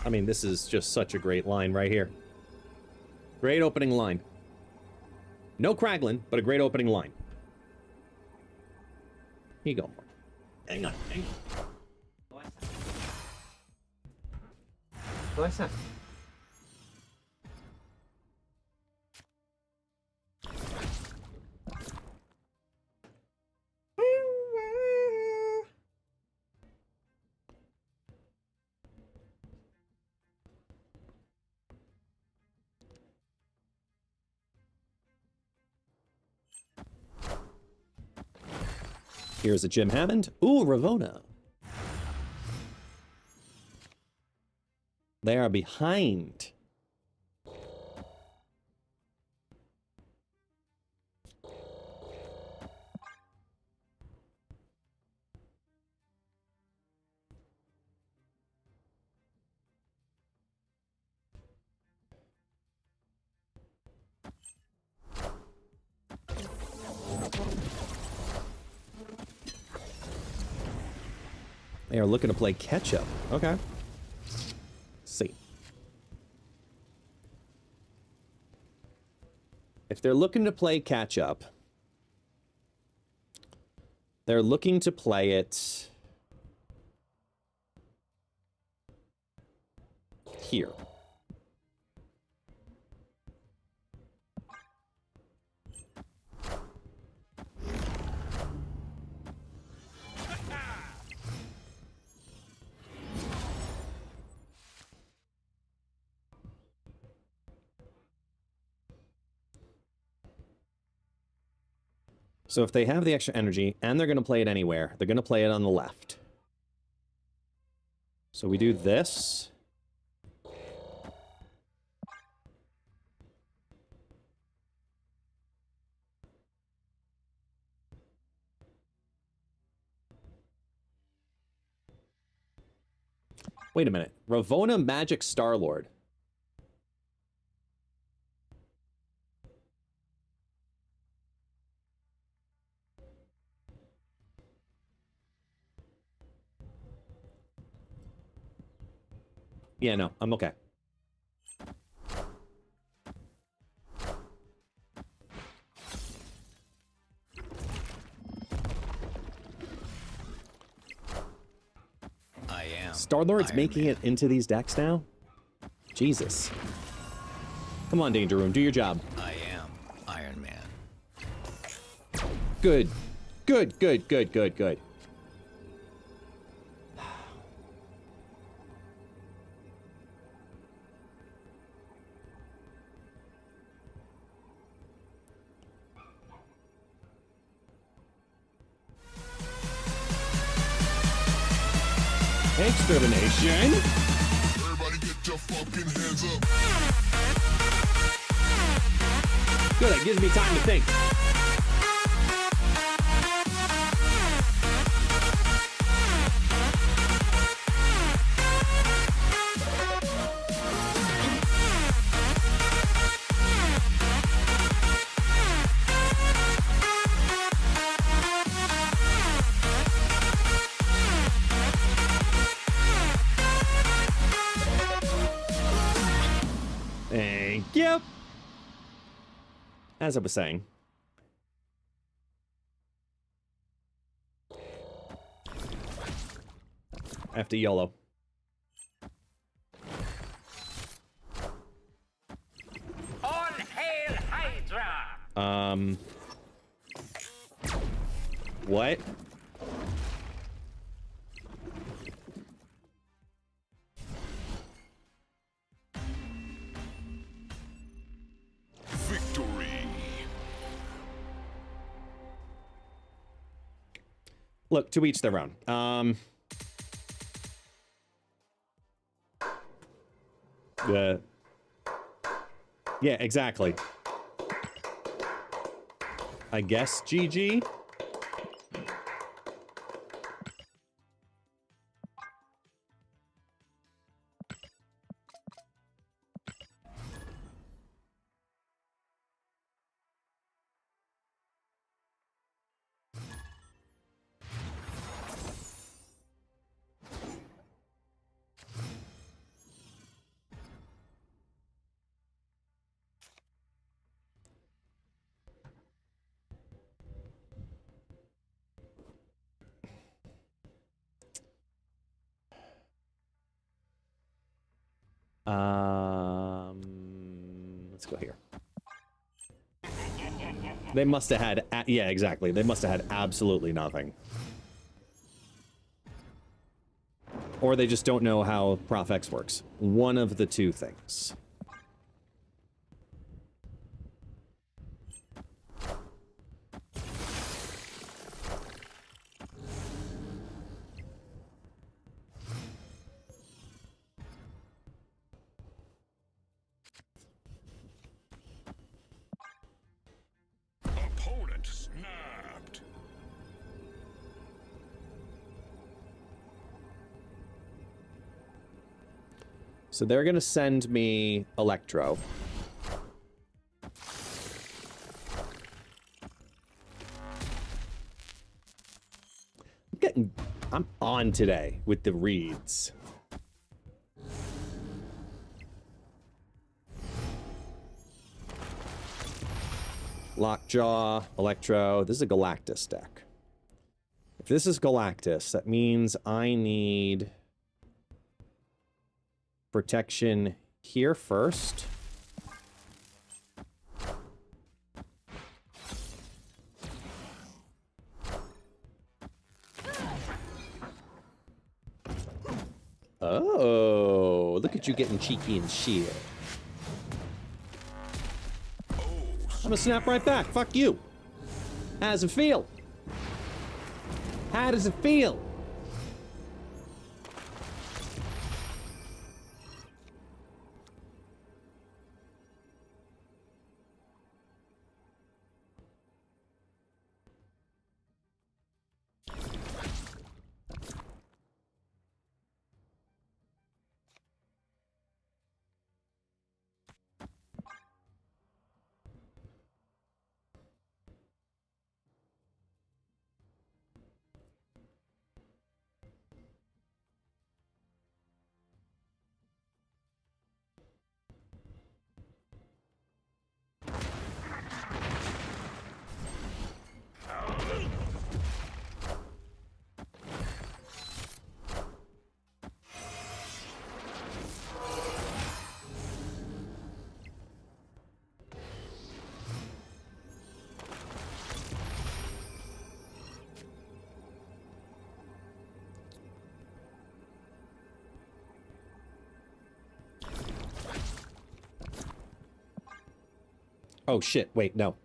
I mean, this is just such a great line right here. Great opening line. No Kraglin, but a great opening line. Here you go. Hang on, hang on. What's that? Here's a Jim Hammond. Ooh, Ravona. They are behind. They are looking to play catch-up. Okay. Let's see. If they're looking to play catch-up, they're looking to play it here. So if they have the extra energy, and they're going to play it anywhere, they're going to play it on the left. So we do this. Wait a minute. Ravona Magic Star-Lord. Yeah, no, I'm okay. I am. Star-Lord's Iron making Man. it into these decks now? Jesus. Come on, Danger Room, do your job. I am Iron Man. Good. Good, good, good, good, good. Extermination. Everybody get your fucking hands up. Good, it gives me time to think. Thank you. As I was saying. After YOLO. All hail Hydra! What? Victory. Look, to each their own. Yeah, exactly. I guess GG. Let's go here. They must have had, yeah, exactly. They must have had absolutely nothing. Or they just don't know how Prof X works. One of the two things. Opponent snapped. So they're gonna send me Electro. I'm fun today with the reads. Lockjaw, Electro. This is a Galactus deck. If this is Galactus, that means I need protection here first. Oh, look at you getting cheeky and shit. I'm gonna snap right back. Fuck you. How does it feel? How does it feel? Oh shit, wait, no.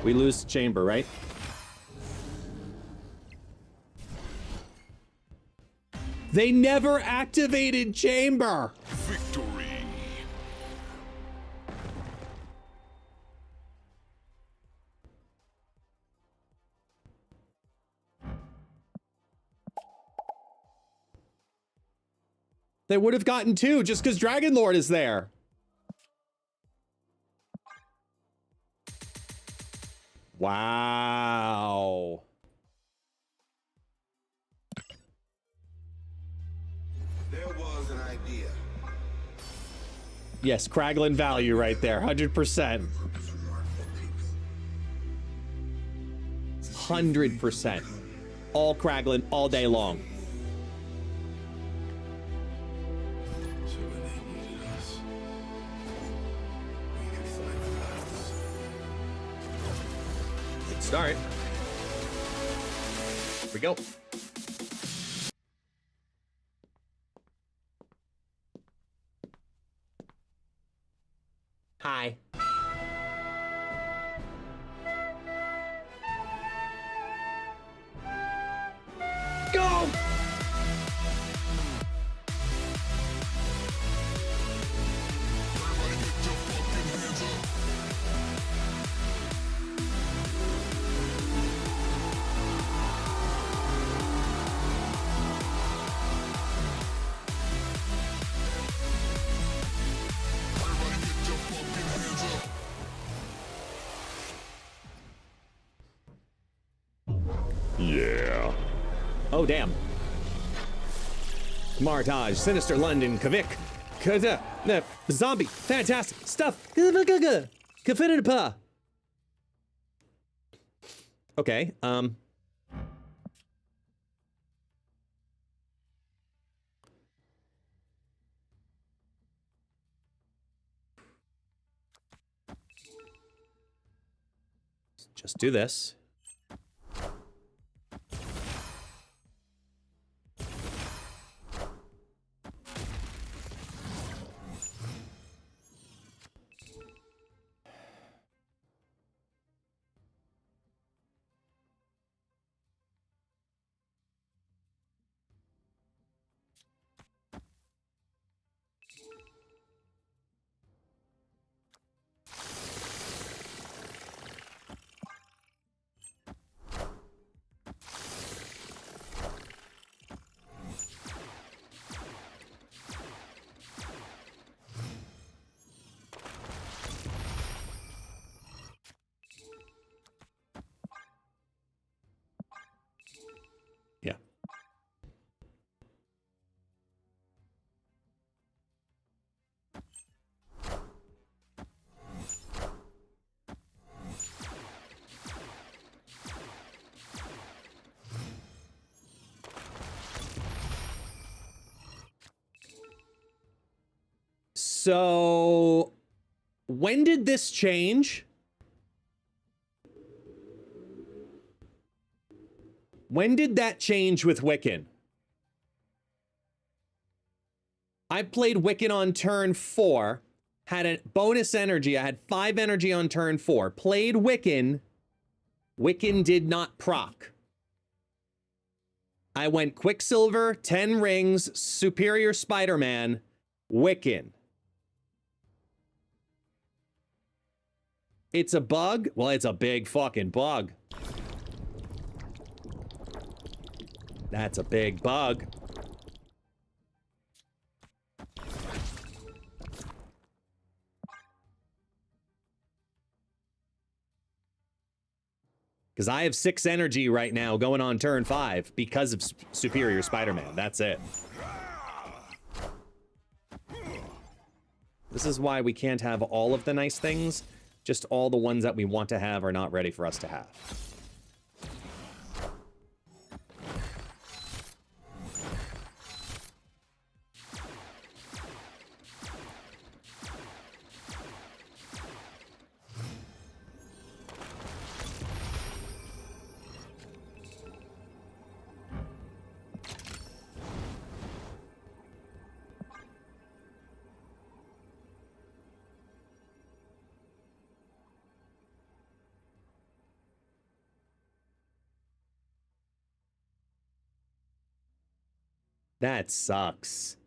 We lose chamber, right? They never activated chamber. Victory. They would have gotten two just because Dragon Lord is there. Wow. There was an idea. Yes, Kraglin value right there, 100%. 100%. All Kraglin all day long. So when they needed us, we could find the battles. Good start. Here we go. Hi. Go! Everybody get your fucking hands up. Everybody get your fucking hands up. Yeah. Oh, damn. Martage, Sinister London, Kavik, Kaza, Zombie, fantastic stuff. Okay, Just do this. Yeah. So, when did this change? When did that change with Wiccan? I played Wiccan on turn 4, had a bonus energy. I had 5 energy on turn 4. Played Wiccan. Wiccan did not proc. I went Quicksilver, 10 rings, Superior Spider-Man, Wiccan. It's a bug? Well, it's a big fucking bug. That's a big bug. Because I have 6 energy right now going on turn 5 because of Superior Spider-Man. That's it. This is why we can't have all of the nice things. Just all the ones that we want to have are not ready for us to have. That sucks.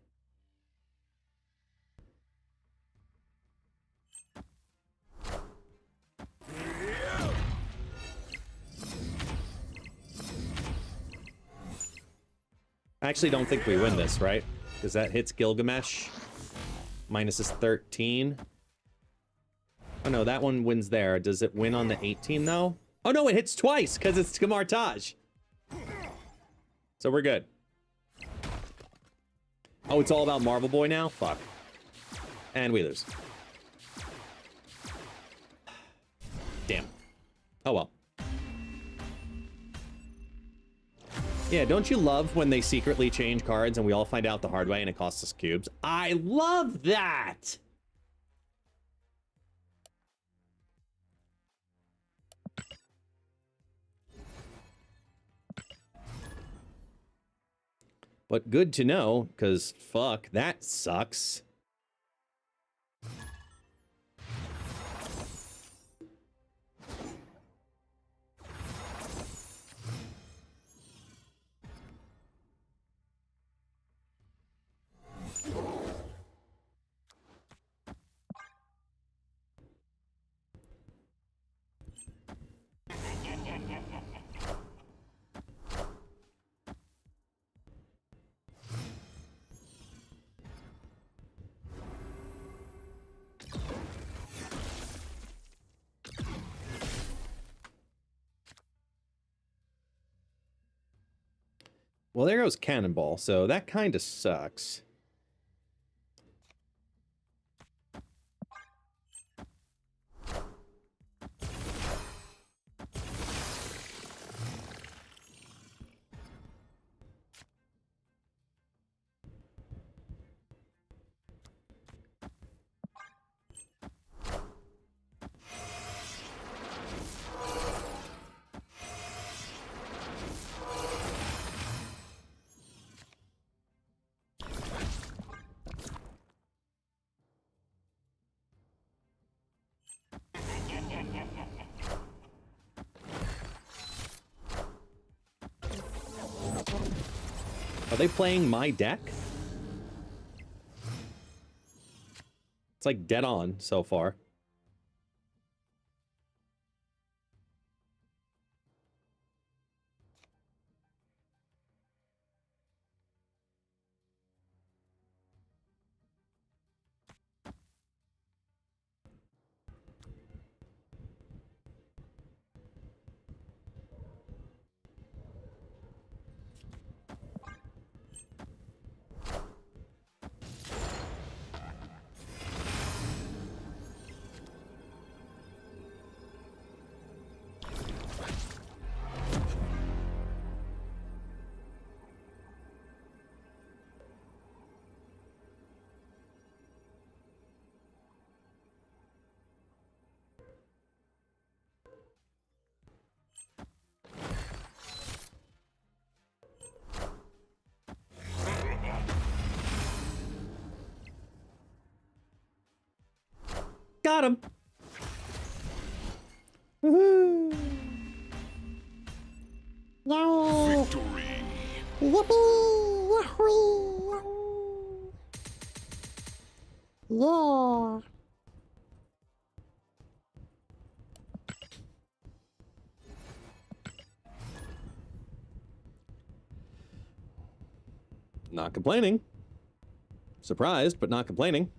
I actually don't think we win this, right? Because that hits Gilgamesh. Minus is 13. Oh no, that one wins there. Does it win on the 18 though? Oh no, it hits twice because it's Kamartaj. So we're good. Oh, it's all about Marvel Boy now? Fuck. And we lose. Damn. Oh well. Yeah, don't you love when they secretly change cards and we all find out the hard way and it costs us cubes? I love that! But good to know, because fuck, that sucks. Well, there goes Cannonball, so that kind of sucks. Are they playing my deck? It's like dead on so far. Got him. Woohoo! No. Victory. Yippee! Yahoo! Yeah. Not complaining. Surprised, but not complaining.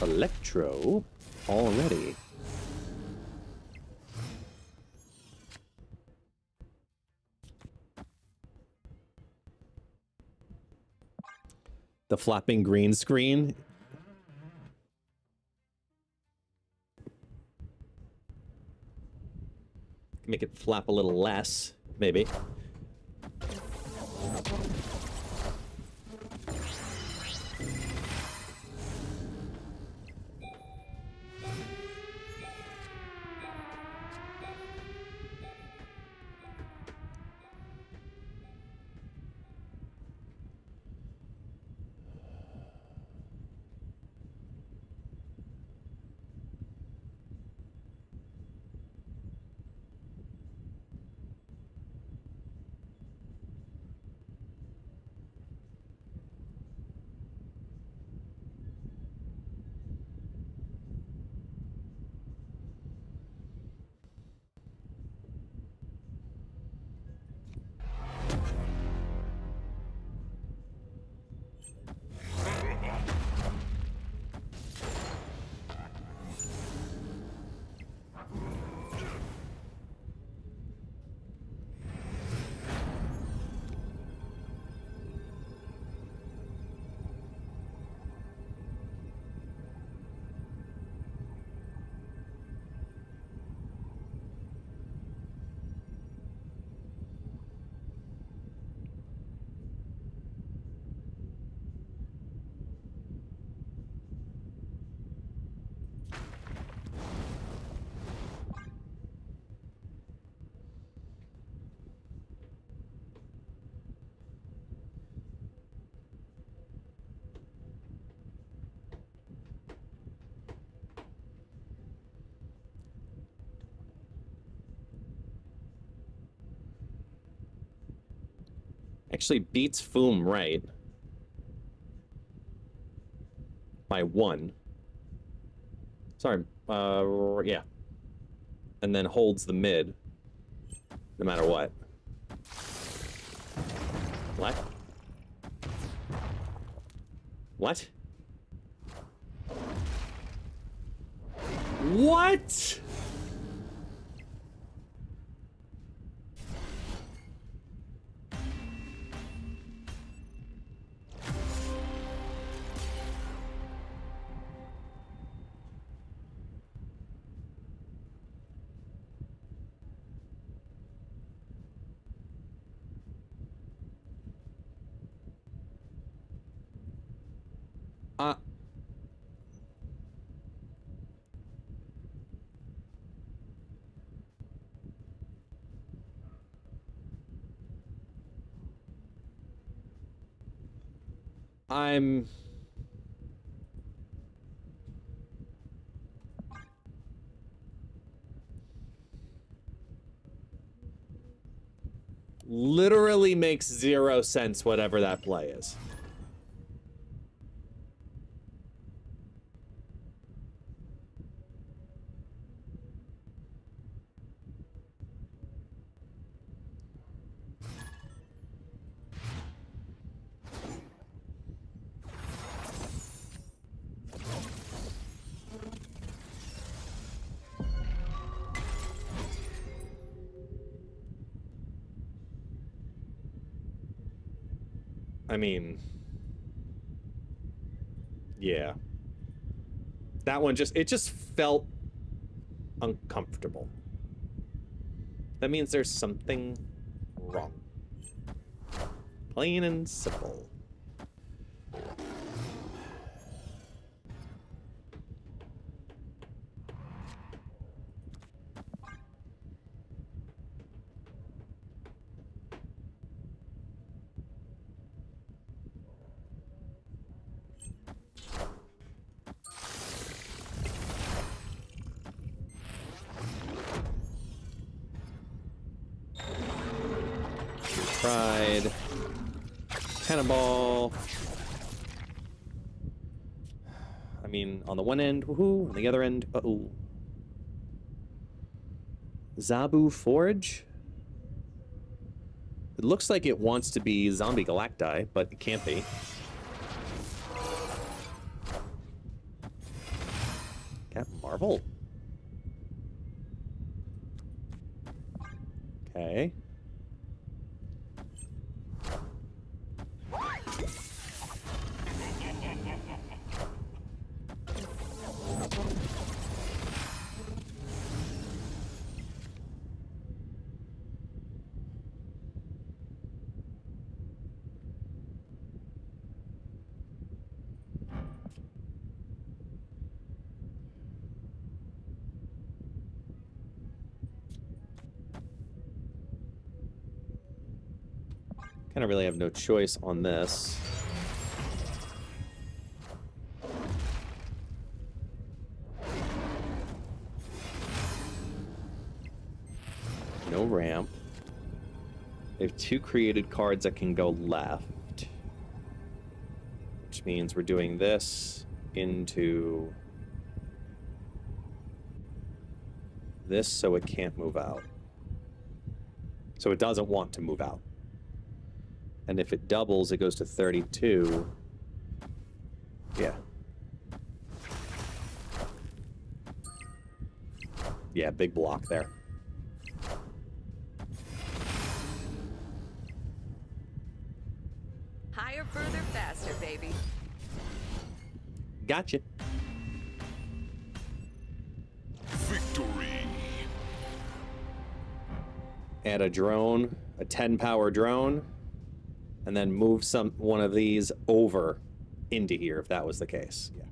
Electro already. The flapping green screen. Make it flap a little less, maybe. Actually beats Foom right by 1. Sorry, yeah. And then holds the mid, no matter what. Black. What? What? I'm literally makes zero sense whatever that play is. I mean, yeah. That one it just felt uncomfortable. That means there's something wrong. Plain and simple. Pride. Cannonball. I mean, on the one end, woohoo. On the other end, uh-oh. Zabu Forge? It looks like it wants to be Zombie Galacti, but it can't be. Captain Marvel? Okay. Kind of really have no choice on this. No ramp. They have 2 created cards that can go left. Which means we're doing this into this so it can't move out. So it doesn't want to move out. And if it doubles, it goes to 32. Yeah. Yeah, big block there. Higher, further, faster, baby. Gotcha. Victory. Add a drone, a 10-power drone. And then move one of these over into here, if that was the case. Yeah.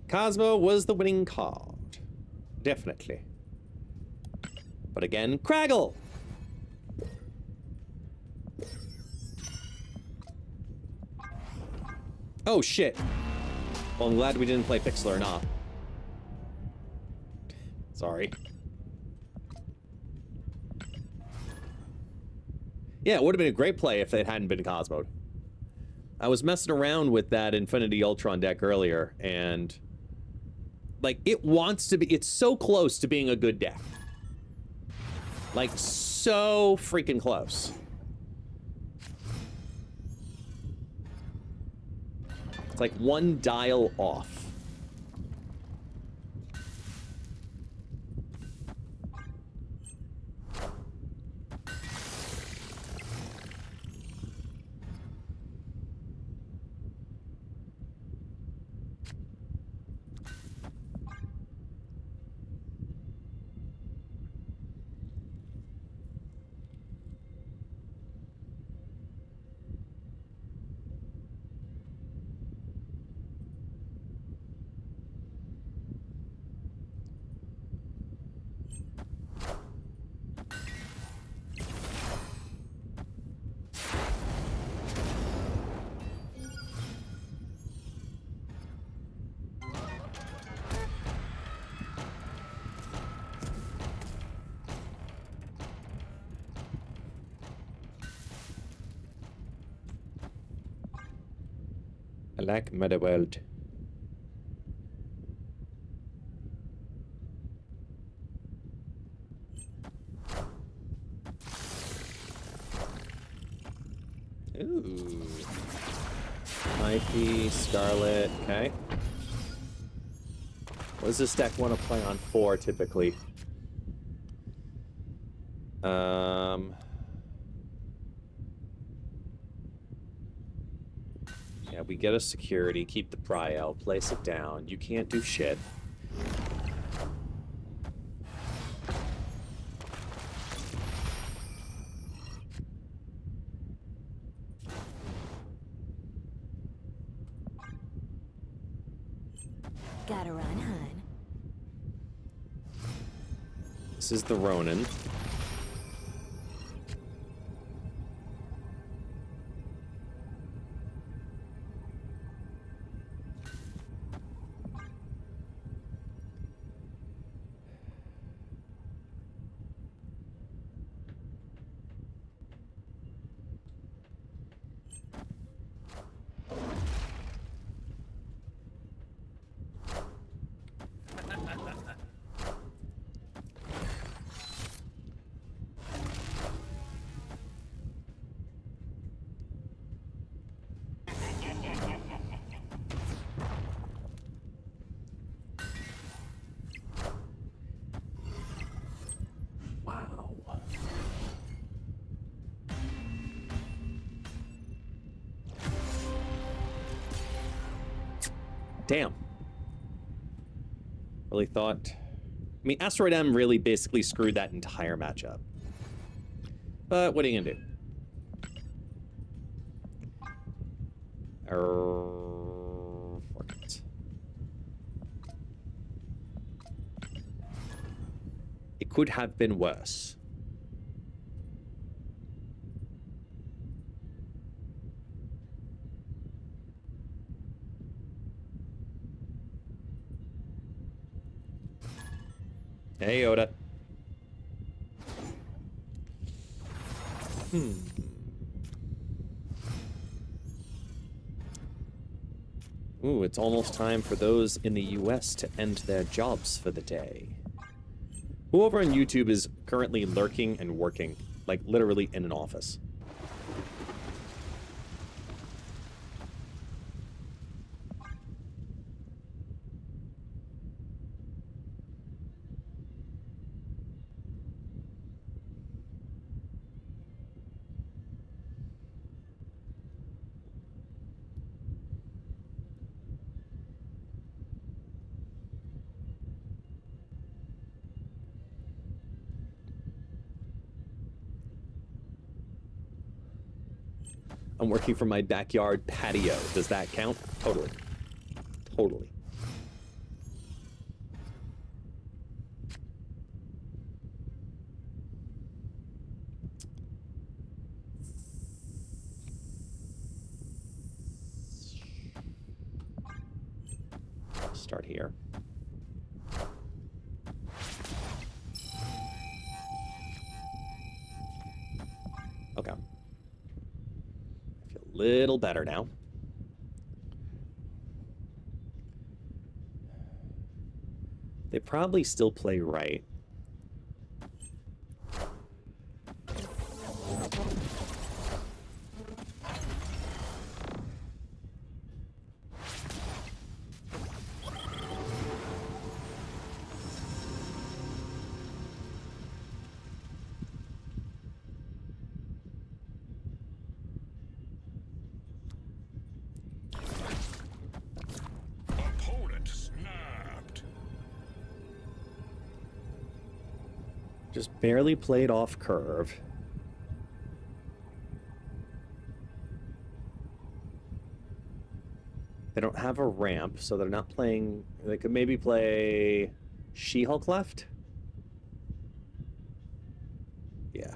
Cosmo was the winning card. Definitely. But again, Kragl! Oh, shit. Well, I'm glad we didn't play Pixel or not. Sorry. Yeah, it would have been a great play if it hadn't been Cosmoed. I was messing around with that Infinity Ultron deck earlier, and like, it wants to be, it's so close to being a good deck. Like, so freaking close. It's like one dial off. I like Meta World. Ooh. IP, Scarlet, okay. What does this deck want to play on 4 typically? Yeah, we get a security, keep the pry out, place it down. You can't do shit. Gotta run, hun. This is the Ronin. Damn. Really thought... I mean, Asteroid M really basically screwed that entire matchup. But what are you gonna do? Fork it. It could have been worse. Hey, Yoda. Ooh, it's almost time for those in the US to end their jobs for the day. Who over on YouTube is currently lurking and working, like literally in an office? I'm working from my backyard patio. Does that count? Totally. Totally. Start here. Okay. Little better now. They probably still play right. Just barely played off curve. They don't have a ramp, so they're not playing... They could maybe play She-Hulk left? Yeah.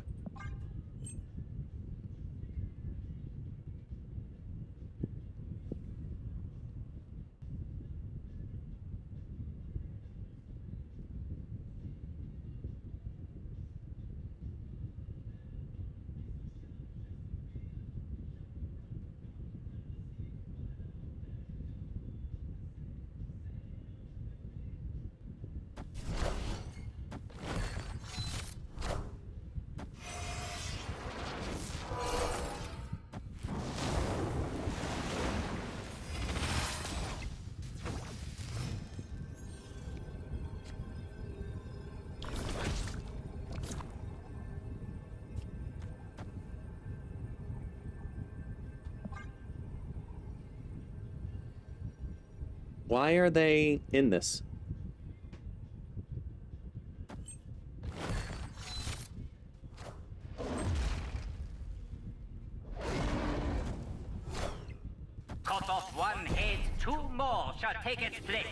Why are they in this? Cut off one head, two more shall take its place.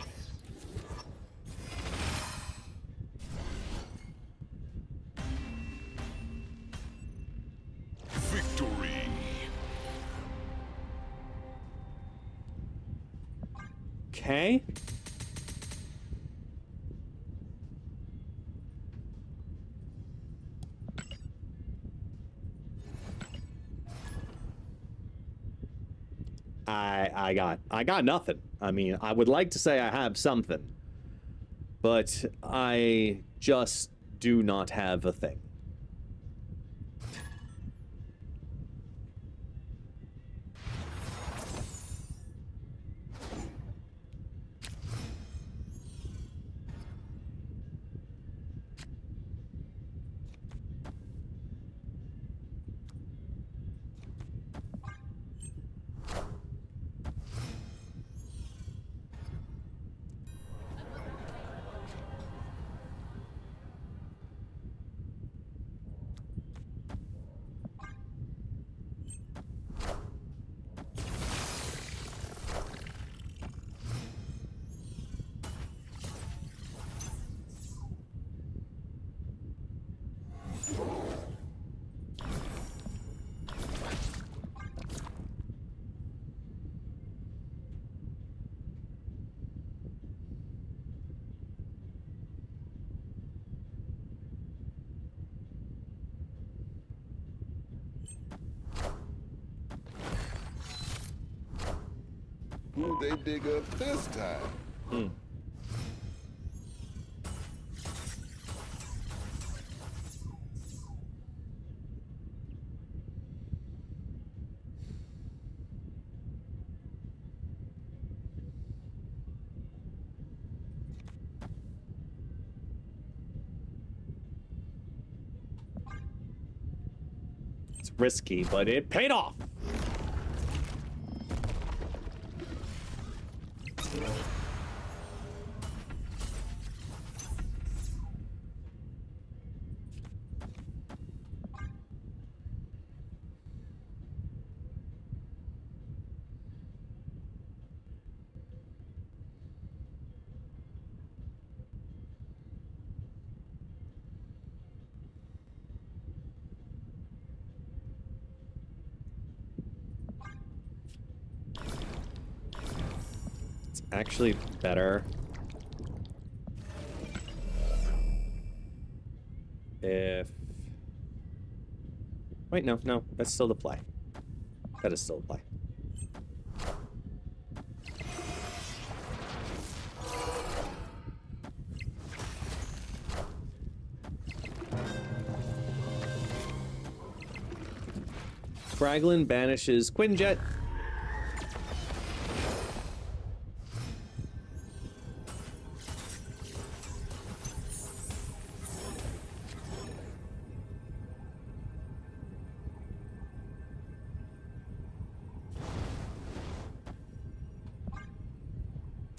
Victory. Okay. I got nothing. I mean, I would like to say I have something, but I just do not have a thing. Who'd they dig up this time? It's risky, but it paid off. Actually better if... Wait, no, that's still the play. That is still the play. Kraglin banishes Quinjet.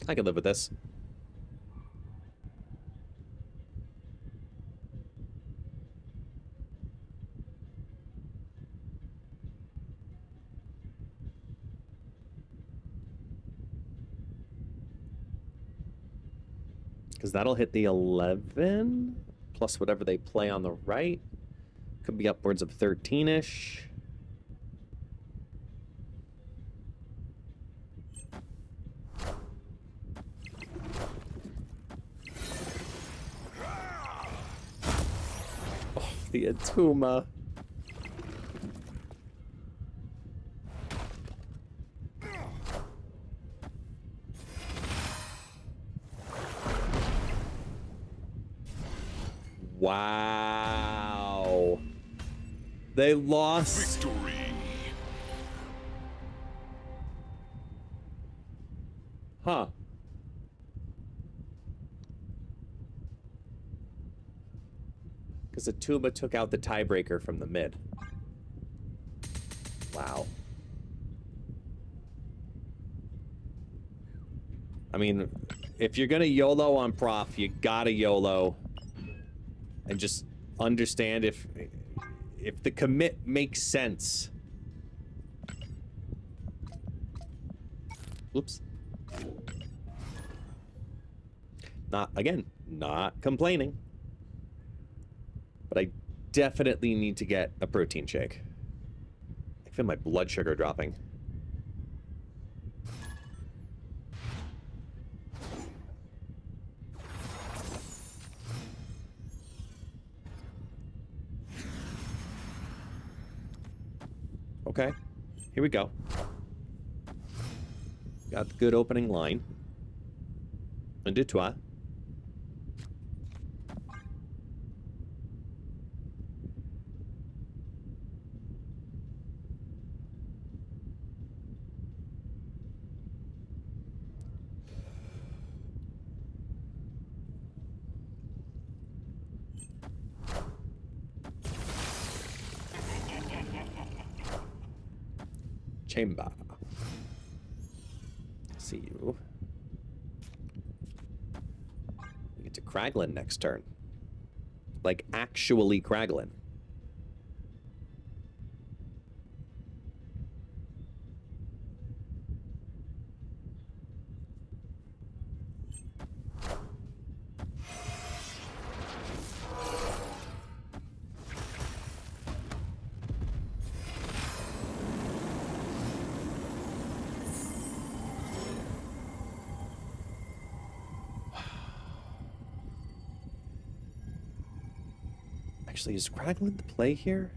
I can live with this. Because that'll hit the 11, plus whatever they play on the right. Could be upwards of 13-ish. Oh, the Atuma. Wow. They lost. Victory. Huh. Because Atuma took out the tiebreaker from the mid. Wow. I mean, if you're gonna YOLO on Prof, you gotta YOLO. And just understand if the commit makes sense. Whoops. Not complaining. But I definitely need to get a protein shake. I feel my blood sugar dropping. Okay, here we go. Got the good opening line. Un, deux, trois. Chamber. See you. We get to Kraglin next turn. Like, actually Kraglin. Actually, is Kraglin the play here?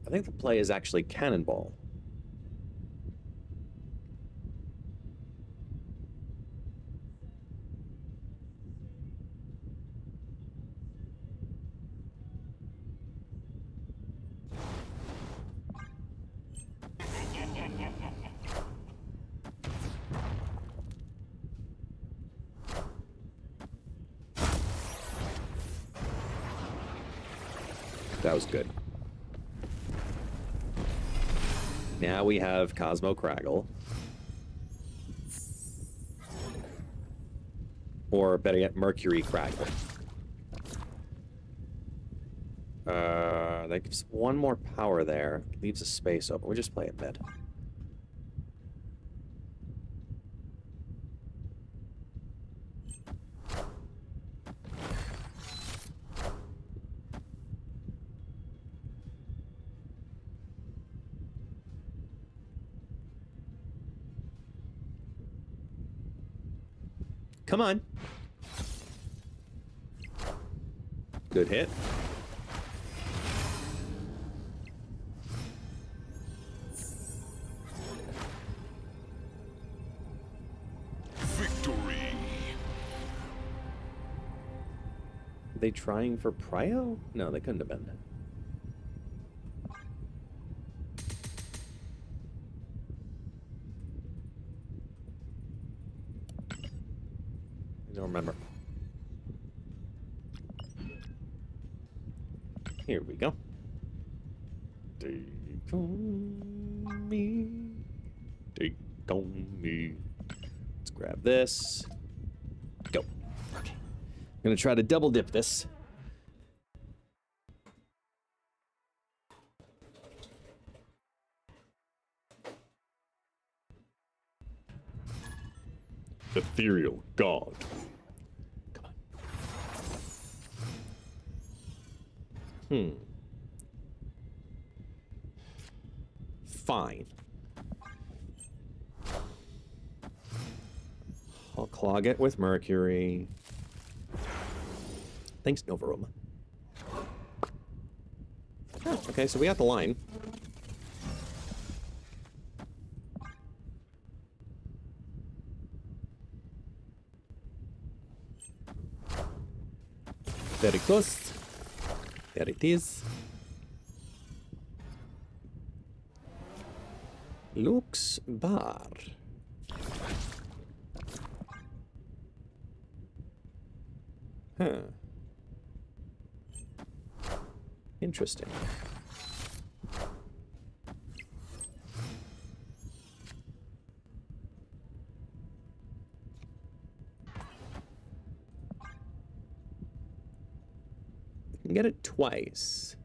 I think the play is actually Cannonball. That was good. Now we have Cosmo Kraggle. Or better yet, Mercury Kraggle. That gives one more power there. Leaves a space open. We'll just play it mid. Come on. Good hit. Victory. Are they trying for Prio? No, they couldn't have been. I don't remember. Here we go. Take on me. Take on me. Let's grab this. Go. Okay. I'm gonna try to double dip this. ethereal god. Come on. Fine. I'll clog it with mercury. Thanks, Novarum. Oh, okay, so we got the line. Very close. There it is. Lux bar. Huh. Interesting. You can get it twice.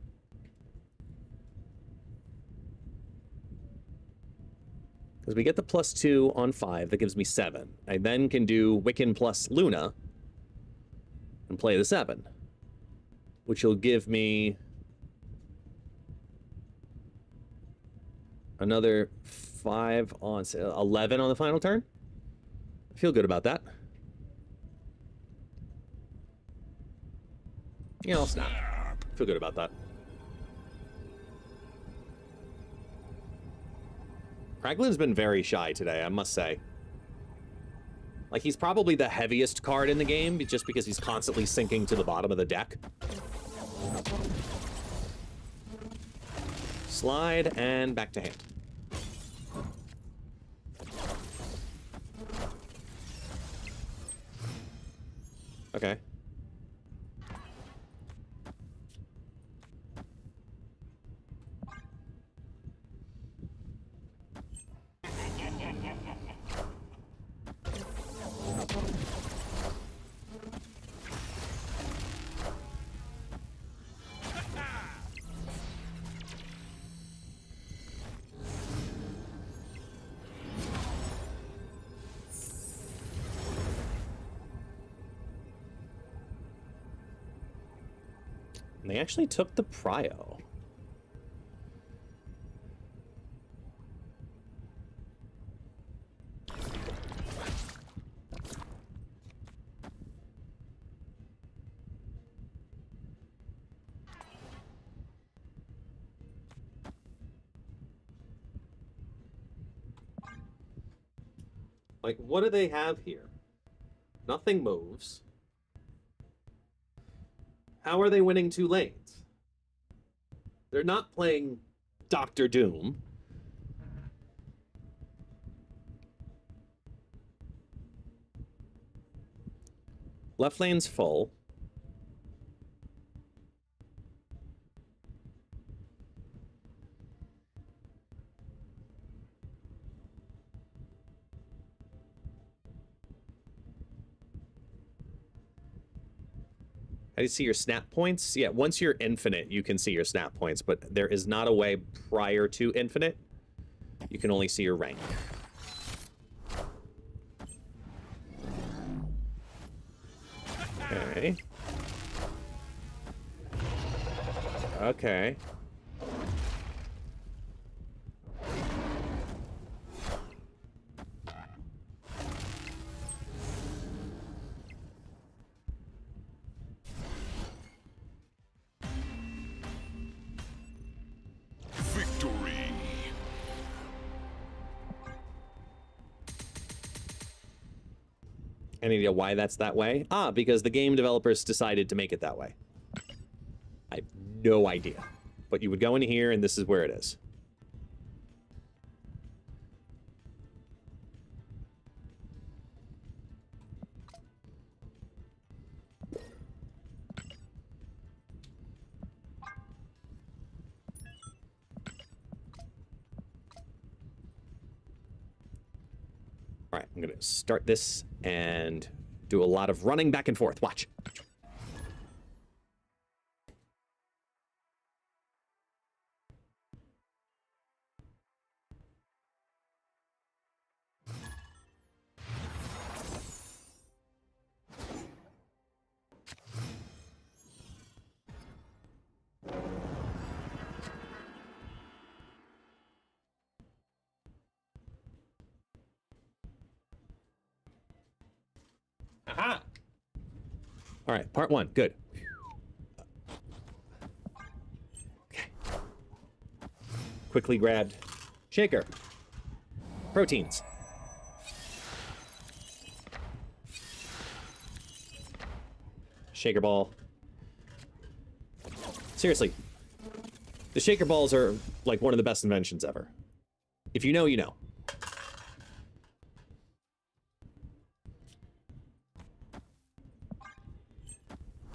Because we get the +2 on 5, that gives me 7. I then can do Wiccan plus Luna and play the 7, which will give me another 5 on 11 on the final turn. I feel good about that. Yeah, I'll snap. Feel good about that. Kraglin's been very shy today, I must say. Like, he's probably the heaviest card in the game, just because he's constantly sinking to the bottom of the deck. Slide, and back to hand. Okay. And they actually took the prio. Like, what do they have here? Nothing moves. How are they winning 2 lanes? They're not playing Doctor Doom. Left lane's full. How do you see your snap points? Yeah, once you're infinite, you can see your snap points, but there is not a way prior to infinite. You can only see your rank. Okay. Okay. Any idea why that's that way? Ah, because the game developers decided to make it that way. I have no idea. But you would go in here, and this is where it is. All right, I'm going to start this and do a lot of running back and forth. Watch. Aha! All right, part 1. Good. Okay. Quickly grabbed shaker. Proteins. Shaker ball. Seriously, the shaker balls are like one of the best inventions ever. If you know, you know.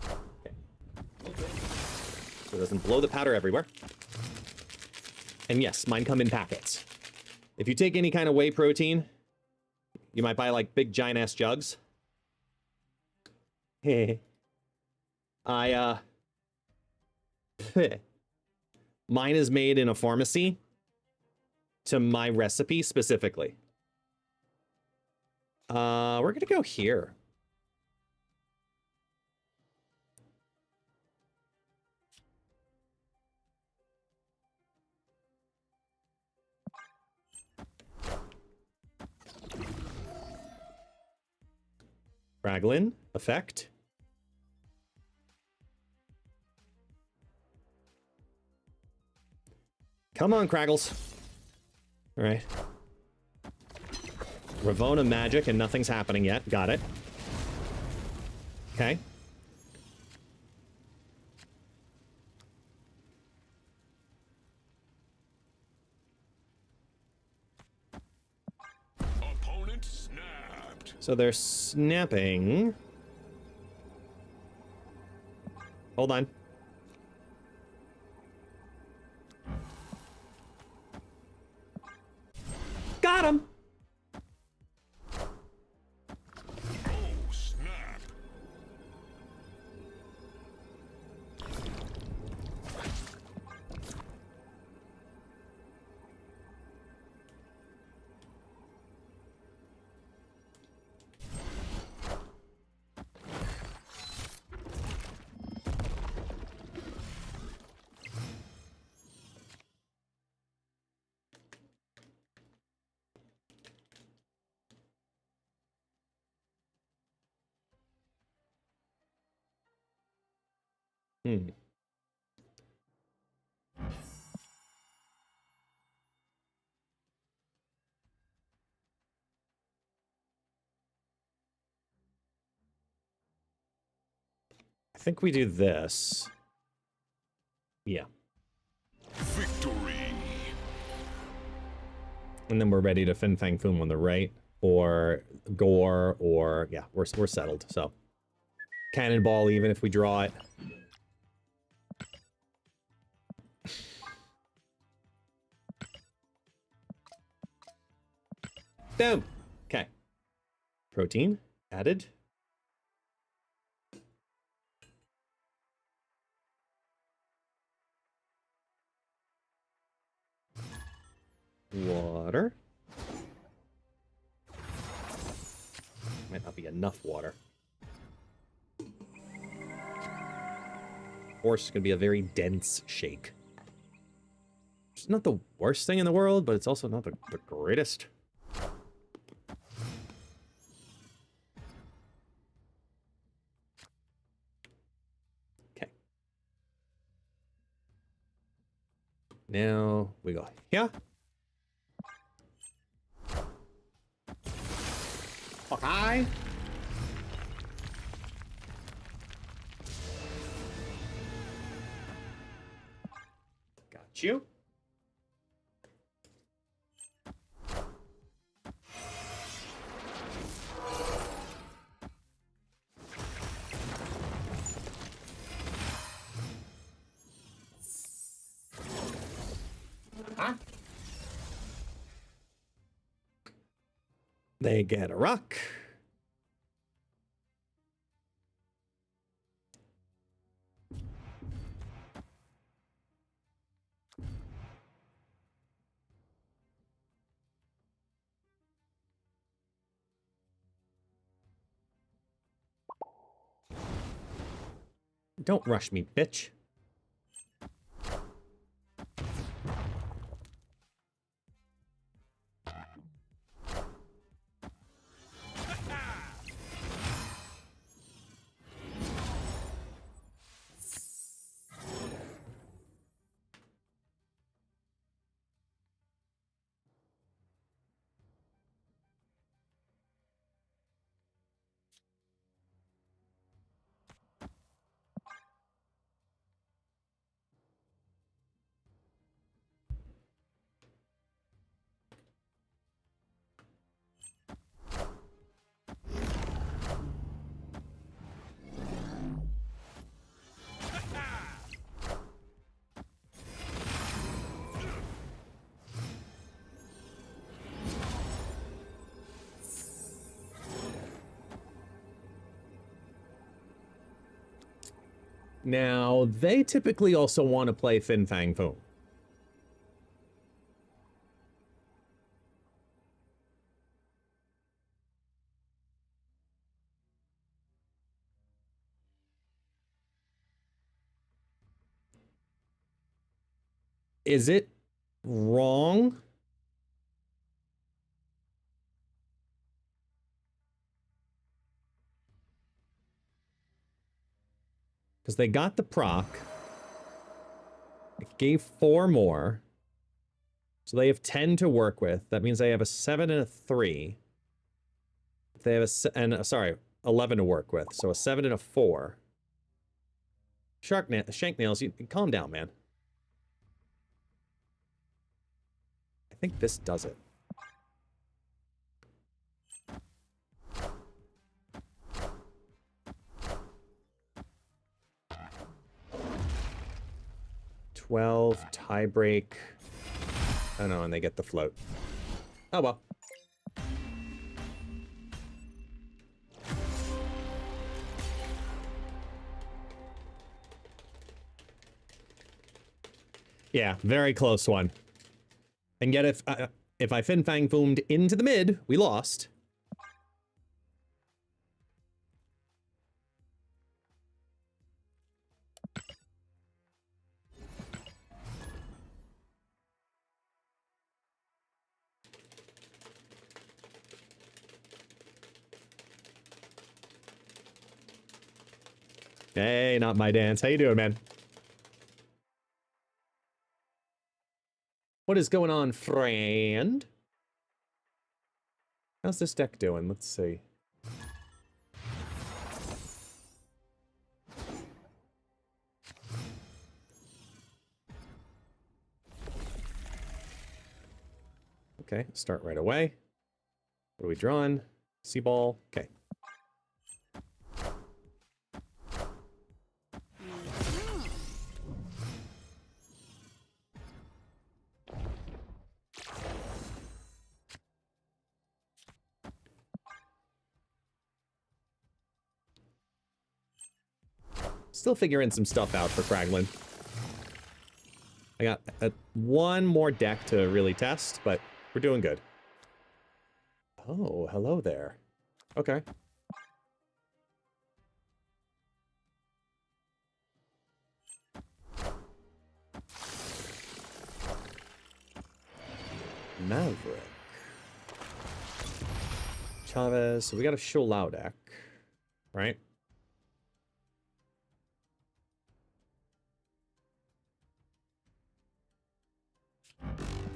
Okay. So it doesn't blow the powder everywhere. And yes, mine come in packets. If you take any kind of whey protein, you might buy like big giant ass jugs. Mine is made in a pharmacy to my recipe specifically. We're gonna go here. Kraglin effect. Come on, Kraggles. All right. Ravona magic and nothing's happening yet. Got it. Okay. Opponent snapped. So they're snapping. Hold on. Got him. Oh, snap. Hmm. I think we do this. Yeah. Victory. And then we're ready to Fin Fang Foom on the right, or Gore, or yeah, we're settled. So Cannonball, even if we draw it. Boom. Okay. Protein added. Water. Might not be enough water. Or it's going to be a very dense shake. It's not the worst thing in the world, but it's also not the greatest. Okay. Now we go here. Okay. Got you. Huh? They get a rock. Don't rush me, bitch. Now, they typically also want to play Fin Fang Foom. Is it wrong? Because they got the proc. It gave 4 more. So they have 10 to work with. That means they have a 7 and a 3. If they have sorry, 11 to work with. So a 7 and a 4. Shank Nails, you calm down, man. I think this does it. Tie break. Oh no, and they get the float. Oh well. Yeah, very close one. And yet if I Fin Fang Foomed into the mid, we lost. Hey, not my dance. How you doing, man? What is going on, friend? How's this deck doing? Let's see. Okay, start right away. What are we drawing? Sea ball. Okay. Still figuring some stuff out for Kraglin. I got one more deck to really test, but we're doing good. Oh, hello there. Okay. Maverick. Chavez. So we got a Sholau deck, right?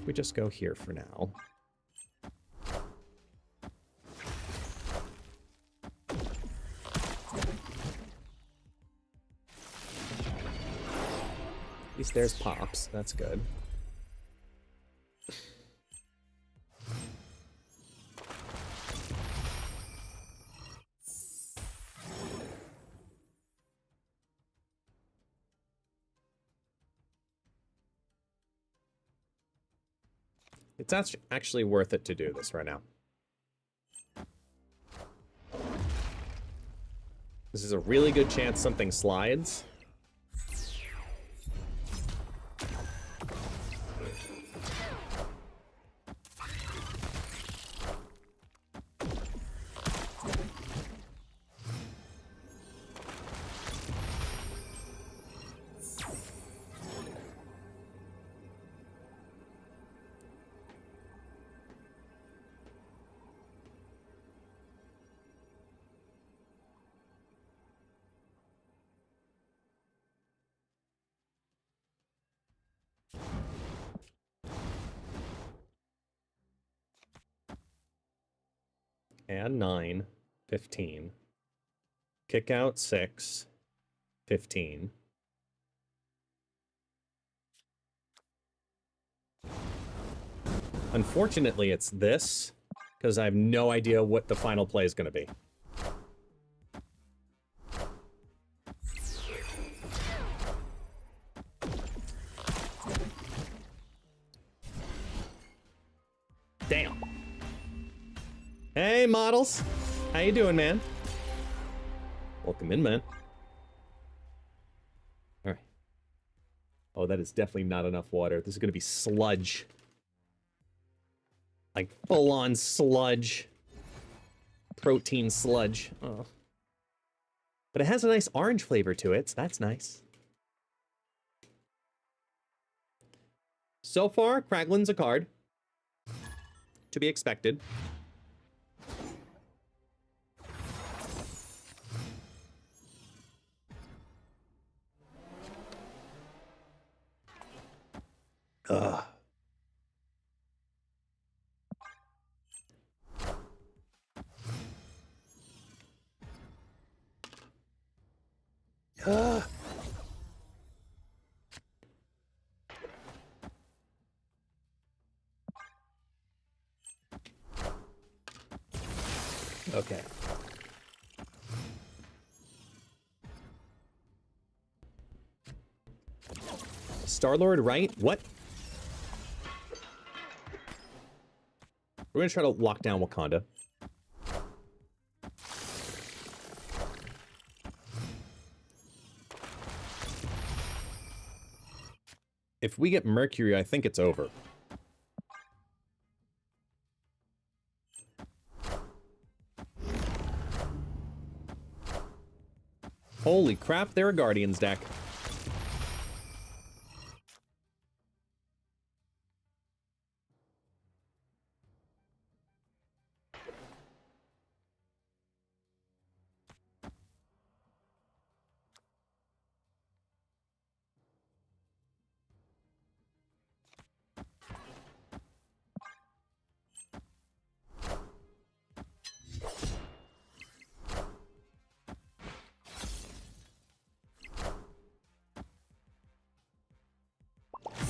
We just go here for now. At least there's pops. That's good. It's actually worth it to do this right now. This is a really good chance something slides. Add 9, 15. Kick out 6, 15. Unfortunately, it's this, because I have no idea what the final play is going to be. Damn. Hey, models. How you doing, man? Welcome in, man. Oh, that is definitely not enough water. This is going to be sludge. Like, full-on sludge. Protein sludge. Oh. But it has a nice orange flavor to it, so that's nice. So far, Kraglin's a card. To be expected. Ugh. Ugh. Okay. Star-Lord, right? What? We're gonna try to lock down Wakanda. If we get Mercury, I think it's over. Holy crap, they're a Guardians deck.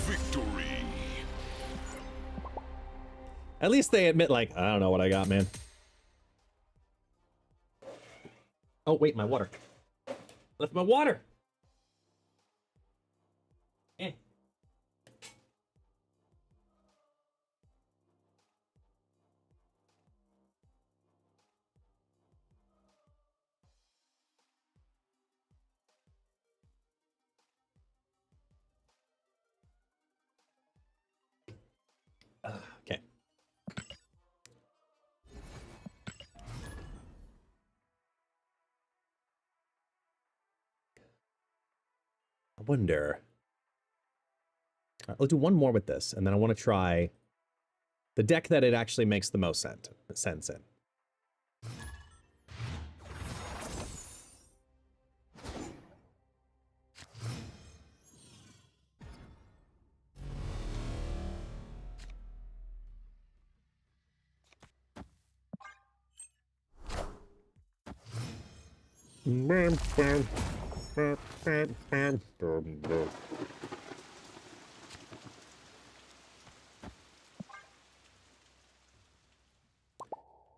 Victory. At least they admit, like, I don't know what I got, man. Oh, wait, my water. Left my water! Eh. Okay. I wonder. All right, let's do one more with this, and then I want to try the deck that it actually makes the most sense in.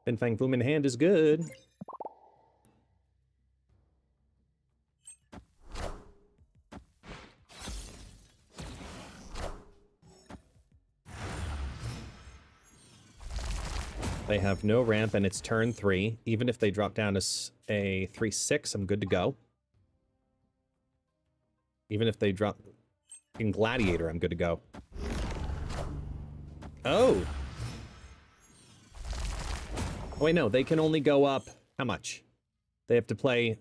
Fin Fang Foom in hand is good. They have no ramp, and it's turn 3. Even if they drop down to a 3/6, I'm good to go. Even if they drop in Gladiator, I'm good to go. Oh! Oh, wait, no. They can only go up... How much? They have to play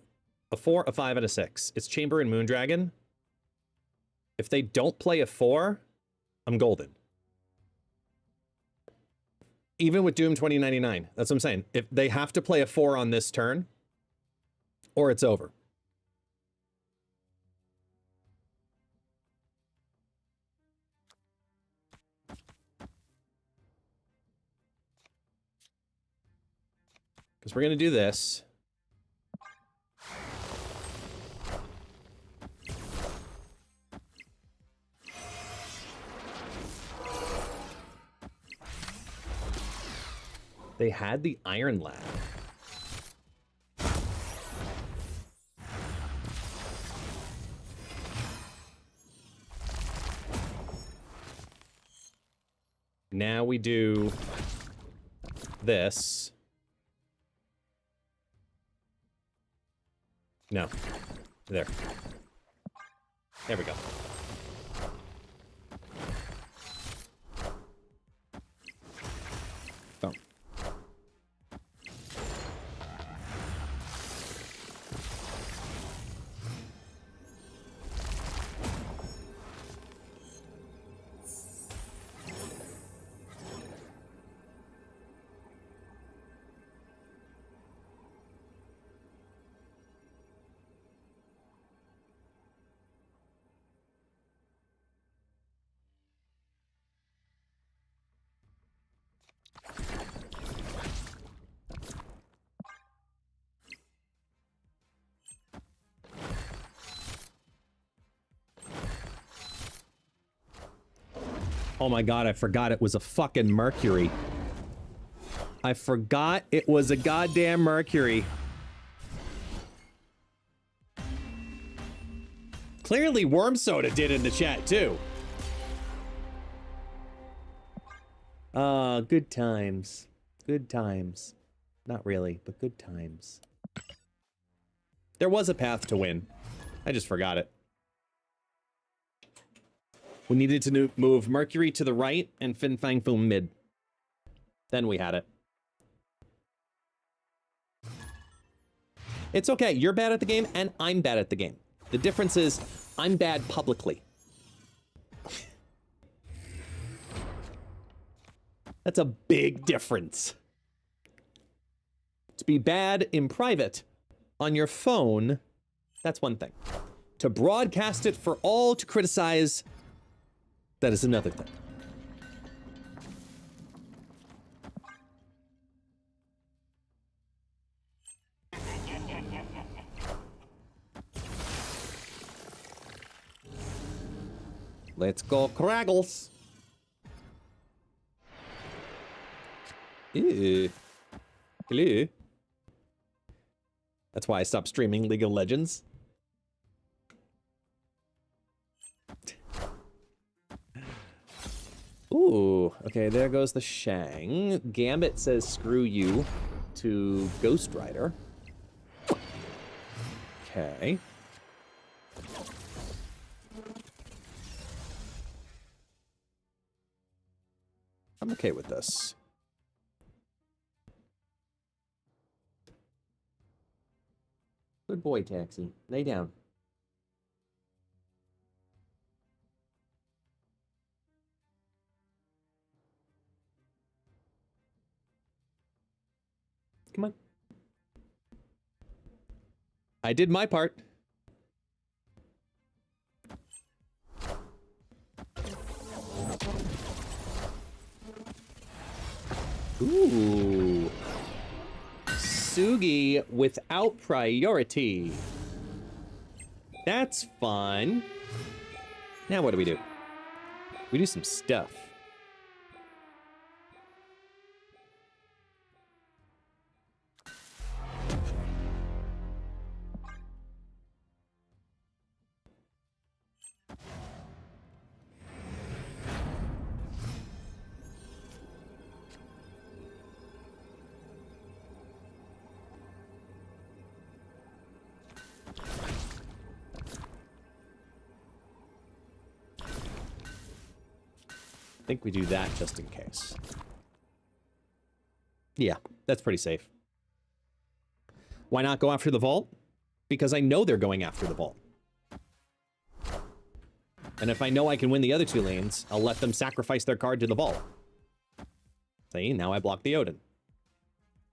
a 4, a 5, and a 6. It's Chamber and Moondragon. If they don't play a 4, I'm golden. Even with Doom 2099. That's what I'm saying. If they have to play a 4 on this turn, or it's over. Because we're going to do this. They had the Iron Lad. Now we do this. No. There. There we go. Oh my god, I forgot it was a fucking Mercury. I forgot it was a goddamn Mercury. Clearly Worm Soda did in the chat too. Good times. Good times. Not really, but good times. There was a path to win. I just forgot it. We needed to move Mercury to the right and Fin Fang Foom mid. Then we had it. It's okay. You're bad at the game and I'm bad at the game. The difference is I'm bad publicly. That's a big difference. To be bad in private on your phone, that's one thing. To broadcast it for all to criticize, that is another thing. Let's go Kraggles. Ew. Hello. That's why I stopped streaming League of Legends. Ooh, okay, there goes the Shang. Gambit says screw you to Ghost Rider. Okay. I'm okay with this. Good boy, Taxi. Lay down. Come on. I did my part. Ooh. Sugi without priority. That's fun. Now what do? We do some stuff. I think we do that just in case. Yeah, that's pretty safe. Why not go after the vault? Because I know they're going after the vault. And if I know I can win the other two lanes, I'll let them sacrifice their card to the vault. See, now I block the Odin.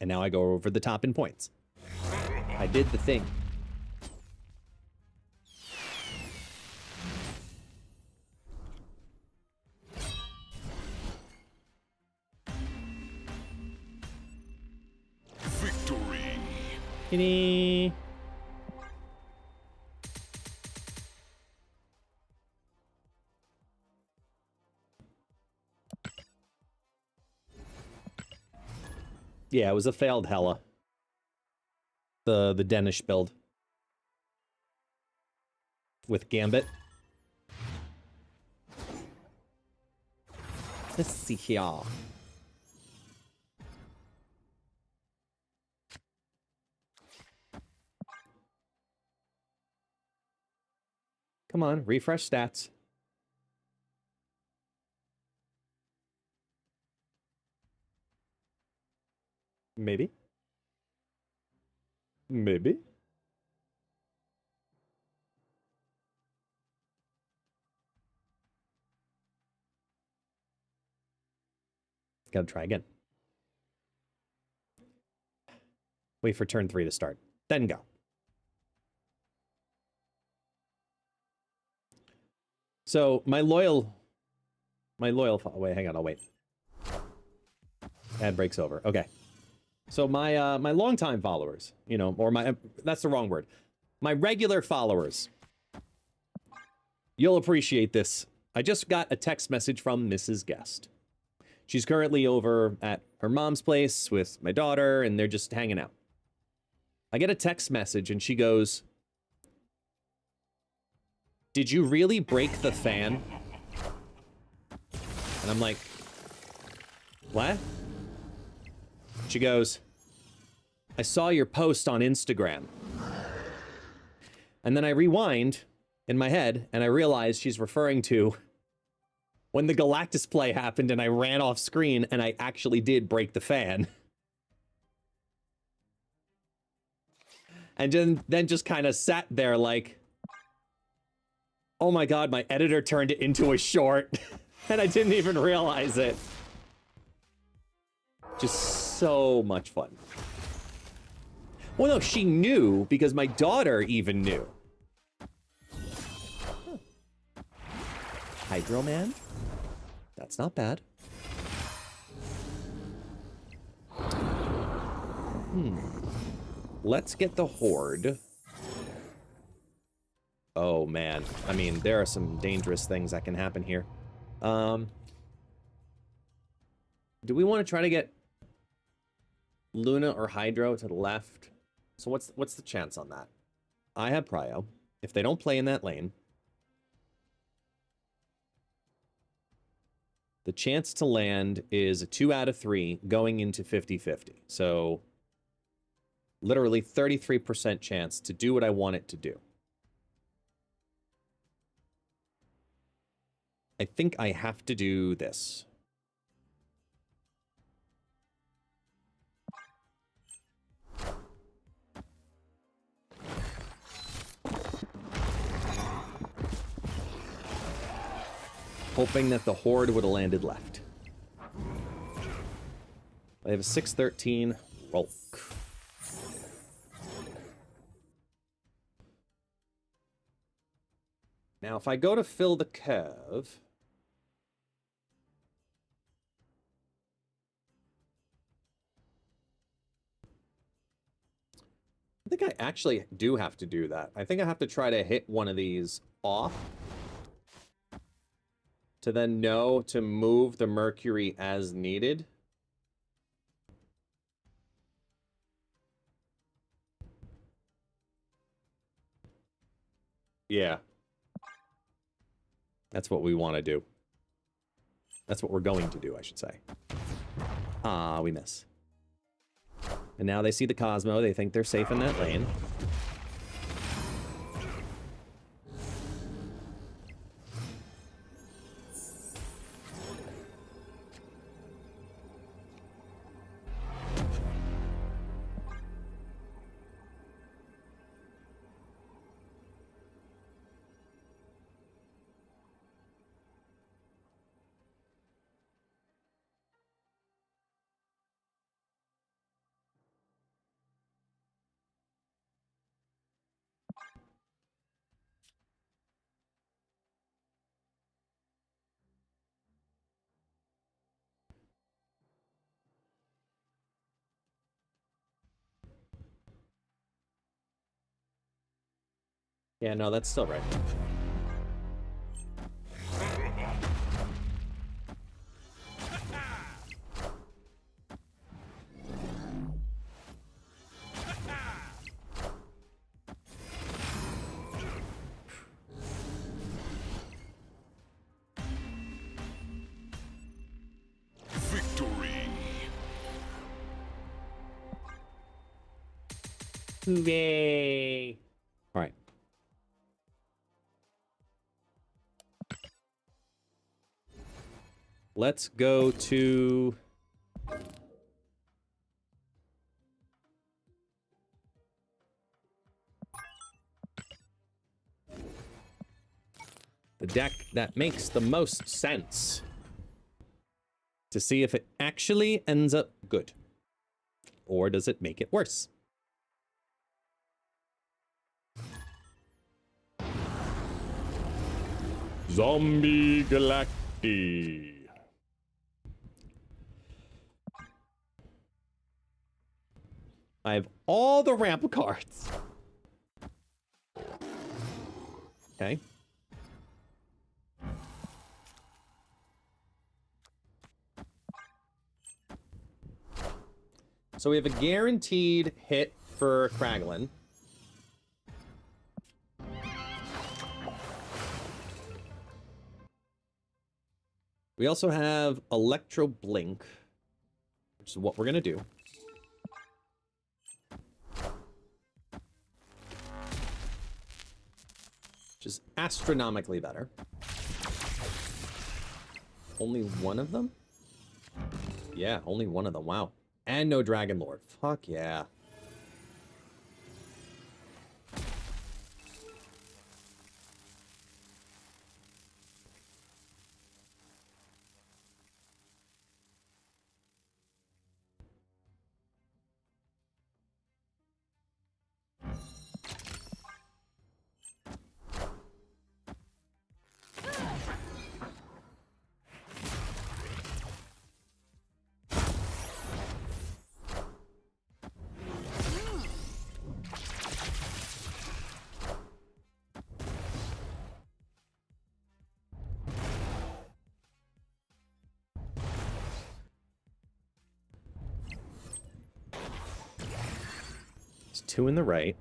And now I go over the top in points. I did the thing. Kitty. Yeah, it was a failed Hela. The Danish build. With Gambit. Let's see here. Come on, refresh stats. Maybe. Maybe. Gotta try again. Wait for turn 3 to start. Then go. So my loyal, wait, hang on, I'll wait. Ad breaks over. Okay. So my my longtime followers, you know, or that's the wrong word. My regular followers. You'll appreciate this I just got a text message from Mrs. Guest. She's currently over at her mom's place with my daughter, and they're just hanging out. I get a text message, and she goes, "Did you really break the fan?" And I'm like, "What?" She goes, "I saw your post on Instagram." And then I rewind in my head, and I realize she's referring to when the Galactus play happened and I ran off screen and I actually did break the fan. And then just kind of sat there like, oh my god, my editor turned it into a short and I didn't even realize it. Just so much fun. Well, no, she knew because my daughter even knew. Huh. Hydro Man? That's not bad. Let's get the Horde. Oh, man. I mean, there are some dangerous things that can happen here. Do we want to try to get Luna or Hydro to the left? So what's the chance on that? I have Prio. If they don't play in that lane, the chance to land is a 2 out of 3 going into 50-50. So literally 33% chance to do what I want it to do. I think I have to do this. Hoping that the Horde would have landed left. I have a 6-13 Rolk. Now, if I go to fill the curve, I think I actually do have to do that. I think I have to try to hit one of these off to then know to move the Mercury as needed. Yeah. That's what we want to do. That's what we're going to do, I should say. Ah, we miss. And now they see the Cosmo. They think they're safe in that lane. Yeah, no, that's still right. Victory. Hooray! All right. Let's go to... the deck that makes the most sense. To see if it actually ends up good. Or does it make it worse? Zombie Galacti. I have all the ramp cards. Okay. So we have a guaranteed hit for Kraglin. We also have Electro Blink, which is what we're gonna do. Which is astronomically better. Only one of them? Yeah, only one of them. Wow. And no Dragon Lord. Fuck yeah. It's 2 in the right.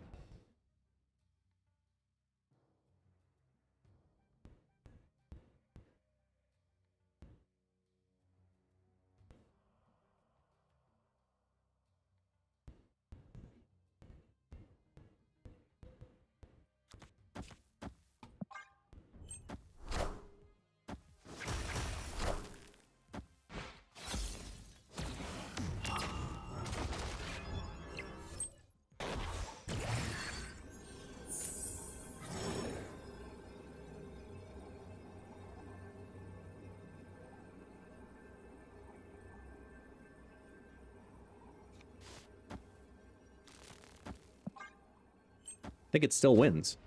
I think it still wins.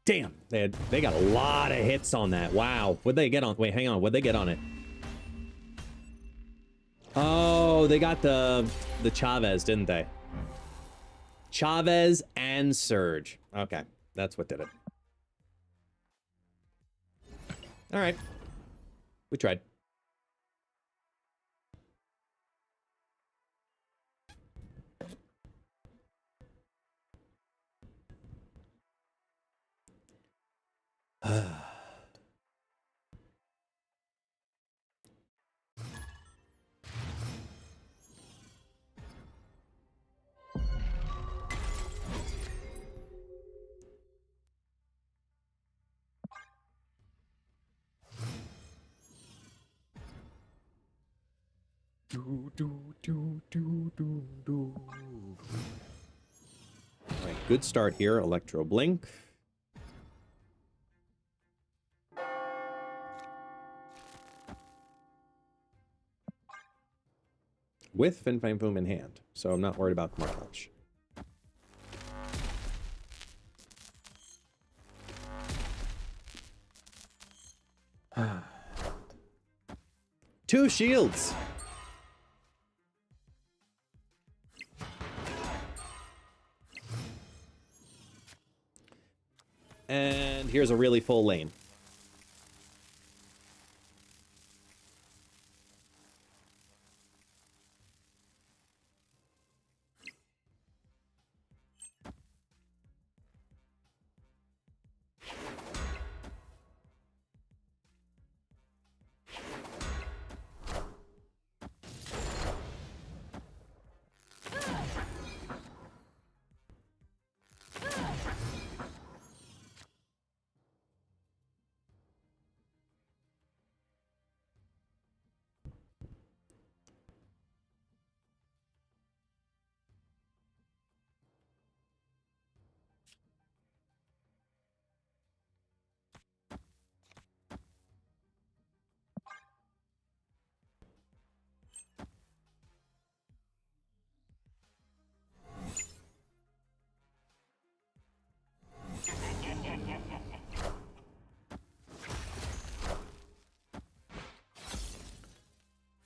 Damn, they got a lot of hits on that. Wow. What'd they get on? Wait, hang on. What'd they get on it? Oh, they got the Chavez, didn't they? Chavez and Surge. Okay, that's what did it. All right. We tried. All right, good start here. Electro Blink. With Fin Fang Boom in hand, so I'm not worried about March. Two shields. And here's a really full lane.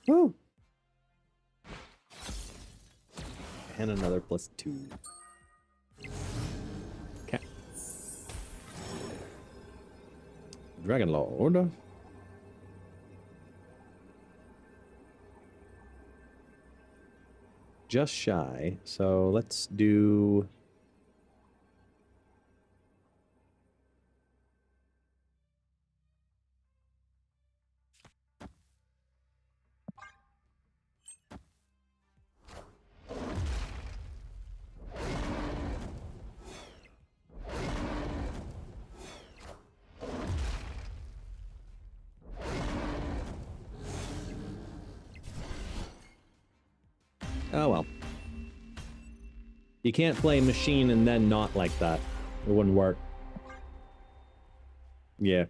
Woo! And another +2. Okay. Dragon Lord. Just shy. So let's do... Oh well. You can't play machine and then not like that. It wouldn't work. Yeah.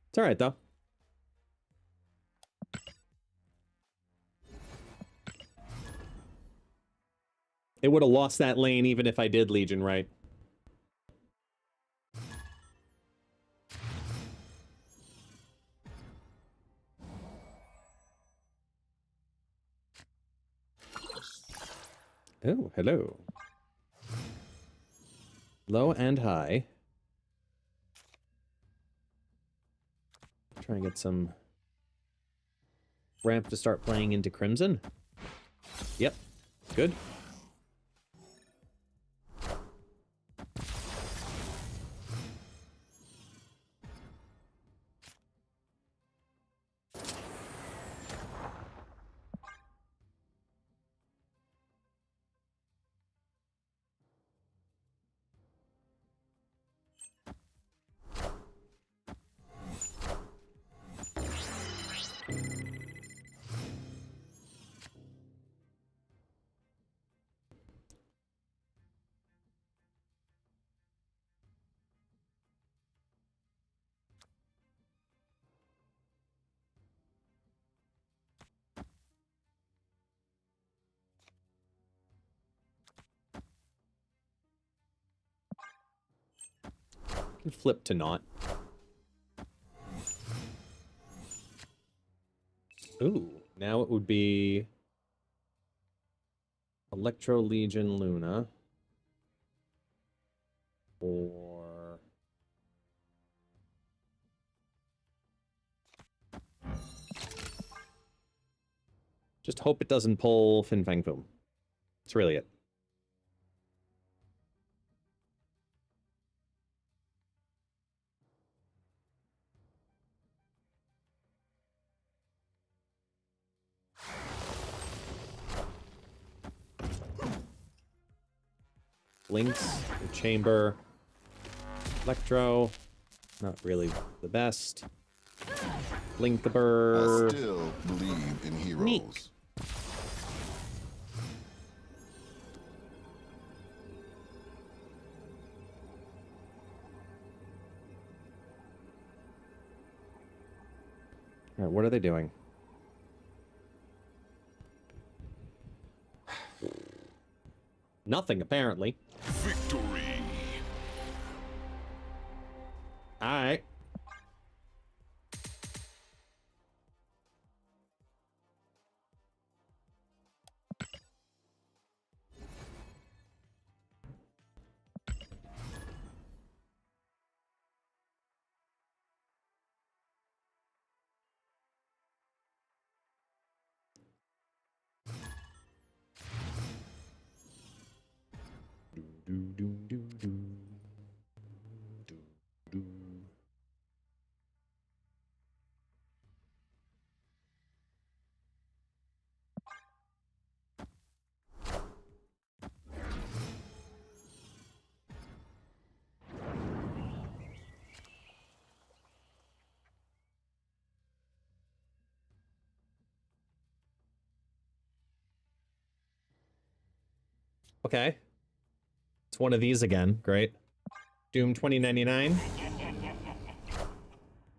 It's alright though. It would have lost that lane even if I did Legion right. Oh, hello. Low and high. Try and get some ramp to start playing into Crimson. Yep, good. Flip to not. Ooh, now it would be Electro Legion Luna. Or just hope it doesn't pull Fin Fang Foom. That's really it. Links, the chamber, Electro, not really the best. Blink the I bird. still believe in heroes. Neat. All right, what are they doing? Nothing, apparently. Victory. All right. Okay. It's one of these again. Great. Doom 2099.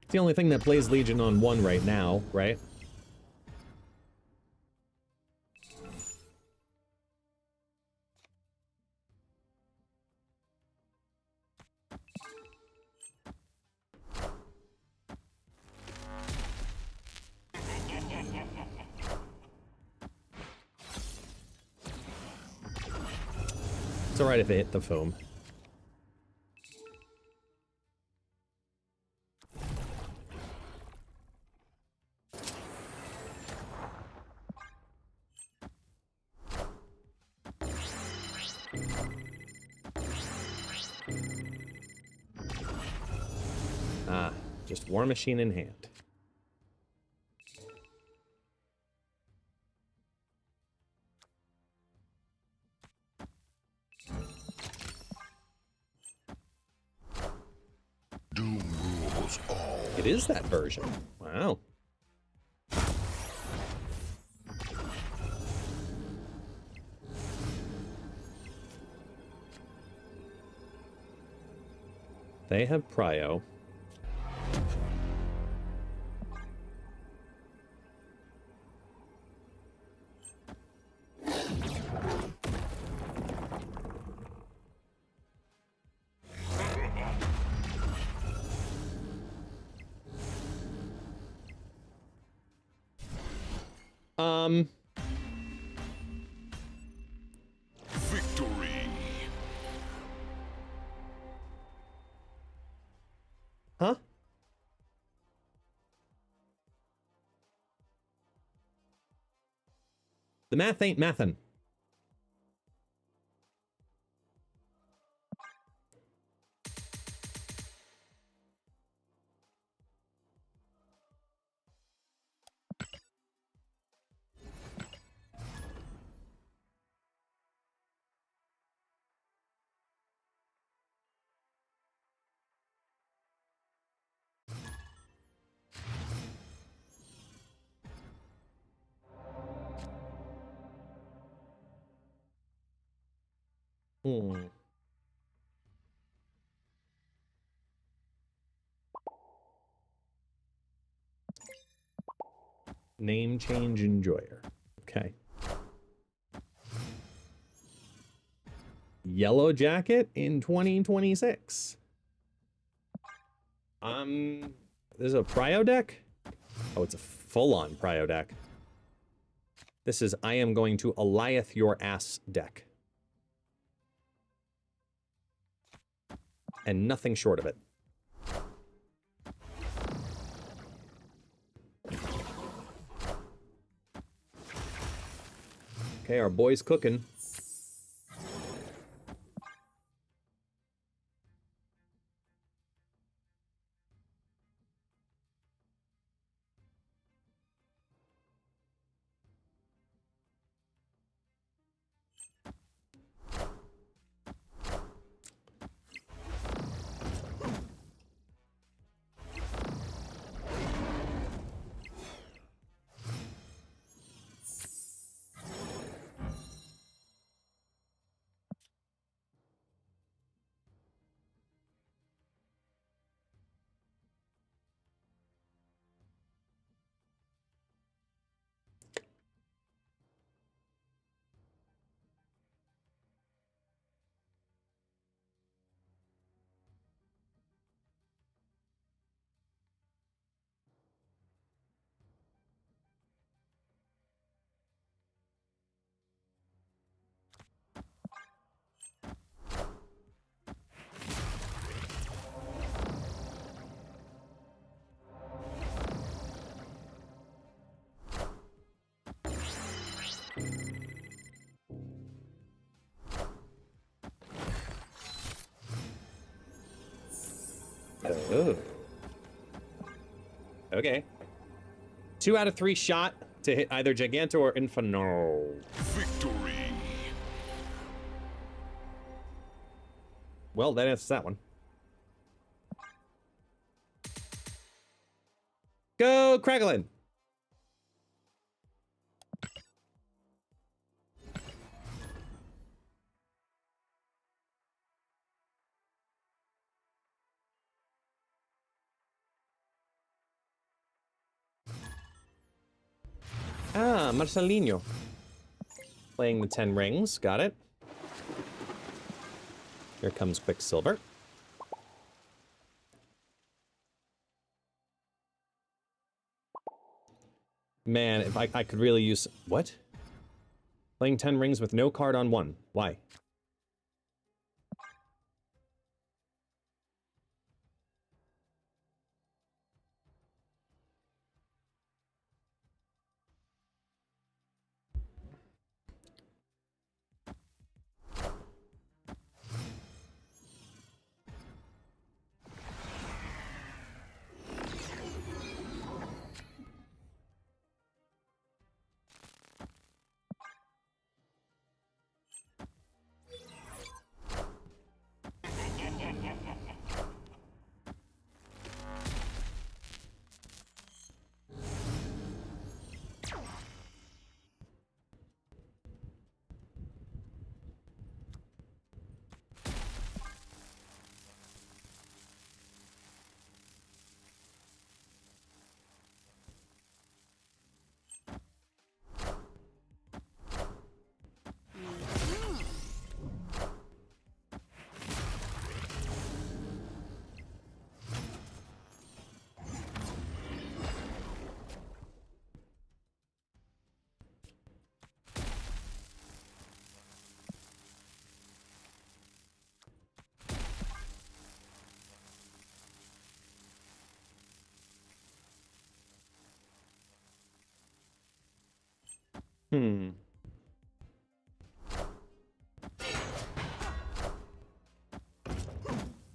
It's the only thing that plays Legion on 1 right now, right? It's alright if it hit the foam. Ah, just War Machine in hand. Doom rules all. It is that version. Wow. They have Prio. Victory. Huh? The math ain't mathin'. Hmm. Name change enjoyer. Okay. Yellow Jacket in 2026. There's a Prio deck? Oh, it's a full-on Prio deck. This is I am going to Eliath your ass deck. And nothing short of it. Okay, our boy's cooking. Oh. Okay. 2 out of 3 shot to hit either Giganto or Inferno. Victory. Well, that answers that one. Go, Kraglin! Ah, Marcelinho. Playing the 10 rings. Got it. Here comes Quicksilver. Man, if I could really use... What? Playing 10 rings with no card on 1. Why?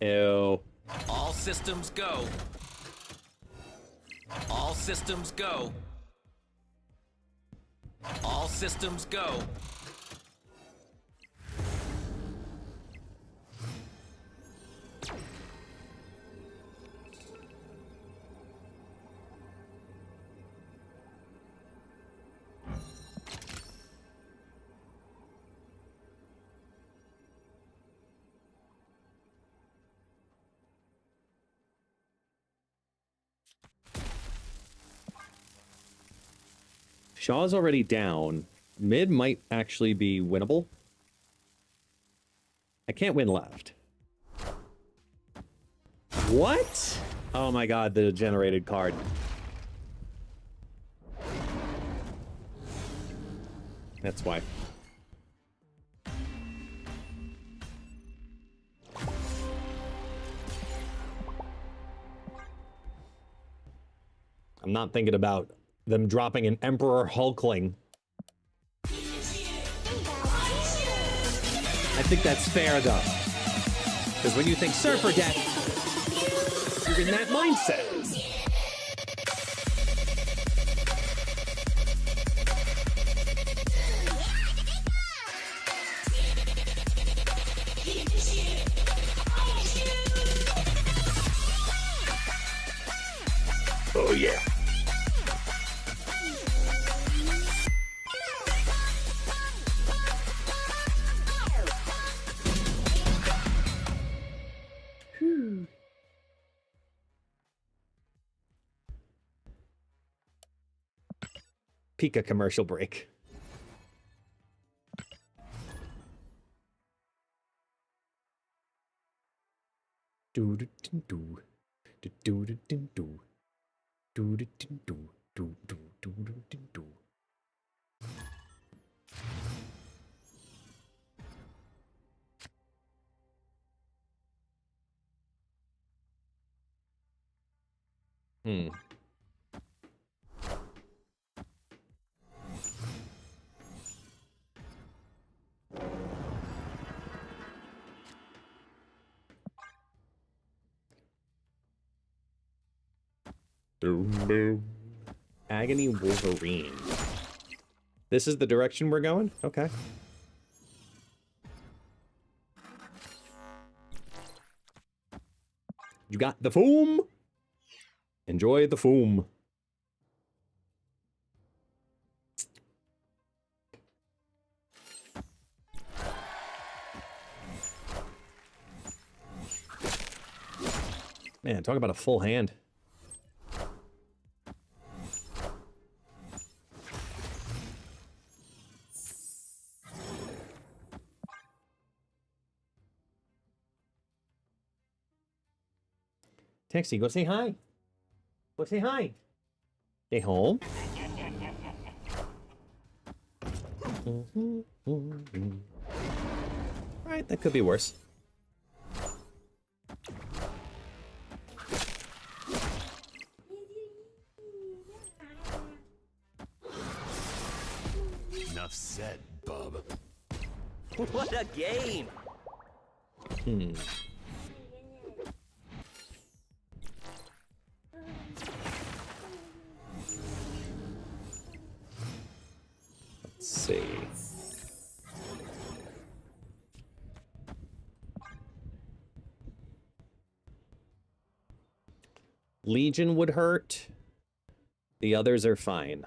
Ew. All systems go. All systems go. All systems go. Shaw's already down. Mid might actually be winnable. I can't win left. What? Oh my god, the generated card. That's why. I'm not thinking about them dropping an Emperor Hulkling. I think that's fair, though. Because when you think Surfer Death, you're in that mindset. Oh, yeah. Pika commercial break. Do do do do do do do do do do do do do do do do. Hmm. Boom, boom. Agony Wolverine. This is the direction we're going? Okay. You got the foam? Enjoy the foam. Man, talk about a full hand. Taxi, go say hi. Go say hi. Stay home. Alright, that could be worse. Enough said, bub. What a game! Hmm. Let's see. Legion would hurt. The others are fine.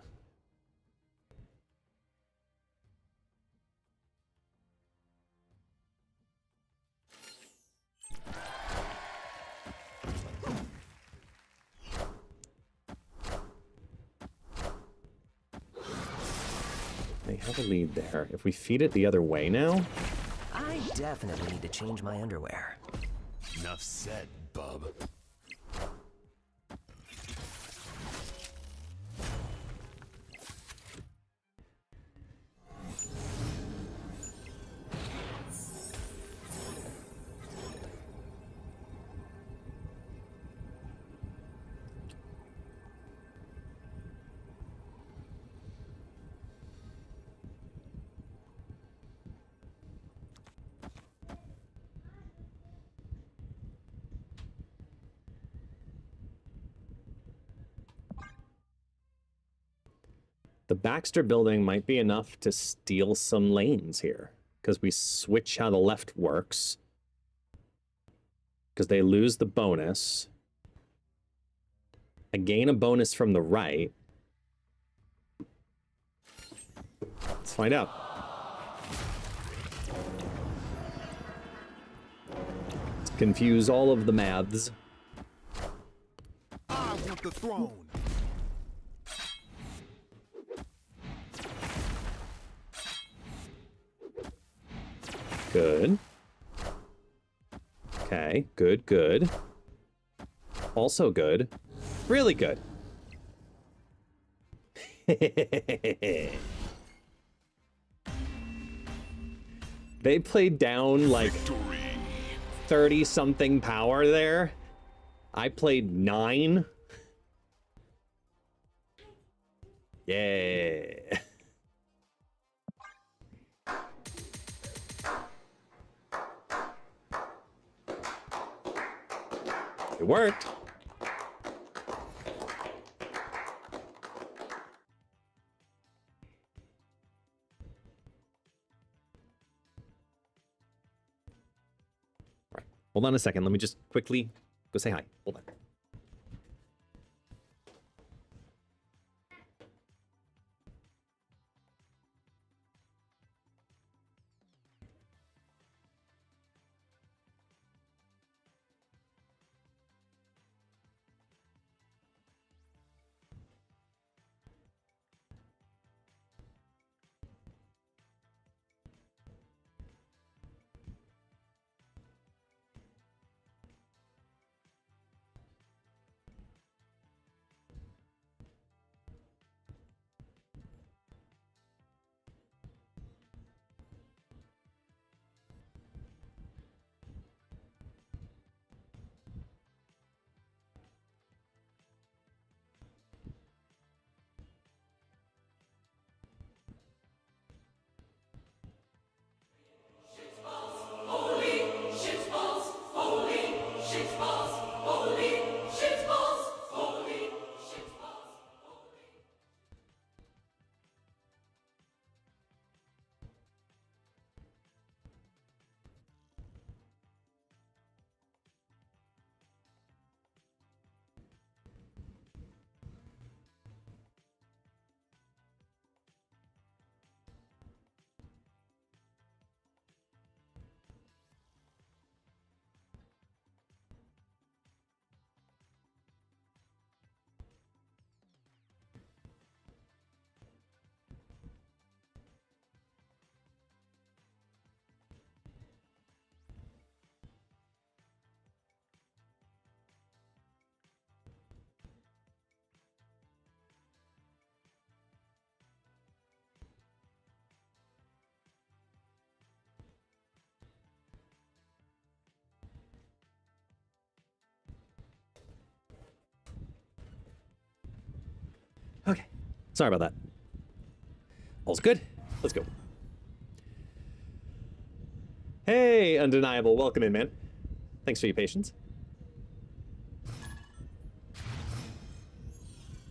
They have a lead there. If we feed it the other way now... I definitely need to change my underwear. Enough said, bub. The Baxter building might be enough to steal some lanes here, because we switch how the left works. Because they lose the bonus. I gain a bonus from the right. Let's find out. Let's confuse all of the maths. I want the throne. Good. Okay, good, good. Also good. Really good. They played down like 30-something power there. I played 9. Yeah. It worked. All right. Hold on a second. Let me just quickly go say hi. Hold on. Okay. Sorry about that. All's good. Let's go. Hey, Undeniable. Welcome in, man. Thanks for your patience.